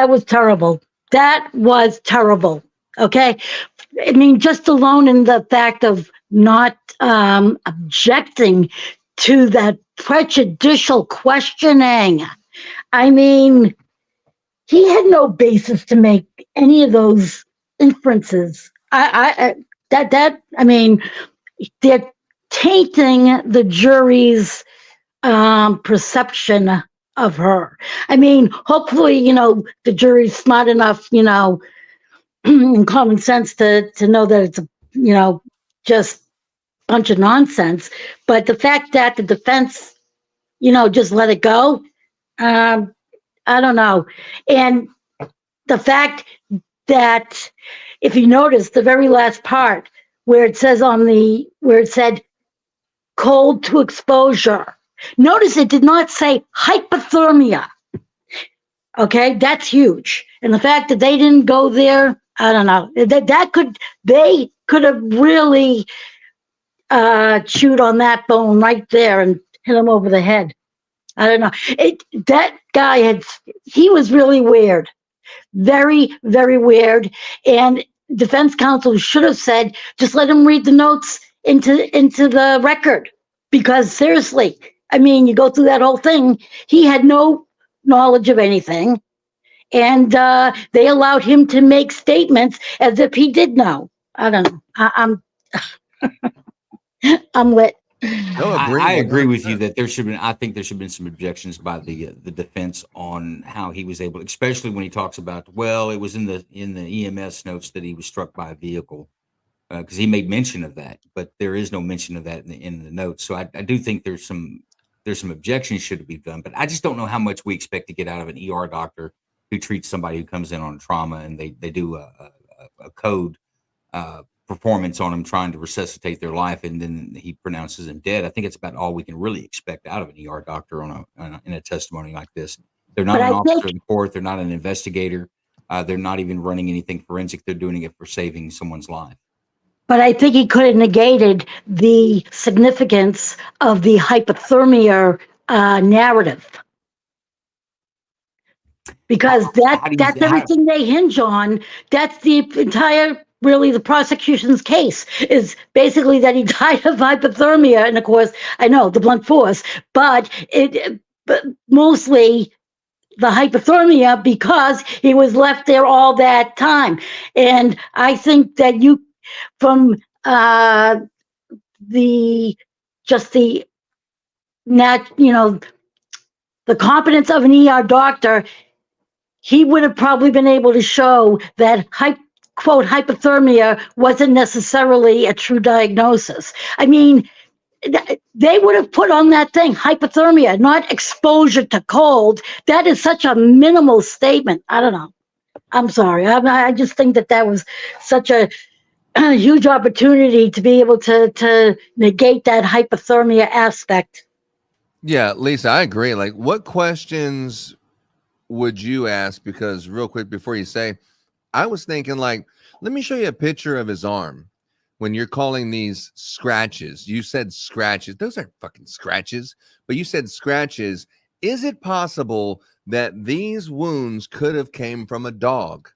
was terrible. That was terrible. Okay. I mean, just alone in the fact of not objecting to that prejudicial questioning. I mean, he had no basis to make any of those inferences. I mean, they're tainting the jury's perception of her. I mean, hopefully, the jury's smart enough, and common sense to know that it's, just a bunch of nonsense. But the fact that the defense, just let it go, I don't know. And the fact that if you notice the very last part where it says where it said cold to exposure, notice it did not say hypothermia. Okay, that's huge. And the fact that they didn't go there, I don't know. They could have really chewed on that bone right there and hit him over the head. I don't know. That guy he was really weird. Very, very weird. And defense counsel should have said, just let him read the notes into the record. Because seriously, I mean, you go through that whole thing, he had no knowledge of anything. And they allowed him to make statements as if he did know. I don't know. I'm lit. No, I agree with you that I think there should have been some objections by the defense on how he was able, especially when he talks about, well, it was in the EMS notes that he was struck by a vehicle, because he made mention of that, but there is no mention of that in the notes. So I do think there's some objections should be done, but I just don't know how much we expect to get out of an ER doctor who treats somebody who comes in on trauma and they do a code performance on them, trying to resuscitate their life, and then he pronounces them dead. I think it's about all we can really expect out of an ER doctor in a testimony like this. They're not an officer in the court. They're not an investigator. They're not even running anything forensic. They're doing it for saving someone's life. But I think he could have negated the significance of the hypothermia narrative. Because that's everything they hinge on. That's the entire, really, the prosecution's case is basically that he died of hypothermia. And of course, I know the blunt force, but mostly the hypothermia because he was left there all that time. And I think that from the competence of an ER doctor, he would have probably been able to show that quote hypothermia wasn't necessarily a true diagnosis. I mean, they would have put on that thing hypothermia, not exposure to cold. That is such a minimal statement. I don't know. I'm sorry. I just think that was such a huge opportunity to be able to negate that hypothermia aspect. Yeah, Lisa, I agree. Like, what questions would you ask? Because real quick before you say, I was thinking, like, let me show you a picture of his arm. When you're calling these scratches, you said scratches. Those aren't fucking scratches, but you said scratches. Is it possible that these wounds could have came from a dog?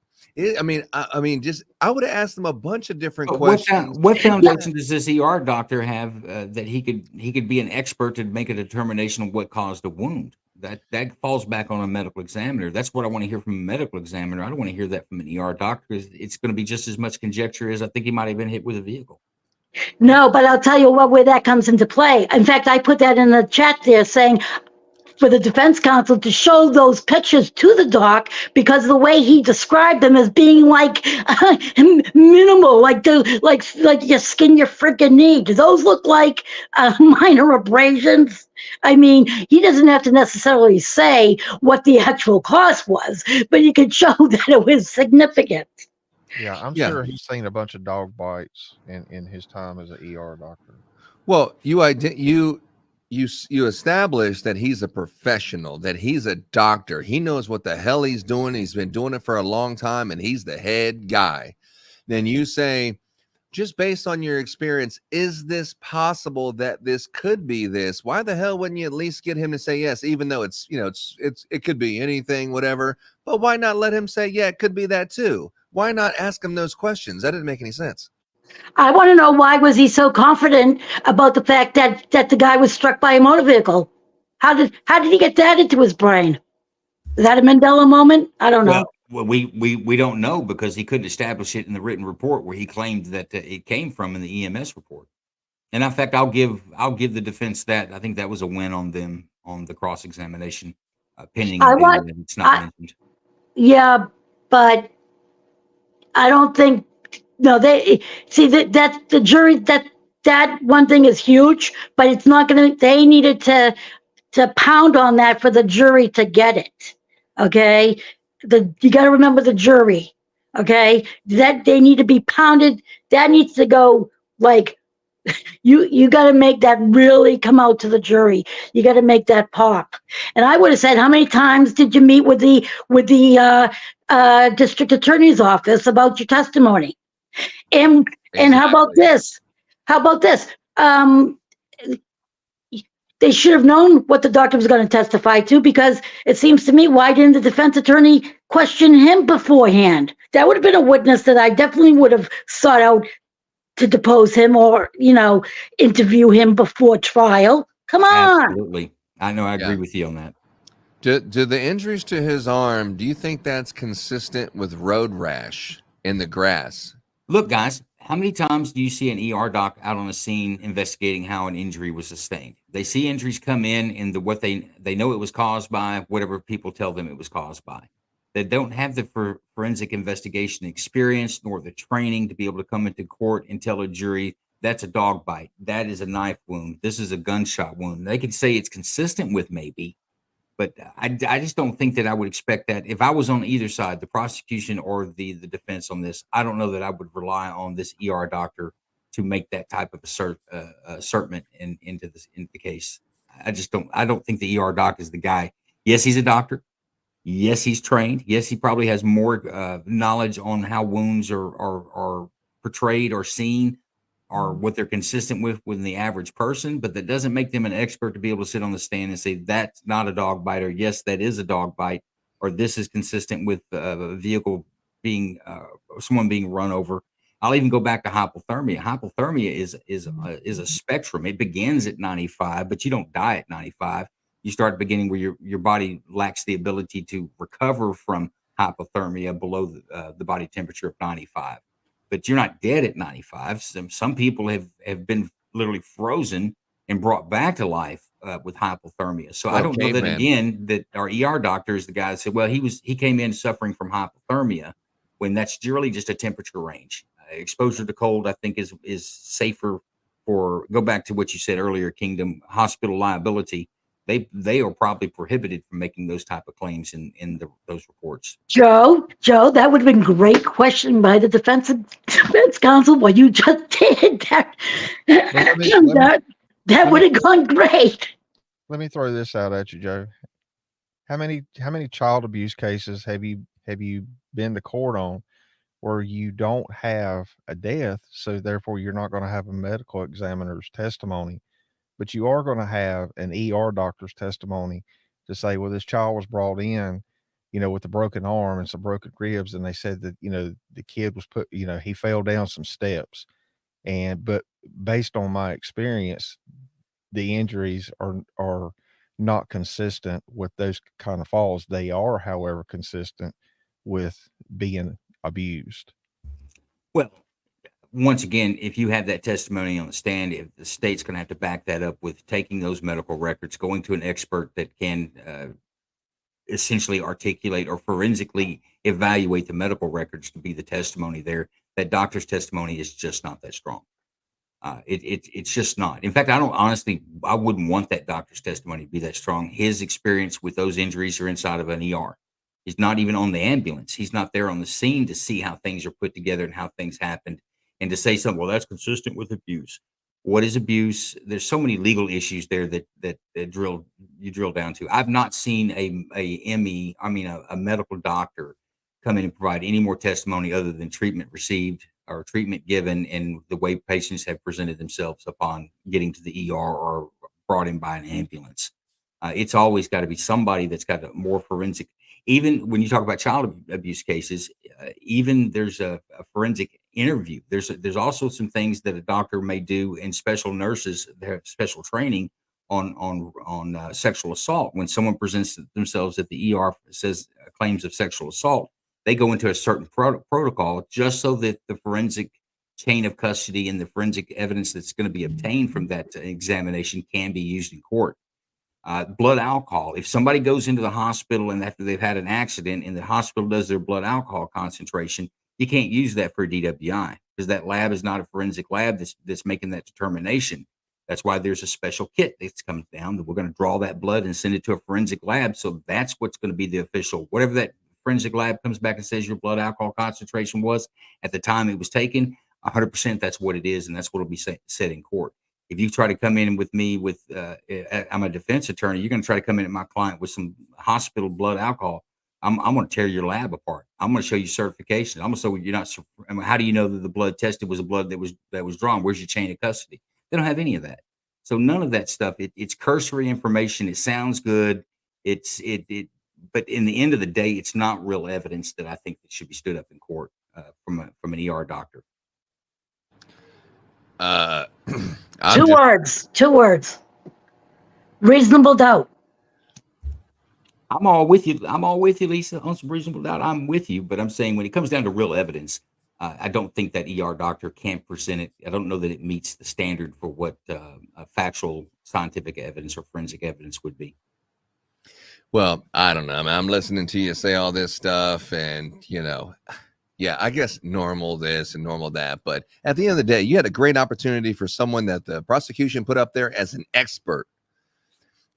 I mean, I would have asked them a bunch of different questions. What foundation does this ER doctor have that he could be an expert to make a determination of what caused the wound? That falls back on a medical examiner. That's what I want to hear from a medical examiner. I don't want to hear that from an ER doctor. It's going to be just as much conjecture as I think he might have been hit with a vehicle. No, but I'll tell you where that comes into play. In fact, I put that in the chat there saying for the defense counsel to show those pictures to the doc, because the way he described them as being like minimal, like you skin your freaking knee. Do those look like minor abrasions? I mean, he doesn't have to necessarily say what the actual cost was, but he could show that it was significant. Yeah, I'm sure he's seen a bunch of dog bites in his time as an ER doctor. Well, you establish that he's a professional, that he's a doctor. He knows what the hell he's doing. He's been doing it for a long time, and he's the head guy. Then you say, just based on your experience, is this possible that this could be this? Why the hell wouldn't you at least get him to say yes, even though it could be anything, whatever? But why not let him say, yeah, it could be that too? Why not ask him those questions? That didn't make any sense. I want to know, why was he so confident about the fact that the guy was struck by a motor vehicle? How did he get that into his brain? Is that a Mandela moment? I don't know. Well, we don't know, because he couldn't establish it in the written report where he claimed that it came from in the EMS report. And in fact, I'll give the defense that. I think that was a win on them on the cross-examination, pending that it's not mentioned. Yeah, but I don't think. No, they see that the jury, that one thing is huge, but it's not gonna. They needed to pound on that for the jury to get it. Okay, you got to remember the jury. Okay, that they need to be pounded. That needs to go like you got to make that really come out to the jury. You got to make that pop. And I would have said, how many times did you meet with the district attorney's office about your testimony? And how about this? They should have known what the doctor was going to testify to, because it seems to me, why didn't the defense attorney question him beforehand that would have been a witness that I definitely would have sought out to depose him or, interview him before trial. Come on. Absolutely. I know. I agree with you on that. Do the injuries to his arm, do you think that's consistent with road rash in the grass? Look, guys, how many times do you see an ER doc out on a scene investigating how an injury was sustained? They see injuries come in and what they know it was caused by whatever people tell them it was caused by. They don't have the forensic investigation experience nor the training to be able to come into court and tell a jury that's a dog bite, that is a knife wound, this is a gunshot wound. They could say it's consistent with maybe, but I just don't think that I would expect that. If I was on either side, the prosecution or the defense on this, I don't know that I would rely on this ER doctor to make that type of assertment into the case. I don't think the ER doc is the guy. Yes, he's a doctor. Yes, he's trained. Yes, he probably has more knowledge on how wounds are portrayed or seen, or what they're consistent with the average person, but that doesn't make them an expert to be able to sit on the stand and say that's not a dog bite, or yes, that is a dog bite, or this is consistent with a vehicle being someone being run over. I'll even go back to hypothermia. Hypothermia is a spectrum. It begins at 95, but you don't die at 95. You start beginning where your body lacks the ability to recover from hypothermia below the body temperature of 95. But you're not dead at 95. Some people have been literally frozen and brought back to life with hypothermia. So I don't know that, again, that our ER doctor is the guy that said, well, he came in suffering from hypothermia, when that's really just a temperature range. Exposure to cold, I think, is safer for, go back to what you said earlier, Kingdom, hospital liability. They are probably prohibited from making those type of claims in those reports. Joe, that would have been great questioning by the defense counsel. What you just did, that would have gone great. Let me throw this out at you, Joe. How many child abuse cases have you been to court on where you don't have a death, so therefore you're not going to have a medical examiner's testimony, but you are going to have an ER doctor's testimony to say, well, this child was brought in, with a broken arm and some broken ribs, and they said that, the kid was he fell down some steps, but based on my experience, the injuries are not consistent with those kind of falls. They are, however, consistent with being abused. Well, once again, if you have that testimony on the stand, if the state's going to have to back that up with taking those medical records, going to an expert that can essentially articulate or forensically evaluate the medical records to be the testimony there, that doctor's testimony is just not that strong. It's just not. In fact, I wouldn't want that doctor's testimony to be that strong. His experience with those injuries are inside of an ER. He's not even on the ambulance. He's not there on the scene to see how things are put together and how things happened. And to say something, well, that's consistent with abuse. What is abuse? There's so many legal issues there that you drill down to. I've not seen a medical doctor come in and provide any more testimony other than treatment received or treatment given and the way patients have presented themselves upon getting to the ER or brought in by an ambulance. It's always got to be somebody that's got a more forensic. Even when you talk about child abuse cases, even there's a forensic interview. There's also some things that a doctor may do, and special nurses that have special training on sexual assault. When someone presents themselves at the ER, says claims of sexual assault, they go into a certain protocol just so that the forensic chain of custody and the forensic evidence that's going to be obtained from that examination can be used in court. Blood alcohol. If somebody goes into the hospital and after they've had an accident and the hospital does their blood alcohol concentration, you can't use that for a DWI because that lab is not a forensic lab that's making that determination. That's why there's a special kit that's comes down that we're going to draw that blood and send it to a forensic lab. So that's what's going to be the official, whatever that forensic lab comes back and says your blood alcohol concentration was at the time it was taken, 100% that's what it is, and that's what will be said in court. If you try to come in with me with, I'm a defense attorney, you're going to try to come in at my client with some hospital blood alcohol, I'm going to tear your lab apart. I'm going to show you certification. I'm going to show you're not. How do you know that the blood tested was a blood that was drawn? Where's your chain of custody? They don't have any of that. So none of that stuff. It's cursory information. It sounds good. but in the end of the day, it's not real evidence that I think that should be stood up in court from an ER doctor. Two words. Reasonable doubt. I'm all with you. I'm all with you, Lisa, on some reasonable doubt. I'm with you, but I'm saying when it comes down to real evidence, I don't think that ER doctor can present it. I don't know that it meets the standard for what factual scientific evidence or forensic evidence would be. Well, I don't know. I mean, I'm listening to you say all this stuff, and yeah, I guess normal this and normal that. But at the end of the day, you had a great opportunity for someone that the prosecution put up there as an expert.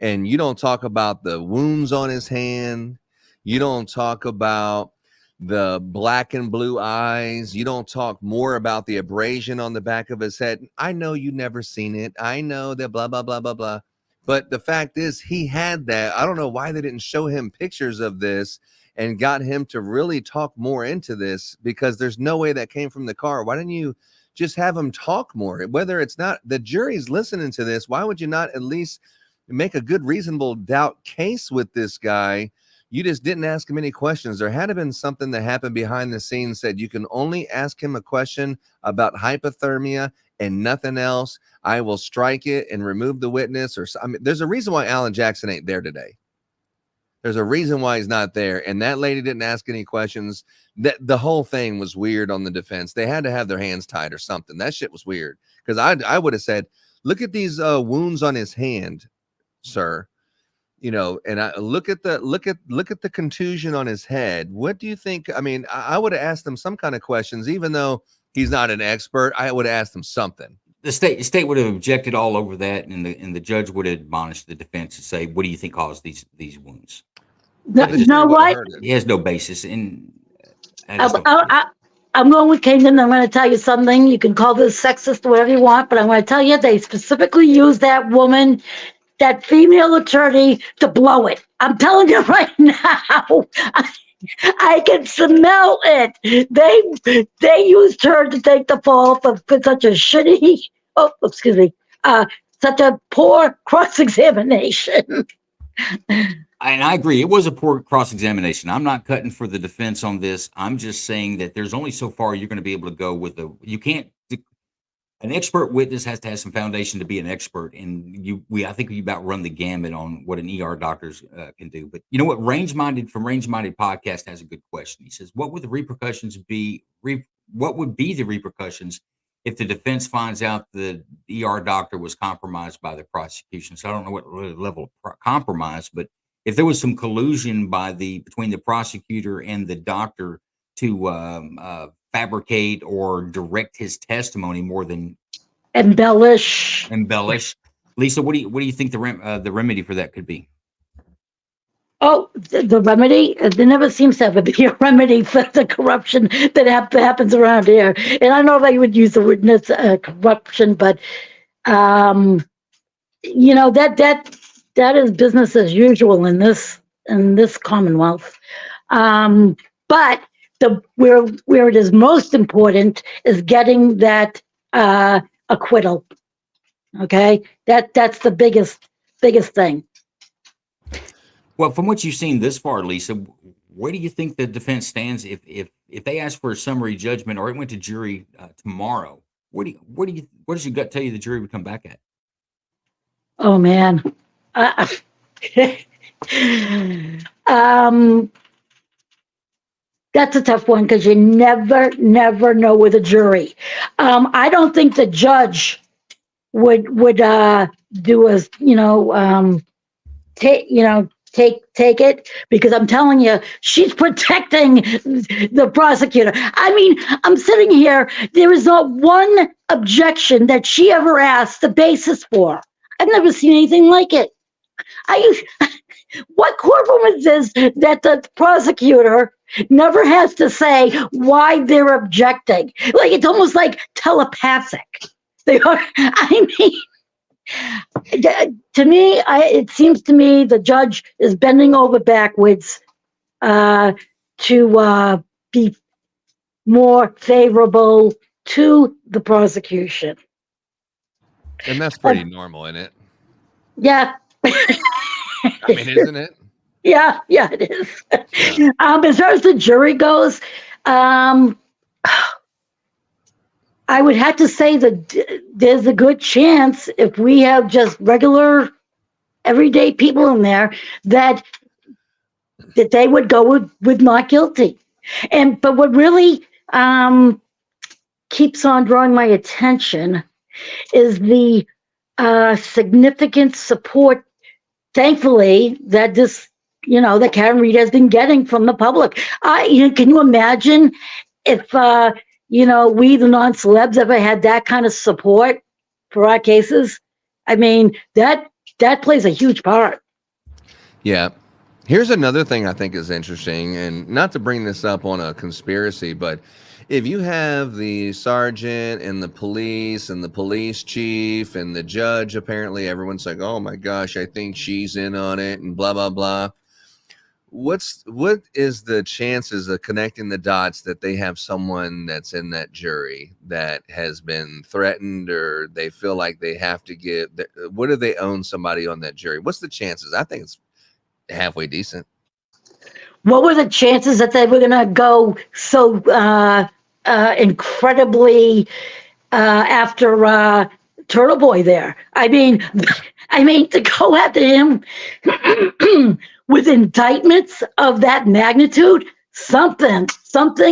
And you don't talk about the wounds on his hand. You don't talk about the black and blue eyes. You don't talk more about the abrasion on the back of his head. I know you never seen it. I know that blah, blah, blah, blah, blah. But the fact is he had that. I don't know why they didn't show him pictures of this and got him to really talk more into this, because there's no way that came from the car. Why didn't you just have him talk more? Whether it's not the jury's listening to this, why would you not at least make a good reasonable doubt case with this guy? You just didn't ask him any questions. There had to have been something that happened behind the scenes, said you can only ask him a question about hypothermia and nothing else. I will strike it and remove the witness. Or I mean, there's a reason why Alan Jackson ain't there today. There's a reason why he's not there. And that lady didn't ask any questions. The whole thing was weird on the defense. They had to have their hands tied or something. That shit was weird. Because I would have said, look at these wounds on his hand, sir. And I look at the contusion on his head. What do you think? I mean, I would have asked him some kind of questions, even though he's not an expert. I would have asked him something. The state would have objected all over that, and the judge would have admonished the defense to say, "What do you think caused these wounds?" You know what? He has no basis in. I'm going with Kingdom. I'm going to tell you something. You can call this sexist or whatever you want, but I'm going to tell you they specifically used that woman, that female attorney, to blow it. I'm telling you right now. I can smell it. They used her to take the fall for such a shitty, such a poor cross-examination. And I agree, it was a poor cross-examination. I'm not cutting for the defense on this. I'm just saying that there's only so far you're going to be able to go with you can't. An expert witness has to have some foundation to be an expert, and I think we about run the gamut on what an ER doctor can do. But you know what? Range Minded podcast has a good question. He says, "What would the repercussions be? What would be the repercussions if the defense finds out the ER doctor was compromised by the prosecution?" So I don't know what level of compromise, but if there was some collusion between the prosecutor and the doctor to fabricate or direct his testimony more than embellish. Lisa, what do you think the remedy for that could be? Oh, the remedy? There never seems to be a remedy for the corruption that happens around here. And I don't know if I would use the witness corruption, but that is business as usual in this Commonwealth. But where it is most important is getting that acquittal. Okay, that's the biggest thing. Well, from what you've seen this far, Lisa, where do you think the defense stands if they ask for a summary judgment or it went to jury tomorrow? What does your gut tell you the jury would come back at? Oh man, that's a tough one because you never know with a jury. I don't think the judge would do a take it, because I'm telling you, she's protecting the prosecutor. I mean, I'm sitting here, there is not one objection that she ever asked the basis for. I've never seen anything like it. What courtroom is this that the prosecutor never has to say why they're objecting? Like, it's almost like telepathic. They are, I mean, to me, it seems to me the judge is bending over backwards to be more favorable to the prosecution. And that's pretty normal, isn't it? Yeah. I mean, isn't it? Yeah, it is. As far as the jury goes, I would have to say that there's a good chance if we have just regular, everyday people in there that they would go with not guilty. But what really keeps on drawing my attention is the significant support, thankfully, that that Karen Reed has been getting from the public. Can you imagine if, we, the non-celebs, ever had that kind of support for our cases? I mean, that plays a huge part. Yeah. Here's another thing I think is interesting, and not to bring this up on a conspiracy, but if you have the sergeant and the police chief and the judge, apparently everyone's like, oh my gosh, I think she's in on it and blah, blah, blah. What is the chances of connecting the dots that they have someone that's in that jury that has been threatened, or they feel like they have to give, what do they own somebody on that jury? What's the chances? I think it's halfway decent. What were the chances that they were going to go so incredibly after Turtle Boy there? I mean, to go after him with indictments of that magnitude, something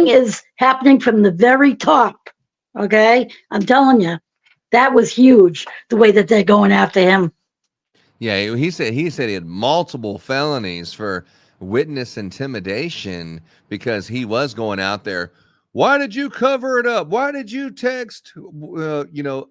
is happening from the very top. Okay, I'm telling you, that was huge. The way that they're going after him. Yeah, he said he had multiple felonies for witness intimidation because he was going out there. Why did you cover it up? Why did you text,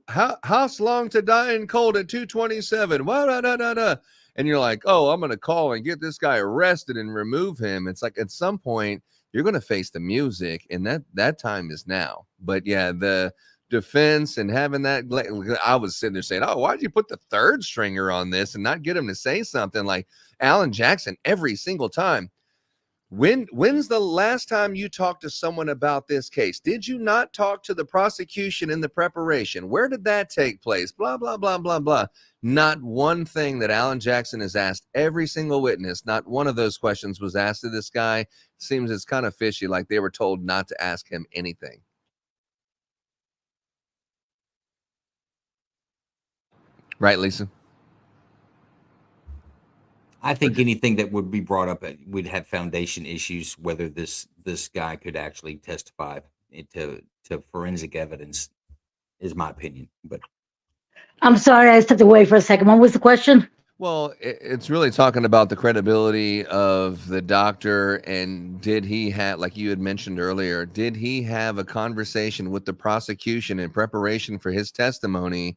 house long to die in cold at 2:27? Well, and you're like, oh, I'm going to call and get this guy arrested and remove him. It's like at some point you're going to face the music, and that time is now. But yeah, the defense and having that, I was sitting there saying, oh, why'd you put the third stringer on this and not get him to say something like Alan Jackson every single time? When's the last time you talked to someone about this case? Did you not talk to the prosecution in the preparation? Where did that take place? Blah, blah, blah, blah, blah. Not one thing that Alan Jackson has asked every single witness. Not one of those questions was asked to this guy. Seems it's kind of fishy, like they were told not to ask him anything. Right, Lisa? I think anything that would be brought up would have foundation issues, whether this guy could actually testify to forensic evidence, is my opinion. But I'm sorry, I stepped away for a second. What was the question? Well, it's really talking about the credibility of the doctor, and did he have, like you had mentioned earlier, did he have a conversation with the prosecution in preparation for his testimony?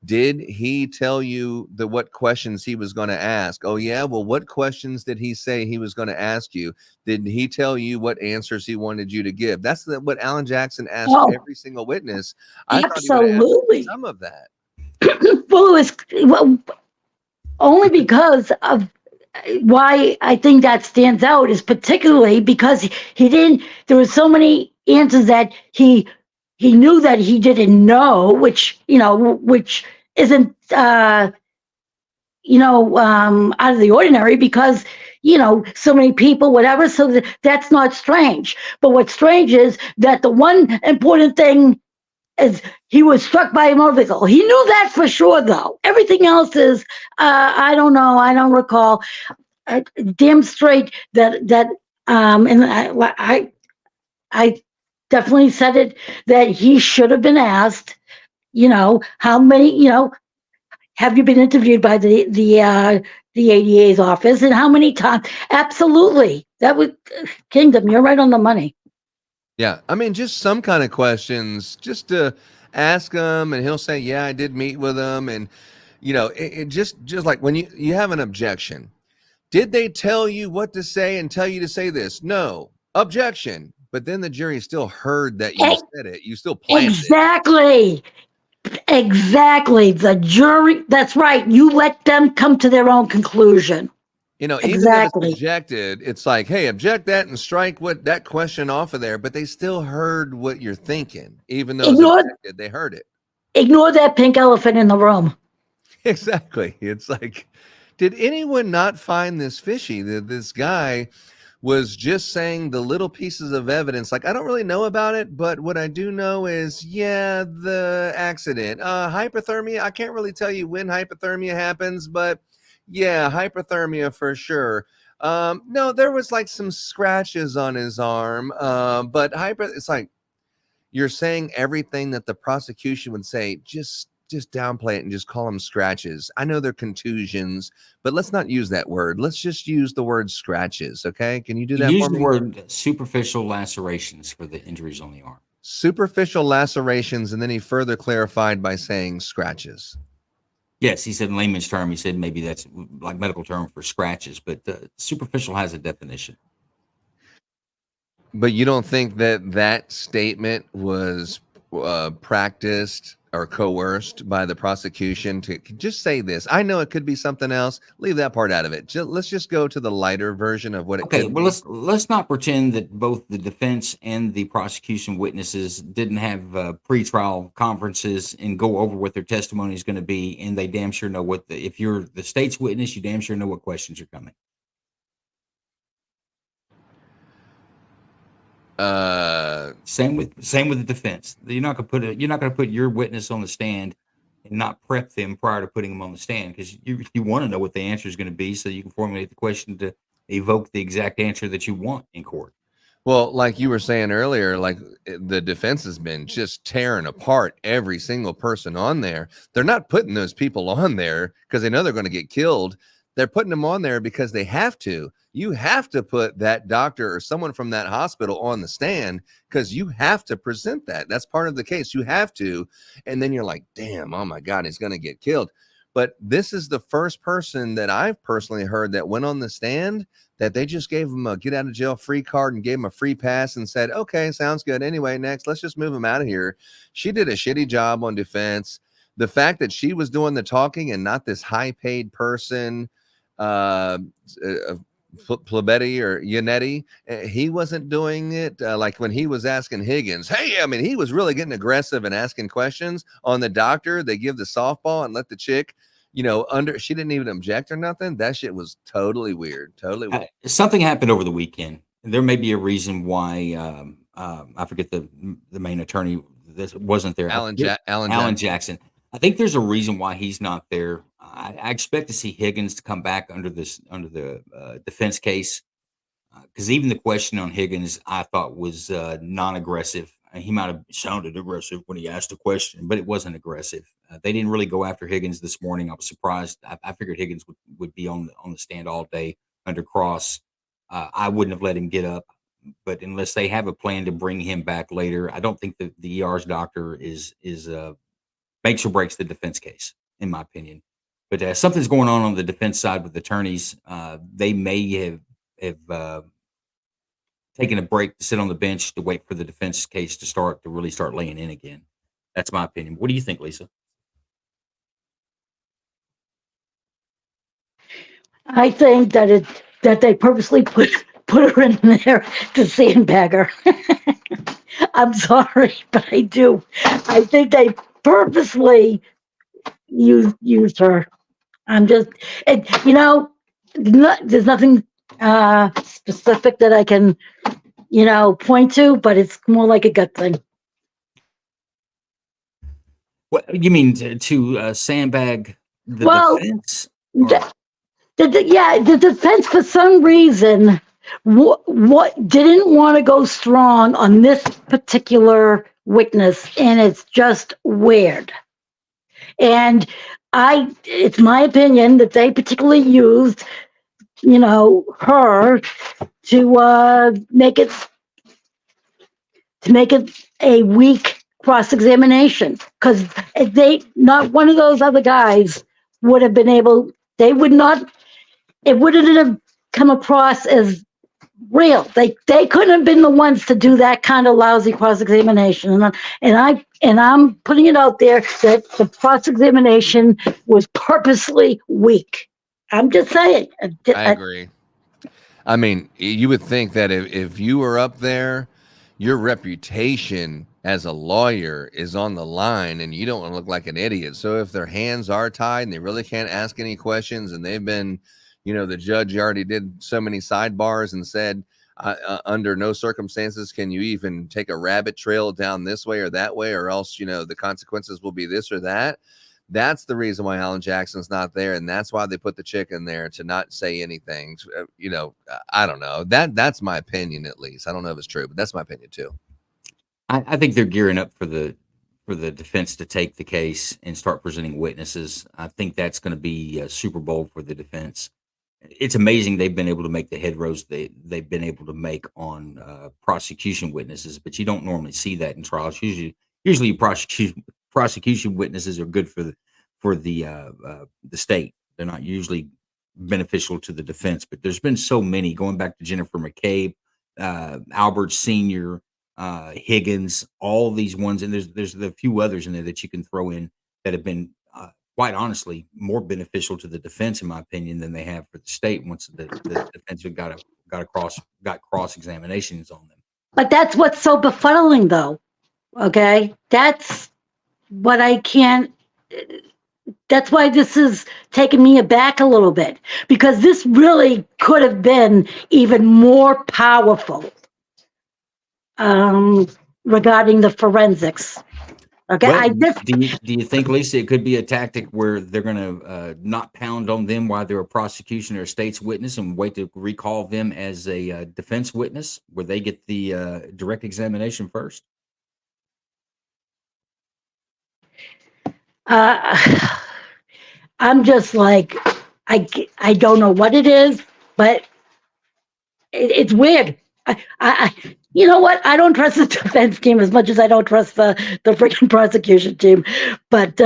Did he tell you what questions he was going to ask? Oh, yeah. Well, what questions did he say he was going to ask you? Did he tell you what answers he wanted you to give? That's what Alan Jackson asked every single witness. I Absolutely. Thought some of that. Well, it was only because of why I think that stands out is particularly because he didn't. There were so many answers that he knew that he didn't know, which isn't out of the ordinary because so many people, whatever. So that's not strange. But what's strange is that the one important thing is he was struck by a motor vehicle. He knew that for sure, though. Everything else is I don't know. I don't recall. Damn straight that and I definitely said it, that he should have been asked, how many, have you been interviewed by the ADA's office, and how many times? Absolutely. That would, Kingdom, you're right on the money. Yeah. I mean, just some kind of questions, just to ask him, and he'll say, yeah, I did meet with him. And, it just like when you have an objection, did they tell you what to say and tell you to say this? No. Objection. But then the jury still heard that you said it. You still planned it. Exactly. The jury, that's right. You let them come to their own conclusion. Even if it's objected, it's like, hey, object that and strike that question off of there. But they still heard what you're thinking. Even though it's objected, they heard it. Ignore that pink elephant in the room. Exactly. It's like, Did anyone not find this fishy? That this guy was just saying the little pieces of evidence, like, I don't really know about it, but what I do know is, yeah, the accident, hypothermia. I can't really tell you when hypothermia happens, but yeah, hypothermia for sure. No, there was like some scratches on his arm, but it's like you're saying everything that the prosecution would say. Just downplay it and just call them scratches. I know they're contusions, but let's not use that word. Let's just use the word scratches. Okay. Can you do that Use for the me? word superficial lacerations for the injuries on the arm. Superficial lacerations. And then he further clarified by saying scratches. Yes, he said in layman's term, he said maybe that's like medical term for scratches, but superficial has a definition. But you don't think that that statement was practiced or coerced by the prosecution to just say this? I know it could be something else. Leave that part out of it. Let's just go to the lighter version of what it Okay, could well, be. let's not pretend that both the defense and the prosecution witnesses didn't have pre-trial conferences and go over what their testimony is going to be, and they damn sure know what if you're the state's witness, you damn sure know what questions are coming. Same with the defense. You're not going to put your witness on the stand and not prep them prior to putting them on the stand, because you want to know what the answer is going to be so you can formulate the question to evoke the exact answer that you want in court. Well, like you were saying earlier, like the defense has been just tearing apart every single person on there. They're not putting those people on there because they know they're going to get killed. They're putting them on there because they have to. You have to put that doctor or someone from that hospital on the stand because you have to present that. That's part of the case. You have to. And then you're like, damn, oh my God, he's going to get killed. But this is the first person that I've personally heard that went on the stand that they just gave him a get out of jail free card and gave him a free pass and said, okay, sounds good. Anyway, next, let's just move him out of here. She did a shitty job on defense. The fact that she was doing the talking and not this high paid person, Plebetti or Yannetti, he wasn't doing it. Like when he was asking Higgins, hey, I mean, he was really getting aggressive and asking questions on the doctor. They give the softball and let the chick, she didn't even object or nothing. That shit was totally weird. Totally weird. Something happened over the weekend. There may be a reason why I forget the main attorney that wasn't there. Alan Jackson. I think there's a reason why he's not there. I expect to see Higgins to come back under the defense case, because even the question on Higgins I thought was non-aggressive. He might have sounded aggressive when he asked a question, but it wasn't aggressive. They didn't really go after Higgins this morning. I was surprised. I figured Higgins would be on the stand all day under cross. I wouldn't have let him get up, but unless they have a plan to bring him back later, I don't think that the ER's doctor is makes or breaks the defense case, in my opinion. But something's going on the defense side with attorneys. They may have taken a break to sit on the bench to wait for the defense case to really start laying in again. That's my opinion. What do you think, Lisa? I think that they purposely put her in there to sandbag her. I'm sorry, but I do. I think they purposely used her. I'm just, there's nothing specific that I can, point to, but it's more like a gut thing. What you mean to sandbag the defense? The defense for some reason what didn't want to go strong on this particular witness, and it's just weird. And it's my opinion that they particularly used, her to make it a weak cross-examination, because not one of those other guys would have been able. It wouldn't have come across as real. They couldn't have been the ones to do that kind of lousy cross-examination. And I'm putting it out there that the cross-examination was purposely weak. I'm just saying. I agree. I mean, you would think that if you were up there, your reputation as a lawyer is on the line, and you don't want to look like an idiot. So if their hands are tied and they really can't ask any questions, and they've been, the judge already did so many sidebars and said, under no circumstances can you even take a rabbit trail down this way or that way, or else, the consequences will be this or that. That's the reason why Alan Jackson's not there, and that's why they put the chick in there to not say anything. I don't know. That's my opinion, at least. I don't know if it's true, but that's my opinion too. I think they're gearing up for the defense to take the case and start presenting witnesses. I think that's going to be a Super Bowl for the defense. It's amazing they've been able to make the headrows they've been able to make on prosecution witnesses, but you don't normally see that in trials. Usually prosecution witnesses are good for the state. They're not usually beneficial to the defense. But there's been so many, going back to Jennifer McCabe, Albert Sr., Higgins, all these ones, and there's a few others in there that you can throw in that have been quite honestly more beneficial to the defense, in my opinion, than they have for the state once the defense got cross examinations on them. But that's what's so befuddling, though. Okay, that's what I can't. That's why this is taking me aback a little bit, because this really could have been even more powerful regarding the forensics. Okay, Well, do you think, Lisa, it could be a tactic where they're going to not pound on them while they're a prosecution or a state's witness and wait to recall them as a defense witness, where they get the direct examination first? I'm just like, I don't know what it is, but it's weird. You know what? I don't trust the defense team as much as I don't trust the freaking prosecution team. But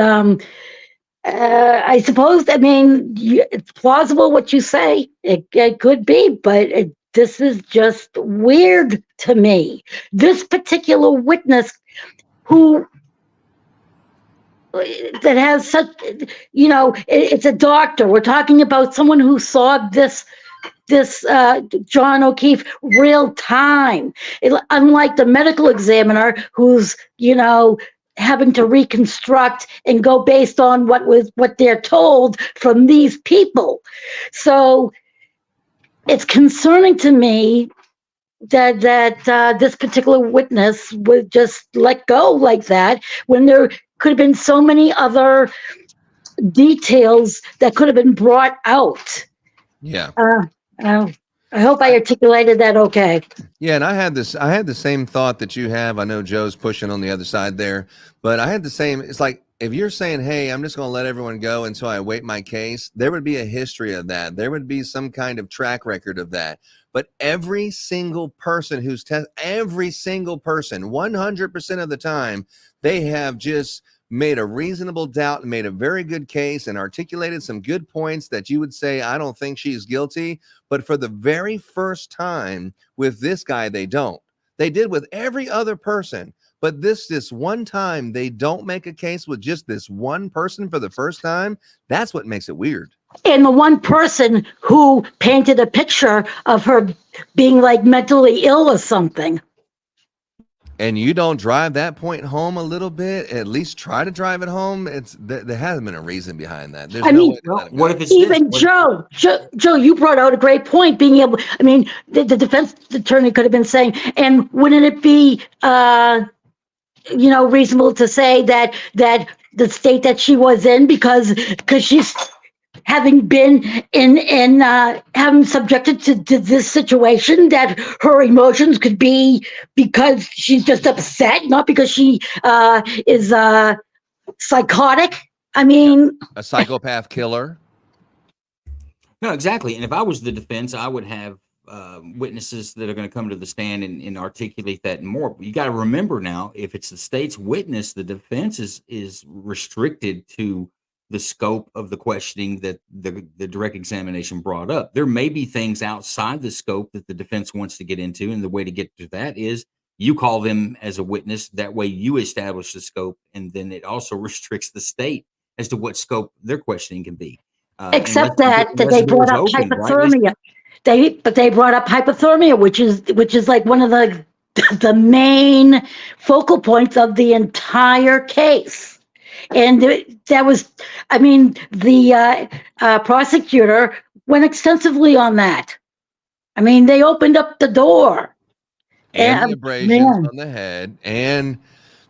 I suppose, it's plausible what you say. It could be, but this is just weird to me. This particular witness that has such, it's a doctor. We're talking about someone who saw this John O'Keefe real time. Unlike the medical examiner who's, having to reconstruct and go based on what they're told from these people. So it's concerning to me that this particular witness would just let go like that, when there could have been so many other details that could have been brought out. Yeah. I hope I articulated that okay. Yeah, and I had the same thought that you have. I know Joe's pushing on the other side there, but I had the same. It's like, if you're saying, hey, I'm just going to let everyone go until I wait my case, there would be a history of that. There would be some kind of track record of that. But every single person every single person, 100% of the time, they have just made a reasonable doubt and made a very good case and articulated some good points that you would say, I don't think she's guilty. But for the very first time with this guy, they don't. They did with every other person. But this one time, they don't make a case with just this one person for the first time. That's what makes it weird. And the one person who painted a picture of her being like mentally ill or something. And you don't drive that point home a little bit, at least try to drive it home. There hasn't been a reason behind that. There's no way to let it go. What if it's even Joe, you brought out a great point. Being able, the defense attorney could have been saying, and wouldn't it be, reasonable to say that the state that she was in, because she's having been in having subjected to this situation, that her emotions could be because she's just upset, not because she is psychotic. A psychopath killer. No, exactly. And if I was the defense, I would have witnesses that are going to come to the stand and articulate that and more. You got to remember now, if it's the state's witness, the defense is restricted to the scope of the questioning that the direct examination brought up. There may be things outside the scope that the defense wants to get into, and the way to get to that is you call them as a witness. That way you establish the scope, and then it also restricts the state as to what scope their questioning can be. Except that they brought up hypothermia. Right? They brought up hypothermia, which is like one of the the main focal points of the entire case. And that was, I mean, the prosecutor went extensively on that. I mean, they opened up the door. And the And, abrasions man. on the head, and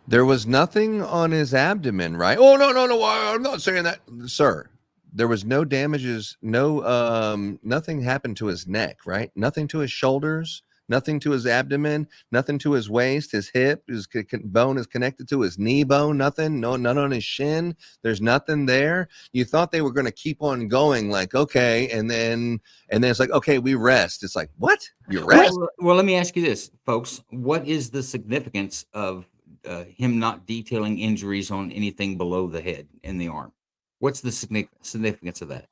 there was nothing on his abdomen, right? Oh, no, I'm not saying that, sir. There was no damages, nothing happened to his neck, right? Nothing to his shoulders, nothing to his abdomen, nothing to his waist, his hip, his bone is connected to his knee bone, nothing, none on his shin. There's nothing there. You thought they were going to keep on going, like, okay, and then it's like, okay, we rest. It's like, what? You rest? Well, let me ask you this, folks. What is the significance of him not detailing injuries on anything below the head and the arm? What's the significance of that?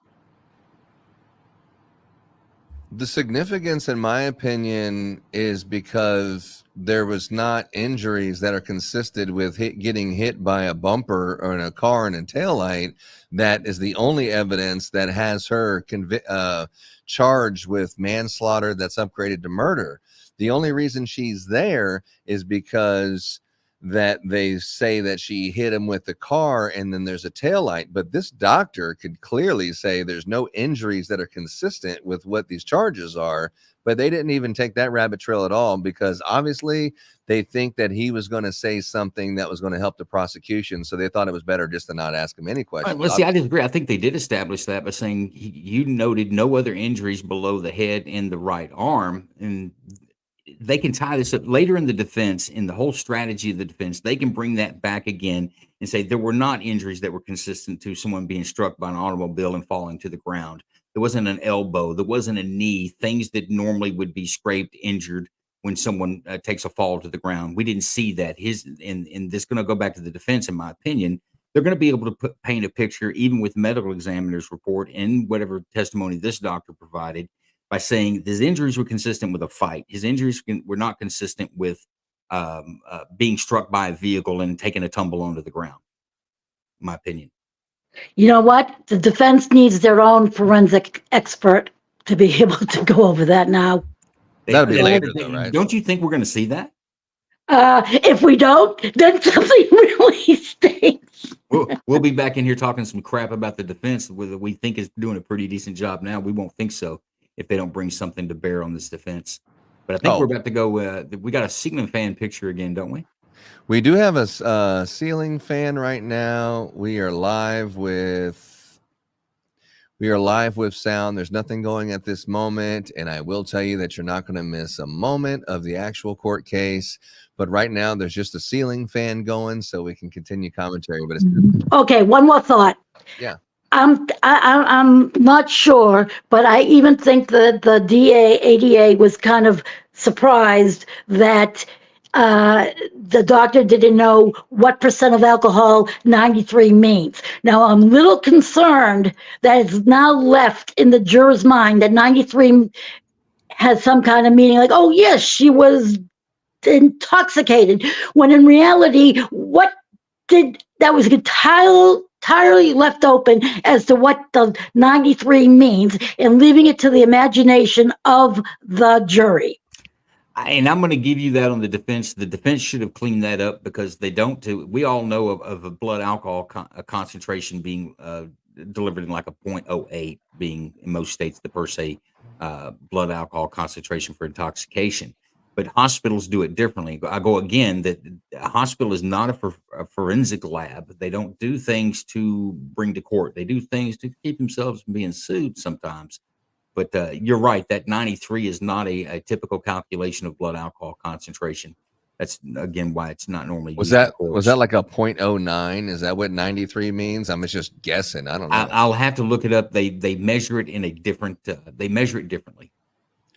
The significance, in my opinion, is because there was not injuries that are consistent with getting hit by a bumper or in a car and a taillight. That is the only evidence that has her charged with manslaughter that's upgraded to murder. The only reason she's there is because that they say that she hit him with the car and then there's a taillight, but this doctor could clearly say there's no injuries that are consistent with what these charges are, but they didn't even take that rabbit trail at all, because obviously they think that he was going to say something that was going to help the prosecution, so they thought it was better just to not ask him any questions. Well, see, I disagree. I think they did establish that by saying you noted no other injuries below the head and the right arm, and they can tie this up later in the defense, in the whole strategy of the defense. They can bring that back again and say there were not injuries that were consistent to someone being struck by an automobile and falling to the ground. There wasn't an elbow. There wasn't a knee, things that normally would be scraped, injured when someone takes a fall to the ground. We didn't see that. And this is going to go back to the defense, in my opinion. They're going to be able to paint a picture, even with medical examiner's report and whatever testimony this doctor provided, by saying his injuries were consistent with a fight. His injuries were not consistent with being struck by a vehicle and taking a tumble onto the ground, in my opinion. You know what? The defense needs their own forensic expert to be able to go over that now. That'll be later, though, right? Don't you think we're going to see that? If we don't, then something really stinks. We'll be back in here talking some crap about the defense, whether we think is doing a pretty decent job now. We won't think so if they don't bring something to bear on this defense. But I think we're about to go. We got a ceiling fan picture again, don't we? We do have a ceiling fan right now. We are live with sound. There's nothing going at this moment, and I will tell you that you're not going to miss a moment of the actual court case. But right now, there's just a ceiling fan going, so we can continue commentary. But it's Okay, one more thought. yeah. I'm not sure, but I even think that the ADA was kind of surprised that the doctor didn't know what percent of alcohol 93 means. Now, I'm a little concerned that it's now left in the juror's mind that 93 has some kind of meaning, like, oh, yes, she was intoxicated, when in reality, that was entirely left open as to what the 93 means, and leaving it to the imagination of the jury. And I'm going to give you that on the defense. The defense should have cleaned that up, because they don't. We all know of a blood alcohol concentration being delivered in like a 0.08, being in most states the per se blood alcohol concentration for intoxication. But hospitals do it differently. I go again that a hospital is not a forensic lab. They don't do things to bring to court. They do things to keep themselves from being sued sometimes. But you're right, that 93 is not a typical calculation of blood alcohol concentration. That's, again, why it's not normally Was used. that like a 0.09? Is that what 93 means? I'm just guessing. I don't know. I'll have to look it up. They measure it in a different. They measure it differently.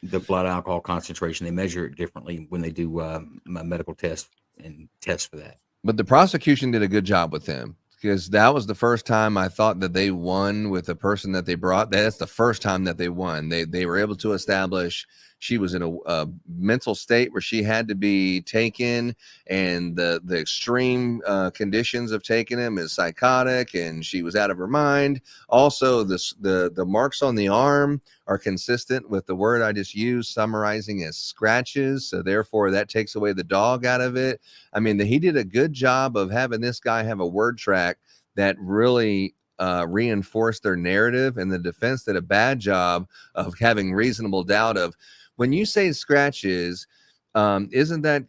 The blood alcohol concentration, they measure it differently when they do a medical test and test for that. But the prosecution did a good job with him, because that was the first time I thought that they won with the person that they brought. That's the first time that they won. They were able to establish she was in a mental state where she had to be taken, and the extreme conditions of taking him is psychotic, and she was out of her mind. Also, the marks on the arm are consistent with the word I just used, summarizing as scratches. So therefore, that takes away the dog out of it. I mean, he did a good job of having this guy have a word track that really reinforced their narrative, and the defense did a bad job of having reasonable doubt of, when you say scratches, isn't that,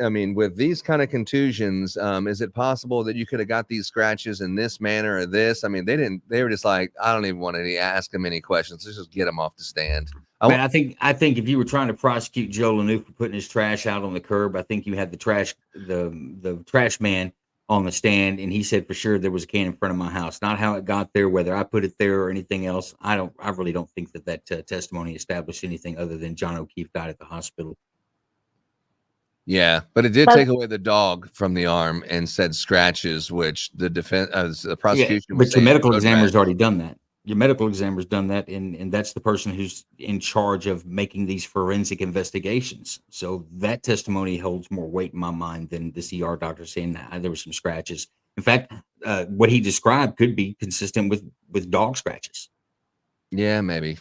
I mean, with these kind of contusions, is it possible that you could have got these scratches in this manner or this? I mean, they were just like, I don't even want to ask them any questions. Let's just get them off the stand. Man, I think if you were trying to prosecute Joe Lanouf for putting his trash out on the curb, I think you had the trash man on the stand, and he said for sure there was a can in front of my house. Not how it got there, whether I put it there or anything else. I really don't think that testimony established anything other than John O'Keefe died at the hospital. Yeah, but it did take away the dog from the arm and said scratches, which the defense, the prosecution. Yeah, but your medical examiner's already done that. Your medical examiner's done that, and that's the person who's in charge of making these forensic investigations. So that testimony holds more weight in my mind than this ER doctor saying that there were some scratches. In fact, what he described could be consistent with dog scratches. Yeah, maybe.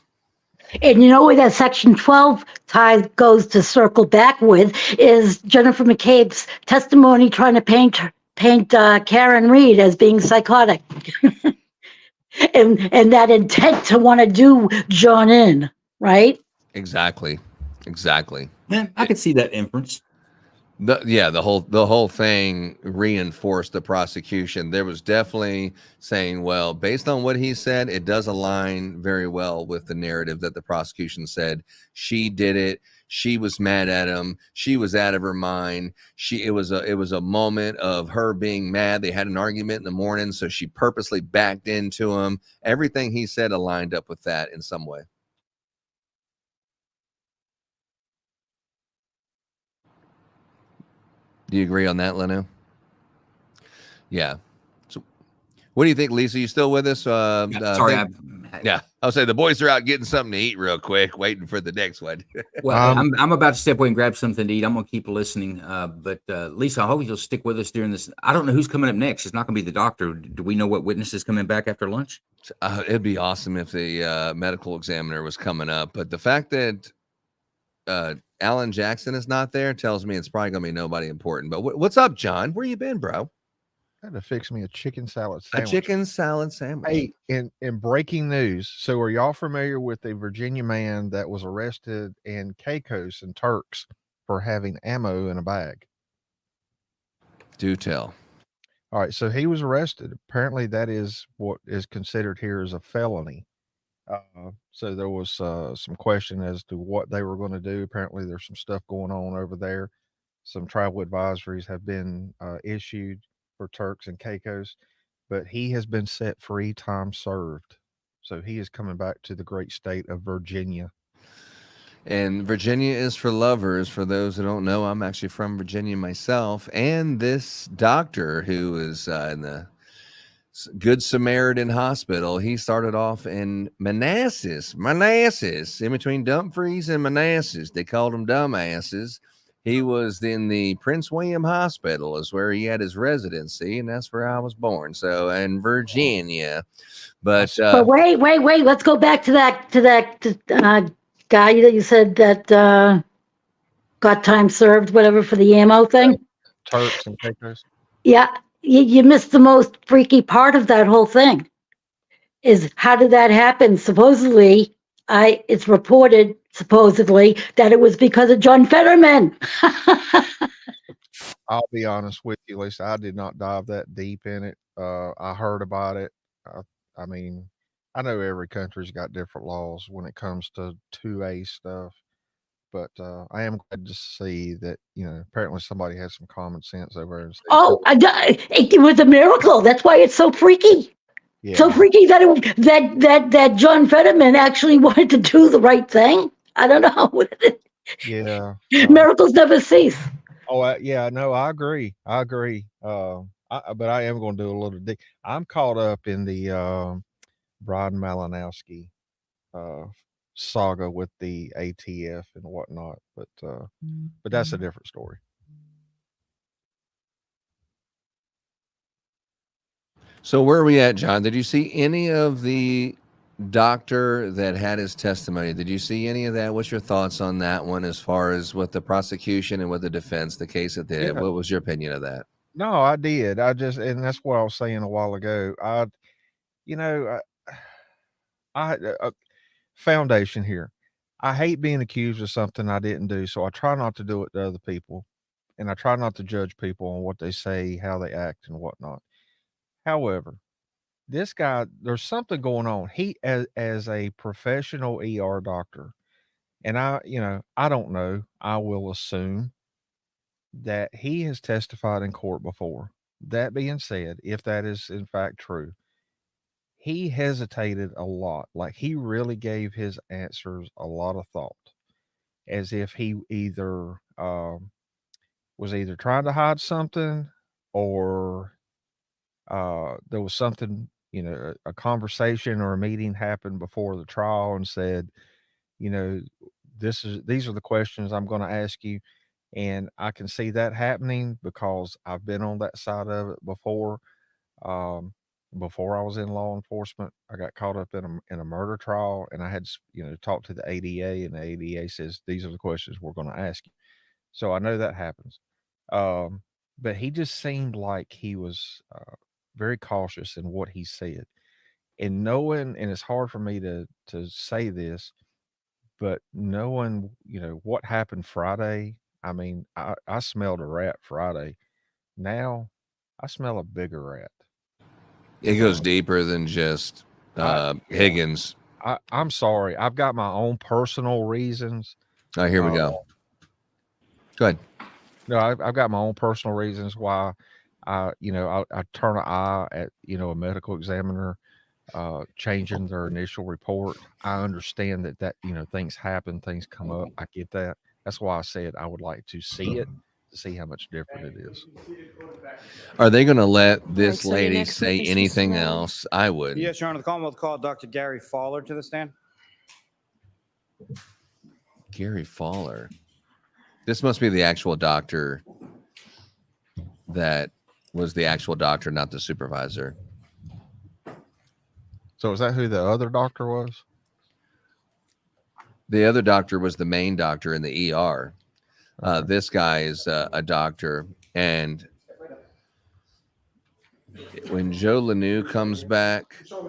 And you know where that Section 12 tie goes to circle back with is Jennifer McCabe's testimony trying to paint Karen Reed as being psychotic. and that intent to want to do John in, right? Exactly. Yeah, I could see that inference. The whole thing reinforced the prosecution. There was definitely saying, well, based on what he said, it does align very well with the narrative that the prosecution said. She did it. She was mad at him. She was out of her mind. It was a moment of her being mad. They had an argument in the morning, so she purposely backed into him. Everything he said aligned up with that in some way. Do you agree on that, Leno? Yeah. So what do you think, Lisa? You still with us? Sorry. Yeah. I'll say the boys are out getting something to eat real quick, waiting for the next one. Well, I'm about to step away and grab something to eat. I'm going to keep listening. But Lisa, I hope you'll stick with us during this. I don't know who's coming up next. It's not going to be the doctor. Do we know what witness is coming back after lunch? It'd be awesome if the medical examiner was coming up. But the fact that Alan Jackson is not there tells me it's probably going to be nobody important. But what's up, John? Where you been, bro? Had to fix me a chicken salad sandwich. A chicken salad sandwich. Hey, in breaking news, so are y'all familiar with the Virginia man that was arrested in Caicos and Turks for having ammo in a bag? Do tell. All right, so he was arrested. Apparently, that is what is considered here as a felony. So there was some question as to what they were going to do. Apparently, there's some stuff going on over there. Some travel advisories have been issued for Turks and Caicos, but he has been set free, time served. So he is coming back to the great state of Virginia. And Virginia is for lovers. For those who don't know, I'm actually from Virginia myself. And this doctor who is in the Good Samaritan Hospital, he started off in Manassas, in between Dumfries and Manassas. They called him dumbasses. He was in the Prince William Hospital, is where he had his residency, and that's where I was born. So in Virginia, but wait, let's go back to that guy that you said that got time served, whatever, for the ammo thing. Turks and Caicos. Yeah, you missed the most freaky part of that whole thing. Is how did that happen? Supposedly, it's reported supposedly that it was because of John Fetterman. I'll be honest with you, Lisa. I did not dive that deep in it. I heard about it. I mean, I know every country's got different laws when it comes to 2A stuff, but I am glad to see that, apparently somebody has some common sense over there. It was a miracle. That's why it's so freaky. Yeah. So freaky that John Fetterman actually wanted to do the right thing. I don't know. Yeah. Miracles never cease. Oh, yeah, no, I agree. But I am going to do a little dig. I'm caught up in the Brian Malinowski saga with the ATF and whatnot, but that's a different story. So where are we at, John? Did you see any of the doctor that had his testimony? Did you see any of that? What's your thoughts on that one as far as with the prosecution and with the defense, the case that they did? Yeah. What was your opinion of that? No, I did. And that's what I was saying a while ago. Foundation here. I hate being accused of something I didn't do, so I try not to do it to other people, and I try not to judge people on what they say, how they act, and whatnot. However, this guy, there's something going on. He, as a professional ER doctor, and I don't know. I will assume that he has testified in court before. That being said, if that is in fact true, he hesitated a lot. Like he really gave his answers a lot of thought, as if he either was either trying to hide something or there was something, a conversation or a meeting happened before the trial and said, these are the questions I'm going to ask you. And I can see that happening because I've been on that side of it before. Before I was in law enforcement, I got caught up in a murder trial, and I had to, talk to the ADA, and the ADA says these are the questions we're going to ask you. So I know that happens. But he just seemed like he was very cautious in what he said, and knowing, and it's hard for me to say this, but knowing, what happened Friday. I mean, I smelled a rat Friday. Now I smell a bigger rat. It goes deeper than just Higgins. I'm sorry. I've got my own personal reasons. All right, here we go. Go ahead. No, I've got my own personal reasons why I turn an eye at, a medical examiner changing their initial report. I understand that, things happen, things come up. I get that. That's why I said I would like to see it, to see how much different it is. Are they going to let this so your lady next say witness, anything Mr. Riley? else? I would. Yes, Your Honor, the Commonwealth called Dr. Gary Fowler to the stand. Gary Fowler. This must be the actual doctor that was the actual doctor, not the supervisor. So is that who the other doctor was? The other doctor was the main doctor in the ER. This guy is a doctor. And when Joe Lanou comes back, So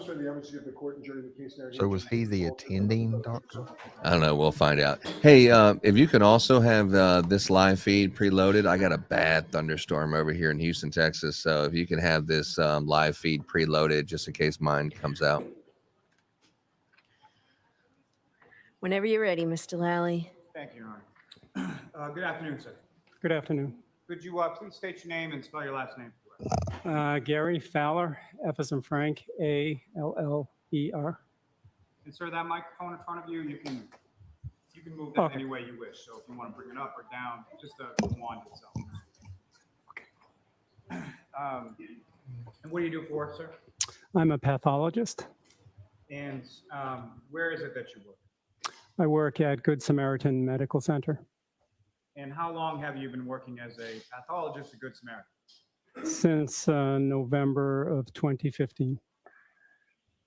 was he the attending doctor? I don't know. We'll find out. Hey, if you can also have this live feed preloaded. I got a bad thunderstorm over here in Houston, Texas. So if you can have this live feed preloaded just in case mine comes out. Whenever you're ready, Mr. Lally. Thank you, Your Honor. Good afternoon, sir. Good afternoon. Could you please state your name and spell your last name? Gary Fowler, F as in Frank, Aller. And sir, that microphone in front of you, you can move that any way you wish. So if you want to bring it up or down, just the wand itself. Okay. And what do you do for work, sir? I'm a pathologist. And where is it that you work? I work at Good Samaritan Medical Center. And how long have you been working as a pathologist at Good Samaritan? Since November of 2015.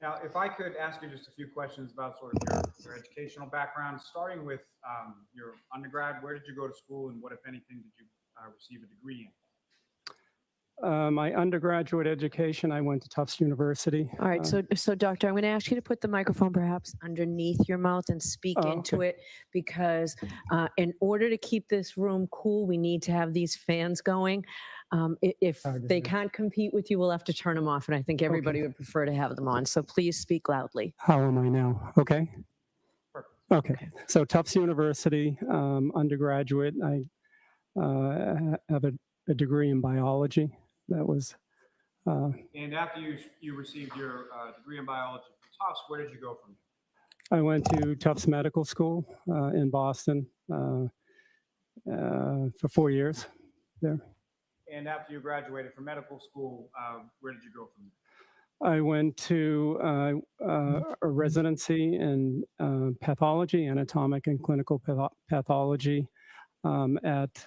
Now, if I could ask you just a few questions about sort of your educational background, starting with your undergrad, where did you go to school and what, if anything, did you receive a degree in? My undergraduate education, I went to Tufts University. All right, so doctor, I'm going to ask you to put the microphone perhaps underneath your mouth and speak into it, because in order to keep this room cool, we need to have these fans going. If they can't compete with you, we'll have to turn them off, and I think everybody would prefer to have them on. So please speak loudly. How am I now? Okay. Okay. So Tufts University, undergraduate. I have a degree in biology. That was. And after you received your degree in biology from Tufts, where did you go from there? I went to Tufts Medical School in Boston for 4 years there. And after you graduated from medical school, where did you go from I went to a residency in pathology, anatomic and clinical pathology at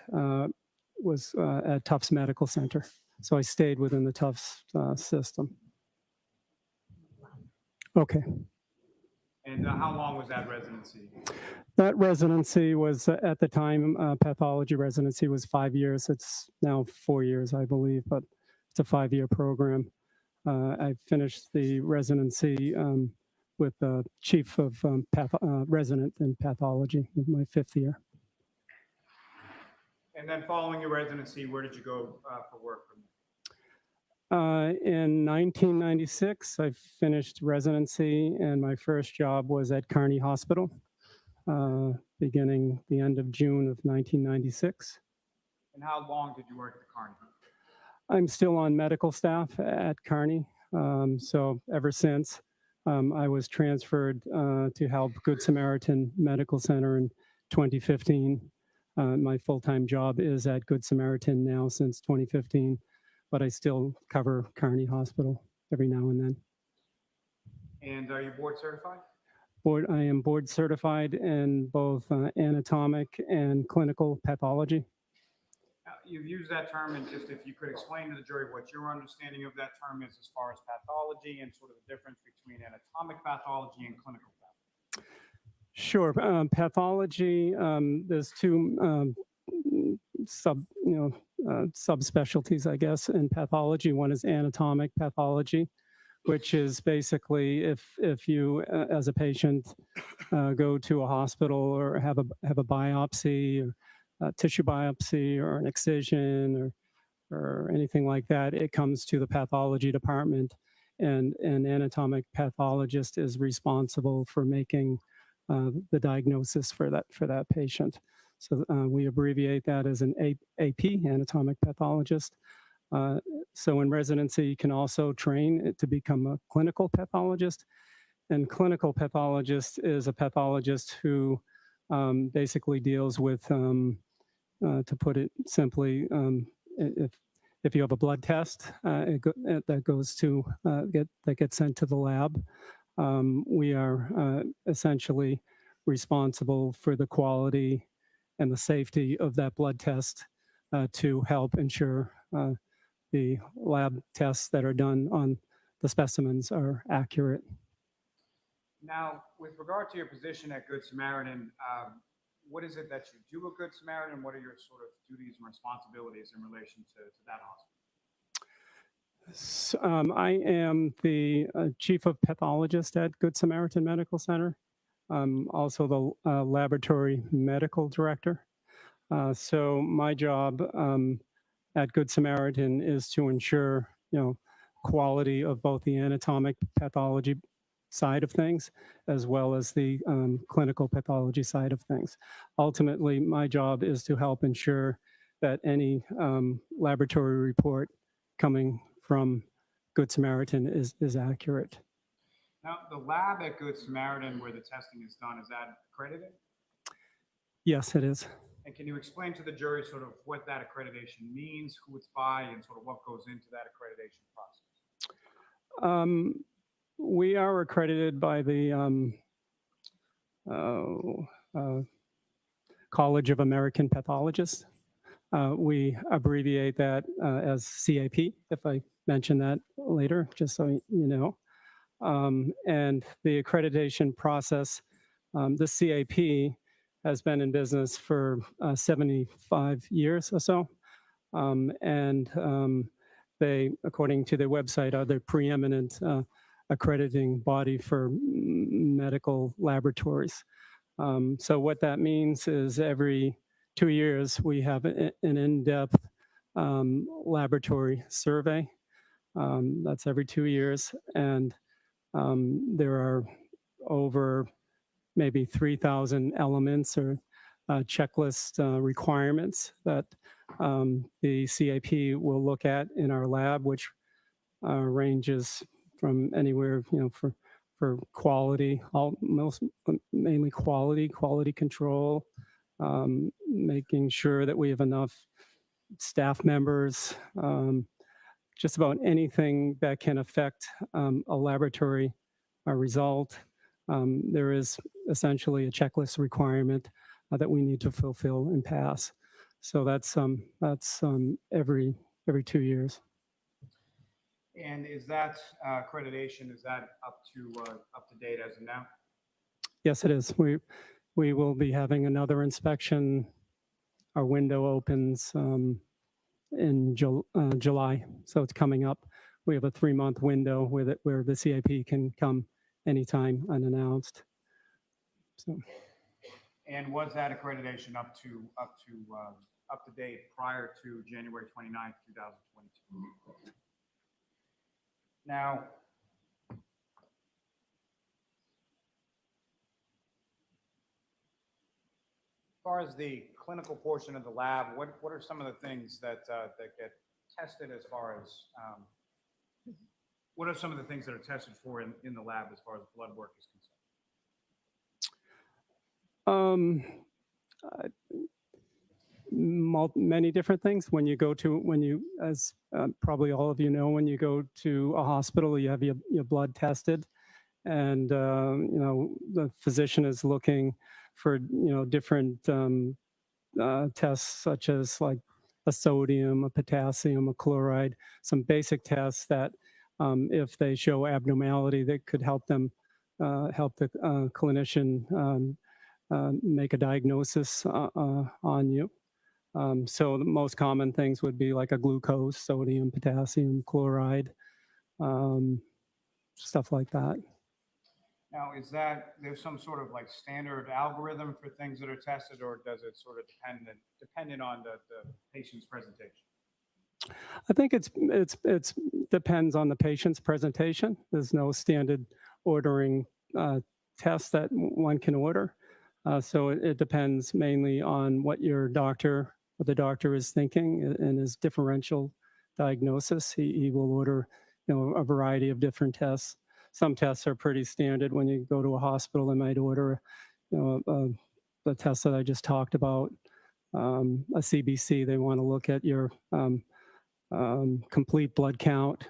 Tufts Medical Center. So I stayed within the Tufts system. Okay. And how long was that residency? That residency was at the time, pathology residency was 5 years. It's now 4 years, I believe, but it's a 5-year program. I finished the residency with the chief of resident in pathology in my 5th year. And then following your residency, where did you go for work from there? In 1996, I finished residency, and my first job was at Kearney Hospital, beginning the end of June of 1996. And how long did you work at the Kearney? I'm still on medical staff at Kearney. So ever since, I was transferred to help Good Samaritan Medical Center in 2015. My full-time job is at Good Samaritan now since 2015, but I still cover Kearney Hospital every now and then. And are you board certified? I am board certified in both anatomic and clinical pathology. You've used that term, and just if you could explain to the jury what your understanding of that term is as far as pathology and sort of the difference between anatomic pathology and clinical pathology. Sure. Pathology, there's two subspecialties, I guess, in pathology. One is anatomic pathology, which is basically if you, as a patient, go to a hospital or have a biopsy, or a tissue biopsy, or an excision, or anything like that, it comes to the pathology department, and an anatomic pathologist is responsible for making the diagnosis for that patient. So we abbreviate that as an AP, anatomic pathologist. So in residency, you can also train to become a clinical pathologist. And clinical pathologist is a pathologist who basically deals with, to put it simply, if you have a blood test that goes to that gets sent to the lab, we are essentially responsible for the quality and the safety of that blood test to help ensure the lab tests that are done on the specimens are accurate. Now, with regard to your position at Good Samaritan, what is it that you do at Good Samaritan? What are your sort of duties and responsibilities in relation to that hospital? So, I am the chief of pathologist at Good Samaritan Medical Center. I'm also the laboratory medical director. So my job at Good Samaritan is to ensure, quality of both the anatomic pathology side of things, as well as the clinical pathology side of things. Ultimately, my job is to help ensure that any laboratory report coming from Good Samaritan is accurate. Now, the lab at Good Samaritan where the testing is done, is that accredited? Yes, it is. And can you explain to the jury sort of what that accreditation means, who it's by, and sort of what goes into that accreditation process? We are accredited by the College of American Pathologists. We abbreviate that as CAP, if I mention that later, just so you know. And the accreditation process, the CAP has been in business for 75 years or so. They, according to their website, are the preeminent accrediting body for medical laboratories. So what that means is every 2 years, we have an in-depth laboratory survey. That's every 2 years. And there are over maybe 3,000 elements or checklist requirements that the CAP will look at in our lab, which ranges from anywhere, for quality, mainly quality control, making sure that we have enough staff members, just about anything that can affect a laboratory result. There is essentially a checklist requirement that we need to fulfill and pass. So that's every 2 years. And is that accreditation, is that up to date as of now? Yes, it is. We will be having another inspection. Our window opens in July, so it's coming up. We have a 3-month window with it where the CIP can come anytime unannounced. So. And was that accreditation up to date prior to January 29th, 2022? Now, as far as the clinical portion of the lab, what are some of the things that get tested as far as what are some of the things that are tested for in the lab as far as blood work is concerned? Many different things. As probably all of you know, when you go to a hospital, you have your blood tested, and the physician is looking for different tests such as like a sodium, a potassium, a chloride, some basic tests that if they show abnormality, that could help them help the clinician make a diagnosis on you. So the most common things would be like a glucose, sodium, potassium, chloride, stuff like that. Now, is there's some sort of like standard algorithm for things that are tested, or does it sort of dependent on the patient's presentation? I think it's depends on the patient's presentation. There's no standard ordering test that one can order. So it depends mainly on what the doctor is thinking and his differential diagnosis. He will order, a variety of different tests. Some tests are pretty standard. When you go to a hospital, they might order, the test that I just talked about, a CBC. They want to look at your complete blood count.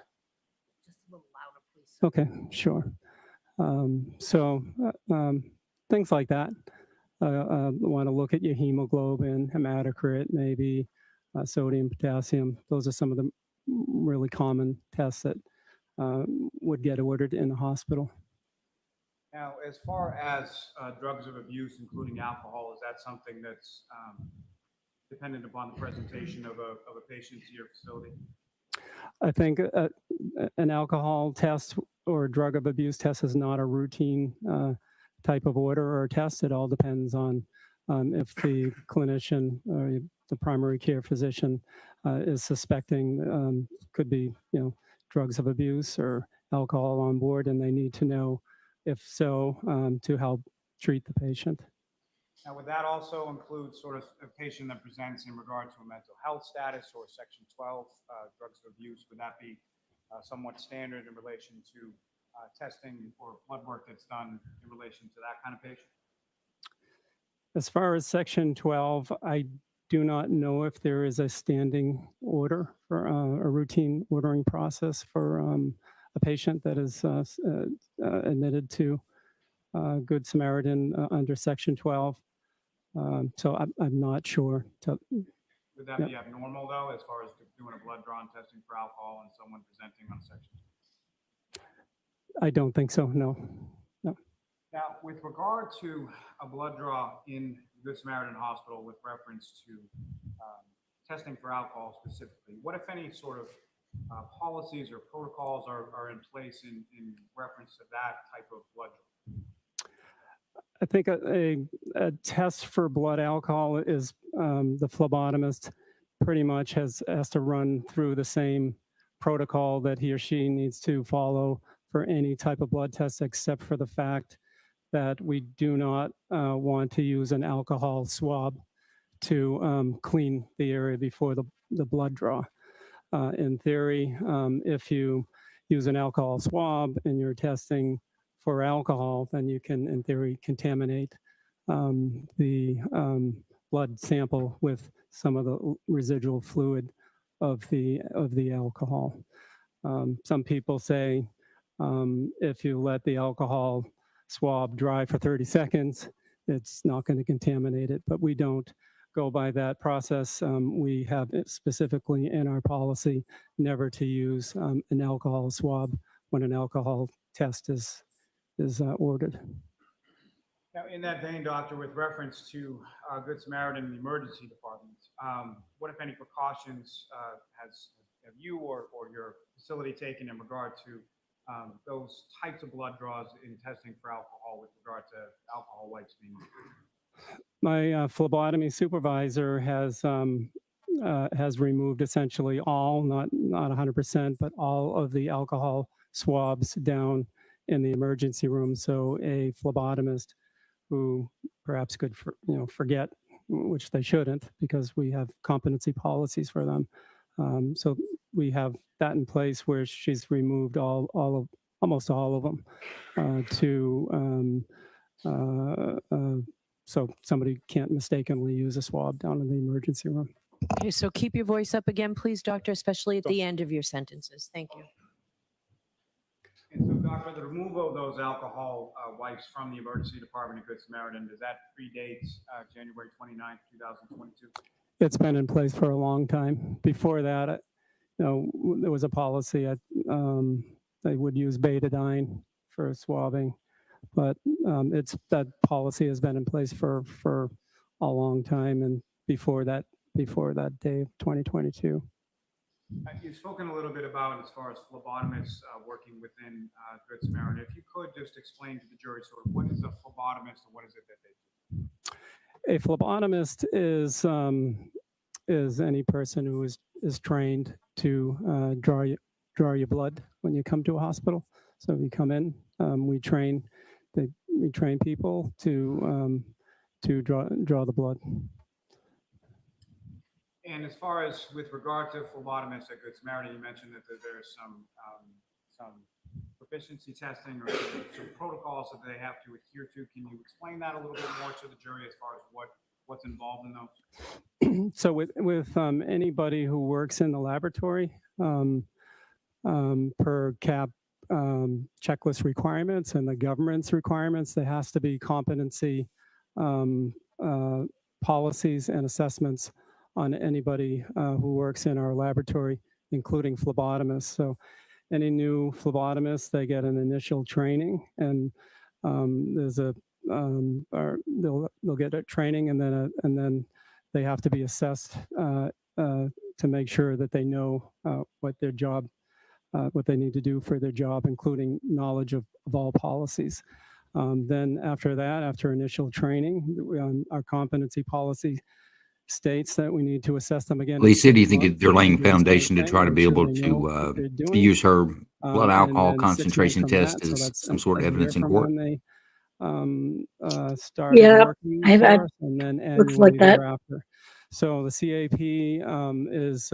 Just a little louder, please. Okay, sure. Things like that. Want to look at your hemoglobin, hematocrit, maybe sodium, potassium. Those are some of the really common tests that would get ordered in the hospital. Now, as far as drugs of abuse, including alcohol, is that something that's dependent upon the presentation of a patient to your facility? I think an alcohol test or a drug of abuse test is not a routine type of order or test. It all depends on if the clinician or the primary care physician is suspecting could be drugs of abuse or alcohol on board, and they need to know if so to help treat the patient. Now, would that also include sort of a patient that presents in regard to a mental health status or Section 12 drugs of abuse? Would that be somewhat standard in relation to testing or blood work that's done in relation to that kind of patient? As far as Section 12, I do not know if there is a standing order for a routine ordering process for a patient that is admitted to Good Samaritan under Section 12. So I'm not sure. Would that be abnormal, though, as far as doing a blood draw and testing for alcohol and someone presenting on Section 12? I don't think so, no. Now, with regard to a blood draw in Good Samaritan Hospital with reference to testing for alcohol specifically, what, if any, sort of policies or protocols are in place in reference to that type of blood draw? I think a test for blood alcohol is the phlebotomist pretty much has to run through the same protocol that he or she needs to follow for any type of blood test, except for the fact that we do not want to use an alcohol swab to clean the area before the blood draw. In theory, if you use an alcohol swab and you're testing for alcohol, then you can, in theory, contaminate the blood sample with some of the residual fluid the alcohol. Some people say if you let the alcohol swab dry for 30 seconds, it's not going to contaminate it, but we don't go by that process. We have it specifically in our policy never to use an alcohol swab when an alcohol test is ordered. Now, in that vein, doctor, with reference to Good Samaritan and the emergency department, what, if any, precautions have you or your facility taken in regard to those types of blood draws in testing for alcohol with regard to alcohol wipes being used? My phlebotomy supervisor has removed essentially all, not 100%, but all of the alcohol swabs down in the emergency room. So a phlebotomist who perhaps could forget, which they shouldn't, because we have competency policies for them. So we have that in place where she's removed almost all of them so somebody can't mistakenly use a swab down in the emergency room. Okay, so keep your voice up again, please, doctor, especially at the end of your sentences. Thank you. And so, doctor, the removal of those alcohol wipes from the emergency department at Good Samaritan, does that predate January 29th, 2022? It's been in place for a long time. Before that, there was a policy they would use betadine for swabbing, but that policy has been in place for a long time, and before that day of 2022. You've spoken a little bit about, as far as phlebotomists working within Good Samaritan. If you could just explain to the jury sort of what is a phlebotomist and what is it that they do? A phlebotomist is any person who is trained to draw your blood when you come to a hospital. So if you come in, we train people to draw the blood. And as far as with regard to phlebotomists at Good Samaritan, you mentioned that there's some proficiency testing or some protocols that they have to adhere to. Can you explain that a little bit more to the jury as far as what's involved in those? So with anybody who works in the laboratory, per CAP checklist requirements and the government's requirements, there has to be competency policies and assessments on anybody who works in our laboratory, including phlebotomists. So any new phlebotomists, they get an initial training, and they'll get a training, and then they have to be assessed to make sure that they know what their job, what they need to do for their job, including knowledge of all policies. Then after that, after initial training, our competency policy states that we need to assess them again. Lisa, do you think they're laying foundation to try to be able to use her blood alcohol concentration test as some sort of evidence in court? Started working I've for us, and then looks like annually that. thereafter. So the CAP is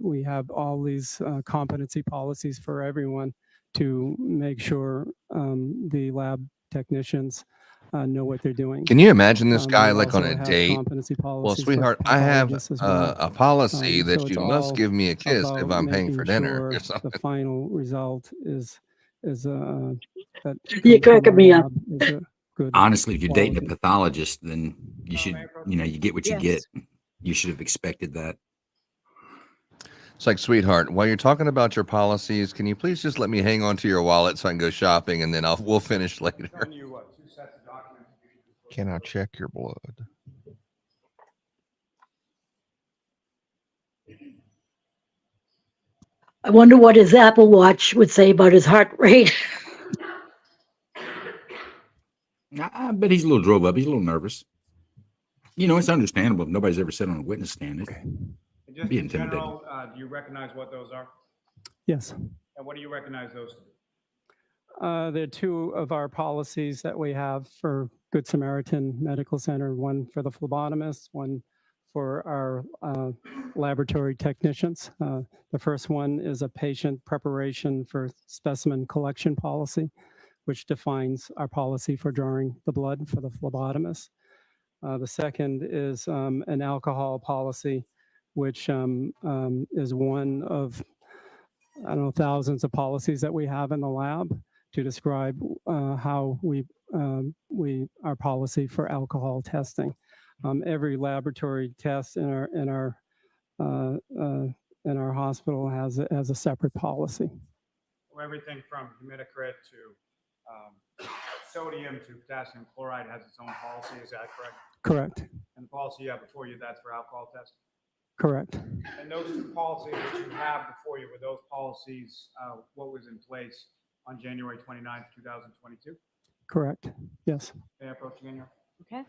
we have all these competency policies for everyone to make sure the lab technicians know what they're doing. Can you imagine this We guy like on also a have date? competency Well, policies for sweetheart, I have pathologists as well. a policy that So you it's must all give me a kiss if about I'm paying making for dinner sure or something. the final result is that You're comes from cracking our me up. lab is a good Honestly, if you're dating a quality. pathologist, then you should, you get what you Yes. get. You should have expected that. It's like, sweetheart, while you're talking about your policies, can you please just let me hang on to your wallet so I can go shopping, and then we'll finish later. Showing you two sets of documents. Can I check your blood? I wonder what his Apple Watch would say about his heart rate. I bet he's a little drove up. He's a little nervous. It's understandable if nobody's ever sat on a witness stand. And just Be in intimidating. general, do you recognize what those are? Yes. And what do you recognize those to be? There are two of our policies that we have for Good Samaritan Medical Center, one for the phlebotomists, one for our laboratory technicians. The first one is a patient preparation for specimen collection policy, which defines our policy for drawing the blood for the phlebotomist. The second is an alcohol policy which is one of, I don't know, thousands of policies that we have in the lab to describe how our policy for alcohol testing. Every laboratory test in our hospital has a separate policy. Well, everything from hematocrit to sodium to potassium chloride has its own policy. Is that correct? Correct. And the policy you have before you, that's for alcohol testing? Correct. And those two policies that you have before you, were those policies what was in place on January 29th, 2022? Correct. Yes. May I approach again? Okay.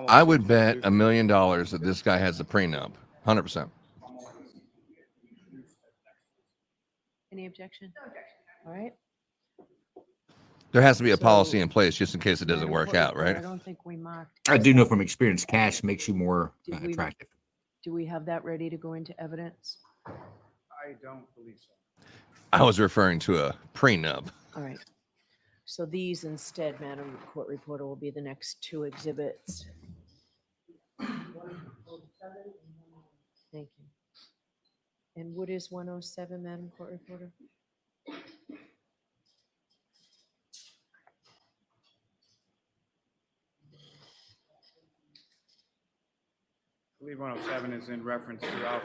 I would bet $1 million that this guy has a prenup. 100%. Any objection? No objection. All right. There has to be a So, policy in place just in case it doesn't Madam work Court out, Reporter, right? I don't think we marked. I do know from experience, cash makes you more Did we- attractive. Do we have that ready to go into evidence? I don't believe so. I was referring to a prenup. All right. So these instead, Madam Court Reporter, will be the next two exhibits. Thank you. And what is 107, Madam Court Reporter? I believe 107 is in reference to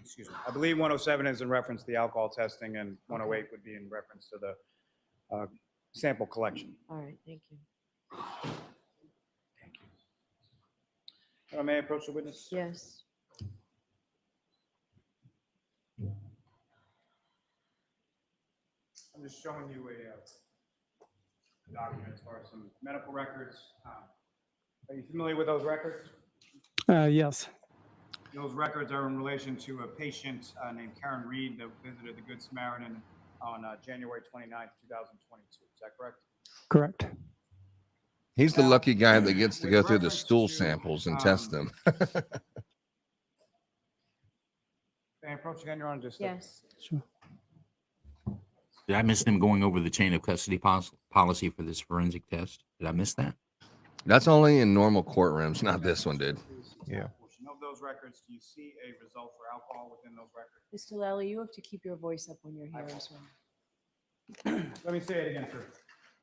excuse me. I believe 107 is in reference to the alcohol testing, and 108 would be in reference to the sample collection. All right, thank you. May I approach the witness? Yes. I'm just showing you a document as far as some medical records. Are you familiar with those records? Yes. Those records are in relation to a patient named Karen Reed that visited the Good Samaritan on January 29th, 2022. Is that correct? Correct. He's the lucky guy that gets to with go through the reference stool to, samples and test them. May I approach again, Your Honor? Just Yes. Sure. Did I miss them going over the chain of custody policy for this forensic test? Did I miss that? That's only in normal courtrooms, not this one, dude. Yeah. Of those records, do you see a result for alcohol within those records? Mr. Lally, you have to keep your voice up when you're here as well. Let me say it again, sir.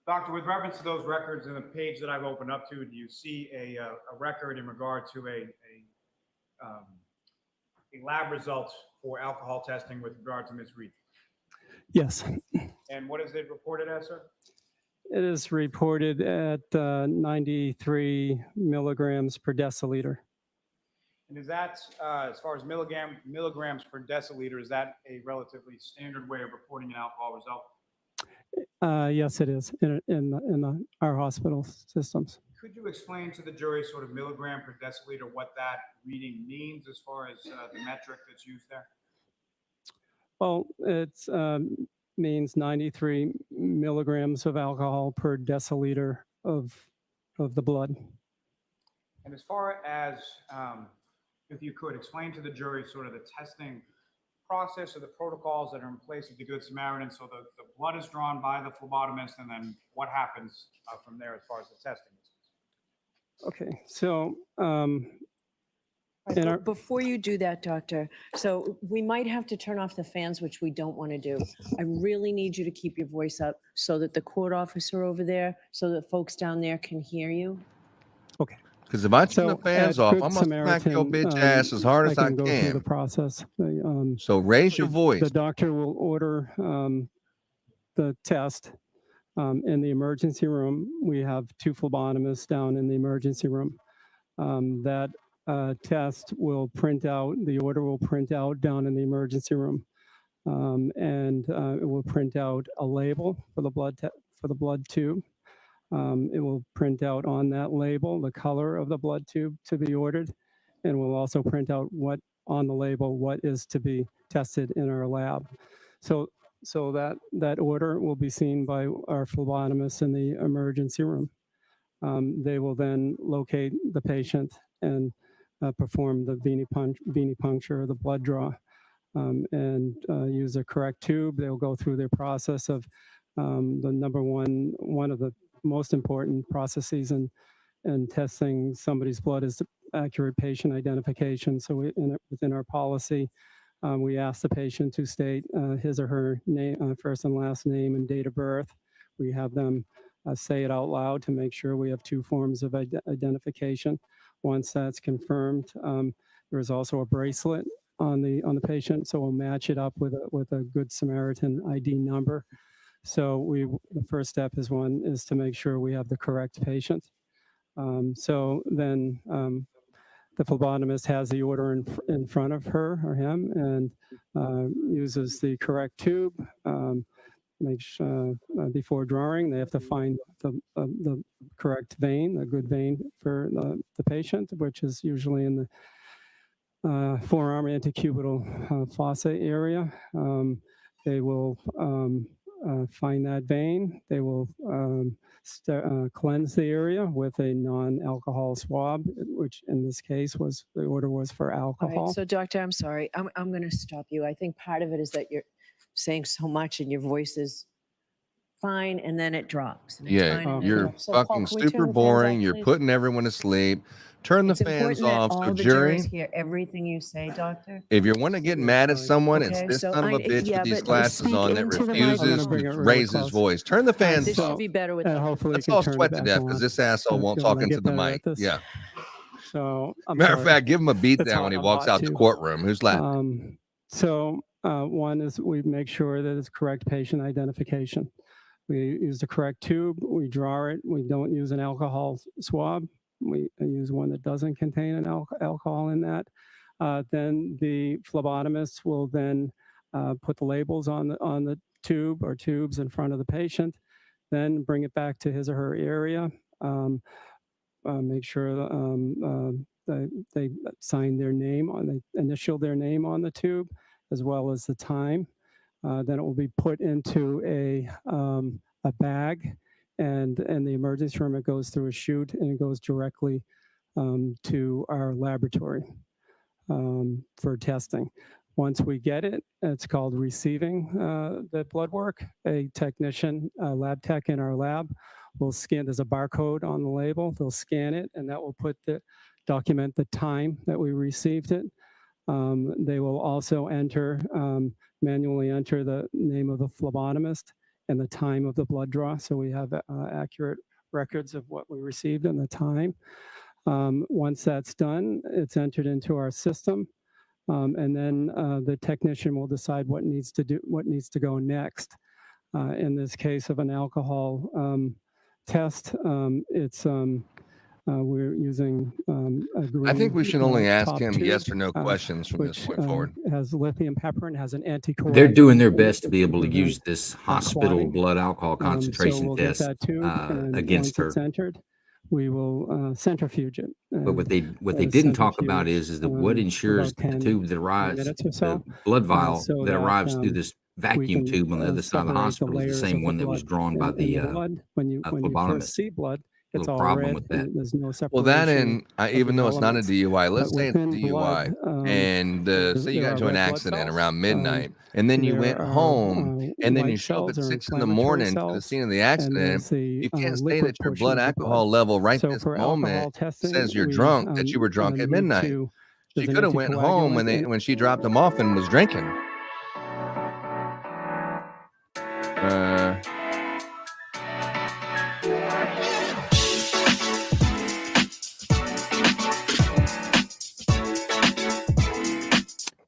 Doctor, with reference to those records and the page that I've opened up to, do you see a record in regard to a lab result for alcohol testing with regard to Ms. Reed? Yes. And what is it reported as, sir? It is reported at 93 milligrams per deciliter. And is that, as far as milligrams per deciliter, is that a relatively standard way of reporting an alcohol result? Yes, it is in our hospital systems. Could you explain to the jury sort of milligram per deciliter what that reading means as far as the metric that's used there? Well, it means 93 milligrams of alcohol per deciliter of the blood. And as far as, if you could explain to the jury sort of the testing process or the protocols that are in place at the Good Samaritan. So the blood is drawn by the phlebotomist, and then what happens from there as far as the testing is? Okay, so before you do that, Doctor, so we might have to turn off the fans, which we don't want to do. I really need you to keep your voice up so that the court officer over there, so that folks down there can hear you. Okay. Because if I turn the fans off, Good I'm going to smack your Samaritan, bitch ass as hard as I go through the can. process. So raise your voice. The doctor will order the test. In the emergency room, we have 2 phlebotomists down in the emergency room. That test will print out, the order will print out down in the emergency room. And it will print out a label for the blood tube. It will print out on that label the color of the blood tube to be ordered, and we'll also print out what on the label what is to be tested in our lab. So that order will be seen by our phlebotomists in the emergency room. They will then locate the patient and perform the venipuncture, the blood draw, and use a correct tube. They'll go through their process of one of the most important processes in testing somebody's blood is accurate patient identification. So within our policy, we ask the patient to state his or her name, first and last name and date of birth. We have them say it out loud to make sure we have two forms of identification. Once that's confirmed, there is also a bracelet on the patient, so we'll match it up with a Good Samaritan ID number. So the first step is to make sure we have the correct patient. So then the phlebotomist has the order in front of her or him and uses the correct tube. Before drawing, they have to find the correct vein, a good vein for the patient, which is usually in the forearm antecubital fossa area. They will find that vein. They will cleanse the area with a non-alcohol swab, which in this case the order was for All alcohol. right, so doctor, I'm sorry. I'm going to stop you. I think part of it is that you're saying so much and your voice is fine and then it drops. And it's fine and it You're drops. So, Paul, fucking can we turn super the fans boring. off, You're please? putting everyone to sleep. Turn the It's fans important that off. all So the jury, jurors hear everything you say, doctor. if you want to get mad at someone, it's Okay, this so son of a bitch yeah, with these but glasses speak on that into the refuses microphone. to raise his voice. Turn the fans This off. should be better with the Hopefully Let's you can all turn sweat it to back death because on. this asshole won't Will I talk into get the better mic. at this? Yeah. So I'm Matter of sorry. fact, give him a beat It's down when he a walks lot out the to- courtroom. Who's laughing? One is we make sure that it's correct patient identification. We use the correct tube. We draw it. We don't use an alcohol swab. We use one that doesn't contain an alcohol in that. Then the phlebotomist will then put the labels on the tube or tubes in front of the patient, then bring it back to his or her area. Make sure they sign their name they initial their name on the tube as well as the time. Then it will be put into a bag, and in the emergency room it goes through a chute and it goes directly to our laboratory for testing. Once we get it, it's called receiving the blood work. A technician, lab tech in our lab will scan, there's a barcode on the label, they'll scan it and that will document the time that we received it. They will also manually enter the name of the phlebotomist and the time of the blood draw, so we have accurate records of what we received and the time. Once that's done, it's entered into our system, and then the technician will decide what needs to go next. In this case of an alcohol test, we're using a green, I think we should only ask top him tube, yes or no questions from this which point forward. has lithium pepper and has an anticoagulant. They're doing their in best it to be able to prevent, use this hospital clotting. blood alcohol So concentration we'll get test that tube, and against once her. it's entered, we will centrifuge it. But what And they as didn't talk about centrifuge, is that what for ensures about that the 10 tube that arrives, minutes or the so, blood vial so that that, arrives through this we vacuum can tube on the other side of the separate hospital is the layers same of one that was blood. drawn by In the blood, when you phlebotomist. first see blood, it's Little all problem red with that. and there's no separation. Well, that and of even the though it's not a elements. DUI, let's But say it's a within DUI, blood, and say you there got are into an red blood accident cells, around midnight, and then you there went are, home, and then you white show up at cells or 6 in the inflammatory morning to the cells, scene of the and accident. there's the You can't say liquid that your portion blood of the blood. alcohol level right So this for alcohol moment testing, says you're we, drunk, that you were drunk at need midnight. to- She there's an could have went home anticoagulant when she dropped him off and was drinking.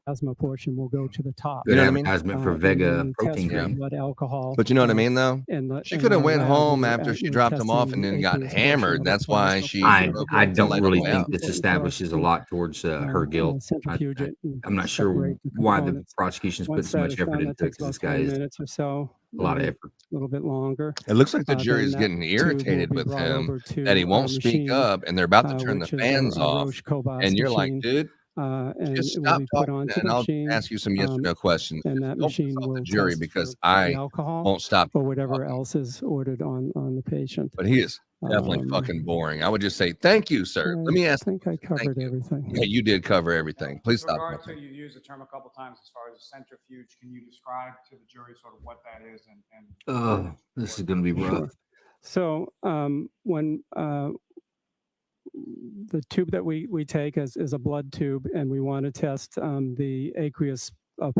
Plasma portion will go to the top. Good You know what I mean? advertisement for and Vega then protein test for cream. blood alcohol. But you know what I mean, though? She She could have went home after she dropped him off and then got hammered. That's why she. I felt don't like really way think out. this establishes a lot towards her guilt. I'm not sure why the prosecution's put Once so that much is effort done, into that it takes because this about guy 20 is minutes or so. a lot of maybe effort. A little bit longer. It looks like the Then jury's that getting tube will irritated be with brought him over to that he our won't speak machine, up, and they're about to turn the which is fans our off. Roche Cobas And you're like, machine. dude, And just it will stop be put talking, onto and the I'll machine, ask you some yes or no questions. and that Don't machine piss off will the jury test because for I the alcohol won't stop. or whatever else is ordered on the patient. But he is definitely fucking boring. I would just say, thank you, sir. Let me ask. I think I covered everything. Yeah, you did cover everything. Please With stop. regard to, you used the term a couple times as far as a centrifuge. Can you describe to the jury sort of what that is and Oh, this is going to be rough. Sure. So when the tube that we take is a blood tube, and we want to test the aqueous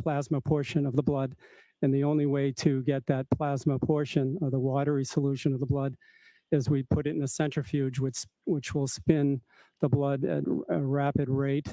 plasma portion of the blood. And the only way to get that plasma portion or the watery solution of the blood is we put it in a centrifuge, which will spin the blood at a rapid rate.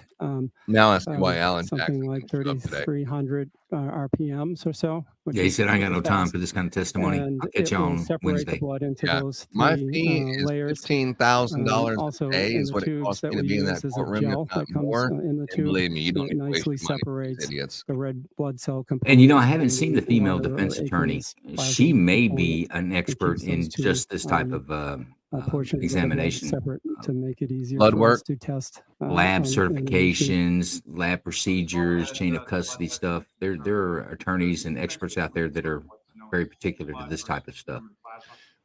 Now I see why Alan something Jackson like didn't show up today. 3,300 RPMs or so. Yeah, he said, I ain't got no time for this kind of testimony. And I'll catch it you will on separate Wednesday. the blood into Yeah, those my three fee is layers. $15,000 Also, a day in is the what it tubes costs me that to we be in use that is a courtroom, gel if not that comes more. in the And tube. believe me, you don't and it need to waste nicely your money with these separates idiots. the red blood cell component. And I haven't from seen the female water or defense attorney. aqueous plasma She may component, be an which expert keeps those in two, just this type of portions of the blood examination. separate to make it easier Blood for work, us to test Lab on the machine. certifications, lab procedures, chain of custody stuff. There are attorneys and experts out there that are very particular to this type of stuff.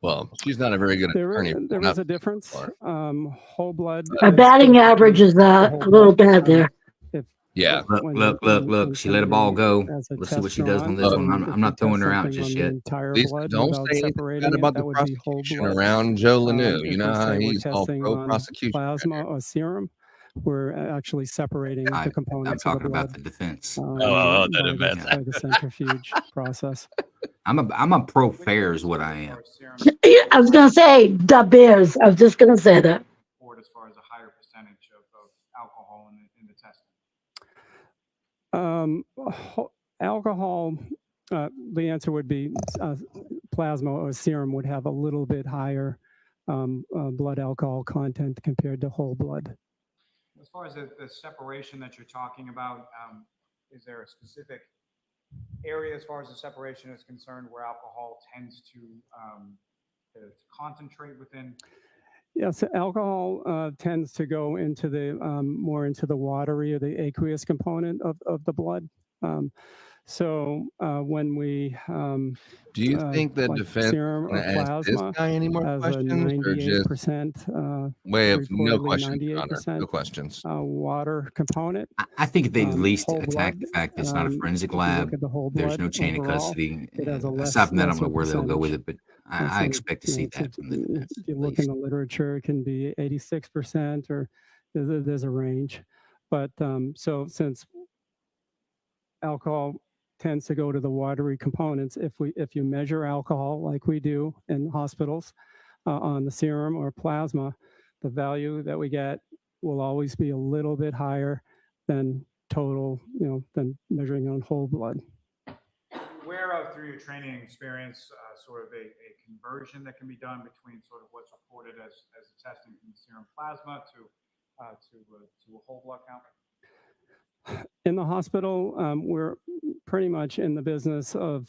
well, she's not a very good attorney. for There is nothing a difference. so Whole blood. Our is batting basically average is the a whole little blood. bad there. If Yeah. Look. She let a ball go. as a Let's see what test she does on drawn, this Look. one. and if I'm we not throwing test her out something just on the yet. entire Lisa, blood don't without say anything separating bad it, about that the would be whole prosecution blood. around Joe Lanu. If You we know how say we're he's all testing pro on prosecution. plasma or serum, we're actually separating the I'm components of the talking about blood the defense. Oh, the defense. by the centrifuge process. I'm a pro fair is what I am. Yeah, I was gonna say the Bears. I was just gonna say that. Report as far as a higher percentage of alcohol in the testing? Alcohol, the answer would be plasma or serum would have a little bit higher blood alcohol content compared to whole blood. As far as the separation that you're talking about, is there a specific area as far as the separation is concerned where alcohol tends to concentrate within? Yes, alcohol tends to go into the more into the watery or the aqueous component of the blood. So when we Do you think the like defense serum is or going to ask this plasma guy any more has a questions, or just 98% way of no reportedly questions, Your Honor? 98% No questions. water component. I think if they at least Whole attack blood, the fact that it's not a forensic if you lab, look at the whole there's blood no chain of overall, custody. it has a Aside from that, I don't lesser know where they'll go with percentage. it, but And I so, expect to see that from the defense. if you at look least. in the literature, it can be 86% or there's a range. But so since alcohol tends to go to the watery components, if you measure alcohol like we do in hospitals on the serum or plasma, the value that we get will always be a little bit higher than total, than measuring on whole blood. Aware of through your training experience, sort of a conversion that can be done between sort of what's reported as the testing from serum plasma to a whole blood count? In the hospital, we're pretty much in the business of,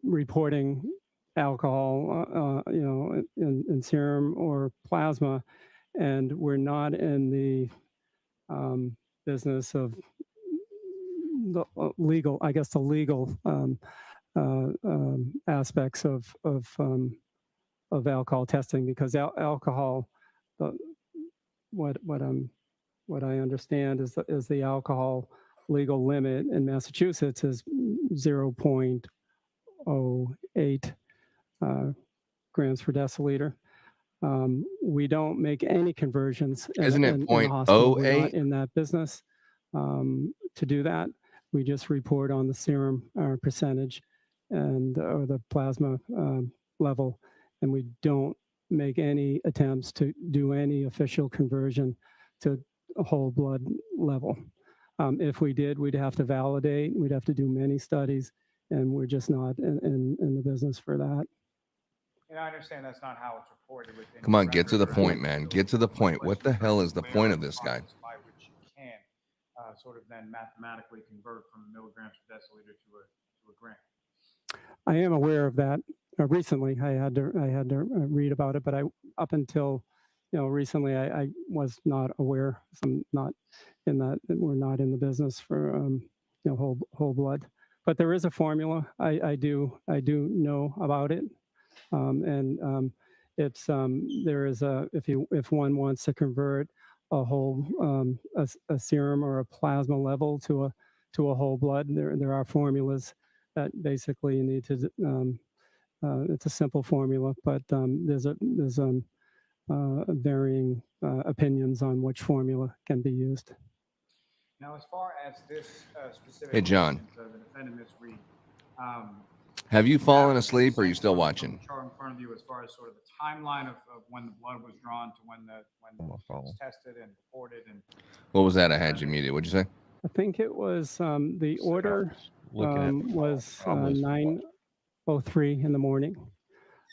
reporting alcohol, in serum or plasma, and we're not in the business of the legal, I guess, the legal aspects of alcohol testing, because alcohol, what I understand is the alcohol legal limit in Massachusetts is 0.08 grams per deciliter. We don't make any conversions. Isn't it in the hospital. We're not 0.08? in that business to do that. We just report on the serum percentage or the plasma level, and we don't make any attempts to do any official conversion to a whole blood level. If we did, we'd have to validate, we'd have to do many studies, and we're just not in the business for that. And I understand that's not how it's reported within. Come on, get to the point, man. Get to the point. What the hell is the point of this guy? By which you can sort of then mathematically convert from milligrams per deciliter to a gram. I am aware of that. Recently, I had to read about it, but up until recently, I was not aware. I'm not in that. We're not in the business for whole blood. But there is a formula. I do know about it, and it's there is a if one wants to convert a whole a serum or a plasma level to a whole blood, there are formulas that basically you need to It's a simple formula, but there's varying opinions on which formula can be used. Now, as far as this specific Hey, John. patient, the defendant, Ms. Reed, Have you fallen that asleep or are you sense still from watching? the chart in front of you as far as sort of the timeline of when the blood was drawn to when it was tested and reported and What was that? I had you muted. What'd you say? I think it was the order looking at the was probably 9:03 in the morning.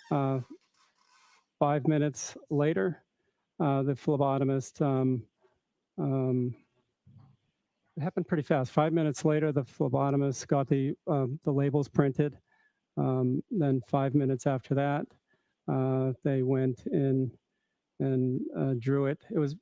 5 minutes later, the phlebotomist, it happened pretty fast. 5 minutes later, the phlebotomist got the labels printed. Then 5 minutes after that, they went in and drew it. It was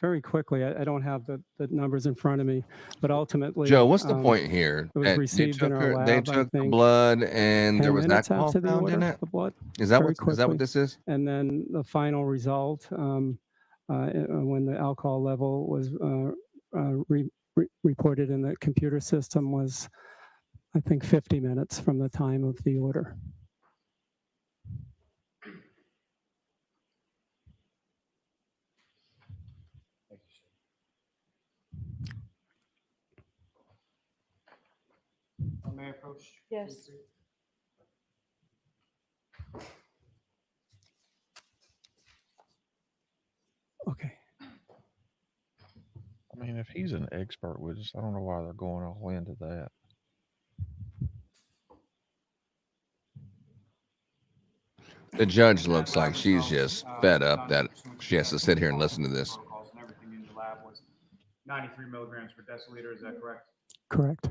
very quickly. I don't have the numbers in front of me, but ultimately, Joe, what's the point here? It was That received in our lab. They I took the think, blood and 10 there was minutes alcohol after the found in order, it. the blood. Is that Very what quickly. this is? And then the final result, when the alcohol level was reported in the computer system, was, I think, 50 minutes from the time of the order. may I approach? Yes. Okay. I mean, if he's an expert witness, I don't know why they're going all into that. The judge looks like she's just fed up that she has to sit here and listen to this. Protocols and everything in the lab was 93 milligrams per deciliter. Is that correct? Correct.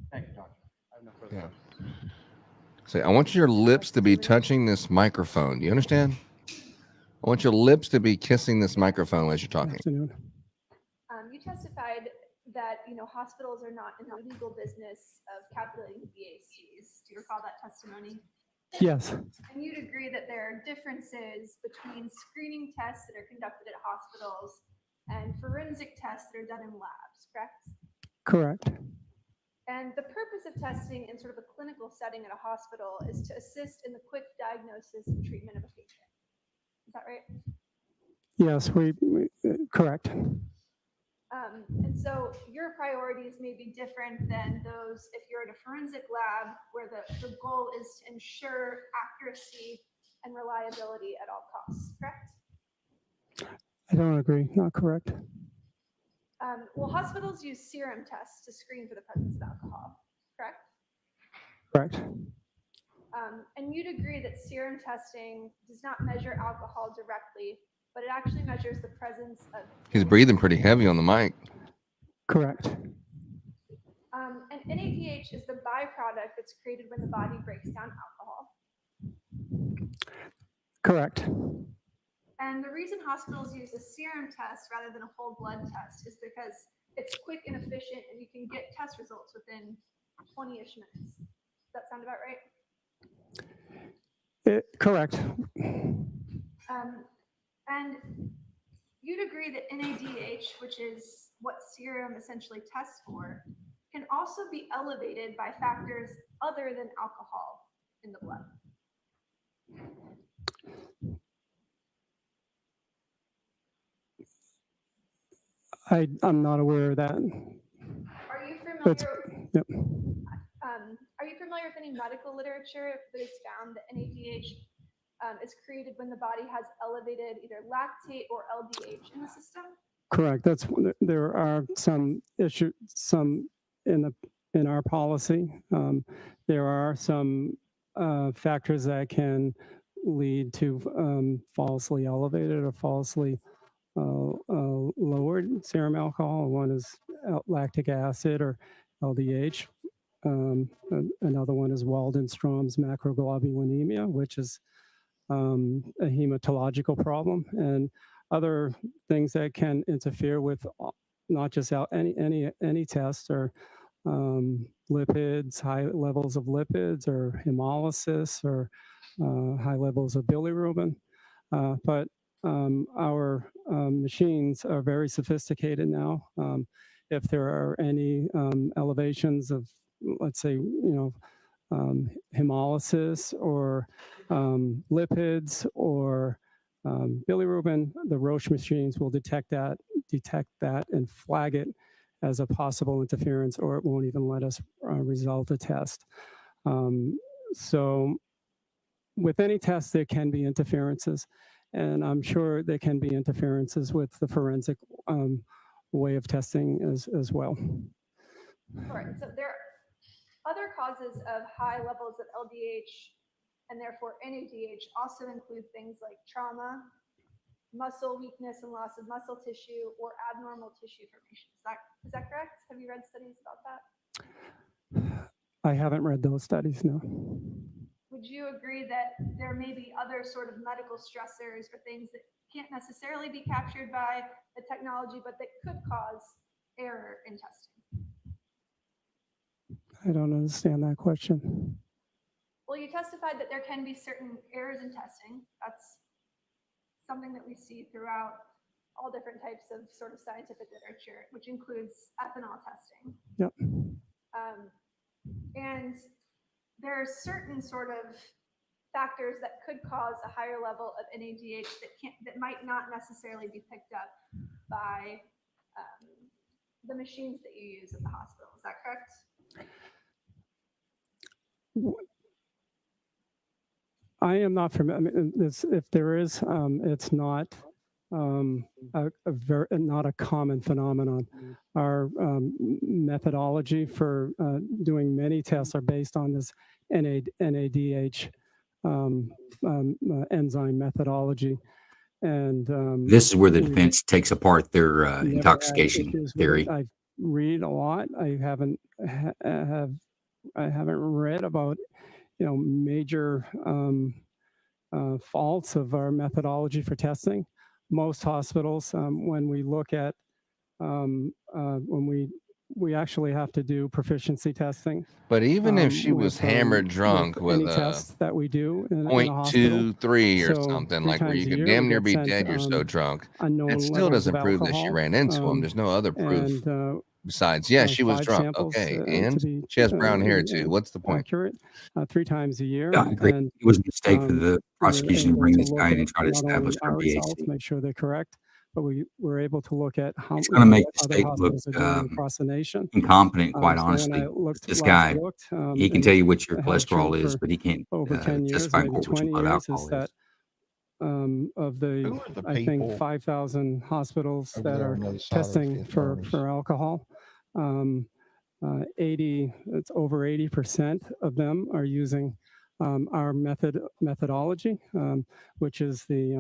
Thank you, doctor. I have no further questions. Say, I want your lips to be touching this microphone. Do you understand? I want your lips to be kissing this microphone as you're talking. Afternoon. You testified that hospitals are not in the legal business of calculating BACs. Do you recall that testimony? Yes. And you'd agree that there are differences between screening tests that are conducted at hospitals and forensic tests that are done in labs, correct? Correct. And the purpose of testing in sort of a clinical setting at a hospital is to assist in the quick diagnosis and treatment of a patient. Is that right? Yes, correct. And so your priorities may be different than those if you're at a forensic lab where the goal is to ensure accuracy and reliability at all costs, correct? I don't agree. Not correct. Well, hospitals use serum tests to screen for the presence of alcohol, correct? Correct. And you'd agree that serum testing does not measure alcohol directly, but it actually measures the presence of. He's breathing pretty heavy on the mic. Correct. And NADH is the byproduct that's created when the body breaks down alcohol. Correct. And the reason hospitals use a serum test rather than a whole blood test is because it's quick and efficient and you can get test results within 20-ish minutes. Does that sound about right? Correct. And you'd agree that NADH, which is what serum essentially tests for, can also be elevated by factors other than alcohol in the blood. I'm not aware of that. Are you familiar? Yep. Are you familiar with any medical literature that has found that NADH is created when the body has elevated either lactate or LDH in the system? Correct. There are some issues, in our policy. There are some factors that can lead to falsely elevated or falsely lowered serum alcohol. One is lactic acid or LDH. Another one is Waldenstrom's macroglobulinemia, which is a hematological problem, and other things that can interfere with not just any test or lipids, high levels of lipids or hemolysis or high levels of bilirubin. But our machines are very sophisticated now. If there are any elevations of, let's say, hemolysis or lipids or bilirubin, the Roche machines will detect that and flag it as a possible interference, or it won't even let us result a test. So with any test, there can be interferences, and I'm sure there can be interferences with the forensic way of testing as well. All right, so there are other causes of high levels of LDH and therefore NADH also include things like trauma, muscle weakness and loss of muscle tissue, or abnormal tissue formation. Is that correct? Have you read studies about that? I haven't read those studies, no. Would you agree that there may be other sort of medical stressors or things that can't necessarily be captured by the technology, but that could cause error in testing? I don't understand that question. Well, you testified that there can be certain errors in testing. That's something that we see throughout all different types of sort of scientific literature, which includes ethanol testing. Yep. And there are certain sort of factors that could cause a higher level of NADH that might not necessarily be picked up by the machines that you use at the hospital. Is that correct? I am not familiar. I mean, if there is, it's not not a common phenomenon. Our methodology for doing many tests are based on this NADH enzyme methodology. And this is where the defense takes apart their intoxication theory. I read a lot. I haven't read about major faults of our methodology for testing. Most hospitals, when we look at when we actually have to do proficiency testing. But even if she was hammered drunk with any tests that we do in a 0.23 or so something, 3 like where times you a could year damn we near get be sent, dead, you're so drunk. unknown It still levels of doesn't prove that she alcohol, ran into him. There's no other proof. And Besides, yeah, she was 5 drunk. samples, Okay, to and be, she has brown hair too. What's the point? accurate 3 times a year. Yeah, I agree. And It was a mistake for the we're prosecution to able bring to this look guy in at and try to not only establish their our results, BAC. make sure they're correct, but we're able to look at how It's going to make what the other state look hospitals are doing across the nation. incompetent, quite So when honestly. I looked, This last guy, looked, he can and tell you what your it held true cholesterol is, for but he can't over 10 years, testify in maybe court what your 20 blood years, alcohol is that of the, I think, people 5,000 hospitals over that there are on the other side of testing the for furnace? alcohol. 80, it's over 80% of them are using our methodology, which is the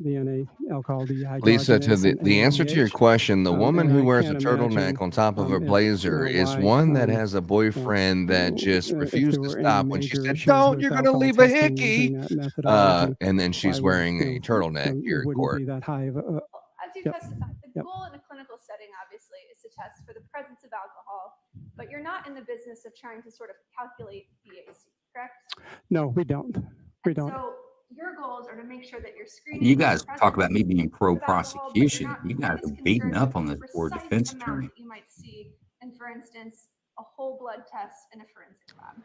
NA alcohol dehydrogenase. Lisa, to and the answer to your NADH. question, the woman And who I wears a can't imagine, turtleneck on top of her if, blazer is why, one that has a boyfriend that just if refused there to were any stop when she major said, issues "Don't, with you're going to alcohol leave a testing hickey." using that methodology, And then why she's would, wearing a turtleneck it here in wouldn't court. be that high of a. As you Yep. testified, the Yep. goal in a clinical setting, obviously, is to test for the presence of alcohol, but you're not in the business of trying to sort of calculate BAC, correct? No, we don't. We don't. So your goals are to make sure that you're screening. You for the guys talk about me presence being pro of alcohol, but you're prosecution. not You guys quite as are beating concerned up with on the this poor precise defense amount attorney. that you might see in, for instance, a whole blood test in a forensic lab.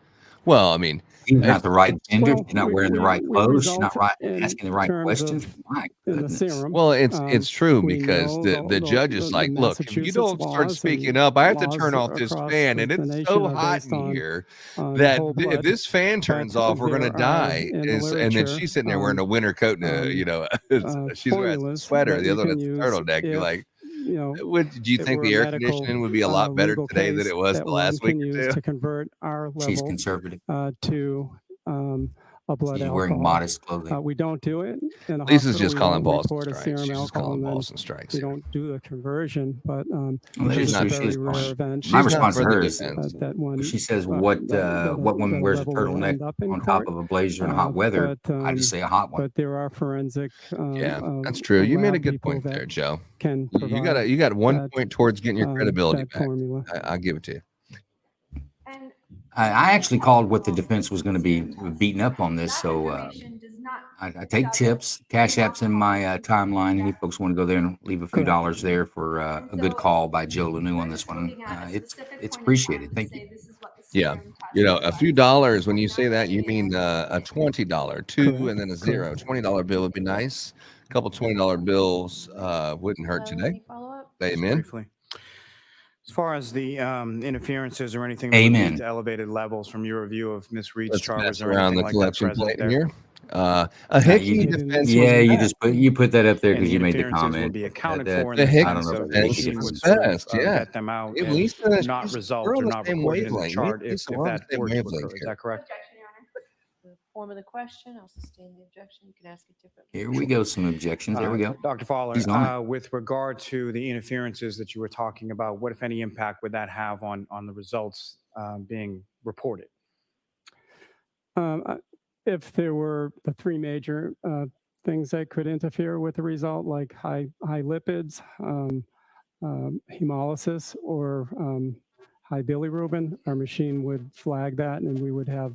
Well, I mean, she's not the right gender. Well, She's not we- wearing the we- right we clothes. She's not result asking in the right terms questions. of My in the goodness. serum. Well, it's true we because know the judge is like, look, if you Massachusetts don't start laws speaking and up, I have to laws turn off this across fan, and the it's nation so are hot based in on here whole that if blood, this fan turns but off, we're gonna there are die. in the And then literature, she's sitting there wearing a winter coat and she's wearing a formulas sweater. that The you other one can has a use turtleneck. You're if, like, you know, do you it think were the a air medical, conditioning would be a lot better legal today than case it was that the one last week can or use two? to convert our She's level conservative. to a blood She's alcohol. wearing modest clothing. We don't do it in a Lisa's hospital. just We calling won't Boston report a strikes. serum She's just alcohol, calling and then Boston strikes we here. don't do the conversion, but Well, this here's is a who she very is rare calling. event. My She's not response to for the her is defense. that one, she says, that what a woman wears a level will turtleneck end up in on top court. of a blazer in hot weather? I just say a hot one. But there are forensic. Yeah, that's true. You made a good point there, Joe. You got 1 point towards getting your credibility that back. formula. I'll give it to you. I actually called what the defense was going to be beaten up on this, so I take tips. Cash App's in my timeline. Any folks want to go there and leave a few dollars there for a good call by Joe Lanou on this one? It's appreciated. Thank you. Yeah. You know, a few dollars, when you say that, you mean a $20, two and then a zero. $20 bill would be nice. A couple $20 bills wouldn't hurt today. Just Amen. briefly. As far as the interferences or anything that would Amen. lead to elevated levels from your review of Miss Reed's Let's chart, mess was there around anything the like that collection present plate there? here. A Nah, hickey you, defense yeah, was you best. put that up there And because the you made the interferences would comment. be accounted That for in The the hickey I don't sense know of if the the defense hickey machine was would defense. sort of best. Yeah. vet them out Hey, and Lisa, not she's, result we're or on the not same recorded in the wavelength. chart if Lisa, we're on that the same were to wavelength occur. Is here. that correct? The form of the question, I'll sustain the objection. You can ask it differently. Here we go. Some objections. There we go. Dr. Fowler, He's on it. with regard to the interferences that you were talking about, what, if any, impact would that have on the results being reported? If there were the three major things that could interfere with the result, like high lipids, hemolysis, or high bilirubin, our machine would flag that, and we would have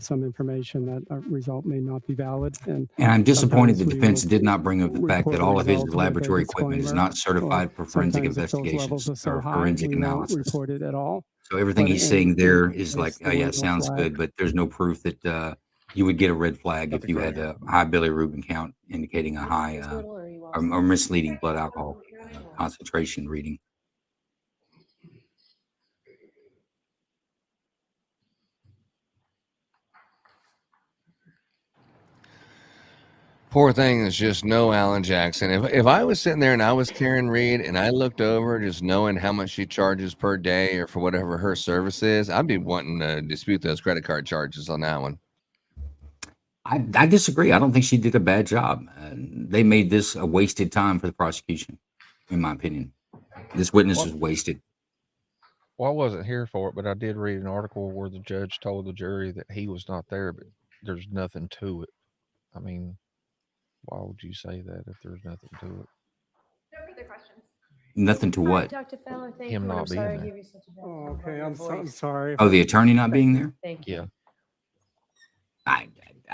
some information that our result may not be valid. And I'm disappointed sometimes the we defense will did not bring up the fact report that a all of his result with a laboratory equipment is disclaimer, not certified or for forensic sometimes if those investigations levels are so or high, forensic we won't analysis. report it at all. So everything But he's saying in there is case like, oh there yeah, were no sounds flag, good, but there's no proof that you would get a red flag if you had a high bilirubin count indicating a high or misleading blood alcohol concentration reading. Poor thing is just no Alan Jackson. If I was sitting there and I was Karen Reed and I looked over just knowing how much she charges per day or for whatever her service is, I'd be wanting to dispute those credit card charges on that one. I disagree. I don't think she did a bad job. They made this a wasted time for the prosecution, in my opinion. This witness was wasted. Well, I wasn't here for it, but I did read an article where the judge told the jury that he was not there, but there's nothing to it. I mean, why would you say that if there's nothing to it? No further questions. Nothing to what? Dr. Fowler, thank Him you. And I'm not being sorry I there. gave you such a bad Oh, time okay, about your I'm voice. sorry. Oh, the attorney not being there? Thank you. Yeah.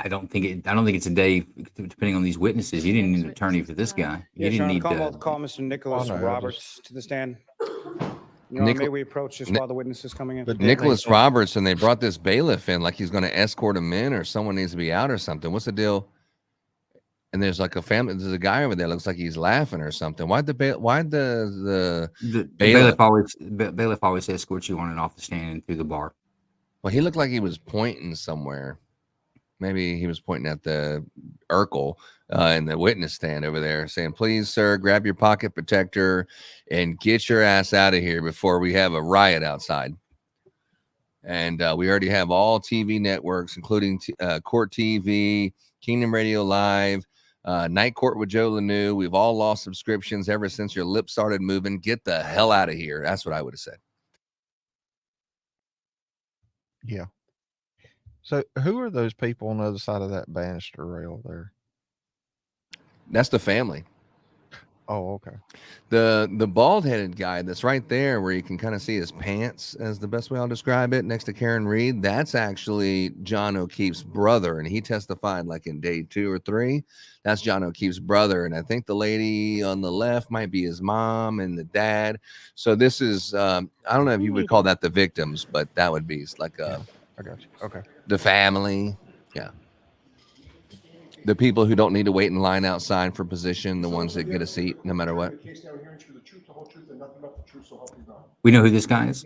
I don't think it's a day, depending on these witnesses. You didn't need an attorney for this guy. You Yes, Your didn't Honor, need the call Mr. Nicholas I know, I Roberts to the stand. Your Honor, Nichol- may we approach this while the witness is coming in? But Nicholas Roberts, and they brought this bailiff in like he's going to escort him in or someone needs to be out or something. What's the deal? And there's like there's a guy over there looks like he's laughing or something. Why'd the bailiff always escorts you on and off the stand and through the bar. Well, he looked like he was pointing somewhere. Maybe he was pointing at the Urkel in the witness stand over there saying, please, sir, grab your pocket protector and get your ass out of here before we have a riot outside. And we already have all TV networks, including Court TV, Kingdom Radio Live, Night Court with Joe Lanou. We've all lost subscriptions ever since your lips started moving. Get the hell out of here. That's what I would have said. Yeah. So who are those people on the other side of that banister rail there? That's the family. Oh, okay. The bald-headed guy that's right there where you can kind of see his pants, as the best way I'll describe it, next to Karen Reed, that's actually John O'Keefe's brother, and he testified like in day 2 or 3. That's John O'Keefe's brother, and I think the lady on the left might be his mom and the dad. So this is I don't know if you would call that the victims, but that would be like I got you. Okay. the family. Yeah. The people who don't need to wait in line outside for position, the ones that get a seat no matter what. We know who this guy is?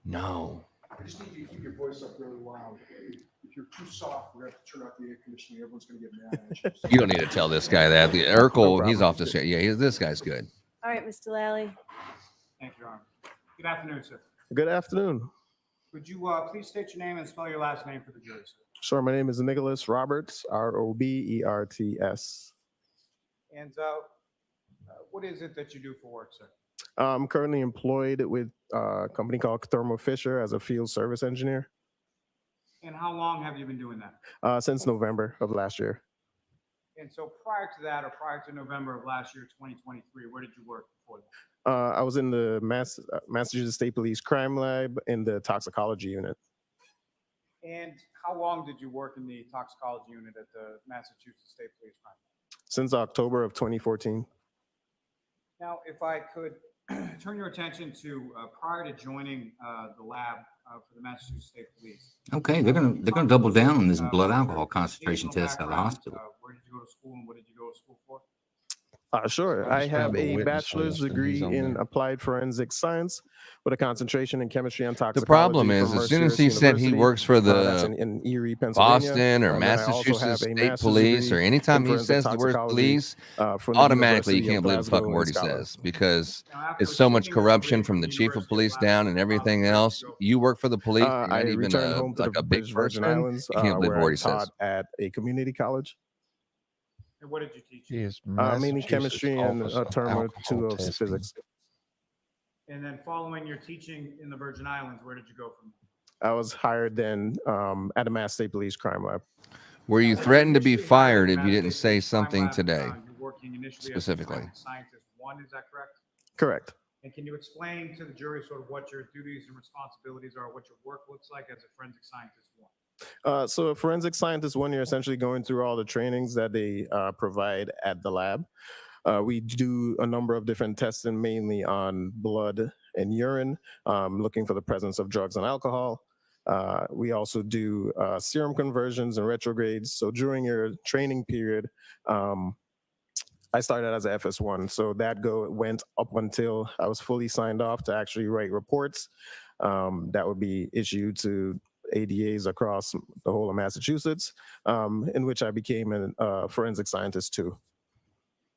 No. I just need you to keep your voice up really loud. If you're too soft, we're going to have to turn off the air conditioning. Everyone's going to get mad at you. You don't need to tell this guy that. The Urkel, he's off the show. Yeah, this guy's good. All right, Mr. Lally. Thank you, Your Honor. Good afternoon, sir. Good afternoon. Would you please state your name and spell your last name for the jury, sir? Sure, my name is Nicholas Roberts, Roberts. And what is it that you do for work, sir? I'm currently employed with a company called Thermo Fisher as a field service engineer And how long have you been doing that? since November of last year. And so prior to that, or prior to November of last year, 2023, where did you work before that? I was in the Massachusetts State Police Crime Lab in the toxicology unit. And how long did you work in the toxicology unit at the Massachusetts State Police Crime Lab? Since October of 2014. Now, if I could turn your attention to prior to joining the lab for the Massachusetts State Police. Okay, they're gonna double down on this blood alcohol concentration test out of the hospital. Where did you go to school and what did you go to school for? Sure. I have a bachelor's degree in applied forensic science with a concentration in chemistry and toxicology. The problem is, from as soon as Mercer he said he University. works for That's the in Erie, Pennsylvania. Boston or And then I also Massachusetts have a State master's Police, degree or in anytime he forensic says the word toxicology, police, from the automatically you University of can't believe the Glasgow fucking in word he Scotland. says, because it's so much corruption from the chief of police down and everything else. You work for the police, you're I not even returned home to like the a big British Virgin person. Islands, You can't believe where the word I he says. taught at a community college. And what did you teach? Yes, Mainly chemistry and a term or two of physics. And then following your teaching in the Virgin Islands, where did you go from? I was hired then at the Mass State Police Crime Lab. Were you threatened to be fired if you didn't say something today? You're working initially specifically. as a forensic scientist 1, is that correct? Correct. And can you explain to the jury sort of what your duties and responsibilities are, what your work looks like as a forensic scientist 1? So a forensic scientist 1, you're essentially going through all the trainings that they provide at the lab. We do a number of different testing, mainly on blood and urine, looking for the presence of drugs and alcohol. We also do serum conversions and retrogrades. So during your training period, I started as a FS1, so that went up until I was fully signed off to actually write reports that would be issued to ADAs across the whole of Massachusetts, in which I became a forensic scientist 2.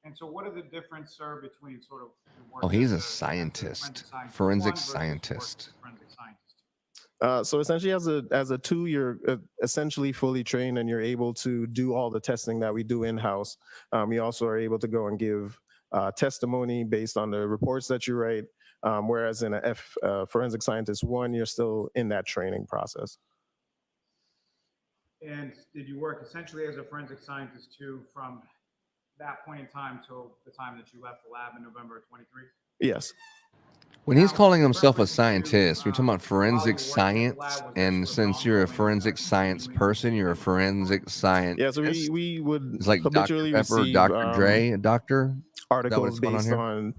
And so what are the difference, sir, between sort of your work Oh, he's as a scientist, one forensic versus scientist. forensic scientist? So essentially, as a 2, you're essentially fully trained, and you're able to do all the testing that we do in house. You also are able to go and give testimony based on the reports that you write. Whereas in a forensic scientist 1, you're still in that training process. And did you work essentially as a forensic scientist 2 from that point in time till the time that you left the lab in November of 23? Yes. When he's calling himself a scientist, we're talking about forensic science, and since you're a forensic science person, you're a forensic scientist. Yeah, so we would It's like Dr. habitually Pepper, receive Dr. Dre, a doctor. articles going based here? on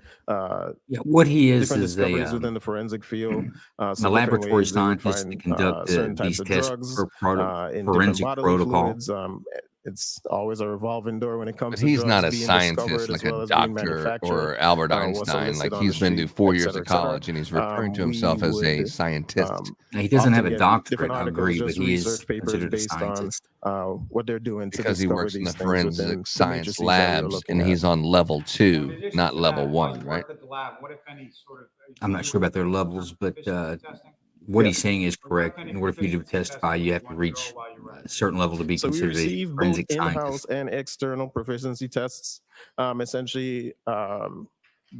Yeah, what he is different is discoveries a within the forensic field. a So different laboratory ways they would scientist that find conduct certain these types of tests drugs for in different forensic bodily protocol. fluids. It's always a revolving door when it comes But to he's drugs not a being scientist discovered like as well a as being doctor manufactured, or Albert what's Einstein. illicit Like on the he's been to street, 4 et years cetera, of et cetera. college, and he's referring to We himself as a would, scientist. Now, he doesn't have often a get doctorate, different I articles, agree, but just he is research papers considered a based on scientist. what they're doing to Because he discover works in the these things within forensic the science matrices that we are labs, looking and at. he's on level 2, addition not to level that, while 1, you right? worked at the lab, what if any sort of I'm not sure about their levels, but what he's saying is correct. In order for you to testify, you have to reach a certain level to be So we considered a receive both forensic in-house scientist. and external proficiency tests. Essentially,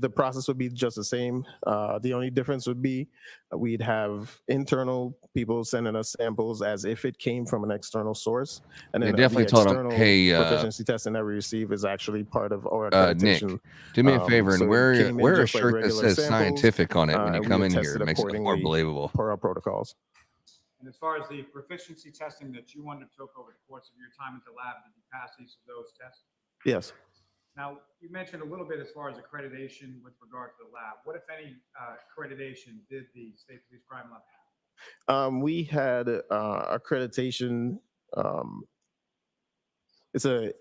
the process would be just the same. The only difference would be we'd have internal people sending us samples as if it came from an external source, and They then definitely the told him, external "Hey, proficiency testing that we receive is actually part of our Nick, accreditation." do me a favor and So it wear came in wear a just like shirt that regular says samples, scientific on it when you and we come would in test here. it It makes it more accordingly believable. per our protocols. And as far as the proficiency testing that you undertook over the course of your time at the lab, did you pass each of those tests? Yes. Now, you mentioned a little bit as far as accreditation with regard to the lab. What, if any, accreditation did the State Police Crime Lab have? We had accreditation. It's a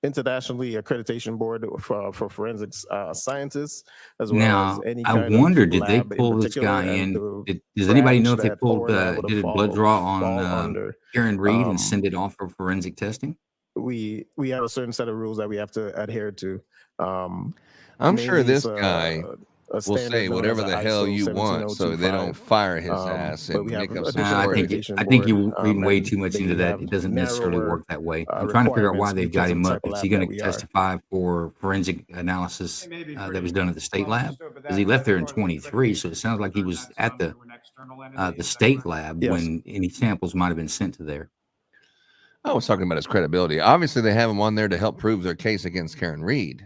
internationally accreditation board for forensics scientists, as well as Now, any I kind wonder, of did they lab in pull this particular. guy And in? the Does anybody know if branch they that pulled, our lab would did a fall blood draw fall on under. Karen Reed and Um, send it off for forensic testing? we have a certain set of rules that we have to adhere to. I'm sure mainly this it's guy a will standard say known whatever as the a hell you ISO want, so they don't 17025. fire his ass But and we have make up some additional story. accreditation I think you're board, reading way and too much they into that. have It doesn't necessarily narrower work that way. I'm trying to figure out why requirements they've got because of him the up. type of Is he lab going that to we are. testify for forensic analysis It may be that pretty was done at the state well lab? understood, but Because he that, left as there in far as the 23, so accreditation it sounds like he concerned, was that's at done the through an external entity, the is that state correct? lab Yes. when any samples might have been sent to there. I was talking about his credibility. Obviously, they have him on there to help prove their case against Karen Reed.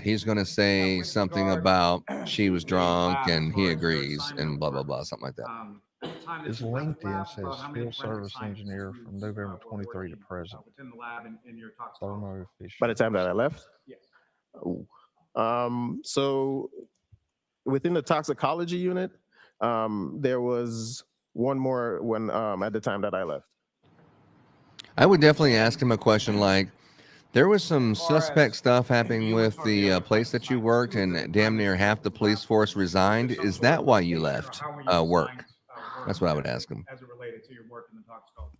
He's going to say something about she was drunk and he agrees and blah, blah, blah, something like that. His LinkedIn says field service engineer from November 23 to present. Within the lab in your Thermo By the time that I left, Yes. So within the toxicology unit, there was one more when at the time that I left. I would definitely ask him a question like, there was some suspect stuff happening with the place that you worked, and damn near half the police force resigned. Is that why you left work? That's what I would ask him. As it related to your work in the toxicology.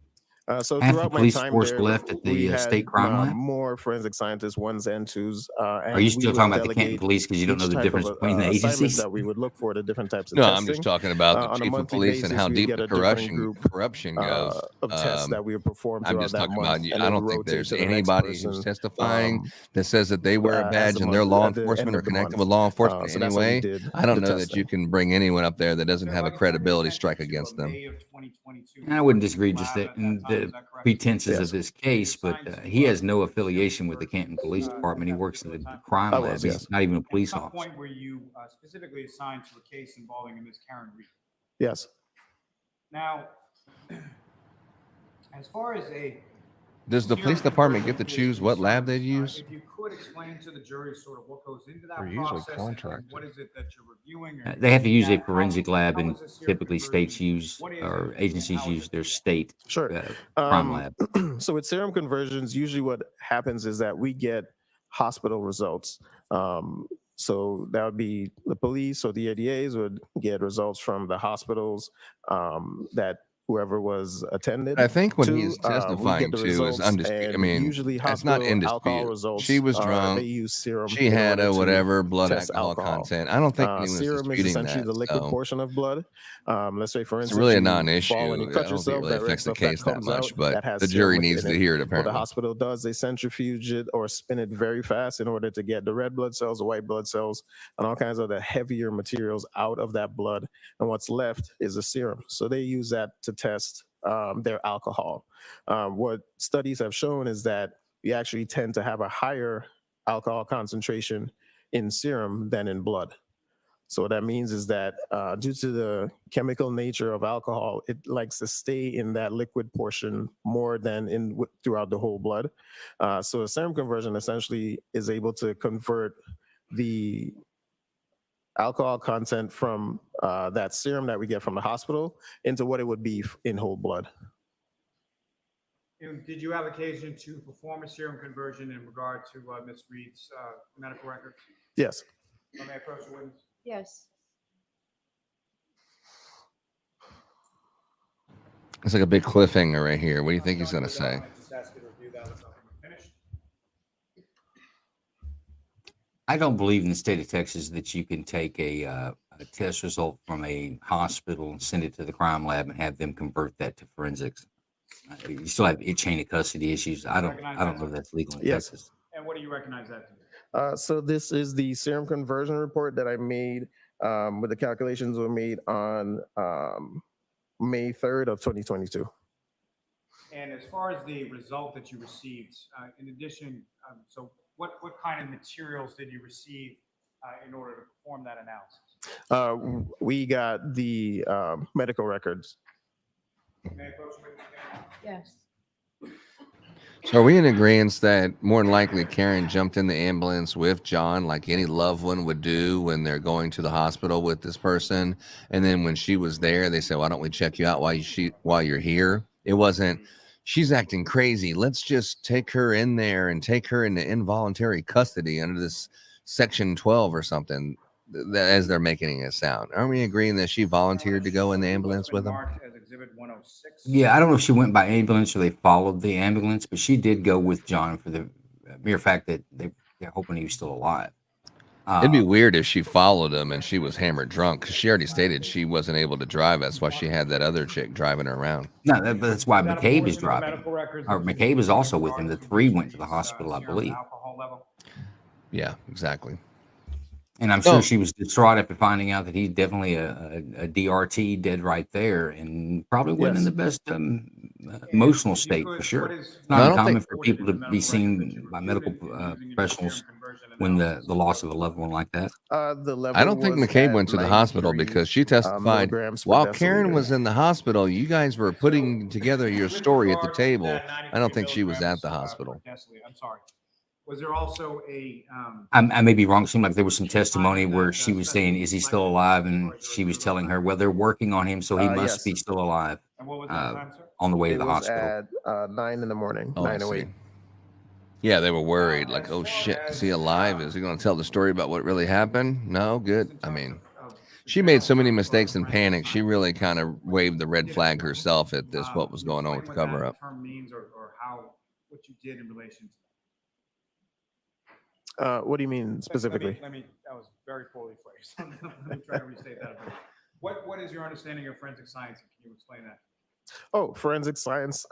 So Half the throughout my police time force there, left at we the had state crime lab? more forensic scientists, ones and twos. Are you still talking about the Canton Police because you don't know the difference between the agencies? That we would look for the different types of No, testing. I'm just talking about the on a chief of monthly police and basis, how we deep get the a different corruption goes. of tests that we would perform I'm throughout just that talking month, about. and I it would don't think rotate there's to the next anybody who's person, testifying that says that they wear a as badge the and they're month- law at the end enforcement or of the connected month. with law enforcement So that's what we anyway. did, I don't the know that you can bring anyone up there that doesn't have a credibility strike against them. And I wouldn't disagree just that in the pretenses of this case, but he has no affiliation with the Canton Police Department. He works in the crime I lab. was, He's yes. not even a police At some officer. point were you specifically assigned to a case involving a Ms. Karen Reed? Yes. Now, as far as Does the police department get to choose what lab they use? if you could explain to the jury sort of what goes into that They're usually process and contracted. what is it that you're reviewing? Or They have to use a how- forensic lab, how and is this here typically states conversion? use What is or it? agencies How is use their state Sure. crime lab. So with serum conversions, usually what happens is that we get hospital results. So that would be the police or the ADAs would get results from the hospitals that whoever was attended. I think what to. he's We testifying get the to is results, undisputed. I and mean, usually it's not hospital in alcohol dispute. results. She was drunk. They use serum. She in had order a to whatever blood test alcohol content. I don't think anyone's serum is disputing essentially that. the liquid So portion of blood. Let's say, for it's instance, really a you non-issue. fall and you I cut don't think it yourself, really that red affects the stuff that case that comes much, out, but that has the serum jury within needs to it. hear it. What the Apparently, hospital does, they centrifuge it or spin it very fast in order to get the red blood cells, the white blood cells, and all kinds of the heavier materials out of that blood. And what's left is a serum. So they use that to test their alcohol. What studies have shown is that you actually tend to have a higher alcohol concentration in serum than in blood. So what that means is that due to the chemical nature of alcohol, it likes to stay in that liquid portion more than throughout the whole blood. So a serum conversion essentially is able to convert the alcohol content from that serum that we get from the hospital into what it would be in whole blood. And did you have occasion to perform a serum conversion in regard to Ms. Reed's medical records? Yes. Let me approach the witness. Yes. it's like a big cliffhanger right here. What do you think he's going to say? Just ask you to review that with finished. I don't believe in the state of Texas that you can take a test result from a hospital and send it to the crime lab and have them convert that to forensics. You still have chain of custody issues. I don't know if that's legal in Yes. Texas. And what do you recognize that to be? So this is the serum conversion report that I made with the calculations were made on May 3rd of 2022. And as far as the result that you received, in addition, so what kind of materials did you receive in order to perform that analysis? We got the medical records. May I approach the witness again? Yes. So are we in agreement that more than likely Karen jumped in the ambulance with John like any loved one would do when they're going to the hospital with this person? And then when she was there, they said, why don't we check you out while you're here? It wasn't, she's acting crazy. Let's just take her in there and take her into involuntary custody under this Section 12 or something, as they're making it sound. Aren't we agreeing that she volunteered to go in the ambulance with him? Marked as Exhibit 106. Yeah, I don't know if she went by ambulance or they followed the ambulance, but she did go with John for the mere fact that they're hoping he was still alive. It'd be weird if she followed him and she was hammered drunk, because she already stated she wasn't able to drive. That's why she had that other chick driving her around. No, that's why McCabe is driving. Or McCabe is also with him. The three went to the hospital, I believe. Yeah, exactly. And I'm sure she was distraught after finding out that he's definitely a DRT dead right there, and probably wasn't in the best emotional state for sure. It's not uncommon for people to be seen by medical professionals when the loss of a loved one like that. I don't think McCabe went to the hospital because she testified while Karen was in the hospital. You guys were putting together your story at the table. I don't think she was at the hospital. I'm sorry. Was there also a, I may be wrong. It seemed like there was some testimony where she was saying, "Is he still alive?" And she was telling her, "Well, they're working on him, so he must Yes. be still alive." and what was that time, sir? On the way to It the was hospital. at 9 in the morning, Oh, I 9:08. see. Yeah, they were worried, like, as oh far shit, is as, he alive? Is he going to tell the story about what really happened? No, good. in I terms mean, of the she made so general many term for mistakes and forensic panic. She science, really kind of waved the red flag herself at this, what was can you going on explain with the what that cover up. term means or how, what you did in relation to What do you mean that? specifically? That was very poorly phrased. Let me try to restate that a bit. What is your understanding of forensic science? And can you explain that? Oh, forensic science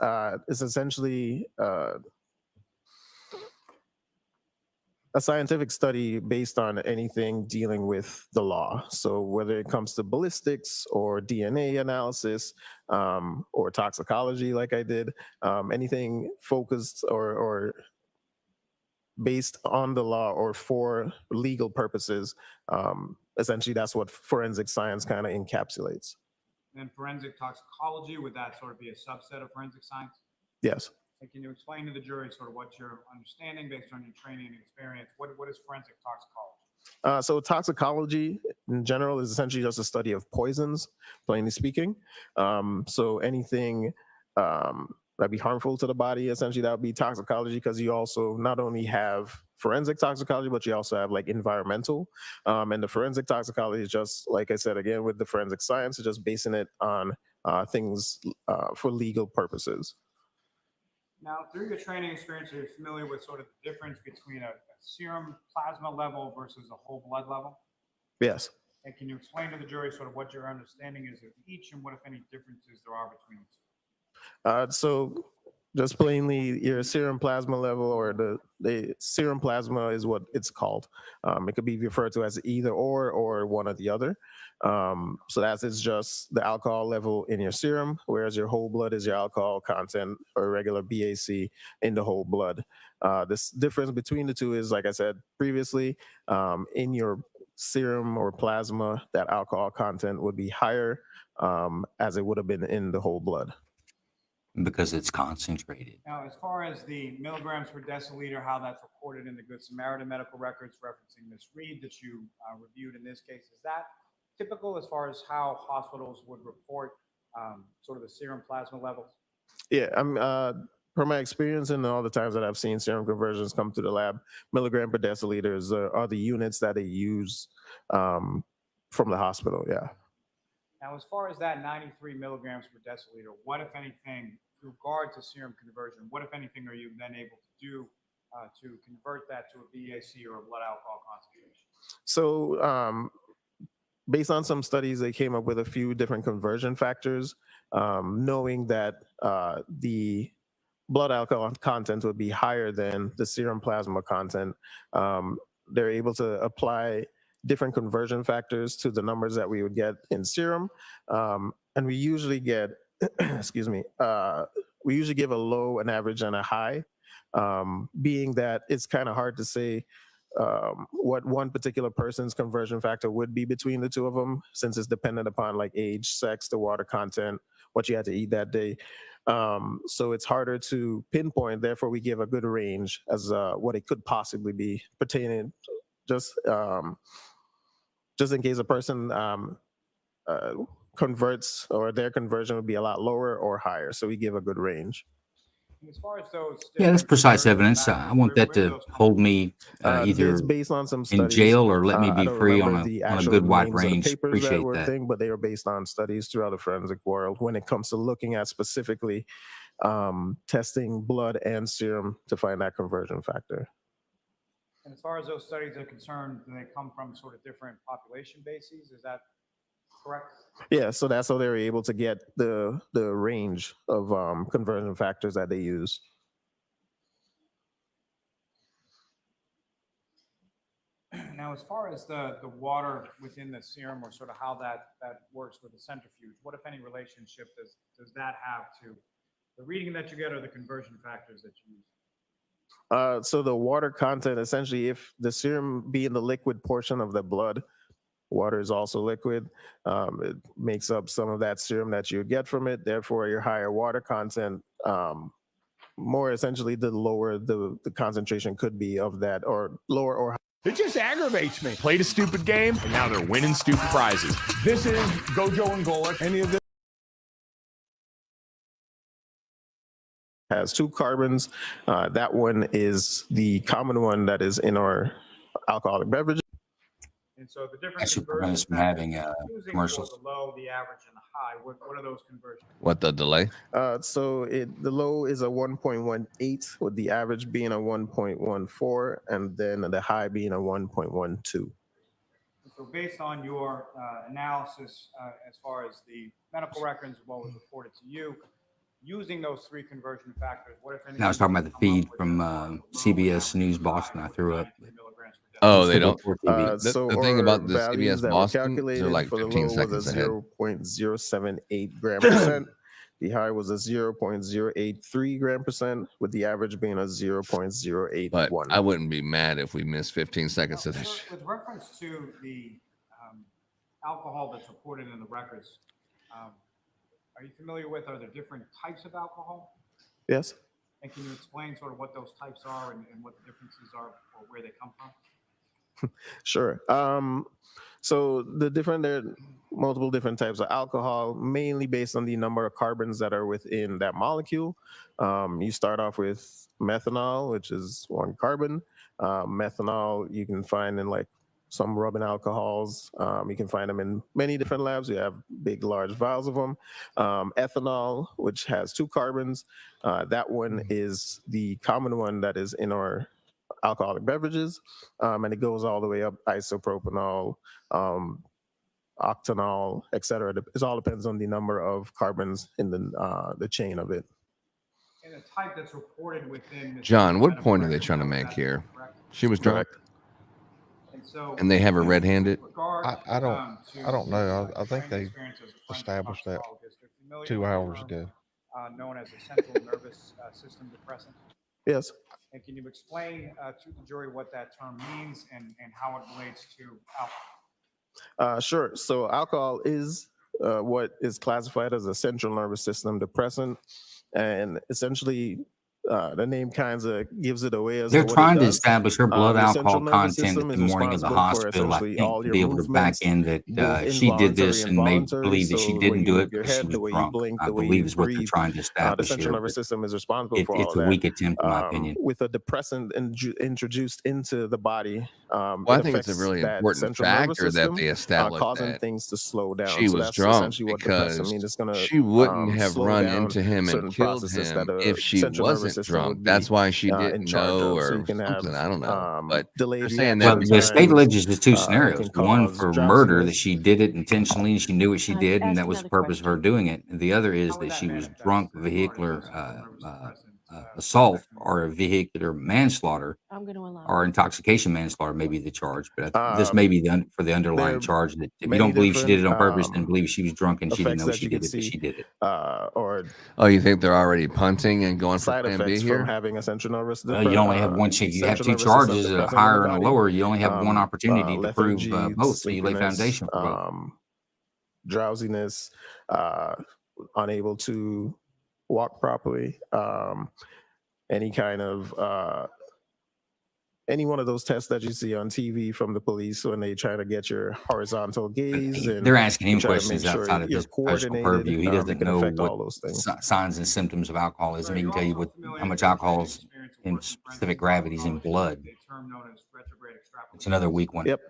is essentially a scientific study based on anything dealing with the law. So whether it comes to ballistics or DNA analysis or toxicology, like I did, anything focused or based on the law or for legal purposes, essentially that's what forensic science kind of encapsulates. And forensic toxicology, would that sort of be a subset of forensic science? Yes. And can you explain to the jury sort of what your understanding based on your training and experience? What is forensic toxicology? So toxicology in general is essentially just a study of poisons, plainly speaking. So anything that'd be harmful to the body, essentially that would be toxicology, because you also not only have forensic toxicology, but you also have like environmental. And the forensic toxicology is just, like I said, again, with the forensic science, it's just basing it on things for legal purposes. Now, through your training experience, are you familiar with sort of the difference between a serum plasma level versus a whole blood level? Yes. And can you explain to the jury sort of what your understanding is of each and what, if any, differences there are between the two? So just plainly your serum plasma level, or the serum plasma is what it's called. It could be referred to as either or one or the other. So that is just the alcohol level in your serum, whereas your whole blood is your alcohol content or regular BAC in the whole blood. This difference between the two is, like I said previously, in your serum or plasma, that alcohol content would be higher as it would have been in the whole blood. Because it's concentrated. Now, as far as the milligrams per deciliter, how that's reported in the Good Samaritan medical records referencing Ms. Reed that you reviewed in this case, is that typical as far as how hospitals would report sort of the serum plasma levels? Yeah, per my experience and all the times that I've seen serum conversions come to the lab, milligram per deciliters are the units that they use from the hospital. Yeah. Now, as far as that 93 milligrams per deciliter, what, if anything, with regard to serum conversion, what, if anything, are you then able to do to convert that to a BAC or a blood alcohol concentration? So based on some studies, they came up with a few different conversion factors, knowing that the blood alcohol content would be higher than the serum plasma content. They're able to apply different conversion factors to the numbers that we would get in serum. And we usually get, excuse me, we usually give a low, an average, and a high, being that it's kind of hard to say what one particular person's conversion factor would be between the two of them, since it's dependent upon like age, sex, the water content, what you had to eat that day. So it's harder to pinpoint. Therefore, we give a good range as what it could possibly be pertaining, just in case a person converts or their conversion would be a lot lower or higher. So we give a good range. As far as those, Yeah, that's precise evidence. I want that to hold me either It's based on some in studies. jail or let me I be don't free remember on the a actual good wide names of the range. papers that Appreciate were that. thing, but they are based on studies throughout the forensic world when it comes to looking at specifically testing blood and serum to find that conversion factor. and as far as those studies are concerned, do they come from sort of different population bases? Is that correct? Yeah, so that's how they were able to get the range of conversion factors that they use. Now, as far as the water within the serum, or sort of how that works with the centrifuge, what, if any, relationship does that have to the reading that you get or the conversion factors that you use? So the water content, essentially, if the serum being the liquid portion of the blood, water is also liquid. It makes up some of that serum that you get from it. Therefore, your higher water content more essentially the lower the concentration could be of that, or lower or It just aggravates me. Played a stupid game, and now they're winning stupid prizes. This is Gojo and Golic. any of this has 2 carbons. That one is the common one that is in our alcoholic beverages. And so the different Actually prevent us from having commercials. The low, the average, and the high. What are those conversions? What the delay? So the low is a 1.18, with the average being a 1.14, and then the high being a 1.12. So based on your analysis, as far as the medical records, what was reported to you, using those 3 conversion factors, what if anything? I was talking about the feed from CBS News Boston. I threw up. Oh, they don't. So the thing about the values CBS that were Boston, calculated they're like for the 15 low seconds was a ahead. 0.078 gram percent. The high was a 0.083 gram percent, with the average being a 0.081. But I wouldn't be mad if we missed 15 seconds of this. With reference to the alcohol that's reported in the records, are you familiar with, are there different types of alcohol? Yes. And can you explain sort of what those types are and what the differences are or where they come from? Sure. So there are multiple different types of alcohol, mainly based on the number of carbons that are within that molecule. You start off with methanol, which is 1 carbon. Methanol you can find in like some rubbing alcohols. You can find them in many different labs. We have big, large vials of them. Ethanol, which has 2 carbons. That one is the common one that is in our alcoholic beverages, and it goes all the way up isopropanol, octanol, etc. It all depends on the number of carbons in the chain of it. And the type that's reported within. John, what point are they trying to make here? She was drunk, and they have her red-handed. I don't know. I think they established that 2 hours ago. Known as a central nervous system depressant. Yes. And can you explain to the jury what that term means and how it relates to alcohol? Sure. So alcohol is what is classified as a central nervous system depressant, and essentially the name kind of gives it away as They're to what trying it to does. establish her blood The alcohol central nervous content system at is the morning of the responsible for hospital. I essentially think all to your be able to back movements, in that both she did this involuntary and made involuntary. believe that she So the didn't way do you it move your because she head, was the way you drunk. blink, I the way you believe is what they're breathe. trying to The establish central here. nervous But system is responsible for all it's of a that. weak attempt, in my opinion. With a depressant introduced into the body, Well, I it think it's a affects really that important central nervous factor that system, they established causing that things to slow down. she So was that's drunk essentially what depressant because means. It's going to she wouldn't have slow run down into him and certain killed processes him that a if she central nervous wasn't system drunk. would be That's why she in didn't charge know of. So or you can have something. I don't know. But delayed they're saying Well, that the state times. alleges there's 2 It scenarios. can One cause for murder, that drowsiness. she did it intentionally and she knew what she did, and ask that was the another purpose of her doing it. And the other is that she was drunk, vehicular assault, or vehicular manslaughter, I'm going to allow. or intoxication manslaughter may be the charge. But this may be for the underlying there are charge. That if you many don't believe she did it different, on purpose, then believe she was drunk and she didn't effects know that she you did can it, but see, she did it. or oh, you think they're already punting and going for side plan B effects from here? having a central nervous Well, you only have one chance. You have 2 charges, a higher and a lower. You only have one opportunity to prove both. So you lay foundation for both. Drowsiness, unable to walk properly, any kind of any one of those tests that you see on TV from the police when they try to get your horizontal gaze, and They're asking him try to make questions sure outside of you're his professional coordinated. purview. He It doesn't can know affect what all those things. signs and symptoms of alcoholism. He can tell you how much alcohol is in specific gravities in blood. It's another weak one. Yep.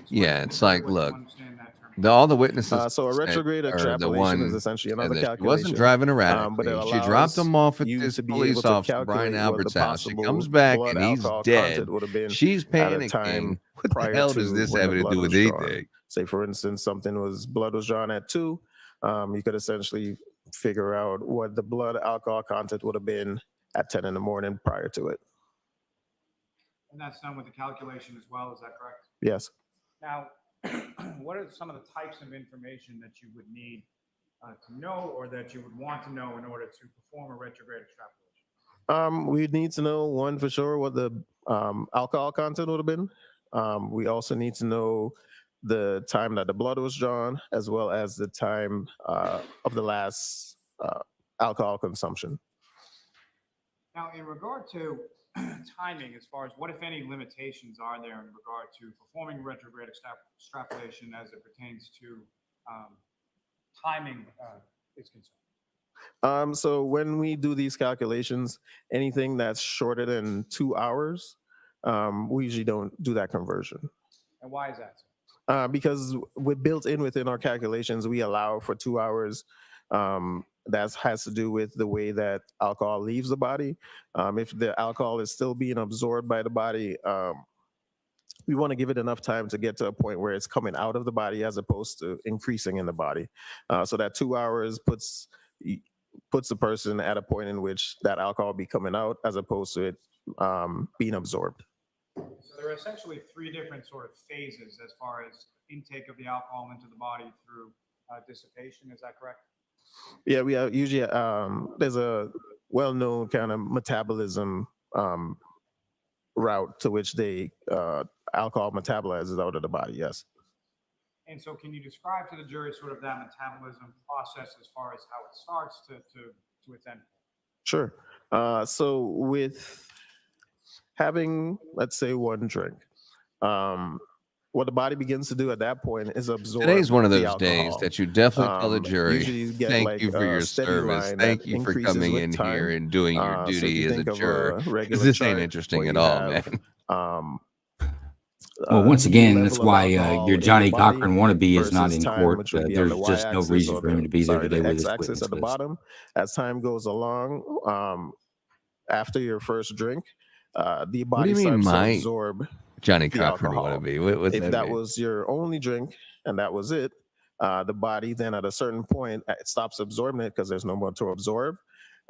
Yeah, it's like, look, all the witnesses So a retrograde are the extrapolation is one essentially said another that she calculation. wasn't driving But erratically. it She dropped allows him off at you this to be police able to officer, Brian calculate what the Albert's house. She possible comes back blood and he's alcohol dead. content would have been She's at a panicking. time What the prior hell does to this when have the to blood do with was drawn. anything? Say, for instance, blood was drawn at 2. You could essentially figure out what the blood alcohol content would have been at 10 in the morning prior to it. And that's done with the calculation as well, is that correct? Yes. Now, what are some of the types of information that you would need to know or that you would want to know in order to perform a retrograde extrapolation? We need to know, one, for sure what the alcohol content would have been. We also need to know the time that the blood was drawn, as well as the time of the last alcohol consumption. Now, in regard to timing, as far as what, if any, limitations are there in regard to performing retrograde extrapolation as it pertains to timing is concerned? So when we do these calculations, anything that's shorter than 2 hours, we usually don't do that conversion. And why is that? Because we're built in within our calculations, we allow for 2 hours. That has to do with the way that alcohol leaves the body. If the alcohol is still being absorbed by the body, we want to give it enough time to get to a point where it's coming out of the body as opposed to increasing in the body. So that 2 hours puts the person at a point in which that alcohol be coming out as opposed to it being absorbed. So there are essentially 3 different sort of phases as far as intake of the alcohol into the body through dissipation. Is that correct? Yeah, we have usually there's a well-known kind of metabolism route to which they alcohol metabolizes out of the body. Yes. And so can you describe to the jury sort of that metabolism process as far as how it starts to its end? Sure. So with having, let's say, 1 drink, what the body begins to do at that point is absorb. Today's one of the those days alcohol. that you definitely tell the jury, Usually you get thank like you for a your steady service. line Thank that you for increases coming with in time. here and doing your So if duty you as a think of juror. regular Because this ain't chart interesting where at you all, have, man. Well, once the again, that's level of why alcohol your in the Johnny body Cochran wannabe is not versus in time, court. which would be on There's the just no y-axis reason or for him to be there the today with his x-axis witness at the list. bottom. As time goes along, after your first drink, the What do body you mean, starts to my absorb Johnny the Cochran alcohol. wannabe? What's If that that mean? was your only drink and that was it, the body then at a certain point it stops absorbing it because there's no more to absorb,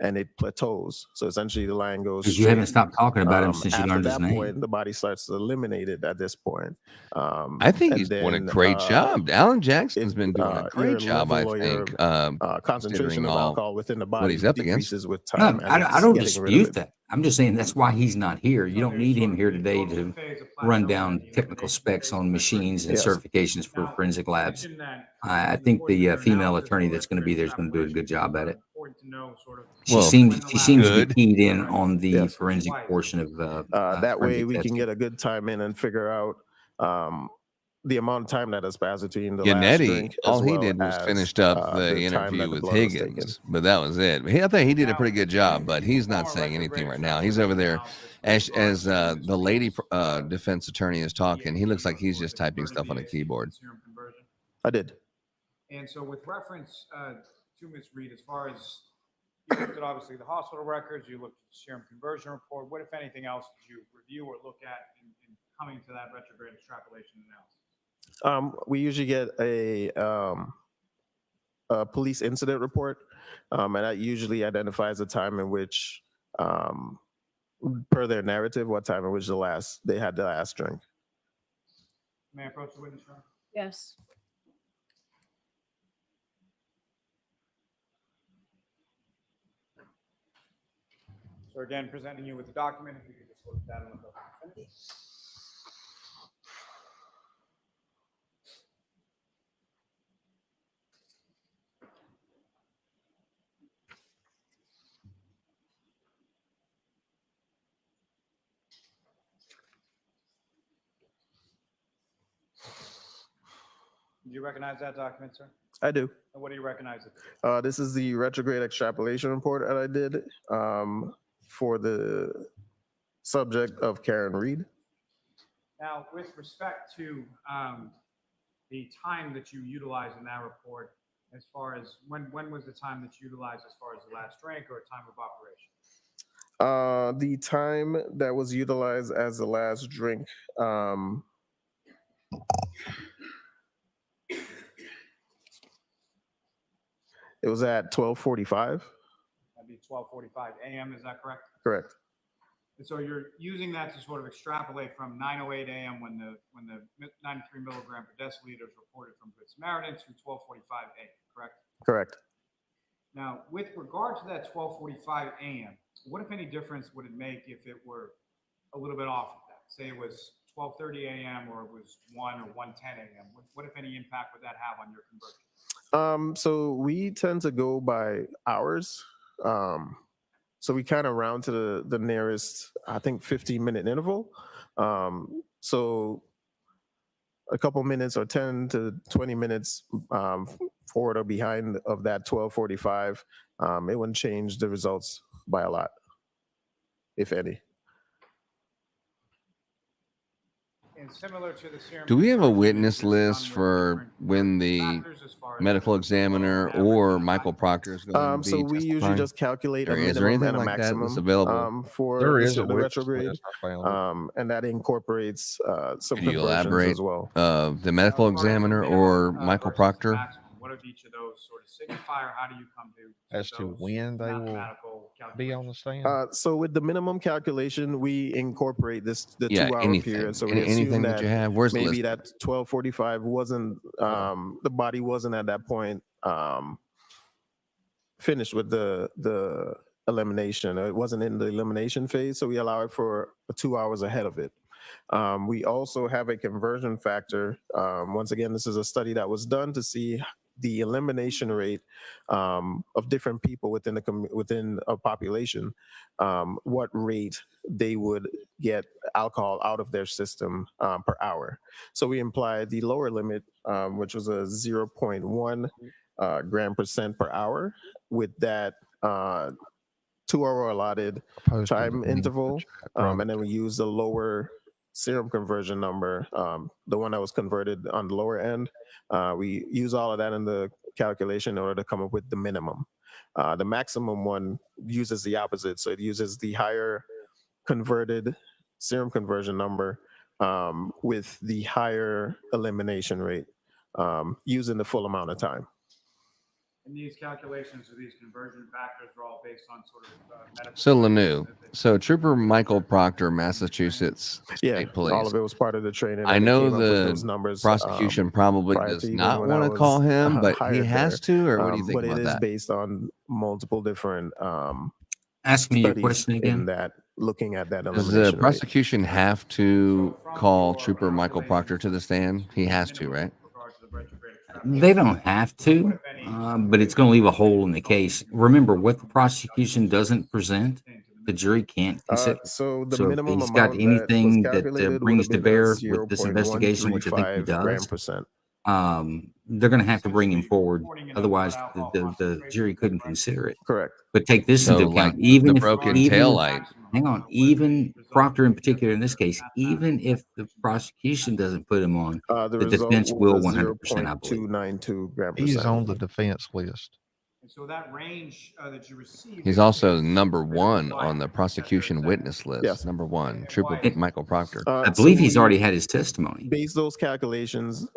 and it plateaus. So essentially, the line goes Because you straight. haven't stopped talking about him since you After learned his that name. point, the body starts to eliminate it at this point. I think and he's doing a then, great job. Alan Jackson's been doing a your great job, I level or your, think, concentration considering of all alcohol within the what body he's up against. decreases with No, time. as I it's don't getting rid of dispute it. that. I'm just saying that's why he's not here. You don't need him here today to run down technical specs on machines and Yes. certifications for forensic labs. I think the female attorney that's going to be there is going to do a good job at it. She Well, seems to be good. keyed in on the Yes. forensic portion of That way forensic we can testing. get a good time in and figure out the amount of time that has passed between the last Yannetti, drink all as he well did was as finished up the the time interview that the with blood was taken. Higgins, but that was it. I think he did a pretty good job, but he's not saying anything right now. He's over there as the lady defense attorney is talking. He looks like he's just typing stuff on a keyboard. I did. And so with reference to Ms. Reed, as far as you looked at obviously the hospital records, you looked at the serum conversion report, what, if anything else, did you review or look at in coming to that retrograde extrapolation analysis? We usually get a police incident report, and that usually identifies the time in which, per their narrative, what time in which they had the last drink. May I approach the witness room? Yes. So again, presenting you with the document, if you could just look at that and look up and finish. Do you recognize that document, sir? I do. And what do you recognize it? This is the retrograde extrapolation report that I did for the subject of Karen Reed. Now, with respect to the time that you utilized in that report, as far as when was the time that you utilized as far as the last drink or time of operation? The time that was utilized as the last drink, it was at 12:45. That'd be 12:45 a.m. Is that correct? Correct. And so you're using that to sort of extrapolate from 9:08 a.m. when the 93 milligram per deciliter is reported from Good Samaritan to 12:45 a.m. Correct? Correct. Now, with regard to that 12:45 a.m., what if any difference would it make if it were a little bit off of that? Say it was 12:30 a.m. or it was 1 or 1:10 a.m. What if any impact would that have on your conversion? So we tend to go by hours. So we kind of round to the nearest, I think, 15-minute interval. So a couple minutes or 10 to 20 minutes forward or behind of that 12:45, it wouldn't change the results by a lot, if any. And similar to the serum Do we have a conversion, witness is this done list with for different when the factors as far as medical the examiner average or and Michael Proctor is going to So be we usually testifying? just calculate a Or is there minimum anything and a like that that's maximum available? for There the, is a the witness retrograde, list. I found it. and that incorporates some Could you conversions elaborate? as well. The medical As far as the examiner minimum, or Michael versus the Proctor? maximum, what do each of those sort of signify, or how do you come to As to those when they will mathematical be on the stand. So with the minimum calculation, we incorporate the Yeah, 2-hour anything. period. So we assume Anything that that you have. Where's the maybe list? that 12:45 wasn't the body wasn't at that point finished with the elimination. It wasn't in the elimination phase, so we allow it for 2 hours ahead of it. We also have a conversion factor. Once again, this is a study that was done to see the elimination rate of different people within a population, what rate they would get alcohol out of their system per hour. So we implied the lower limit, which was a 0.1 gram % per hour, with that 2-hour allotted Opposed to time the interval, from and then we use the lower serum conversion number, the one that was converted on the lower end. We use all of that in the calculation in order to come up with the minimum. The maximum one uses the opposite, so it uses the higher converted serum conversion number with the higher elimination rate, using the full amount of time. And these calculations or these conversion factors are all based on sort of medical. So Lanu, so Trooper Michael Proctor, Massachusetts State Police. All of it was part of the training. I and they know came up with the those numbers, prosecution probably prior does to even not when I want to was, call him, but he hired has there. to, or what do you think But about it is that? based on multiple different Ask me your studies question in again. that, looking at that Does the elimination rate. prosecution have to call Trooper Michael Proctor to the stand? He has to, right? They don't have to, but it's going to leave a hole in the case. Remember, what the prosecution doesn't present, the jury can't consider. So the So if minimum he's got amount that was anything that calculated would brings have to been a bear with this investigation, which I think he 0.135 gram does, %. they're going to have to bring him forward. Otherwise, the jury couldn't consider it. Correct. But take this So into like account. Even the if, broken even tail if, light. hang on, even Proctor in particular in this case, even if the prosecution doesn't put him on, The the result defense will was 100%, I believe. 0.292 gram He's %. on the defense list. And so that range that you receive. He's also number one on the prosecution witness list. Yes. Number one, Trooper Michael Proctor. I believe he's already had his testimony. Base those calculations.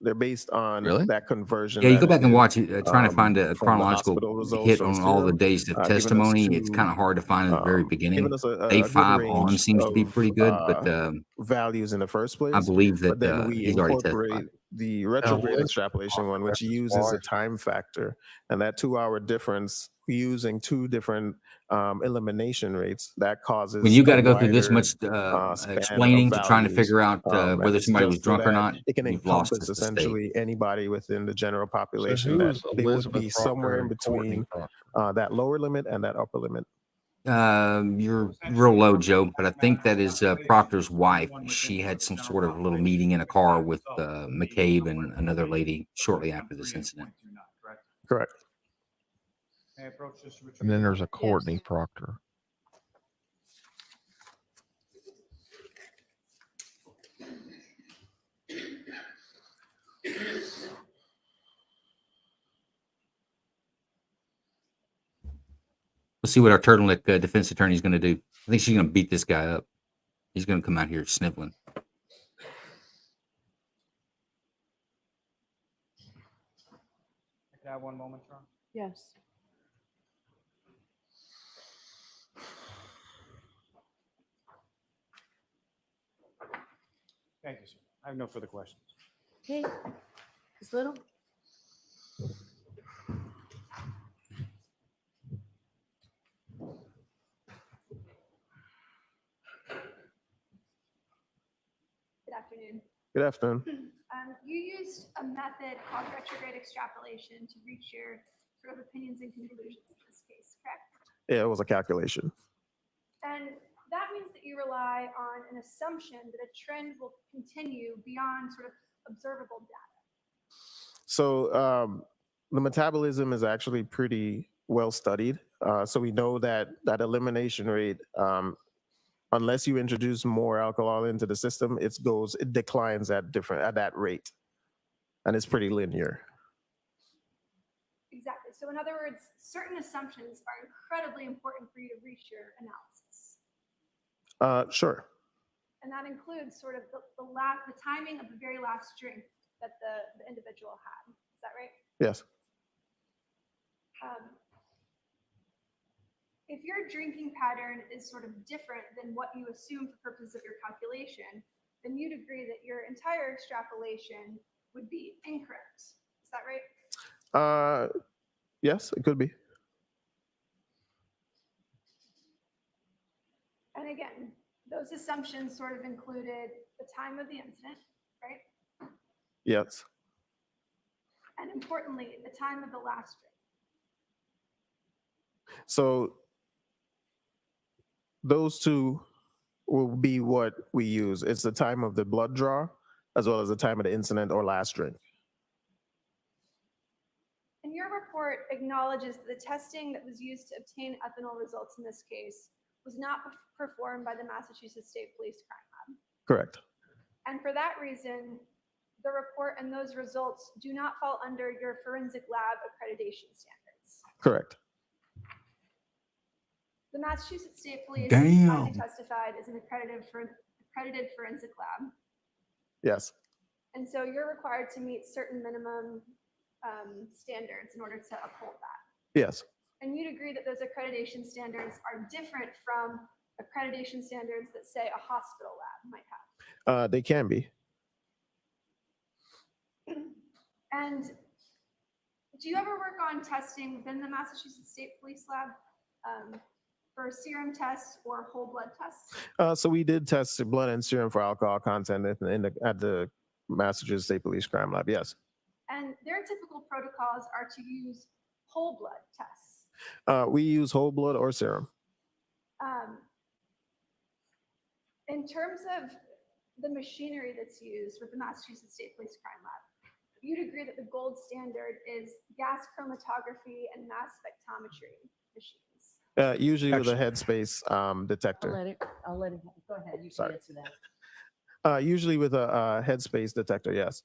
They're based on that conversion. Yeah, you that go back and we watch did, it, trying to find a from the chronological hospital results hit from on all the serum, days of giving us testimony. It's two, kind of hard to find at the very giving beginning. us a Day good 5 on range seems to be of, pretty good, but values in the first place. I believe that But then we he's already incorporate testified. the retrograde let's extrapolation one, which his uses a wife. time factor, and that 2-hour difference using two different elimination rates that causes When you got to a go through this wider, much span of explaining to trying to values. figure out And whether it's somebody was just so drunk or that not, it can you've lost encompass us the state. essentially anybody within the general population, who that is they would Elizabeth be Proctor somewhere in and Courtney between Proctor? that lower limit and that upper limit. You're real low, Joe, but I think that is Proctor's wife. She had some sort of little meeting in a car with McCabe and another lady shortly after this incident. Correct. And then there's a Courtney Proctor. Let's see what our turtleneck defense attorney is going to do. I think she's going to beat this guy up. He's going to come out here sniveling. Can I have one moment, Charles? Yes. Thank you, sir. I have no further questions. Hey, Ms. Little? Good afternoon. Good afternoon. You used a method called retrograde extrapolation to reach your sort of opinions and conclusions in this case, correct? Yeah, it was a calculation. And that means that you rely on an assumption that a trend will continue beyond sort of observable data. So the metabolism is actually pretty well studied. So we know that that elimination rate, unless you introduce more alcohol into the system, it declines at that rate, and it's pretty linear. Exactly. So in other words, certain assumptions are incredibly important for you to reach your analysis. Sure. And that includes sort of the timing of the very last drink that the individual had. Is that right? Yes. If your drinking pattern is sort of different than what you assume for purposes of your calculation, then you'd agree that your entire extrapolation would be incorrect. Is that right? Yes, it could be. And again, those assumptions sort of included the time of the incident, right? Yes. And importantly, the time of the last drink. So those two will be what we use. It's the time of the blood draw as well as the time of the incident or last drink. And your report acknowledges that the testing that was used to obtain ethanol results in this case was not performed by the Massachusetts State Police Crime Lab. Correct. And for that reason, the report and those results do not fall under your forensic lab accreditation standards. Correct. The Massachusetts State Police, Damn. as you testified, is an accredited forensic lab. Yes. And so you're required to meet certain minimum standards in order to uphold that. Yes. And you'd agree that those accreditation standards are different from accreditation standards that, say, a hospital lab might have. They can be. And do you ever work on testing within the Massachusetts State Police Lab for serum tests or whole blood tests? So we did test the blood and serum for alcohol content at the Massachusetts State Police Crime Lab. Yes. And their typical protocols are to use whole blood tests. We use whole blood or serum. In terms of the machinery that's used with the Massachusetts State Police Crime Lab, you'd agree that the gold standard is gas chromatography and mass spectrometry machines. Usually with a headspace detector. I'll let it, go ahead, you can Sorry. answer that. Usually with a headspace detector, yes.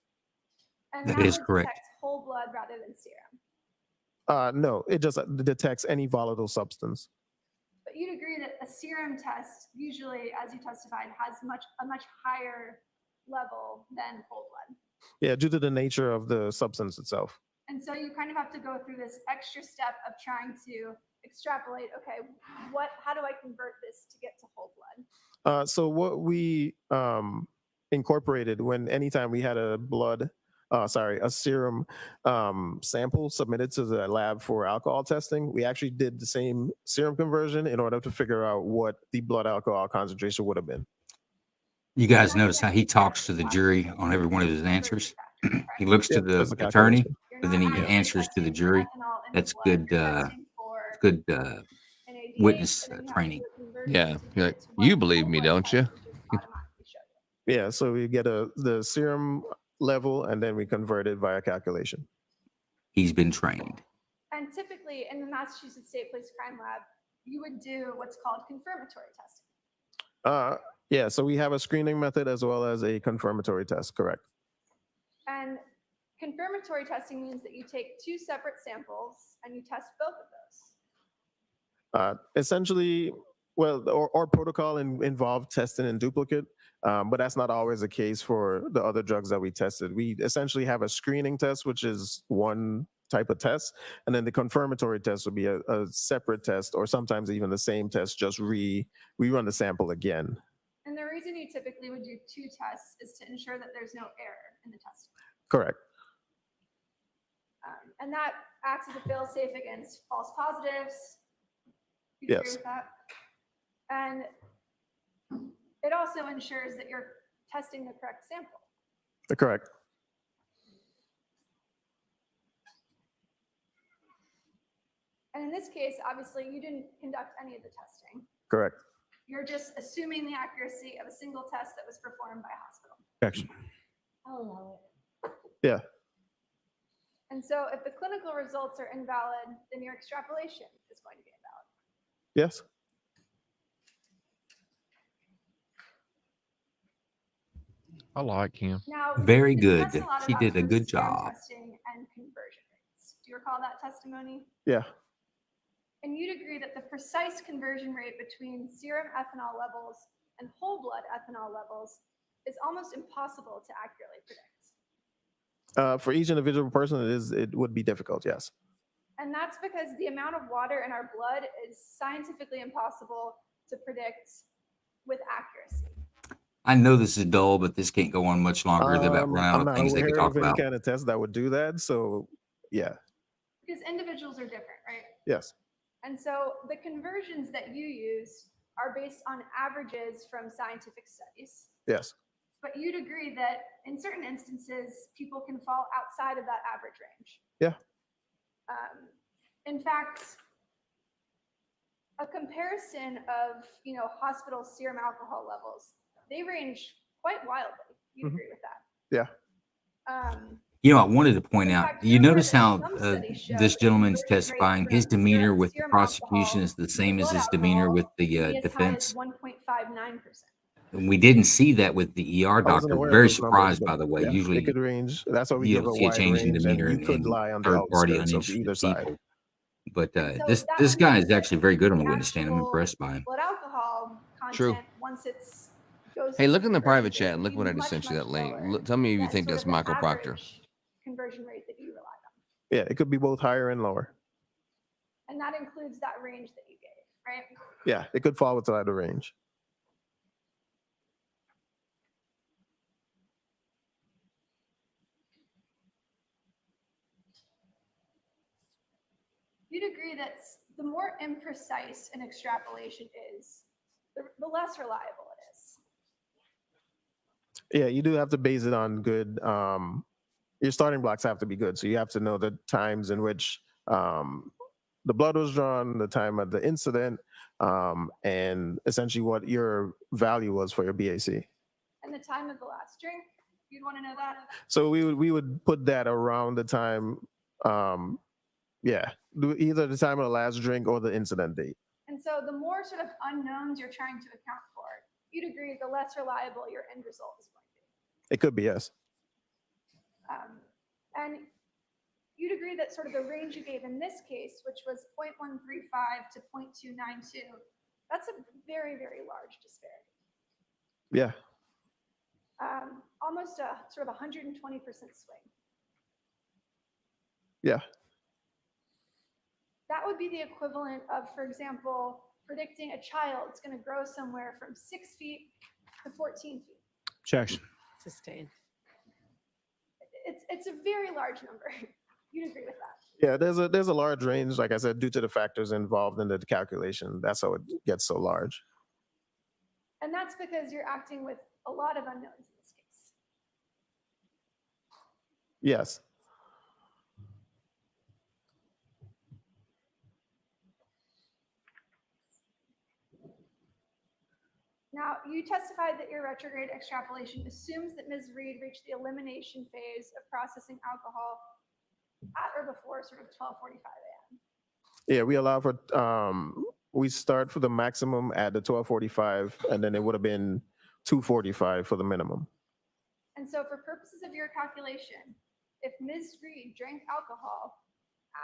And That that is would correct. detect whole blood rather than serum. No, it just detects any volatile substance. But you'd agree that a serum test usually, as you testified, has a much higher level than whole blood. Yeah, due to the nature of the substance itself. And so you kind of have to go through this extra step of trying to extrapolate, okay, how do I convert this to get to whole blood? So what we incorporated anytime we had a serum sample submitted to the lab for alcohol testing, we actually did the same serum conversion in order to figure out what the blood alcohol concentration would have been. You guys notice how he talks to the jury on every one of his answers? He looks to the that's a attorney, calculation. but then he answers to the jury. That's good, good witness training. Yeah. You're like, you believe me, don't you? Yeah, so we get the serum level and then we convert it via calculation. He's been trained. And typically in the Massachusetts State Police Crime Lab, you would do what's called confirmatory testing. Yeah, so we have a screening method as well as a confirmatory test, correct? And confirmatory testing means that you take two separate samples and you test both of those. Essentially, well, our protocol involved testing in duplicate, but that's not always the case for the other drugs that we tested. We essentially have a screening test, which is one type of test, and then the confirmatory test would be a separate test, or sometimes even the same test, just rerun the sample again. And the reason you typically would do two tests is to ensure that there's no error in the testing. Correct. And that acts as a fail-safe against false positives. You agree Yes. with that? And it also ensures that you're testing the correct sample. Correct. And in this case, obviously, you didn't conduct any of the testing. Correct. You're just assuming the accuracy of a single test that was performed by a hospital. Action. I'll allow it. Yeah. And so if the clinical results are invalid, then your extrapolation is going to be invalid. Yes. I like him. Now, Very we good. discussed a lot He about did a sort of good serum job. testing and conversion rates. Do you recall that testimony? Yeah. And you'd agree that the precise conversion rate between serum ethanol levels and whole blood ethanol levels is almost impossible to accurately predict. For each individual person, it would be difficult. Yes. And that's because the amount of water in our blood is scientifically impossible to predict with accuracy. I know this is dull, but this can't go on much longer. They're about run out I'm of not things they could aware talk of any about. kind of test that would do that. So, yeah. Because individuals are different, right? Yes. And so the conversions that you use are based on averages from scientific studies. Yes. But you'd agree that in certain instances, people can fall outside of that average range. Yeah. In fact, a comparison of, hospital serum alcohol levels, they range quite wildly. You'd agree with that. Yeah. I wanted to point out, you notice how this gentleman's testifying, his demeanor with the prosecution is the same as his demeanor with the defense. 1.59%. And we didn't see that with the ER I wasn't doctor. aware of Very those numbers, surprised, but by the way. yeah, Usually it could range. That's why we you give don't a see a wide change in range, demeanor and you could in lie on the third-party outskirts of uninterested either side. people. But So this that this would guy mean is actually very good on the the witness stand. I'm actual impressed by him. blood alcohol content, True. once it's goes Hey, through look in the private conversion chat and rate, look what I would be just sent you much, that much link. lower Look, tell me if you than think sort that's of the Michael Proctor. average conversion rate that you relied on. Yeah, it could be both higher and lower. And that includes that range that you gave, right? Yeah, it could fall outside the range. You'd agree that the more imprecise an extrapolation is, the less reliable it is. Yeah, you do have to base it on good. Your starting blocks have to be good. So you have to know the times in which the blood was drawn, the time of the incident, and essentially what your value was for your BAC. And the time of the last drink, you'd want to know that? So we would put that around the time, either the time of the last drink or the incident date. And so the more sort of unknowns you're trying to account for, you'd agree the less reliable your end result is going to be. It could be, yes. And you'd agree that sort of the range you gave in this case, which was 0.135 to 0.292, that's a very, very large disparity. Yeah. Almost a sort of 120% swing. Yeah. That would be the equivalent of, for example, predicting a child's going to grow somewhere from 6 feet to 14 feet. Objection. Sustained. It's a very large number. You'd agree with that. Yeah, there's a large range, like I said, due to the factors involved in the calculation. That's how it gets so large. And that's because you're acting with a lot of unknowns in this case. Yes. Now, you testified that your retrograde extrapolation assumes that Ms. Reed reached the elimination phase of processing alcohol at or before sort of 12:45 a.m. Yeah, we allow for, we start for the maximum at the 12:45, and then it would have been 2:45 for the minimum. And so for purposes of your calculation, if Ms. Reed drank alcohol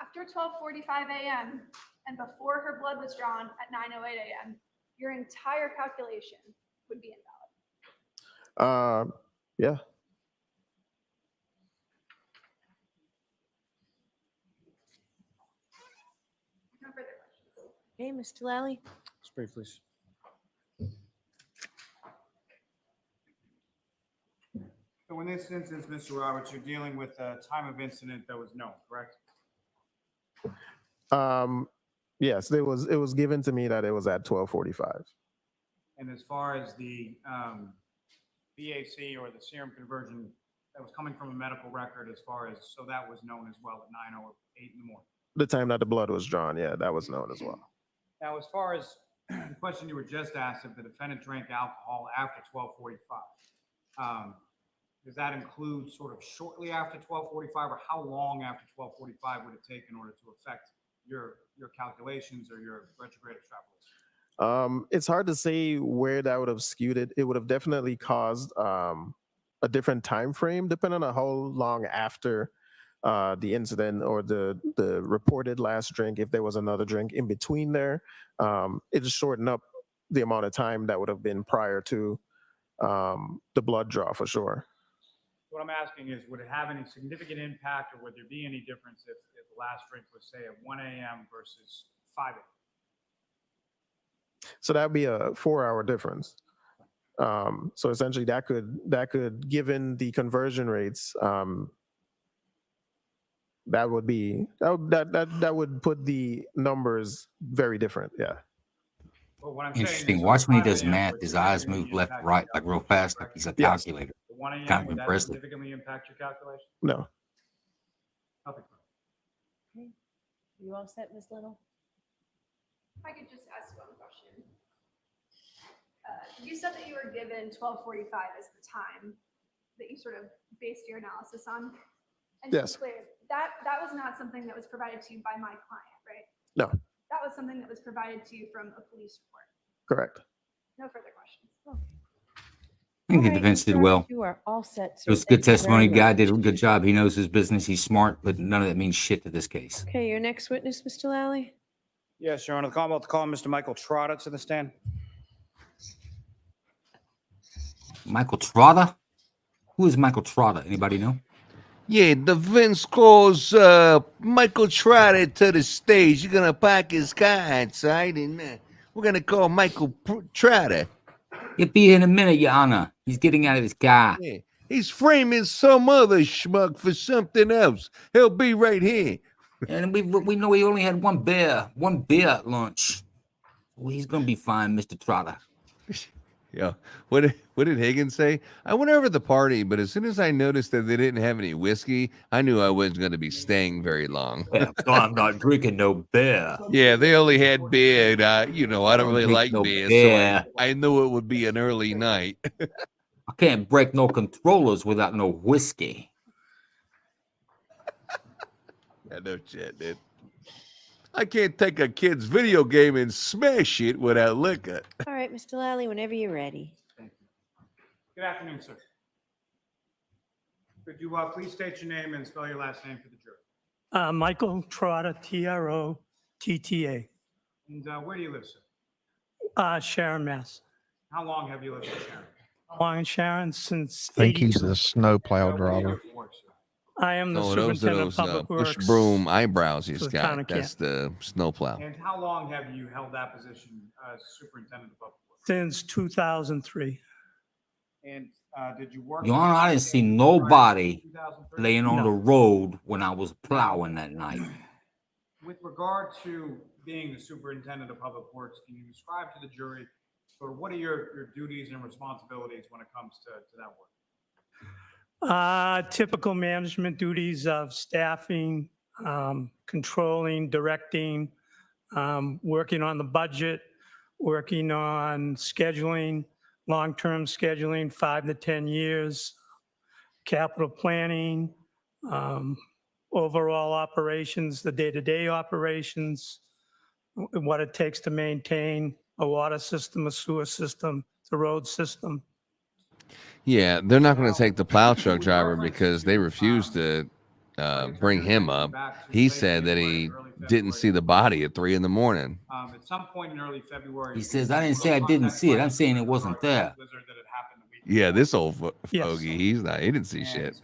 after 12:45 a.m. and before her blood was drawn at 9:08 a.m., your entire calculation would be invalid. Yeah. No further questions. Hey, Mr. Lally. Spray, please. So in this instance, Mr. Roberts, you're dealing with a time of incident that was known, correct? Yes, it was given to me that it was at 12:45. And as far as the BAC or the serum conversion that was coming from a medical record, as far as, so that was known as well at 9:08 in the morning. The time that the blood was drawn, yeah, that was known as well. Now, as far as the question you were just asked, if the defendant drank alcohol after 12:45, does that include sort of shortly after 12:45, or how long after 12:45 would it take in order to affect your calculations or your retrograde extrapolation? It's hard to say where that would have skewed it. It would have definitely caused a different time frame depending on how long after the incident or the reported last drink. If there was another drink in between there, it just shortened up the amount of time that would have been prior to the blood draw for sure. What I'm asking is, would it have any significant impact, or would there be any difference if the last drink was, say, at 1 a.m. versus 5 a.m.? So that'd be a 4-hour difference. So essentially, that could, given the conversion rates, that would put the numbers very different. Yeah. But what I'm Interesting. saying is, Watch when he 5 does a.m. math. versus His 6 eyes a.m. move would left, impact right, your like real calculation, fast, like correct? he's a Yes. calculator. The 1 a.m., Kind of would that impressive. significantly impact your calculation? No. Okay. Okay. You all set, Ms. Little? If I could just ask one question. You said that you were given 12:45 as the time that you sort of based your analysis on. And to be Yes. clear, that was not something that was provided to you by my client, right? No. That was something that was provided to you from a police report. Correct. No further questions. I think the All right, defense Mr. did Roberts, well. You are all set, It sir. was good Thank you very testimony. Guy much. did a good job. He knows his business. He's smart, but none of that means shit to this case. Okay, your next witness, Mr. Lally? Yes, Your Honor. The Commonwealth to call Mr. Michael Trotta to the stand. Michael Trotta? Who is Michael Trotta? Anybody know? Yeah, the Vince calls Michael Trotter to the stage. You're gonna park his car outside, and we're gonna call Michael Trotter. He'll be here in a minute, Your Honor. He's getting out of his car. Yeah, he's framing some other schmuck for something else. He'll be right here. And we know he only had one beer at lunch. Well, he's gonna be fine, Mr. Trotter. Yeah. What did Higgins say? I went over to the party, but as soon as I noticed that they didn't have any whiskey, I knew I wasn't going to be staying very long. Yeah, so I'm not drinking no beer. Yeah, they only had beer, and I don't really Drink like no beer, beer. so I knew it would be an early night. I can't break no controllers without no whiskey. Yeah, no shit, dude. I can't take a kid's video game and smash it without liquor. All right, Mr. Lally, whenever you're ready. Good afternoon, sir. Could you please state your name and spell your last name for the jury? Michael Trotta, Trotta. And where do you live, sir? Sharon, Mass. How long have you lived in Sharon? How long in Sharon? Since I think he's 82. the snowplow Where do you driver. work, sir? I am the Oh, those are superintendent those of public push works. broom eyebrows he's for the town got. of That's the snowplow. And how long have you held that position as superintendent of public works? Since 2003. And did you work? Your Honor, I didn't see nobody laying on the road when I was plowing that night. With regard to being the superintendent of public works, can you describe to the jury sort of what are your duties and responsibilities when it comes to that work? Typical management duties of staffing, controlling, directing, working on the budget, working on scheduling, long-term scheduling, 5 to 10 years, capital planning, overall operations, the day-to-day operations, what it takes to maintain a water system, a sewer system, the road system. Yeah, they're not going to take the plow truck driver because they refused to bring him up. He said that he didn't see the body at 3 a.m. At some point in early February. He says, I didn't say I didn't see it. I'm saying it wasn't there. Yeah, this old fogey, he didn't see shit.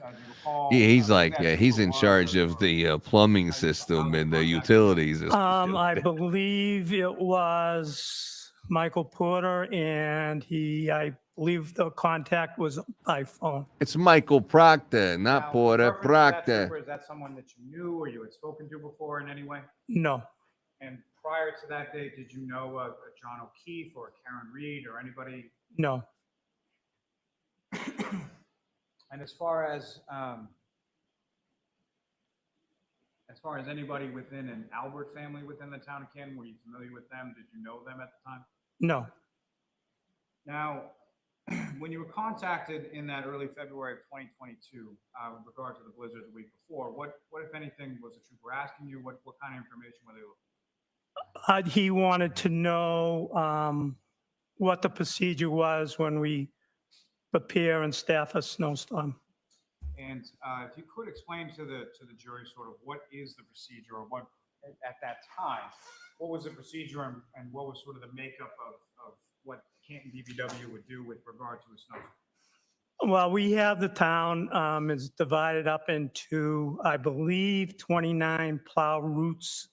He's like, yeah, he's in charge of the plumbing system and the utilities. I believe it was Michael Porter, and I believe the contact was by phone. It's Michael Proctor, not Porter, Proctor. Is that someone that you knew or you had spoken to before in any way? No. And prior to that date, did you know a John O'Keefe or a Karen Reed or anybody? No. And as far as As far as anybody within an Albert family within the town of Canton, were you familiar with them? Did you know them at the time? No. Now, when you were contacted in that early February of 2022, with regard to the blizzard the week before, what if anything was the trooper asking you? What kind of information were they looking He wanted to know what the procedure was when we prepare and staff a snowstorm. And if you could explain to the jury sort of what is the procedure, or what at that time, what was the procedure, and what was sort of the makeup of what Canton DPW would do with regard to a snowstorm? Well, we have the town is divided up into, I believe, 29 plow routes,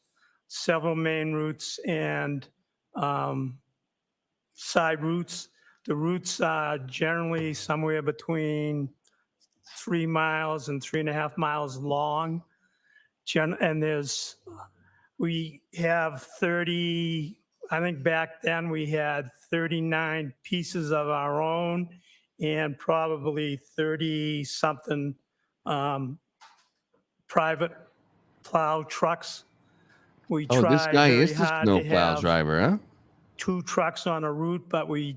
several main routes, and side routes. The routes are generally somewhere between 3 miles and 3.5 miles long. And we have 30, I think back then we had 39 pieces of our own and probably 30 something private plow trucks. We Oh, this tried guy very is the hard snow to plow have driver, huh? 2 trucks on a route, but we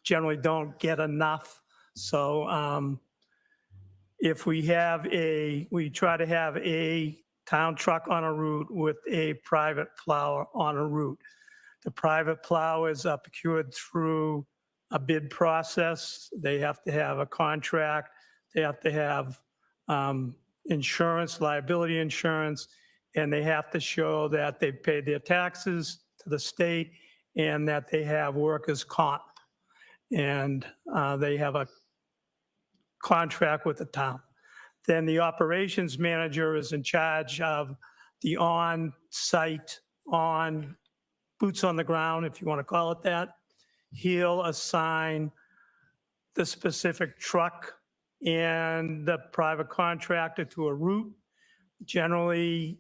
generally don't get enough. So if we try to have a town truck on a route with a private plow on a route. The private plow is procured through a bid process. They have to have a contract. They have to have insurance, liability insurance, and they have to show that they've paid their taxes to the state and that they have workers' comp. And they have a contract with the town. Then the operations manager is in charge of the on-site, boots on the ground, if you want to call it that. He'll assign the specific truck and the private contractor to a route. Generally,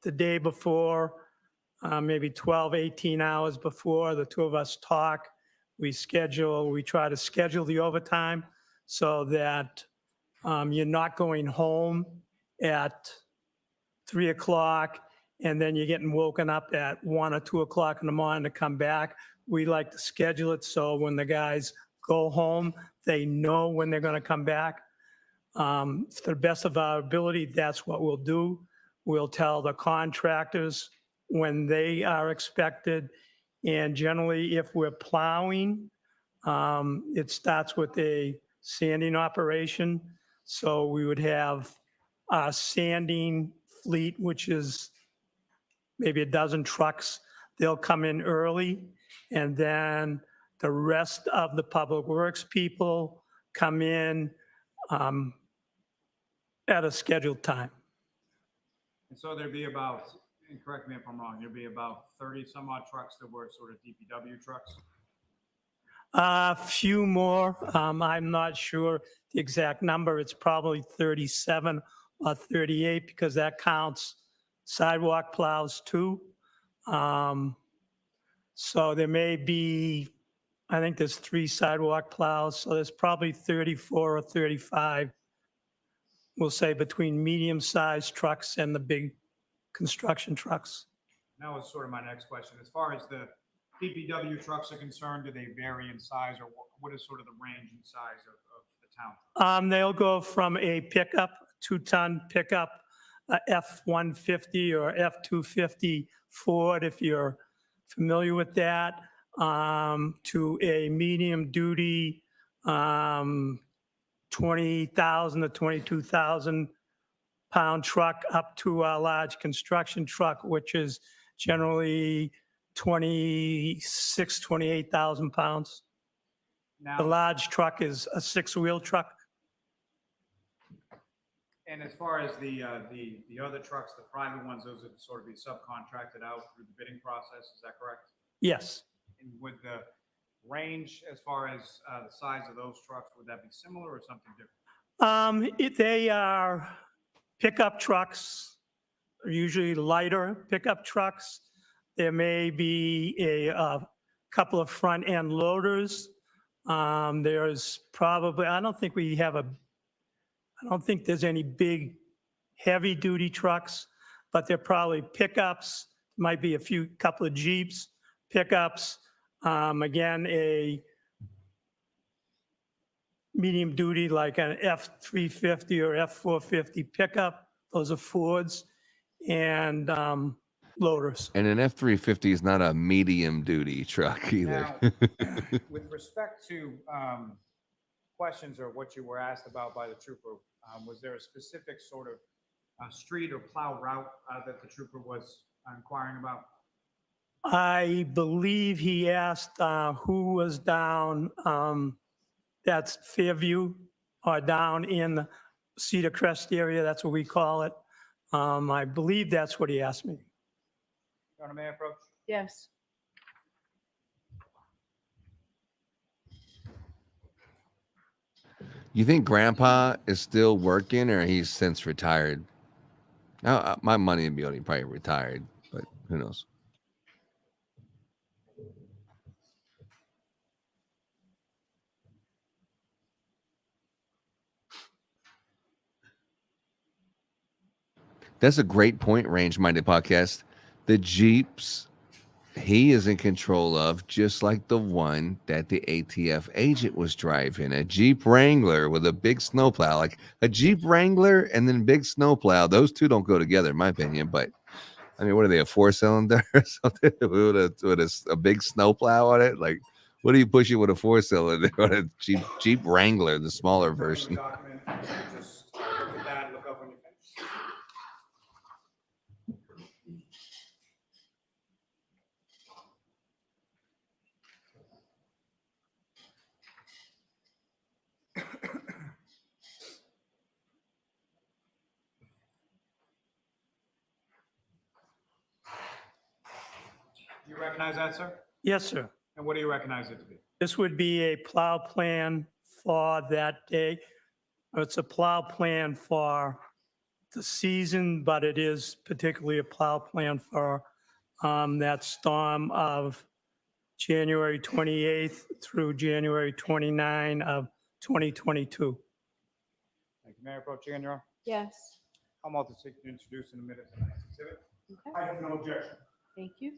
the day before, maybe 12, 18 hours before, the two of us talk. We try to schedule the overtime so that you're not going home at 3 o'clock and then you're getting woken up at 1 or 2 o'clock in the morning to come back. We like to schedule it so when the guys go home, they know when they're going to come back. To the best of our ability, that's what we'll do. We'll tell the contractors when they are expected. And generally, if we're plowing, it starts with a sanding operation. So we would have a sanding fleet, which is maybe a dozen trucks. They'll come in early, and then the rest of the public works people come in at a scheduled time. And so there'd be about, and correct me if I'm wrong, there'd be about 30 some odd trucks that were sort of DPW trucks? A few more. I'm not sure the exact number. It's probably 37 or 38 because that counts sidewalk plows too. So there may be, I think there's 3 sidewalk plows. So there's probably 34 or 35, we'll say, between medium-sized trucks and the big construction trucks. That was sort of my next question. As far as the DPW trucks are concerned, do they vary in size, or what is sort of the range in size of the town? They'll go from a pickup, 2-ton pickup, F-150 or F-250 Ford, if you're familiar with that, to a medium-duty 20,000 to 22,000 pound truck up to a large construction truck, which is generally 28,000 pounds. Now, The large truck is a 6-wheel truck. and as far as the other trucks, the private ones, those would sort of be subcontracted out through the bidding process, is that correct? Yes. And would the range, as far as the size of those trucks, would that be similar or something different? They are pickup trucks, usually lighter pickup trucks. There may be a couple of front end loaders. There's probably, I don't think there's any big heavy duty trucks, but they're probably pickups, might be couple of Jeeps, pickups, again, a medium duty like an F-350 or F-450 pickup. Those are Fords, and loaders. And an F-350 is not a medium duty truck either. Now, with respect to questions or what you were asked about by the trooper, was there a specific sort of street or plow route that the trooper was inquiring about? I believe he asked who was down, that's Fairview, or down in the Cedar Crest area, that's what we call it. I believe that's what he asked me. Your Honor, may I approach? Yes. You think Grandpa is still working, or he's since retired? Now, my money would be on he probably retired, but who knows? That's a great point, Range Minded Podcast. The Jeeps he is in control of, just like the one that the ATF agent was driving, a Jeep Wrangler with a big snowplow. Like a Jeep Wrangler and then big snowplow. Those two don't go together, in my opinion. But I mean, what are they, a 4-cylinder or something with a big snowplow on it? Like, what are you pushing with a 4-cylinder on a Jeep Wrangler, the smaller version? Document, just look at that, look up when you finish. Do you recognize that, sir? Yes, sir. And what do you recognize it to be? This would be a plow plan for that day. It's a plow plan for the season, but it is particularly a plow plan for that storm of January 28th through January 29 of 2022. Thank you. May I approach again, Your Honor? Yes. I'm about to seek to introduce in a minute the next exhibit. Okay. I have no objection. Thank you.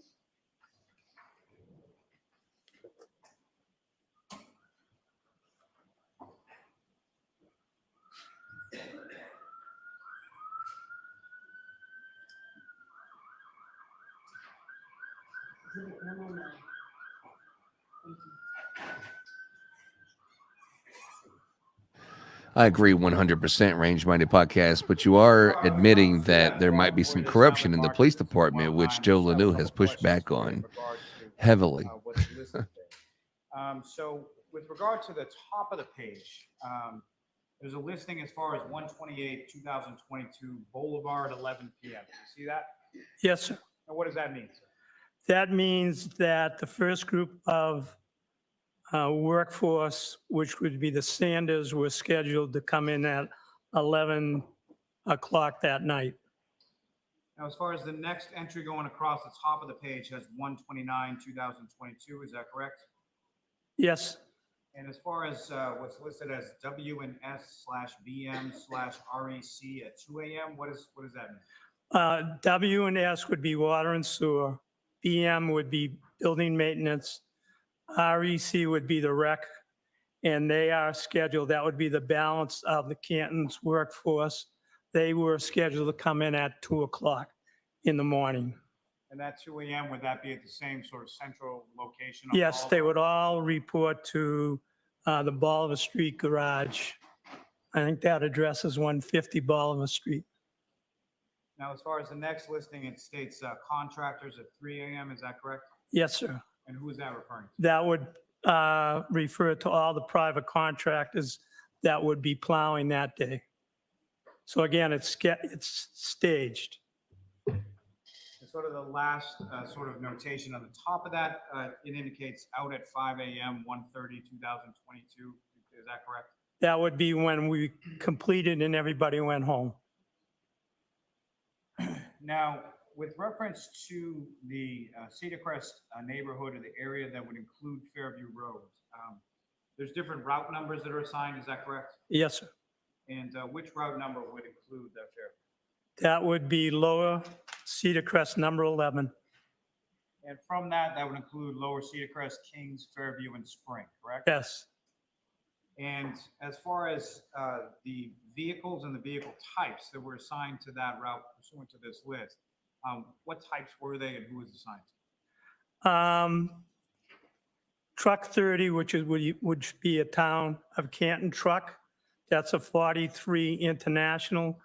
I agree 100%, Range Minded Podcast, but you are admitting that there might be some corruption in the police department, which Joe Lanou has pushed back on heavily. What's listed there. So with regard to the top of the page, there's a listing as far as 128, 2022 Boulevard, 11 p.m. You see that? Yes, sir. And what does that mean, sir? That means that the first group of workforce, which would be the Sanders, were scheduled to come in at 11 o'clock that night. Now, as far as the next entry going across the top of the page has 129, 2022, is that correct? Yes. And as far as what's listed as W&S/BM/REC at 2 a.m., what does that mean? W&S would be water and sewer. BM would be building maintenance. REC would be the rec, and they are scheduled. That would be the balance of the Canton's workforce. They were scheduled to come in at 2 o'clock in the morning. And that 2 a.m., would that be at the same sort of central location? Yes, they would all report to the Bolivar Street garage. I think that address is 150 Bolivar Street. Now, as far as the next listing, it states contractors at 3 a.m., is that correct? Yes, sir. And who is that referring to? That would refer to all the private contractors that would be plowing that day. So again, it's staged. And sort of the last sort of notation on the top of that, it indicates out at 5 a.m., 1/30/2022. Is that correct? That would be when we completed and everybody went home. Now, with reference to the Cedar Crest neighborhood or the area that would include Fairview Road, there's different route numbers that are assigned, is that correct? Yes, sir. And which route number would include Fairview? That would be Lower Cedar Crest, number 11. And from that, that would include Lower Cedar Crest, Kings, Fairview, and Spring, correct? Yes. And as far as the vehicles and the vehicle types that were assigned to that route pursuant to this list, what types were they and who was assigned to? Truck 30, which is would be a Town of Canton truck. That's a 43 International.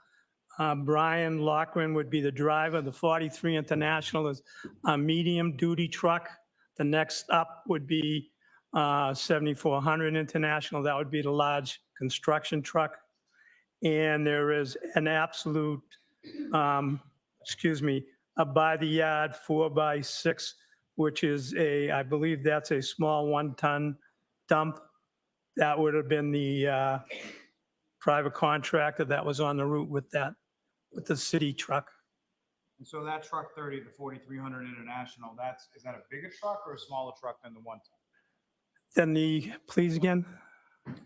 Brian Lochran would be the driver. The 43 International is a medium duty truck. The next up would be 7400 International. That would be the large construction truck. And there is an absolute, a by the yard 4x6, which is I believe that's a small 1-ton dump. That would have been the private contractor that was on the route with the city truck. And so that truck 30, the 4300 International, is that a bigger truck or a smaller truck than the 1-ton? Then please again?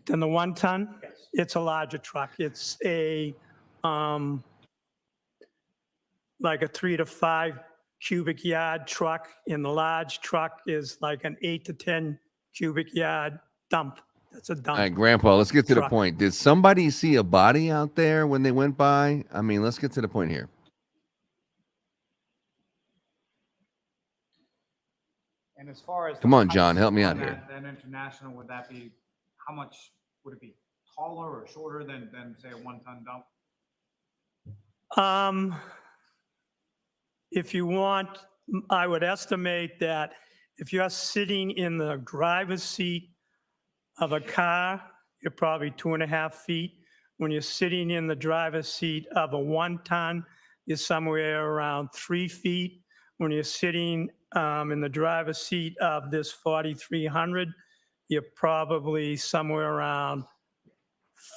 Then the 1-ton? Yes. It's a larger truck. It's a, like a 3 to 5 cubic yard truck, and the large truck is like an 8 to 10 cubic yard dump. That's a dump. All right, Grandpa, let's get to the point. Did somebody see a body out there when they went by? I mean, let's get to the point here. And as far as Come on, John, help me out here. That International, would that be, how much would it be, taller or shorter than say a 1-ton dump? If you want, I would estimate that if you're sitting in the driver's seat of a car, you're probably 2.5 feet. When you're sitting in the driver's seat of a 1-ton, you're somewhere around 3 feet. When you're sitting in the driver's seat of this 4300, you're probably somewhere around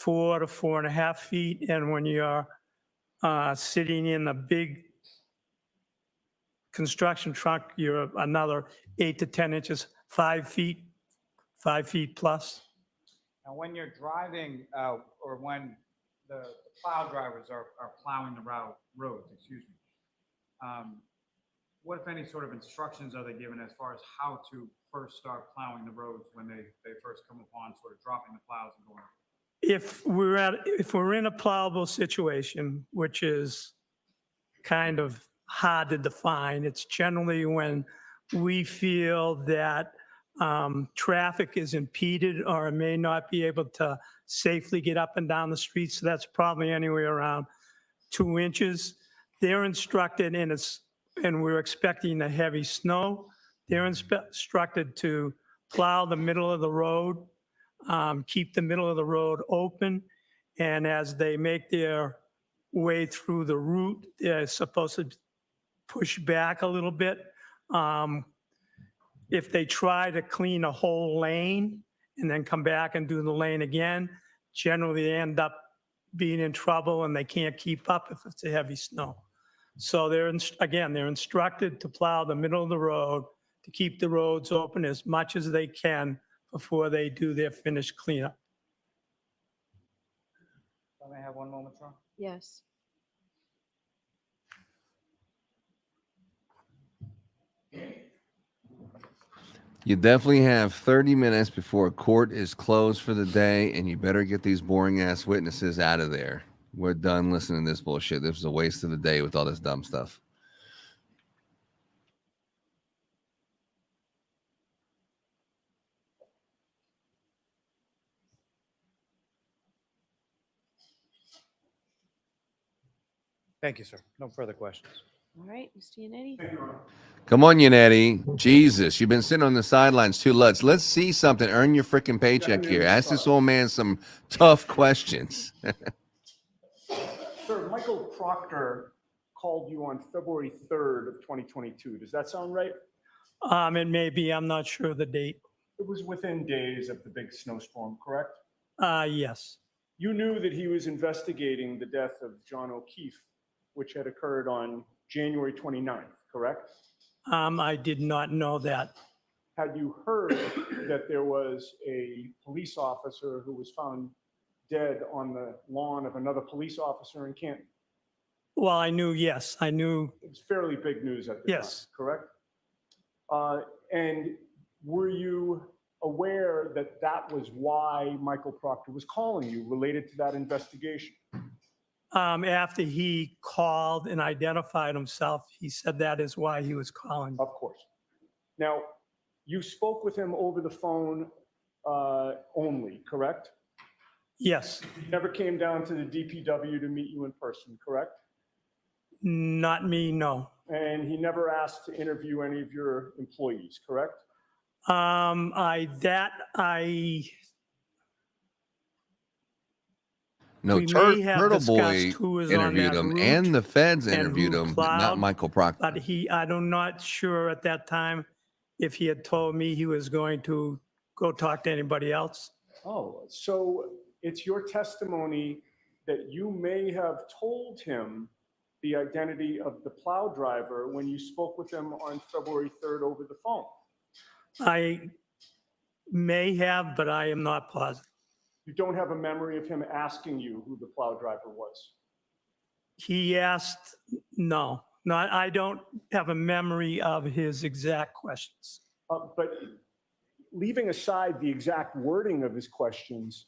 4 to 4.5 feet. And when you're sitting in the big construction truck, you're another 8 to 10 inches, 5 feet plus. Now, when you're driving or when the plow drivers are plowing the roads, what, if any, sort of instructions are they given as far as how to first start plowing the roads when they first come upon sort of dropping the plows and going? If we're in a plowable situation, which is kind of hard to define, it's generally when we feel that traffic is impeded or may not be able to safely get up and down the street. So that's probably anywhere around 2 inches. They're instructed, and we're expecting a heavy snow. They're instructed to plow the middle of the road, keep the middle of the road open. And as they make their way through the route, they're supposed to push back a little bit. If they try to clean a whole lane and then come back and do the lane again, generally they end up being in trouble and they can't keep up if it's a heavy snow. So they're instructed to plow the middle of the road to keep the roads open as much as they can before they do their finished cleanup. Can I have one moment, Sean? Yes. You definitely have 30 minutes before court is closed for the day, and you better get these boring ass witnesses out of there. We're done listening to this bullshit. This was a waste of the day with all this dumb stuff. Thank you, sir. No further questions. All right, Mr. Yannetti. Come on, Yannetti. Jesus, you've been sitting on the sidelines too. Let's see something. Earn your freaking paycheck here. Ask this old man some tough questions. Sir, Michael Proctor called you on February 3rd of 2022. Does that sound right? It may be, I'm not sure of the date. It was within days of the big snowstorm, correct? Yes. You knew that he was investigating the death of John O'Keefe, which had occurred on January 29th, correct? I did not know that. Had you heard that there was a police officer who was found dead on the lawn of another police officer in Canton? Well, I knew, yes, I knew, It's fairly big news at the time, yes. correct? And were you aware that that was why Michael Proctor was calling you, related to that investigation? After he called and identified himself, he said that is why he was calling. Of course. Now, you spoke with him over the phone only, correct? Yes, He never came down to the DPW to meet you in person, correct? not me, no. And he never asked to interview any of your employees, correct? No, We may have Turtle Boy discussed who was on interviewed that him, route and the feds and interviewed who him, but not plowed, Michael Proctor. But I'm not sure at that time if he had told me he was going to go talk to anybody else. Oh, so it's your testimony that you may have told him the identity of the plow driver when you spoke with him on February 3rd over the phone. I may have, but I am not positive. You don't have a memory of him asking you who the plow driver was? He asked, no, I don't have a memory of his exact questions. But leaving aside the exact wording of his questions,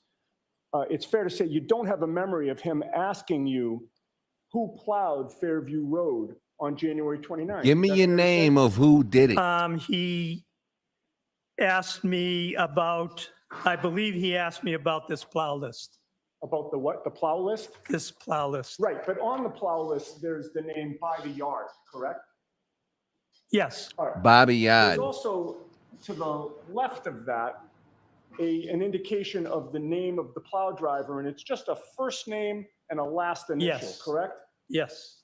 it's fair to say you don't have a memory of him asking you who plowed Fairview Road on January 29th. Give me your name of who did it. He asked me about, I believe he asked me about this plow list. About the what? The plow list? This plow list. Right, but on the plow list, there's the name By the Yard, correct? Yes. All right. Bobby Yard. There's also, to the left of that, an indication of the name of the plow driver, and it's just a first name and a last initial, Yes. correct? Yes.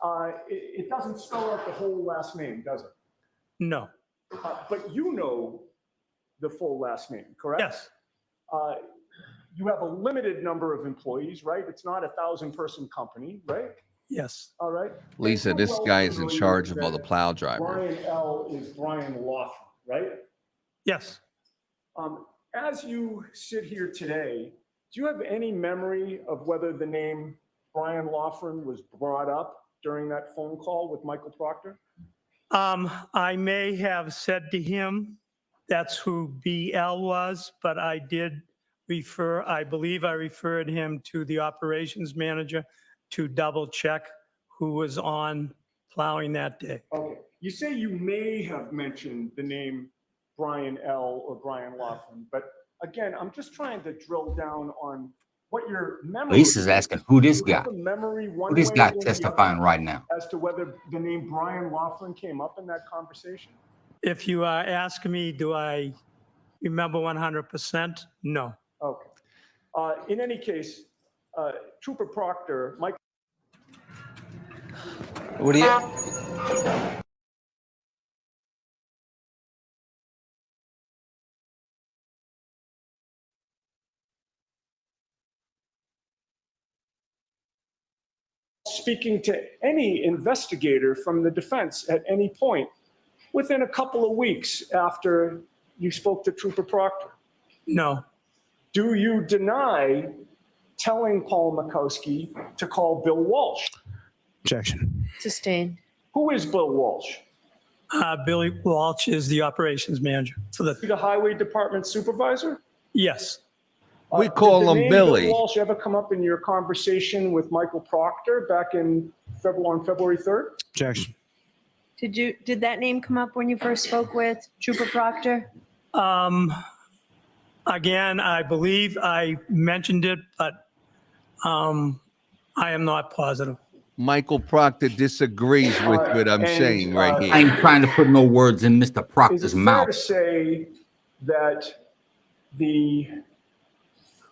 It doesn't spell out the whole last name, does it? No. But you know the full last name, correct? Yes. You have a limited number of employees, right? It's not a 1,000-person company, right? Yes. All right. Lisa, And you're this well guy is in familiar charge of all the that plow drivers. Brian L. is Brian Laughlin, right? Yes. As you sit here today, do you have any memory of whether the name Brian Laughlin was brought up during that phone call with Michael Proctor? I may have said to him that's who BL was, but I did refer, I believe I referred him to the operations manager to double check who was on plowing that day. Okay. You say you may have mentioned the name Brian L. or Brian Laughlin, but again, I'm just trying to drill down on what your memory Lisa's is. asking who this Do you guy, have a memory one who this way guy or the testifying other right now. as to whether the name Brian Laughlin came up in that conversation? If you are asking me, do I remember 100%? No. Okay. In any case, Trooper Proctor, Mike. What do you? Speaking to any investigator from the defense at any point within a couple of weeks after you spoke to Trooper Proctor? No. Do you deny telling Paul Makowski to call Bill Walsh? Objection. Sustained. Who is Bill Walsh? Billy Walsh is the operations manager for The Highway Department supervisor? Yes. We call Did the him name Billy. Bill Walsh ever come up in your conversation with Michael Proctor back on February 3rd? Objection. Did that name come up when you first spoke with Trooper Proctor? Again, I believe I mentioned it, but I am not positive. Michael Proctor disagrees with what I'm saying right here. I ain't trying to put no words in Mr. Is Proctor's it fair mouth. to say that the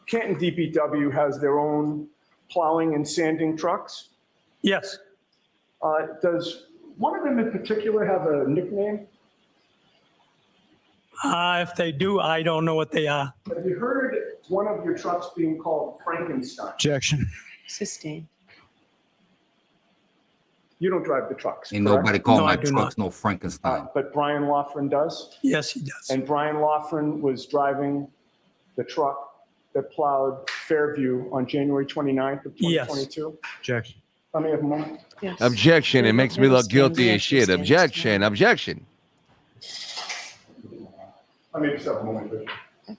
Canton DPW has their own plowing and sanding trucks? Yes. Does one of them in particular have a nickname? If they do, I don't know what they are. Have you heard one of your trucks being called Frankenstein? Objection. Sustained. You don't drive the trucks, Ain't correct? nobody call No, my I do trucks no Frankenstein. But Brian Laughlin does? Yes, he does. And Brian Laughlin was driving the truck that plowed Fairview on January 29th of 2022? Objection. Let me have a moment. Yes. Objection. It They makes don't- me they don't look stand guilty there, as they shit. stand Objection. still. Objection. I may just have a moment, please.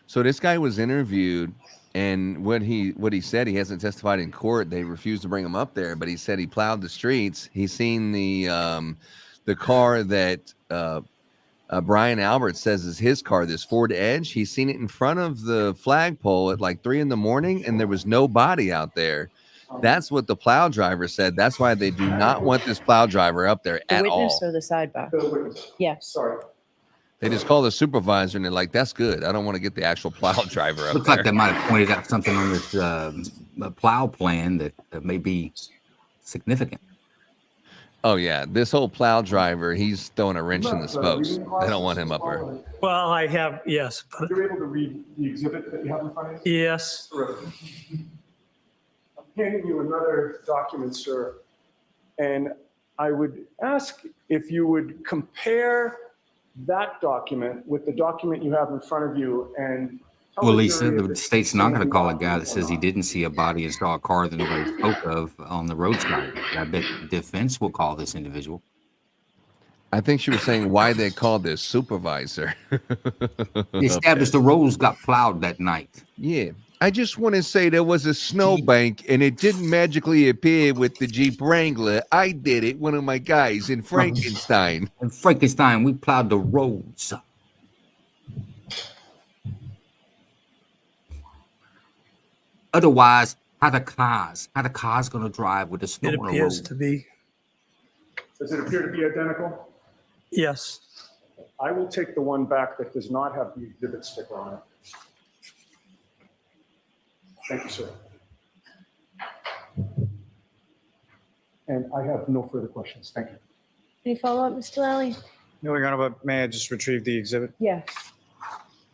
So this guy was interviewed, and what he said, he hasn't testified in court. They refused to bring him up there, but he said he plowed the streets. He's seen the car that Brian Albert says is his car, this Ford Edge. He's seen it in front of the flagpole at like 3 a.m, and there was nobody out there. That's what the plow driver said. That's why they do not want this plow driver up there The at witness all. or the sidebar? The witness. Yes. Sorry. They just call the supervisor, and they're like, "That's good. I don't want to get the actual plow driver up Looks there." like they might have pointed out something on this plow plan that may be significant. Oh yeah, this whole plow driver, he's throwing a wrench in the spokes. They don't want him up there. Well, I have, yes. but- You're able to read the exhibit that you have in front of you? Yes. Terrific. I'm handing you another document, sir, and I would ask if you would compare that document with the document you have in front of you and tell Well, the Lisa, jury if the it's state's not going to same call a guy that document or says he not. didn't see a body and saw a car that nobody spoke of on the roadside. I bet defense will call this individual. I think she was saying why they called this supervisor. They established the roads got plowed that night. Yeah. I just want to say there was a snowbank and it didn't magically appear with the Jeep Wrangler. I did it, one of my guys in Frankenstein. In Frankenstein, we plowed the roads. Otherwise, how the cars going to drive with the snow It on the appears road? to be, Does it appear to be identical? yes. I will take the one back that does not have the exhibit sticker on it. Thank you, sir. And I have no further questions. Thank you. Any follow-up, Mr. Lally? No, Your Honor, but may I just retrieve the exhibit? Yes.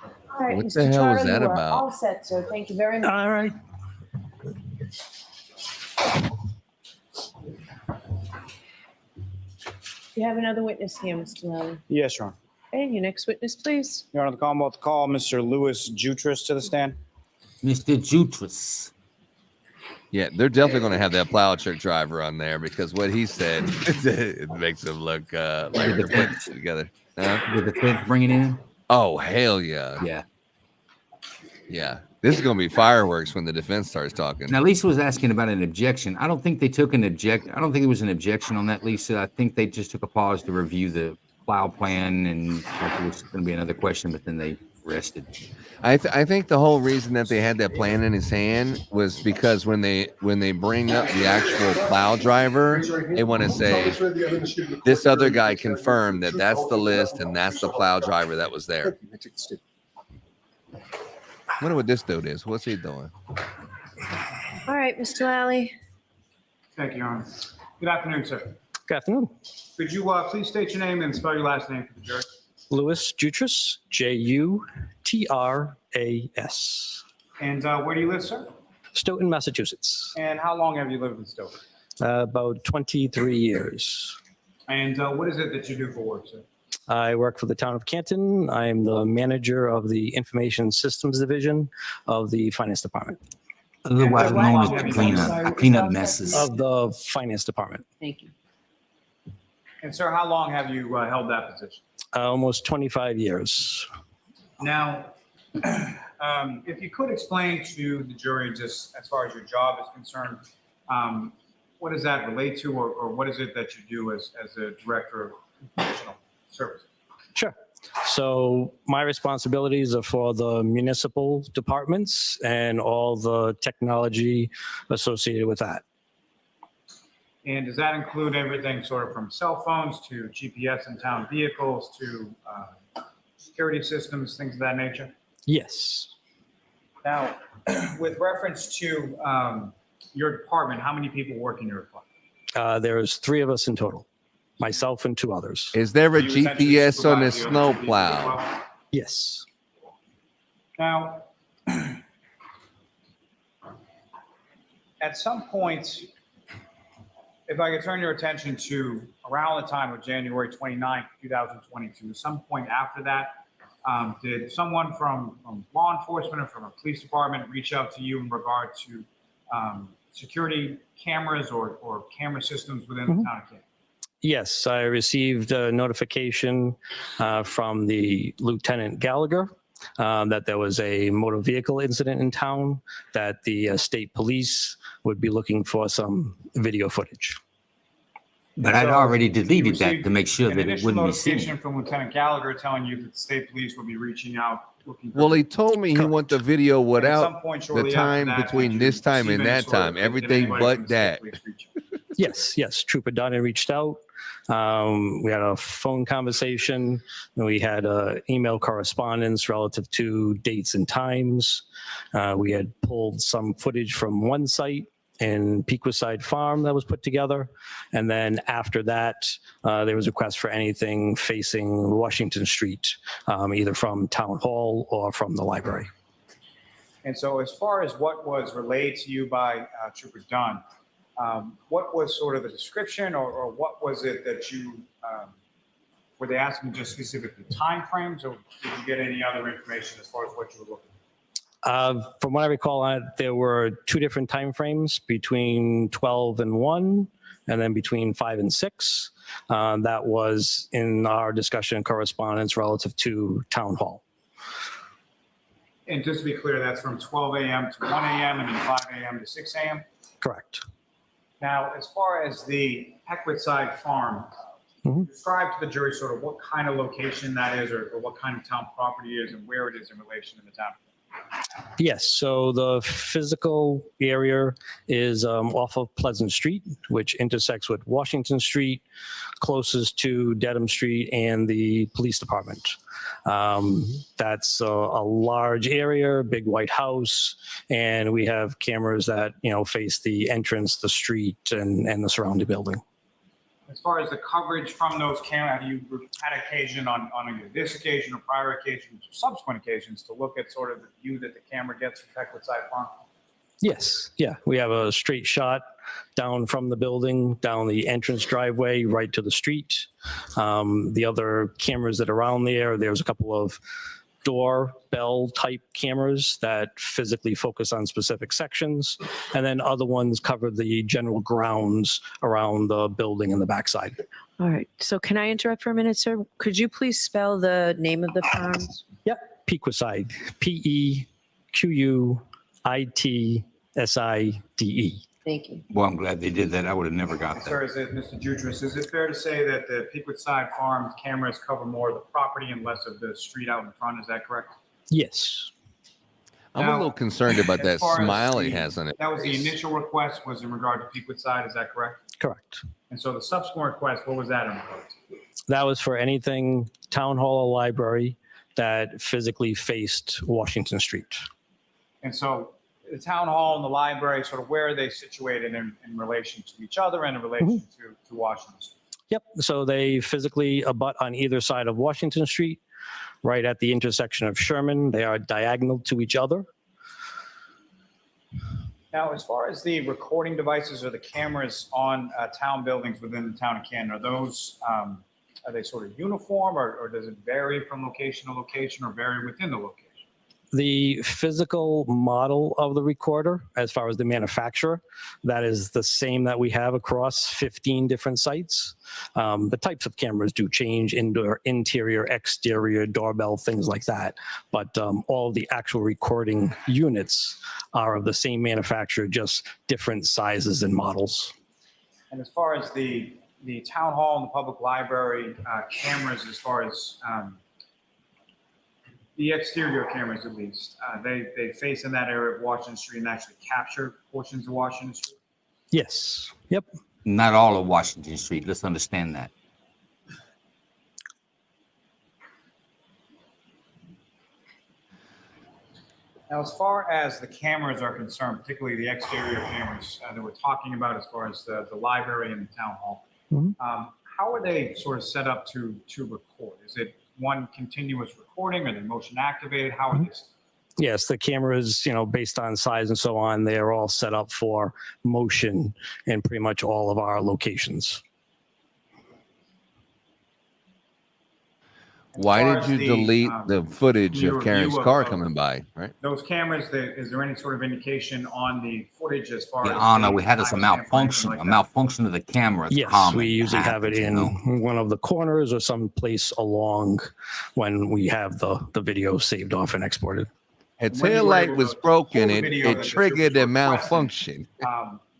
All right, What Mr. the hell Charter, is that you are about? all set, sir. Thank you very much. All right. You have another witness here, Mr. Lally. Yes, Your Honor. Okay, your next witness, please. Your Honor, the Commonwealth to call Mr. Louis Jutras to the stand. Mr. Jutras. Yeah, they're definitely going to have that plow truck driver on there because what he said, it makes him look like they're putting it together. Did the defense bring it in? Oh, hell yeah. Yeah. Yeah. This is going to be fireworks when the defense starts talking. Now, Lisa was asking about an objection. I don't think they took an objection. I don't think there was an objection on that, Lisa. I think they just took a pause to review the plow plan, and there was going to be another question, but then they rested. I think the whole reason that they had that plan in his hand was because when they bring up the actual plow driver, they want to say this other guy confirmed that that's the list and that's the plow driver that was there. I wonder what this dude is. What's he doing? All right, Mr. Lally. Thank you, Your Honor. Good afternoon, sir. Good afternoon. Could you please state your name and spell your last name for the jury? Louis Jutras, Jutras. And where do you live, sir? Stoughton, Massachusetts. And how long have you lived in Stoughton? About 23 years. And what is it that you do for work, sir? I work for the town of Canton. I'm the manager of the Information Systems Division of the Finance Department. Otherwise known as the cleanup messes. Of the Finance Department. Thank you. And sir, how long have you held that position? Almost 25 years. Now, if you could explain to the jury, just as far as your job is concerned, what does that relate to, or what is it that you do as a director of informational services? Sure. So my responsibilities are for the municipal departments and all the technology associated with that. And does that include everything sort of from cell phones to GPS in town vehicles to security systems, things of that nature? Yes. Now, with reference to your department, how many people work in your department? There's 3 of us in total, myself and 2 others. Is there a You essentially GPS on the supervise the snow other people as plow? well? Yes. Now, at some point, if I could turn your attention to around the time of January 29th, 2022, some point after that, did someone from law enforcement or from a police department reach out to you in regard to security cameras or camera systems within the town of Canton? Yes, I received a notification from the Lieutenant Gallagher that there was a motor vehicle incident in town, that the state police would be looking for some video footage. But I'd So already you deleted that received to make sure an that it initial wouldn't be notification seen. from Lieutenant Gallagher telling you that the state police would be reaching out looking for. Well, he told me he want the video And at without some point the shortly after time that, between did you this time receive and any that sort of- time. did Everything anybody from but the state that. police reach out? Yes, Trooper Dunn reached out. We had a phone conversation, and we had email correspondence relative to dates and times. We had pulled some footage from one site in Pequiside Farm that was put together. And then after that, there was a request for anything facing Washington Street, either from Town Hall or from the library. And so as far as what was relayed to you by Trooper Dunn, what was sort of the description or what was it that you, were they asking just specifically timeframes, or did you get any other information as far as what you were looking for? From what I recall, there were 2 different timeframes, between 12 and 1, and then between 5 and 6. That was in our discussion and correspondence relative to Town Hall. And just to be clear, that's from 12 a.m. to 1 a.m. and then 5 a.m. to 6 a.m.? Correct. Now, as far as the Pequiside Farm, describe to the jury sort of what kind of location that is, or what kind of town property it is, and where it is in relation to the town. Yes, so the physical area is off of Pleasant Street, which intersects with Washington Street, closest to Dedham Street and the police department. That's a large area, big white house, and we have cameras that, face the entrance, the street, and the surrounding building. As far as the coverage from those cameras, have you had occasion on either this occasion or prior occasions or subsequent occasions to look at sort of the view that the camera gets from Pequiside Farm? Yes, yeah, we have a straight shot down from the building, down the entrance driveway, right to the street. The other cameras that are around there's a couple of doorbell type cameras that physically focus on specific sections, and then other ones cover the general grounds around the building and the backside. All right. So can I interrupt for a minute, sir? Could you please spell the name of the firm? Yep, Pequiside, Pequitside. Thank you. Well, I'm glad they did that. I would have never got that. Sir, is it, Mr. Jutras, is it fair to say that the Pequiside Farm cameras cover more of the property and less of the street out in front? Is that correct? Yes. I'm a little concerned about that smile he has on it. That was the initial request, was in regard to Pequiside, is that correct? Correct. And so the subsequent request, what was that in regard to? That was for anything town hall or library that physically faced Washington Street. And so the town hall and the library, sort of where are they situated in relation to each other and in relation to Washington Street? Yep. So they physically abut on either side of Washington Street, right at the intersection of Sherman. They are diagonal to each other. Now, as far as the recording devices or the cameras on town buildings within the town of Canton, are those, are they sort of uniform, or does it vary from location to location or vary within the location? The physical model of the recorder, as far as the manufacturer, that is the same that we have across 15 different sites. The types of cameras do change, indoor, interior, exterior, doorbell, things like that. But all of the actual recording units are of the same manufacturer, just different sizes and models. And as far as the town hall and the public library cameras, as far as the exterior cameras, at least, they face in that area of Washington Street and actually capture portions of Washington Street? Yes. Yep. Not all of Washington Street. Let's understand that. Now, as far as the cameras are concerned, particularly the exterior cameras that we're talking about, as far as the library and the town hall, how are they sort of set up to record? Is it one continuous recording? Are they motion activated? How are they? Yes, the cameras, based on size and so on, they are all set up for motion in pretty much all of our locations. Why far did as you the, delete the footage your of Karen's review car of coming by? Right. those cameras, is there any sort of indication on the footage as far Yeah, as Anna, date we and had us a timestamp or anything malfunction. like A that? malfunction of the camera. It's Yes, common. we usually have it happens, you in know. one of the corners or someplace along when we have the video saved off and exported. Her And when you tail were light able was to broken. pull the It video it that the triggered troopers a were requesting, malfunction.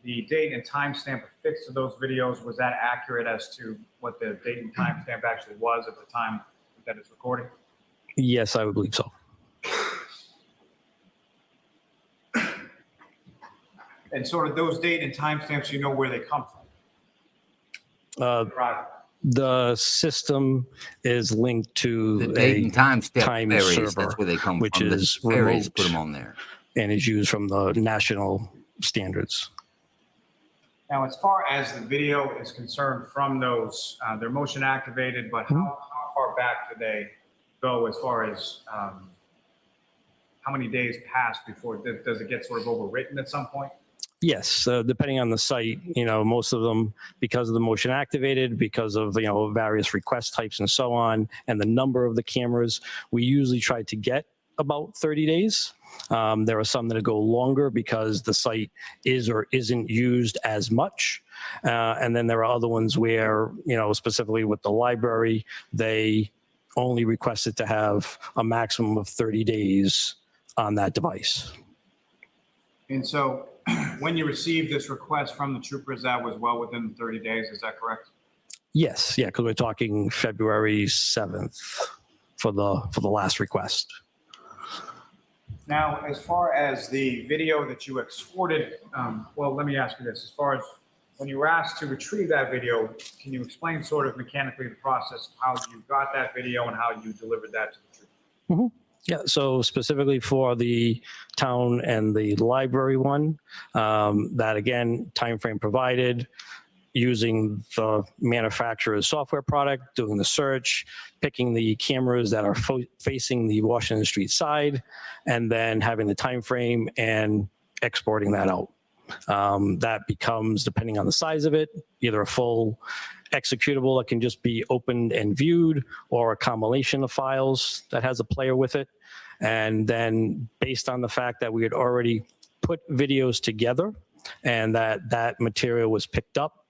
The date and timestamp affixed to those videos, was that accurate as to what the date and timestamp actually was at the time that it's recording? Yes, I would believe so. And sort of those date and timestamps, you know where they come from? Right. The system is linked to The date and time step time ferries, server, that's where they come which from. The is ferries remote put them on there. and is used from the national standards. Now, as far as the video is concerned from those, they're motion activated, but how far back do they go as far as how many days pass before, does it get sort of overwritten at some point? Yes, depending on the site, most of them, because of the motion activated, because of, various request types and so on, and the number of the cameras, we usually try to get about 30 days. There are some that go longer because the site is or isn't used as much. And then there are other ones where, specifically with the library, they only requested to have a maximum of 30 days on that device. And so when you received this request from the troopers, that was well within the 30 days, is that correct? Yes, yeah, because we're talking February 7th for the last request. Now, as far as the video that you exported, well, let me ask you this. As far as when you were asked to retrieve that video, can you explain sort of mechanically the process, how you got that video and how you delivered that to the troopers? Yeah, so specifically for the town and the library one, that again, timeframe provided, using the manufacturer's software product, doing the search, picking the cameras that are facing the Washington Street side, and then having the time frame and exporting that out. That becomes, depending on the size of it, either a full executable that can just be opened and viewed, or a combination of files that has a player with it. And then based on the fact that we had already put videos together and that material was picked up,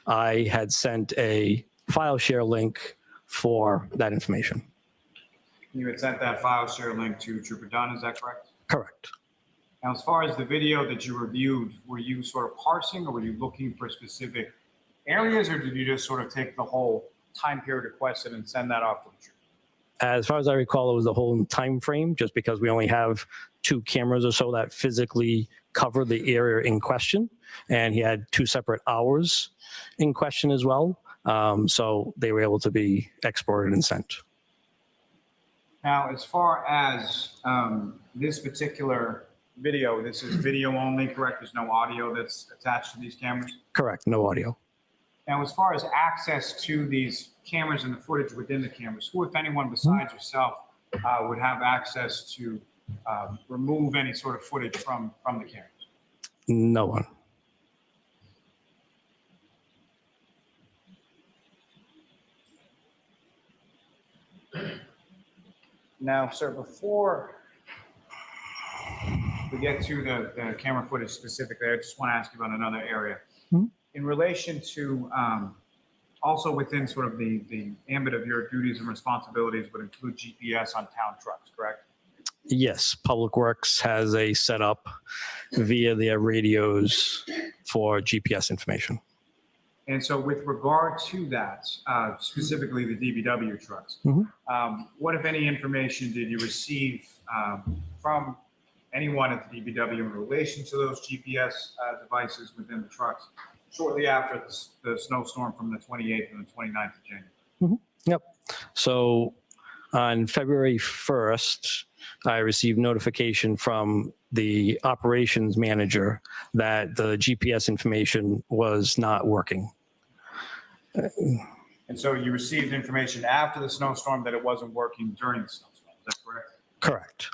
I had sent a file share link for that information. You had sent that file share link to Trooper Dunn, is that correct? Correct. Now, as far as the video that you reviewed, were you sort of parsing, or were you looking for specific areas, or did you just sort of take the whole time period requested and send that off to the troopers? As far as I recall, it was the whole time frame, just because we only have 2 cameras or so that physically cover the area in question. And he had 2 separate hours in question as well. So they were able to be exported and sent. Now, as far as this particular video, this is video only, correct? There's no audio that's attached to these cameras? Correct, no audio. Now, as far as access to these cameras and the footage within the cameras, who, if anyone besides yourself, would have access to remove any sort of footage from the cameras? No one. Now, sir, before we get to the camera footage specifically, I just want to ask you about another area. In relation to also within sort of the ambit of your duties and responsibilities would include GPS on town trucks, correct? Yes, Public Works has a setup via their radios for GPS information. And so with regard to that, specifically the DBW trucks, what, if any, information did you receive from anyone at the DBW in relation to those GPS devices within the trucks shortly after the snowstorm from the 28th and the 29th of January? Yep. So on February 1st, I received notification from the operations manager that the GPS information was not working. And so you received information after the snowstorm that it wasn't working during the snowstorm, is that correct? Correct.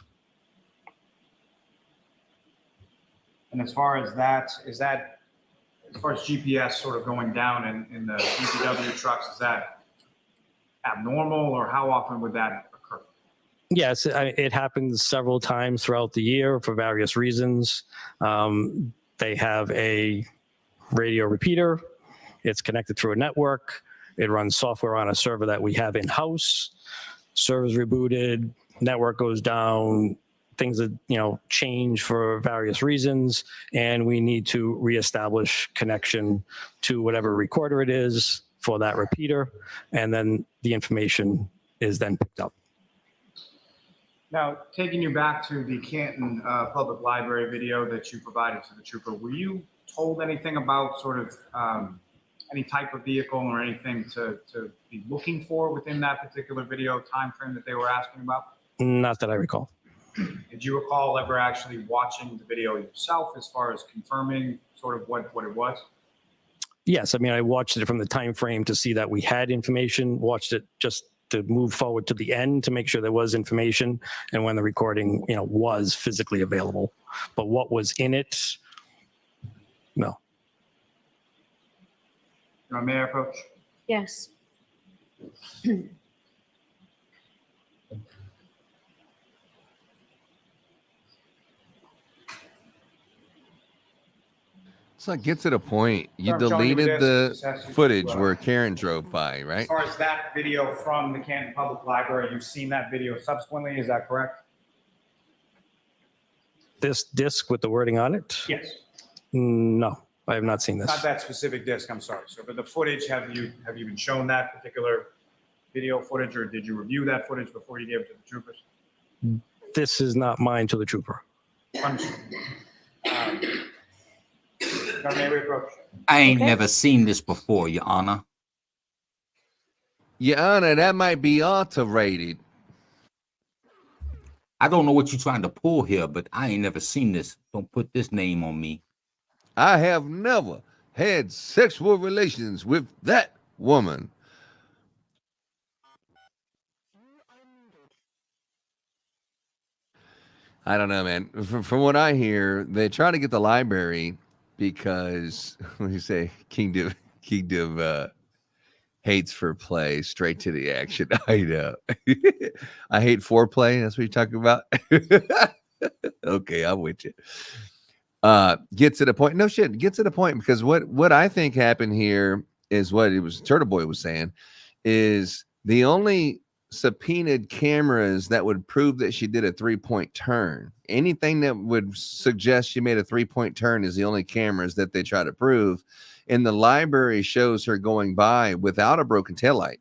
And as far as that, as far as GPS sort of going down in the DPW trucks, is that abnormal, or how often would that occur? Yes, it happens several times throughout the year for various reasons. They have a radio repeater. It's connected through a network. It runs software on a server that we have in-house. Server's rebooted, network goes down, things that, change for various reasons, and we need to reestablish connection to whatever recorder it is for that repeater, and then the information is then picked up. Now, taking you back to the Canton Public Library video that you provided to the trooper, were you told anything about sort of any type of vehicle or anything to be looking for within that particular video time frame that they were asking about? Not that I recall. Did you recall ever actually watching the video yourself as far as confirming sort of what it was? Yes, I watched it from the time frame to see that we had information, watched it just to move forward to the end to make sure there was information, and when the recording, was physically available. But what was in it, no. May I approach? Yes. So it gets to the point, you I'm showing you deleted this. the This has to footage do, where Karen drove by, right? As far as that video from the Canton Public Library, you've seen that video subsequently, is that correct? This disc with the wording on it? Yes. No, I have not seen this. Not that specific disc, I'm sorry. So, but the footage, have you been shown that particular video footage, or did you review that footage before you gave it to the troopers? This is not mine to the trooper. Understood. May we approach? I ain't never seen this before, Your Honor. Your Honor, that might be auto-rated. I don't know what you're trying to pull here, but I ain't never seen this. Don't put this name on me. I have never had sexual relations with that woman. I don't know, man. From what I hear, they try to get the library because, what do you say, Kingdom hates for play, straight to the action. I know. I hate foreplay. That's what you're talking about? Okay, I'm with you. Get to the point. No shit, get to the point, because what I think happened here is what it was Turtle Boy was saying, is the only subpoenaed cameras that would prove that she did a 3-point turn. Anything that would suggest she made a 3-point turn is the only cameras that they try to prove. And the library shows her going by without a broken taillight,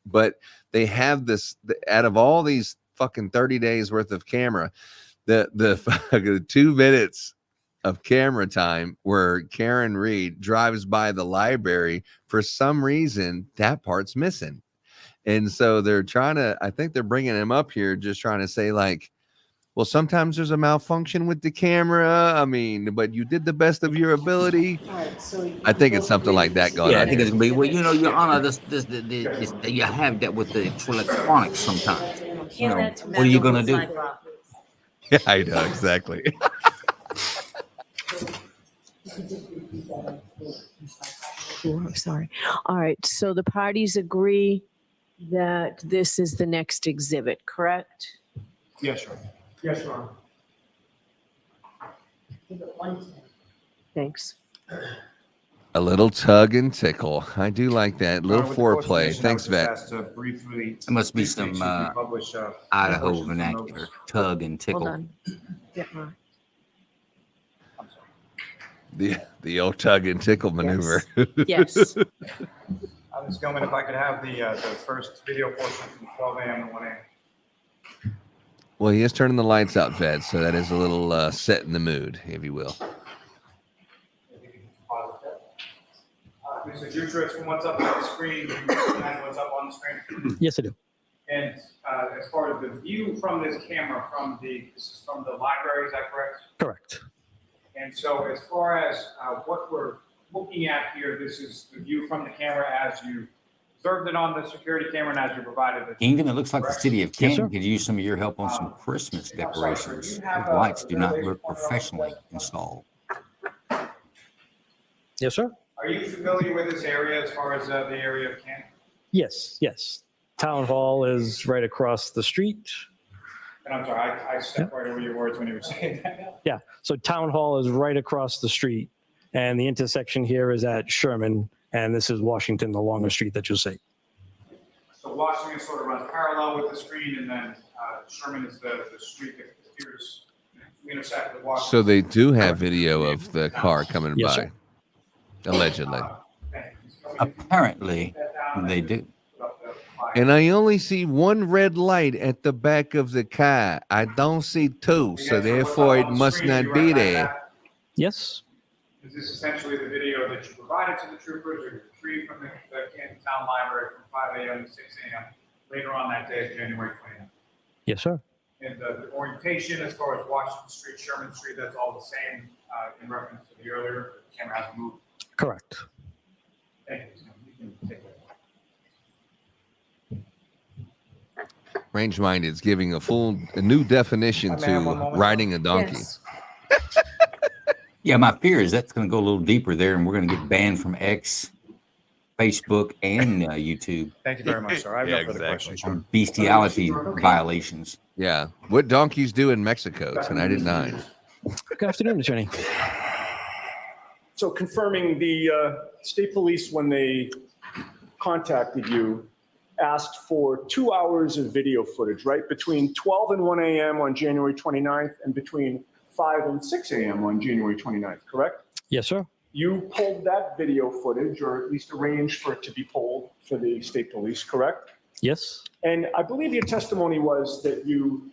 but they have this, out of all these fucking 30 days worth of camera, the 2 minutes of camera time where Karen Reed drives by the library, for some reason, that part's missing. And so they're trying to, I think they're bringing him up here, just trying to say like, well, sometimes there's a malfunction with the camera. But you did the best of your ability. I think it's something like that going on. Yeah, I think it's gonna be, well, Your Honor, this you have that with the electronics sometimes. What are you gonna do? Yeah, I know, exactly. Sorry. All right. So the parties agree that this is the next exhibit, correct? Yes, Your Honor. Yes, Your Honor. Thanks. A little tug and tickle. I do like that. A little foreplay. Thanks, Vet. It must be some Idaho vernacular. Tug and tickle. Hold on. Yeah, The old tug and tickle maneuver. Yes. I was going, if I could have the first video portion from 12 a.m. to 1 a.m. Well, he is turning the lights out, Vet, so that is a little set in the mood, if you will. Mr. Jutris, from what's up on the screen, and what's up on the screen. Yes, I do. And as far as the view from this camera, this is from the library, is that correct? Correct. And so as far as what we're looking at here, this is the view from the camera as you observed it on the security camera and as you provided it. Kingdom, it looks like the city of Yes, Canton sir. could use some of your help on some Christmas decorations. The lights do not look professionally installed. Yes, sir. Are you familiar with this area as far as the area of Canton? Yes, yes. Town Hall is right across the street. And I'm sorry, I stepped right over your words when you were saying that. Yeah, so Town Hall is right across the street, and the intersection here is at Sherman, and this is Washington, the longer street that you'll see. So Washington sort of runs parallel with the street, and then Sherman is the street that appears to intersect with Washington. So they do have video of the car coming Yes, by, sir. allegedly. Apparently, they do. And I only see one red light at the back of the car. I don't see two, so therefore it must not be there. Yes. Is this essentially the video that you provided to the troopers or you retrieved from the Canton Town Library from 5 a.m. to 6 a.m. later on that day, January 29th? Yes, sir. And the orientation as far as Washington Street, Sherman Street, that's all the same in reference to the earlier. The camera hasn't moved. Correct. Thank you. So you can take that. Range Mind is giving a new definition to riding a donkey. Yes. Yeah, my fear is that's going to go a little deeper there, and we're going to get banned from X, Facebook, and YouTube. Thank you very much, sir. I have no further questions. On bestiality violations. Yeah. What donkeys do in Mexico tonight at 9. Good afternoon, Attorney. So confirming the state police, when they contacted you, asked for 2 hours of video footage, right? Between 12 and 1 a.m. on January 29th and between 5 and 6 a.m. on January 29th, correct? Yes, sir. You pulled that video footage, or at least arranged for it to be pulled for the state police, correct? Yes. And I believe your testimony was that you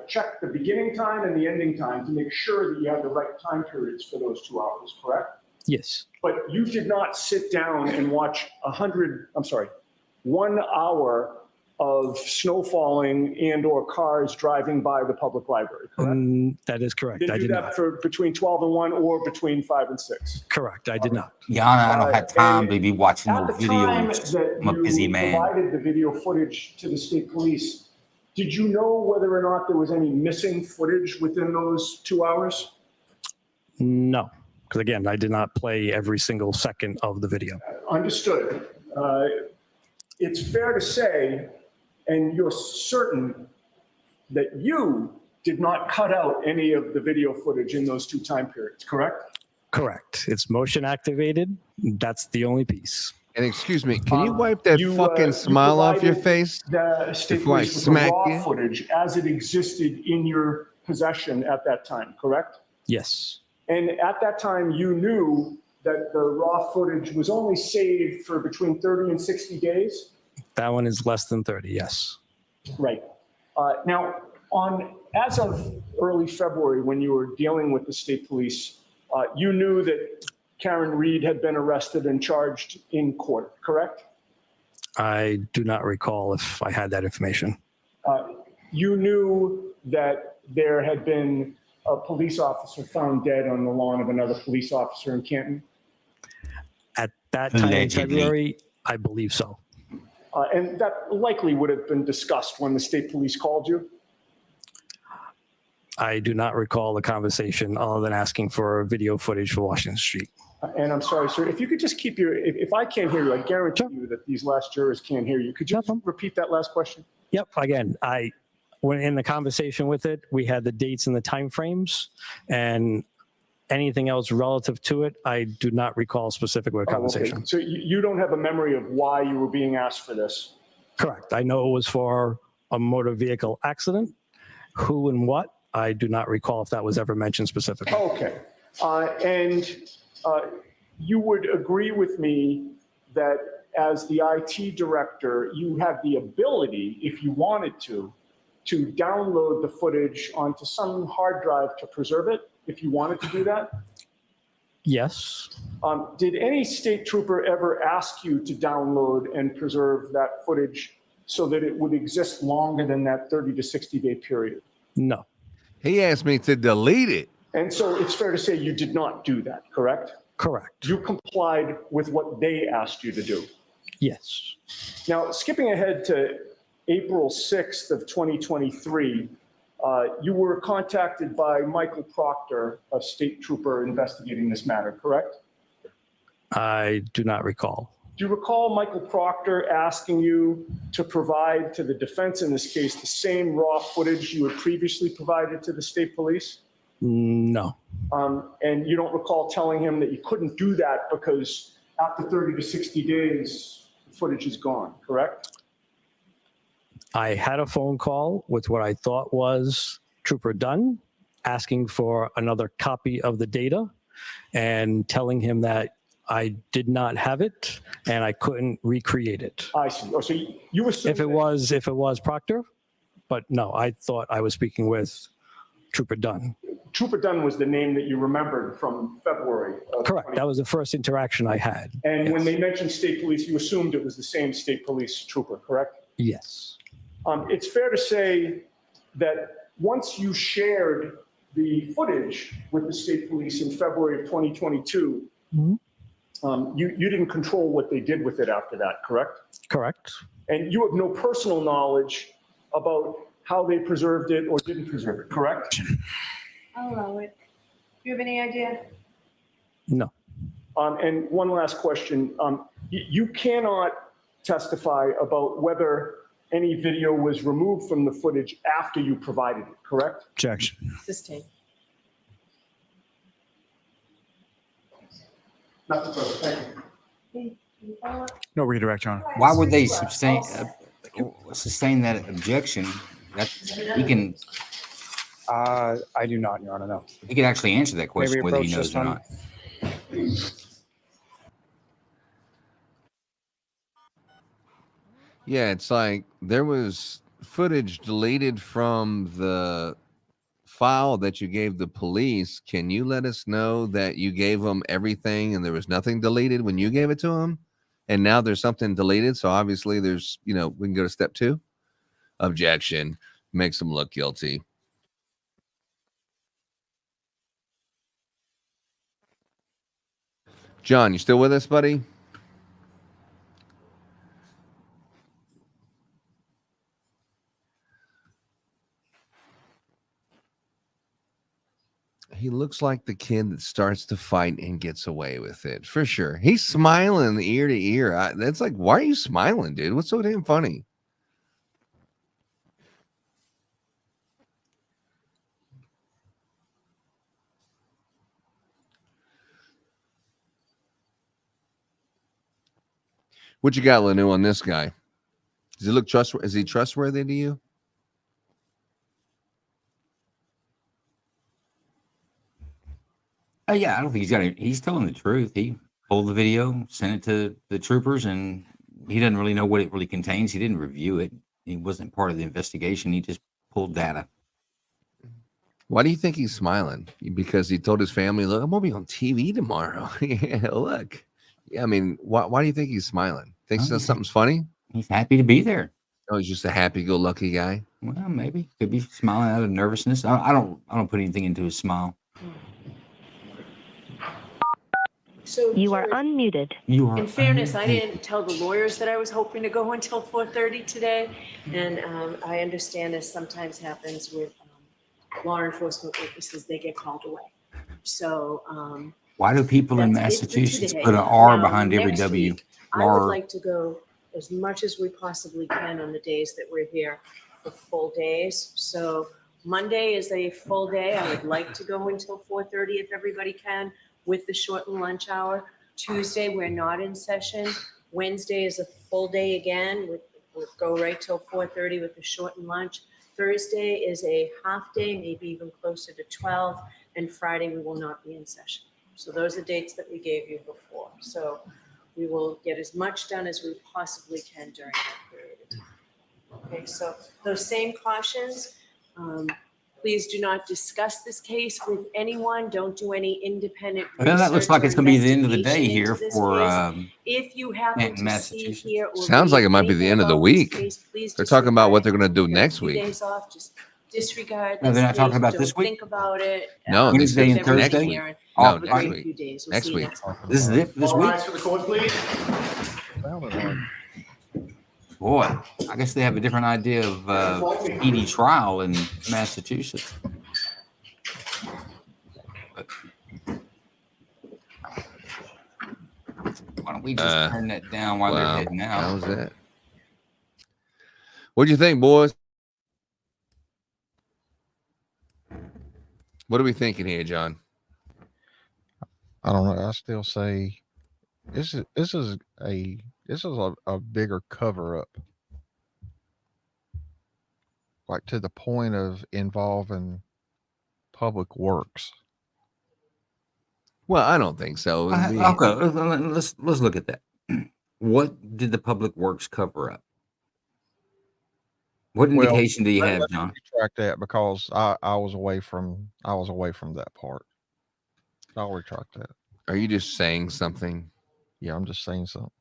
checked the beginning time and the ending time to make sure that you had the right time periods for those 2 hours, correct? Yes. But you did not sit down and watch 1 hour of snow falling and or cars driving by the public library, correct? That is correct. Didn't I do did that not. for between 12 and 1 or between 5 and 6. Correct. I did not. Yeah, I don't have time to be watching At no the time videos. that I'm a busy you man. provided the video footage to the state police, did you know whether or not there was any missing footage within those 2 hours? No, because again, I did not play every single second of the video. Understood. It's fair to say, and you're certain, that you did not cut out any of the video footage in those 2 time periods, correct? Correct. It's motion activated. That's the only piece. And excuse me, can you wipe that fucking smile off your face The state before I police with the smack raw you? footage as it existed in your possession at that time, correct? Yes. And at that time, you knew that the raw footage was only saved for between 30 and 60 days? That one is less than 30. Yes. Right. Now, as of early February, when you were dealing with the state police, you knew that Karen Reed had been arrested and charged in court, correct? I do not recall if I had that information. You knew that there had been a police officer found dead on the lawn of another police officer in Canton? At that time in Allegedly. February, I believe so. And that likely would have been discussed when the state police called you? I do not recall the conversation other than asking for video footage for Washington Street. And I'm sorry, sir, if you could just keep if I can't hear you, I guarantee you that these last jurors can't hear you. Could you repeat that last question? Yep. Again, when in the conversation with it, we had the dates and the timeframes, and anything else relative to it, I do not recall specifically a conversation. Okay. So you don't have a memory of why you were being asked for this? Correct. I know it was for a motor vehicle accident. Who and what, I do not recall if that was ever mentioned specifically. Okay. And you would agree with me that as the IT director, you have the ability, if you wanted to download the footage onto some hard drive to preserve it, if you wanted to do that? Yes. Did any state trooper ever ask you to download and preserve that footage so that it would exist longer than that 30 to 60 day period? No. He asked me to delete it. And so it's fair to say you did not do that, correct? Correct. You complied with what they asked you to do. Yes. Now, skipping ahead to April 6th of 2023, you were contacted by Michael Proctor, a state trooper investigating this matter, correct? I do not recall. Do you recall Michael Proctor asking you to provide to the defense in this case the same raw footage you had previously provided to the state police? No. And you don't recall telling him that you couldn't do that because after 30 to 60 days, the footage is gone, correct? I had a phone call with what I thought was Trooper Dunn asking for another copy of the data and telling him that I did not have it and I couldn't recreate it. I see. Oh, so you assume if it was Proctor, but no, I thought I was speaking with Trooper Dunn. Trooper Dunn was the name that you remembered from February. Correct. That was the first interaction I had. And when they mentioned state police, you assumed it was the same state police trooper, correct? Yes. It's fair to say that once you shared the footage with the state police in February of 2022, you didn't control what they did with it after that, correct? Correct. And you have no personal knowledge about how they preserved it or didn't preserve it, correct? I'll allow it. Do you have any idea? No. And one last question. You cannot testify about whether any video was removed from the footage after you provided it, correct? Objection. Sustained. Nothing further. Thank you. No redirect, Your Honor. Why would they sustain that objection? That he can. I do not, Your Honor. No. He could actually answer that question whether he knows or not. Yeah, it's like there was footage deleted from the file that you gave the police. Can you let us know that you gave them everything and there was nothing deleted when you gave it to them? And now there's something deleted. So obviously there's, we can go to step 2. Objection. Makes them look guilty. John, you still with us, buddy? He looks like the kid that starts to fight and gets away with it, for sure. He's smiling ear to ear. That's like, why are you smiling, dude? What's so damn funny? What you got, Lanu, on this guy? Does he look trustworthy? Is he trustworthy to you? Yeah, I don't think he's got it. He's telling the truth. He pulled the video, sent it to the troopers, and he doesn't really know what it really contains. He didn't review it. He wasn't part of the investigation. He just pulled data. Why do you think he's smiling? Because he told his family, look, I'm going to be on TV tomorrow. Yeah, look. Yeah, I mean, why do you think he's smiling? Thinks something's funny? He's happy to be there. Oh, he's just a happy-go-lucky guy? Well, maybe. Could be smiling out of nervousness. I don't put anything into his smile. So You are unmuted. You are in fairness, I didn't tell the lawyers that I was hoping to go until 4:30 today. And I understand this sometimes happens with law enforcement witnesses, they get called away. So Why do people in that's it for Massachusetts today. put an R Now, behind every next W? week, I would R. like to go as much as we possibly can on the days that we're here for full days. So Monday is a full day. I would like to go until 4:30 if everybody can with the shortened lunch hour. Tuesday, we're not in session. Wednesday is a full day again. We'll go right till 4:30 with the shortened lunch. Thursday is a half day, maybe even closer to 12. And Friday, we will not be in session. So those are dates that we gave you before. So we will get as much done as we possibly can during that period of time. Okay, so those same cautions. Please do not discuss this case with anyone. Don't do any independent Well, that looks like research it's or going to be the end of the investigation day here into this for case. If you happen Canton, to see, Massachusetts. hear, or Sounds like it might be the end of the week. please They're talking about what they're going to do next few week. days off, just disregard No, this they're not talking case. about Don't this week? Think about it. No, they Wednesday said and Thursday? next week. Aaron. No, Have a next great week. few days. We'll Next see you week. next week. This is it this All week? eyes for the code, please. Boy, I guess they have a different idea of speedy trial in Massachusetts. But why don't we we just turn that down while they're heading out? That was it. What'd you think, boys? What are we thinking here, John? I don't know. I still say this is a bigger cover up, like to the point of involving public works. Well, I don't think so. Okay, let's look at that. What did the public works cover up? What indication do you have, John? Retract that because I was away from that part. I'll retract that. Are you just saying something? Yeah, I'm just saying something.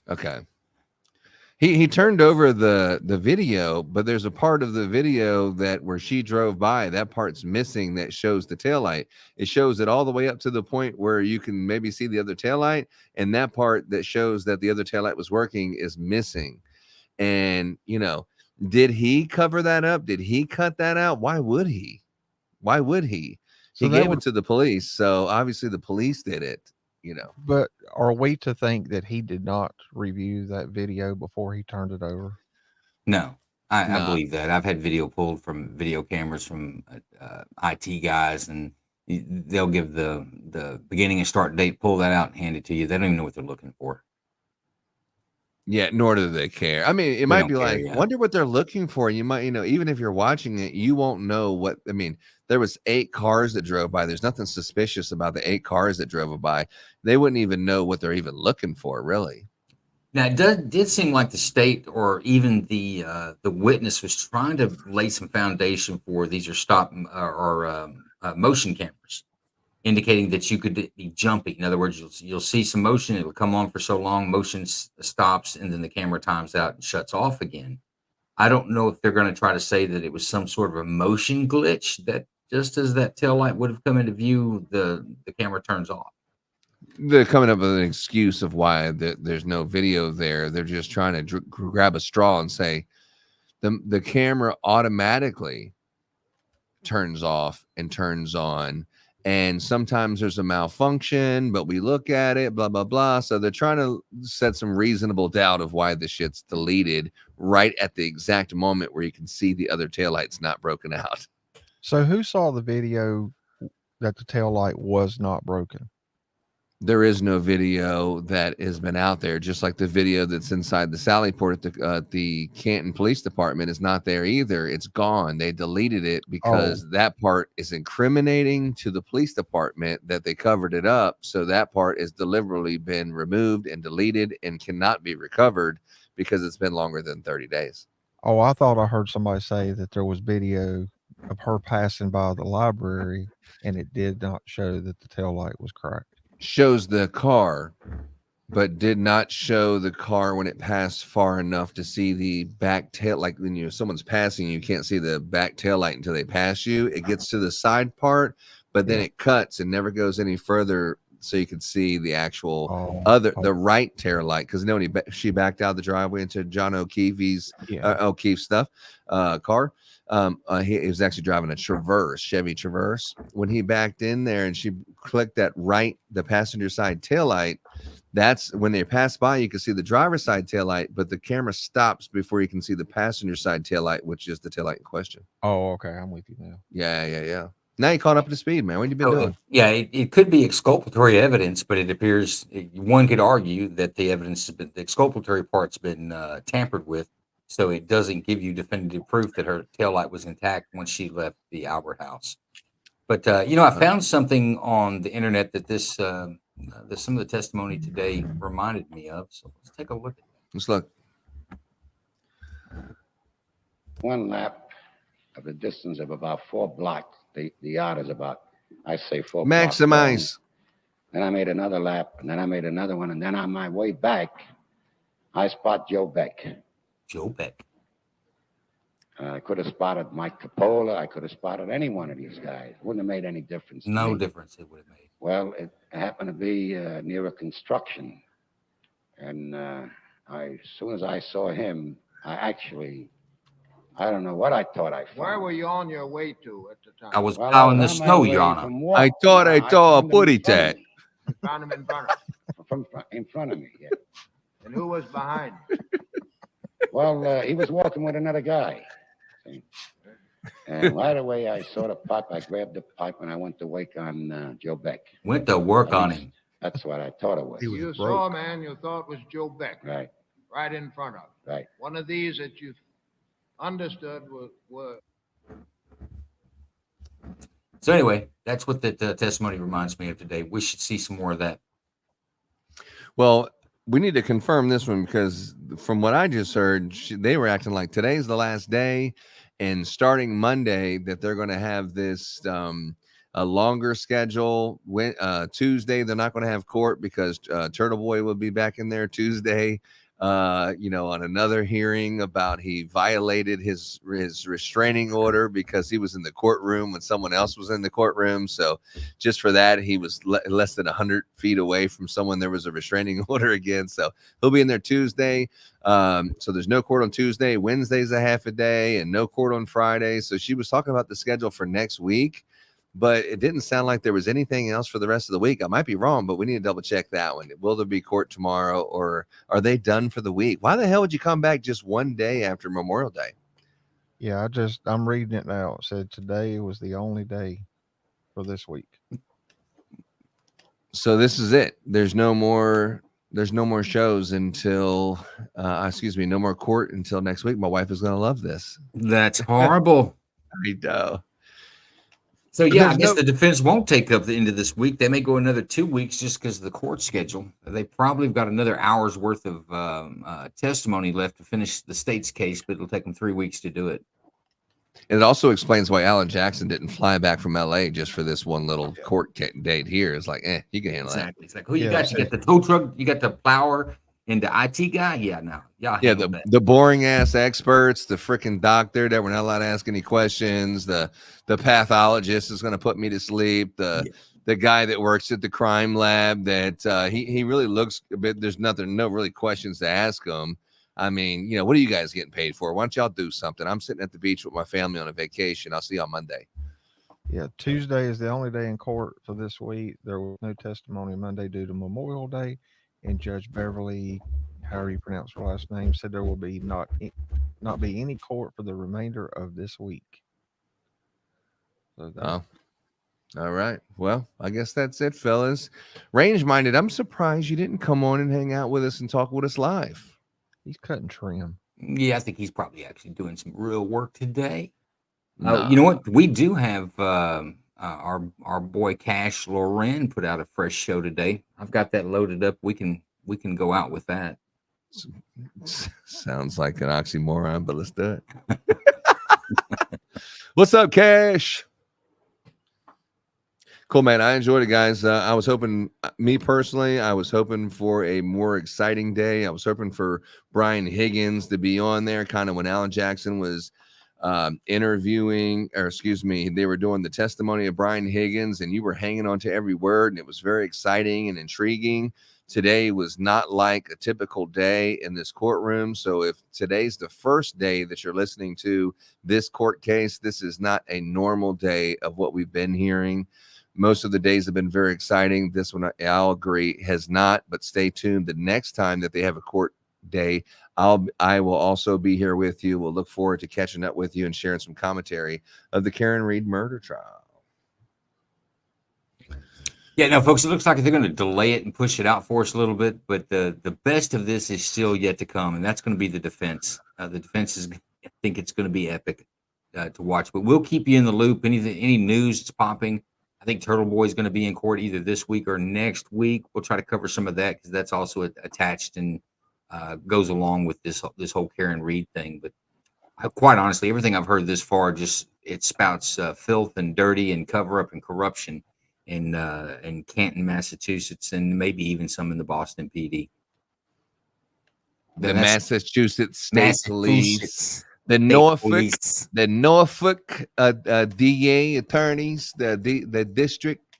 Okay. He turned over the video, but there's a part of the video that where she drove by, that part's missing, that shows the taillight. It shows it all the way up to the point where you can maybe see the other taillight, and that part that shows that the other taillight was working is missing. And, you know, did he cover that up? Did he cut that out? Why would he? Why would he? So He that gave would- it to the police, so obviously the police did it, you know. But are we to think that he did not review that video before he turned it over? No, I No. believe that. I've had video pulled from video cameras from IT guys, and they'll give the beginning and start date, pull that out, and hand it to you. They don't even know what they're looking for. Yeah, nor do they care. I mean, it They might don't be care, like, yeah. wonder what they're looking for. You might, you know, even if you're watching it, you won't know what. I mean, there was 8 cars that drove by. There's nothing suspicious about the 8 cars that drove by. They wouldn't even know what they're even looking for, really. Now, it did seem like the state or even the witness was trying to lay some foundation for these are stop or motion cameras, indicating that you could be jumping. In other words, you'll see some motion, it'll come on for so long, motion stops, and then the camera times out and shuts off again. I don't know if they're going to try to say that it was some sort of a motion glitch that just as that tail light would have come into view, the camera turns off. They're coming up with an excuse of why there's no video there. They're just trying to grab a straw and say the camera automatically turns off and turns on. And sometimes there's a malfunction, but we look at it, blah, blah, blah. So they're trying to set some reasonable doubt of why the shit's deleted right at the exact moment where you can see the other taillight's not broken out. So who saw the video that the tail light was not broken? There is no video that has been out there, just like the video that's inside the Sallyport at the Canton Police Department is not there either. It's gone. They deleted it because that part is incriminating to the police department that they covered it up. So that part has deliberately been removed and deleted and cannot be recovered because it's been longer than 30 days. Oh, I thought I heard somebody say that there was video of her passing by the library and it did not show that the tail light was cracked. Shows the car, but did not show the car when it passed far enough to see the back tail. Like when someone's passing, you can't see the back tail light until they pass you. It gets to the side part, but then it cuts and never goes any further, so you can see the actual the right tail light. Because she backed out of the driveway into John O'Keefe's O'Keefe stuff car. He was actually driving a Chevy Traverse. When he backed in there and she clicked the passenger side taillight, that's when they pass by, you can see the driver's side taillight, but the camera stops before you can see the passenger side taillight, which is the taillight in question. Oh, okay. I'm with you now. Yeah. Now you caught up to speed, man. What have you been doing? Yeah, it could be exculpatory evidence, but it appears one could argue that the evidence, the exculpatory part's been tampered with. So it doesn't give you definitive proof that her taillight was intact when she left the Albert House. But I found something on the internet that some of the testimony today reminded me of. So let's take a look at that. Let's look. One lap of a distance of about 4 blocks. The yard is about, I say, 4 blocks. Maximize. Then I made another lap, and then I made another one, and then on my way back, I spot Joe Beck. Joe Beck. I could have spotted Mike Capola. I could have spotted any one of these guys. Wouldn't have made any difference. To No me. difference it would have made. Well, it happened to be near a construction. And as soon as I saw him, I don't know what I thought I found. Where were you on your way to at the time? I was plowing the snow, Your Honor. I thought I saw a booty tat. You found him in Vernon. in front of me. Yeah. And who was behind you? Well, he was walking with another guy. See? And right away, I saw the pipe. I grabbed the pipe and I went to wake on Joe Beck. Went to work At on least him. That's what I thought it was. You saw a man you thought was Joe Beck. Right. Right in front of you. Right. One of these that you understood were So anyway, that's what that testimony reminds me of today. We should see some more of that. Well, we need to confirm this one because from what I just heard, they were acting like today's the last day, and starting Monday that they're going to have this a longer schedule. When Tuesday they're not going to have court because Turtle Boy will be back in there Tuesday. On another hearing about he violated his restraining order because he was in the courtroom when someone else was in the courtroom. So just for that, he was less than 100 feet away from someone there was a restraining order against. So he'll be in there Tuesday. So there's no court on Tuesday. Wednesday's a half a day and no court on Friday. So she was talking about the schedule for next week, but it didn't sound like there was anything else for the rest of the week. I might be wrong, but we need to double check that one. Will there be court tomorrow, or are they done for the week? Why the hell would you come back just one day after Memorial Day? Yeah, I'm reading it now. It said today was the only day for this week. So this is it. There's no more shows until no more court until next week. My wife is going to love this. That's horrible. I know. So yeah, I guess the defense won't take up the end of this week. They may go another 2 weeks just because of the court schedule. They probably have got another hour's worth of testimony left to finish the state's case, but it'll take them 3 weeks to do it. And it also explains why Alan Jackson didn't fly back from LA just for this one little court date here. It's like, you can handle that. It's like, who you got? You got the tow truck, you got the plower, and the IT guy? Yeah, no. Yeah, the boring ass experts, the freaking doctor that we're not allowed to ask any questions, the pathologist is going to put me to sleep, the guy that works at the crime lab that he really looks a bit, there's no really questions to ask him. I mean, what are you guys getting paid for? Why don't y'all do something? I'm sitting at the beach with my family on a vacation. I'll see you on Monday. Yeah, Tuesday is the only day in court for this week. There was no testimony Monday due to Memorial Day, and Judge Beverly, however you pronounce her last name, said there will be not be any court for the remainder of this week. So all right. Well, I guess that's it, fellas. Range Minded, I'm surprised you didn't come on and hang out with us and talk with us live. He's cutting trim. Yeah, I think he's probably actually doing some real work today. No. You know what? We do have our boy Cash Loren put out a fresh show today. I've got that loaded up. We can go out with that. Sounds like an oxymoron, but let's do it. What's up, Cash? Cool, man. I enjoyed it, guys. I was hoping, me personally, I was hoping for a more exciting day. I was hoping for Brian Higgins to be on there, kind of when Alan Jackson was interviewing, or excuse me, they were doing the testimony of Brian Higgins, and you were hanging on to every word, and it was very exciting and intriguing. Today was not like a typical day in this courtroom. So if today's the first day that you're listening to this court case, this is not a normal day of what we've been hearing. Most of the days have been very exciting. This one, I'll agree, has not, but stay tuned. The next time that they have a court day, I will also be here with you. We'll look forward to catching up with you and sharing some commentary of the Karen Reed murder trial. Yeah, no, folks, it looks like they're going to delay it and push it out for us a little bit, but the best of this is still yet to come, and that's going to be the defense. The defense is, I think it's going to be epic to watch, but we'll keep you in the loop. Any news that's popping, I think Turtle Boy is going to be in court either this week or next week. We'll try to cover some of that because that's also attached and goes along with this whole Karen Reed thing. But quite honestly, everything I've heard this far it spouts filth and dirty and cover up and corruption in Canton, Massachusetts, and maybe even some in the Boston PD. The Massachusetts State Police. The Norfolk DA attorneys, the district,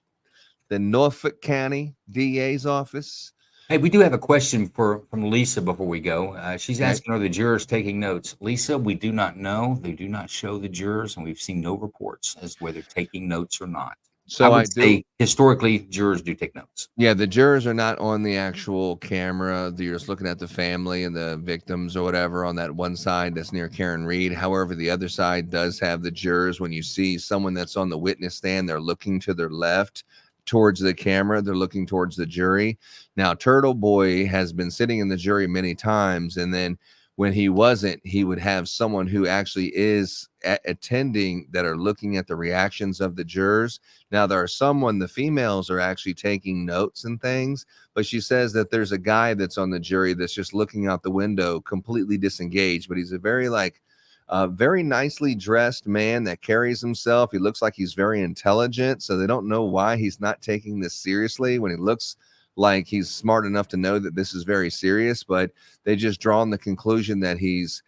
the Norfolk County DA's office. Hey, we do have a question from Lisa before we go. She's asking, are the jurors taking notes? Lisa, we do not know. They do not show the jurors, and we've seen no reports as to whether they're taking notes or not. So I I would do. say historically, jurors do take notes. Yeah, the jurors are not on the actual camera. You're just looking at the family and the victims or whatever on that one side that's near Karen Reed. However, the other side does have the jurors. When you see someone that's on the witness stand, they're looking to their left towards the camera. They're looking towards the jury. Now, Turtle Boy has been sitting in the jury many times, and then when he wasn't, he would have someone who actually is attending that are looking at the reactions of the jurors. Now, there are someone, the females are actually taking notes and things, but she says that there's a guy that's on the jury that's just looking out the window, completely disengaged, but he's a very nicely dressed man that carries himself. He looks like he's very intelligent, so they don't know why he's not taking this seriously when he looks like he's smart enough to know that this is very serious, but they just drawn the conclusion that he's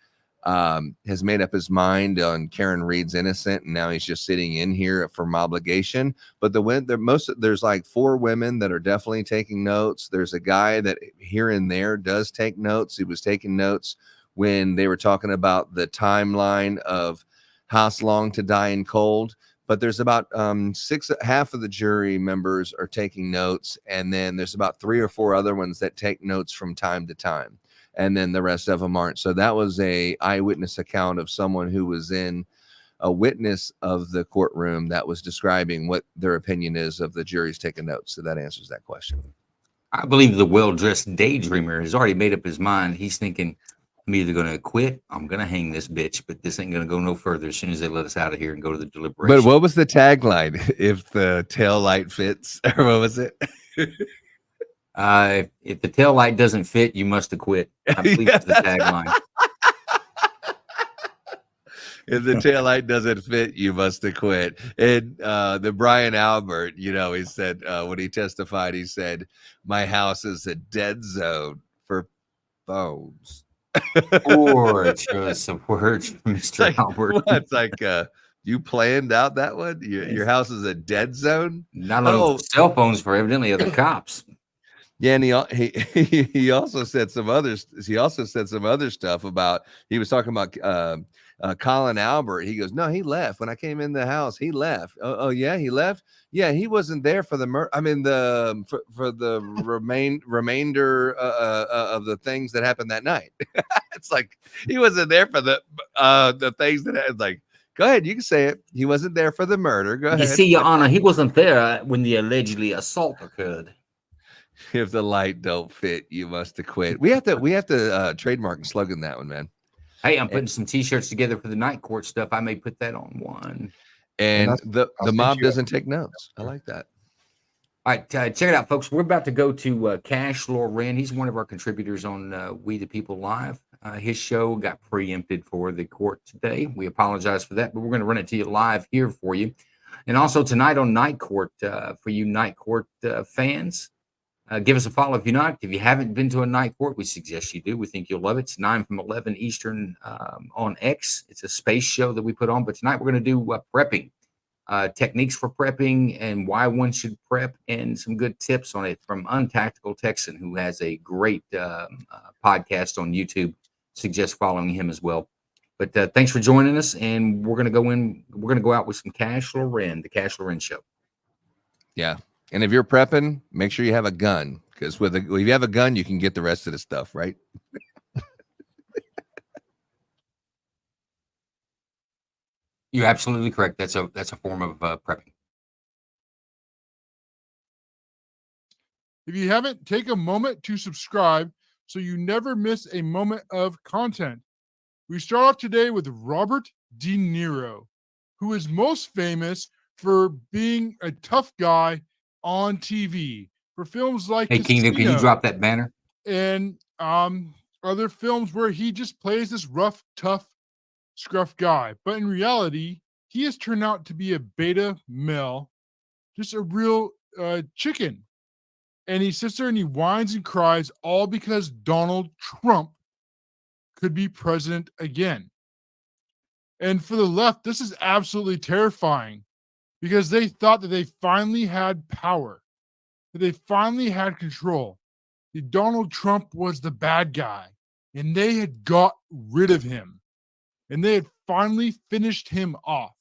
has made up his mind on Karen Reed's innocent, and now he's just sitting in here from obligation. But there's like 4 women that are definitely taking notes. There's a guy that here and there does take notes. He was taking notes when they were talking about the timeline of House Long to Die in Cold. But there's about half of the jury members are taking notes, and then there's about 3 or 4 other ones that take notes from time to time, and then the rest of them aren't. So that was a eyewitness account of someone who was in a witness of the courtroom that was describing what their opinion is of the jury's taking notes. So that answers that question. I believe the well-dressed daydreamer has already made up his mind. He's thinking, I'm either going to quit, I'm going to hang this bitch, but this ain't going to go no further as soon as they let us out of here and go to the deliberation. But what was the tagline? If the tail light fits, or what was it? If the tail light doesn't fit, you must have quit. I believe it's the tagline. If the tail light doesn't fit, you must have quit. And the Brian Albert, he said, when he testified, he said, my house is a dead zone for phones. Or chose some words from Mr. Like, Albert. what? It's like you planned out that one? Your house is a dead zone? Not on cell phones for evidently other cops. Yeah, and he also said some others. He also said some other stuff about. He was talking about Colin Albert. He goes, no, he left when I came in the house. He left. Oh yeah, he left. Yeah, he wasn't there for the for the remainder of the things that happened that night. It's like he wasn't there for the things that happened. Like, go ahead, you can say it. He wasn't there for the murder. Go ahead. You see, Your Honor, he wasn't there when the allegedly assault occurred. If the light don't fit, you must have quit. We have to trademark and slogan that one, man. Hey, I'm putting some T-shirts together for the night court stuff. I may put that on one. And the mob doesn't take notes. I like that. All right, check it out, folks. We're about to go to Cash Loren. He's one of our contributors on We the People Live. His show got preempted for the court today. We apologize for that, but we're going to run it to you live here for you. And also tonight on Night Court, for you Night Court fans, give us a follow if you're not. If you haven't been to a night court, we suggest you do. We think you'll love it. It's 9 from 11 Eastern on X. It's a space show that we put on. But tonight we're going to do prepping, techniques for prepping and why one should prep, and some good tips on it from Untactical Texan, who has a great podcast on YouTube. Suggest following him as well. But thanks for joining us. And we're going to go in. We're going to go out with some Cash Loren, the Cash Loren Show. Yeah. And if you're prepping, make sure you have a gun, because if you have a gun, you can get the rest of the stuff, right? You're absolutely correct. That's a form of prepping. If you haven't, take a moment to subscribe so you never miss a moment of content. We start off today with Robert De Niro, who is most famous for being a tough guy on TV for films like Hey, Kingdom, can you drop that banner? And other films where he just plays this rough, tough, scruff guy. But in reality, he has turned out to be a beta male, just a real chicken. And he sits there and he whines and cries, all because Donald Trump could be president again. And for the left, this is absolutely terrifying, because they thought that they finally had power, that they finally had control. That Donald Trump was the bad guy, and they had got rid of him, and they had finally finished him off.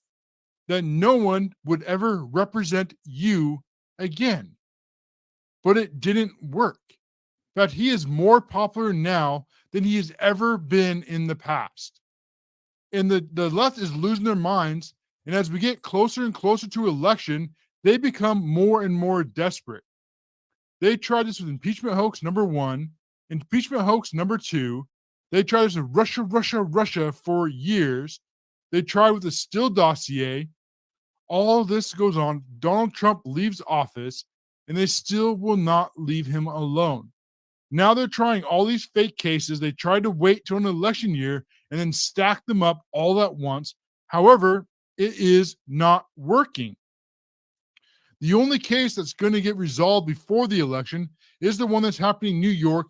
that no one would ever represent you again. But it didn't work. In fact, he is more popular now than he has ever been in the past. And the left is losing their minds. And as we get closer and closer to election, they become more and more desperate. They tried this with impeachment hoax number 1, impeachment hoax number 2. They tried this with Russia for years. They tried with the Steele dossier. All this goes on. Donald Trump leaves office, and they still will not leave him alone. Now they're trying all these fake cases. They tried to wait till an election year and then stack them up all at once. However, it is not working. The only case that's going to get resolved before the election is the one that's happening in New York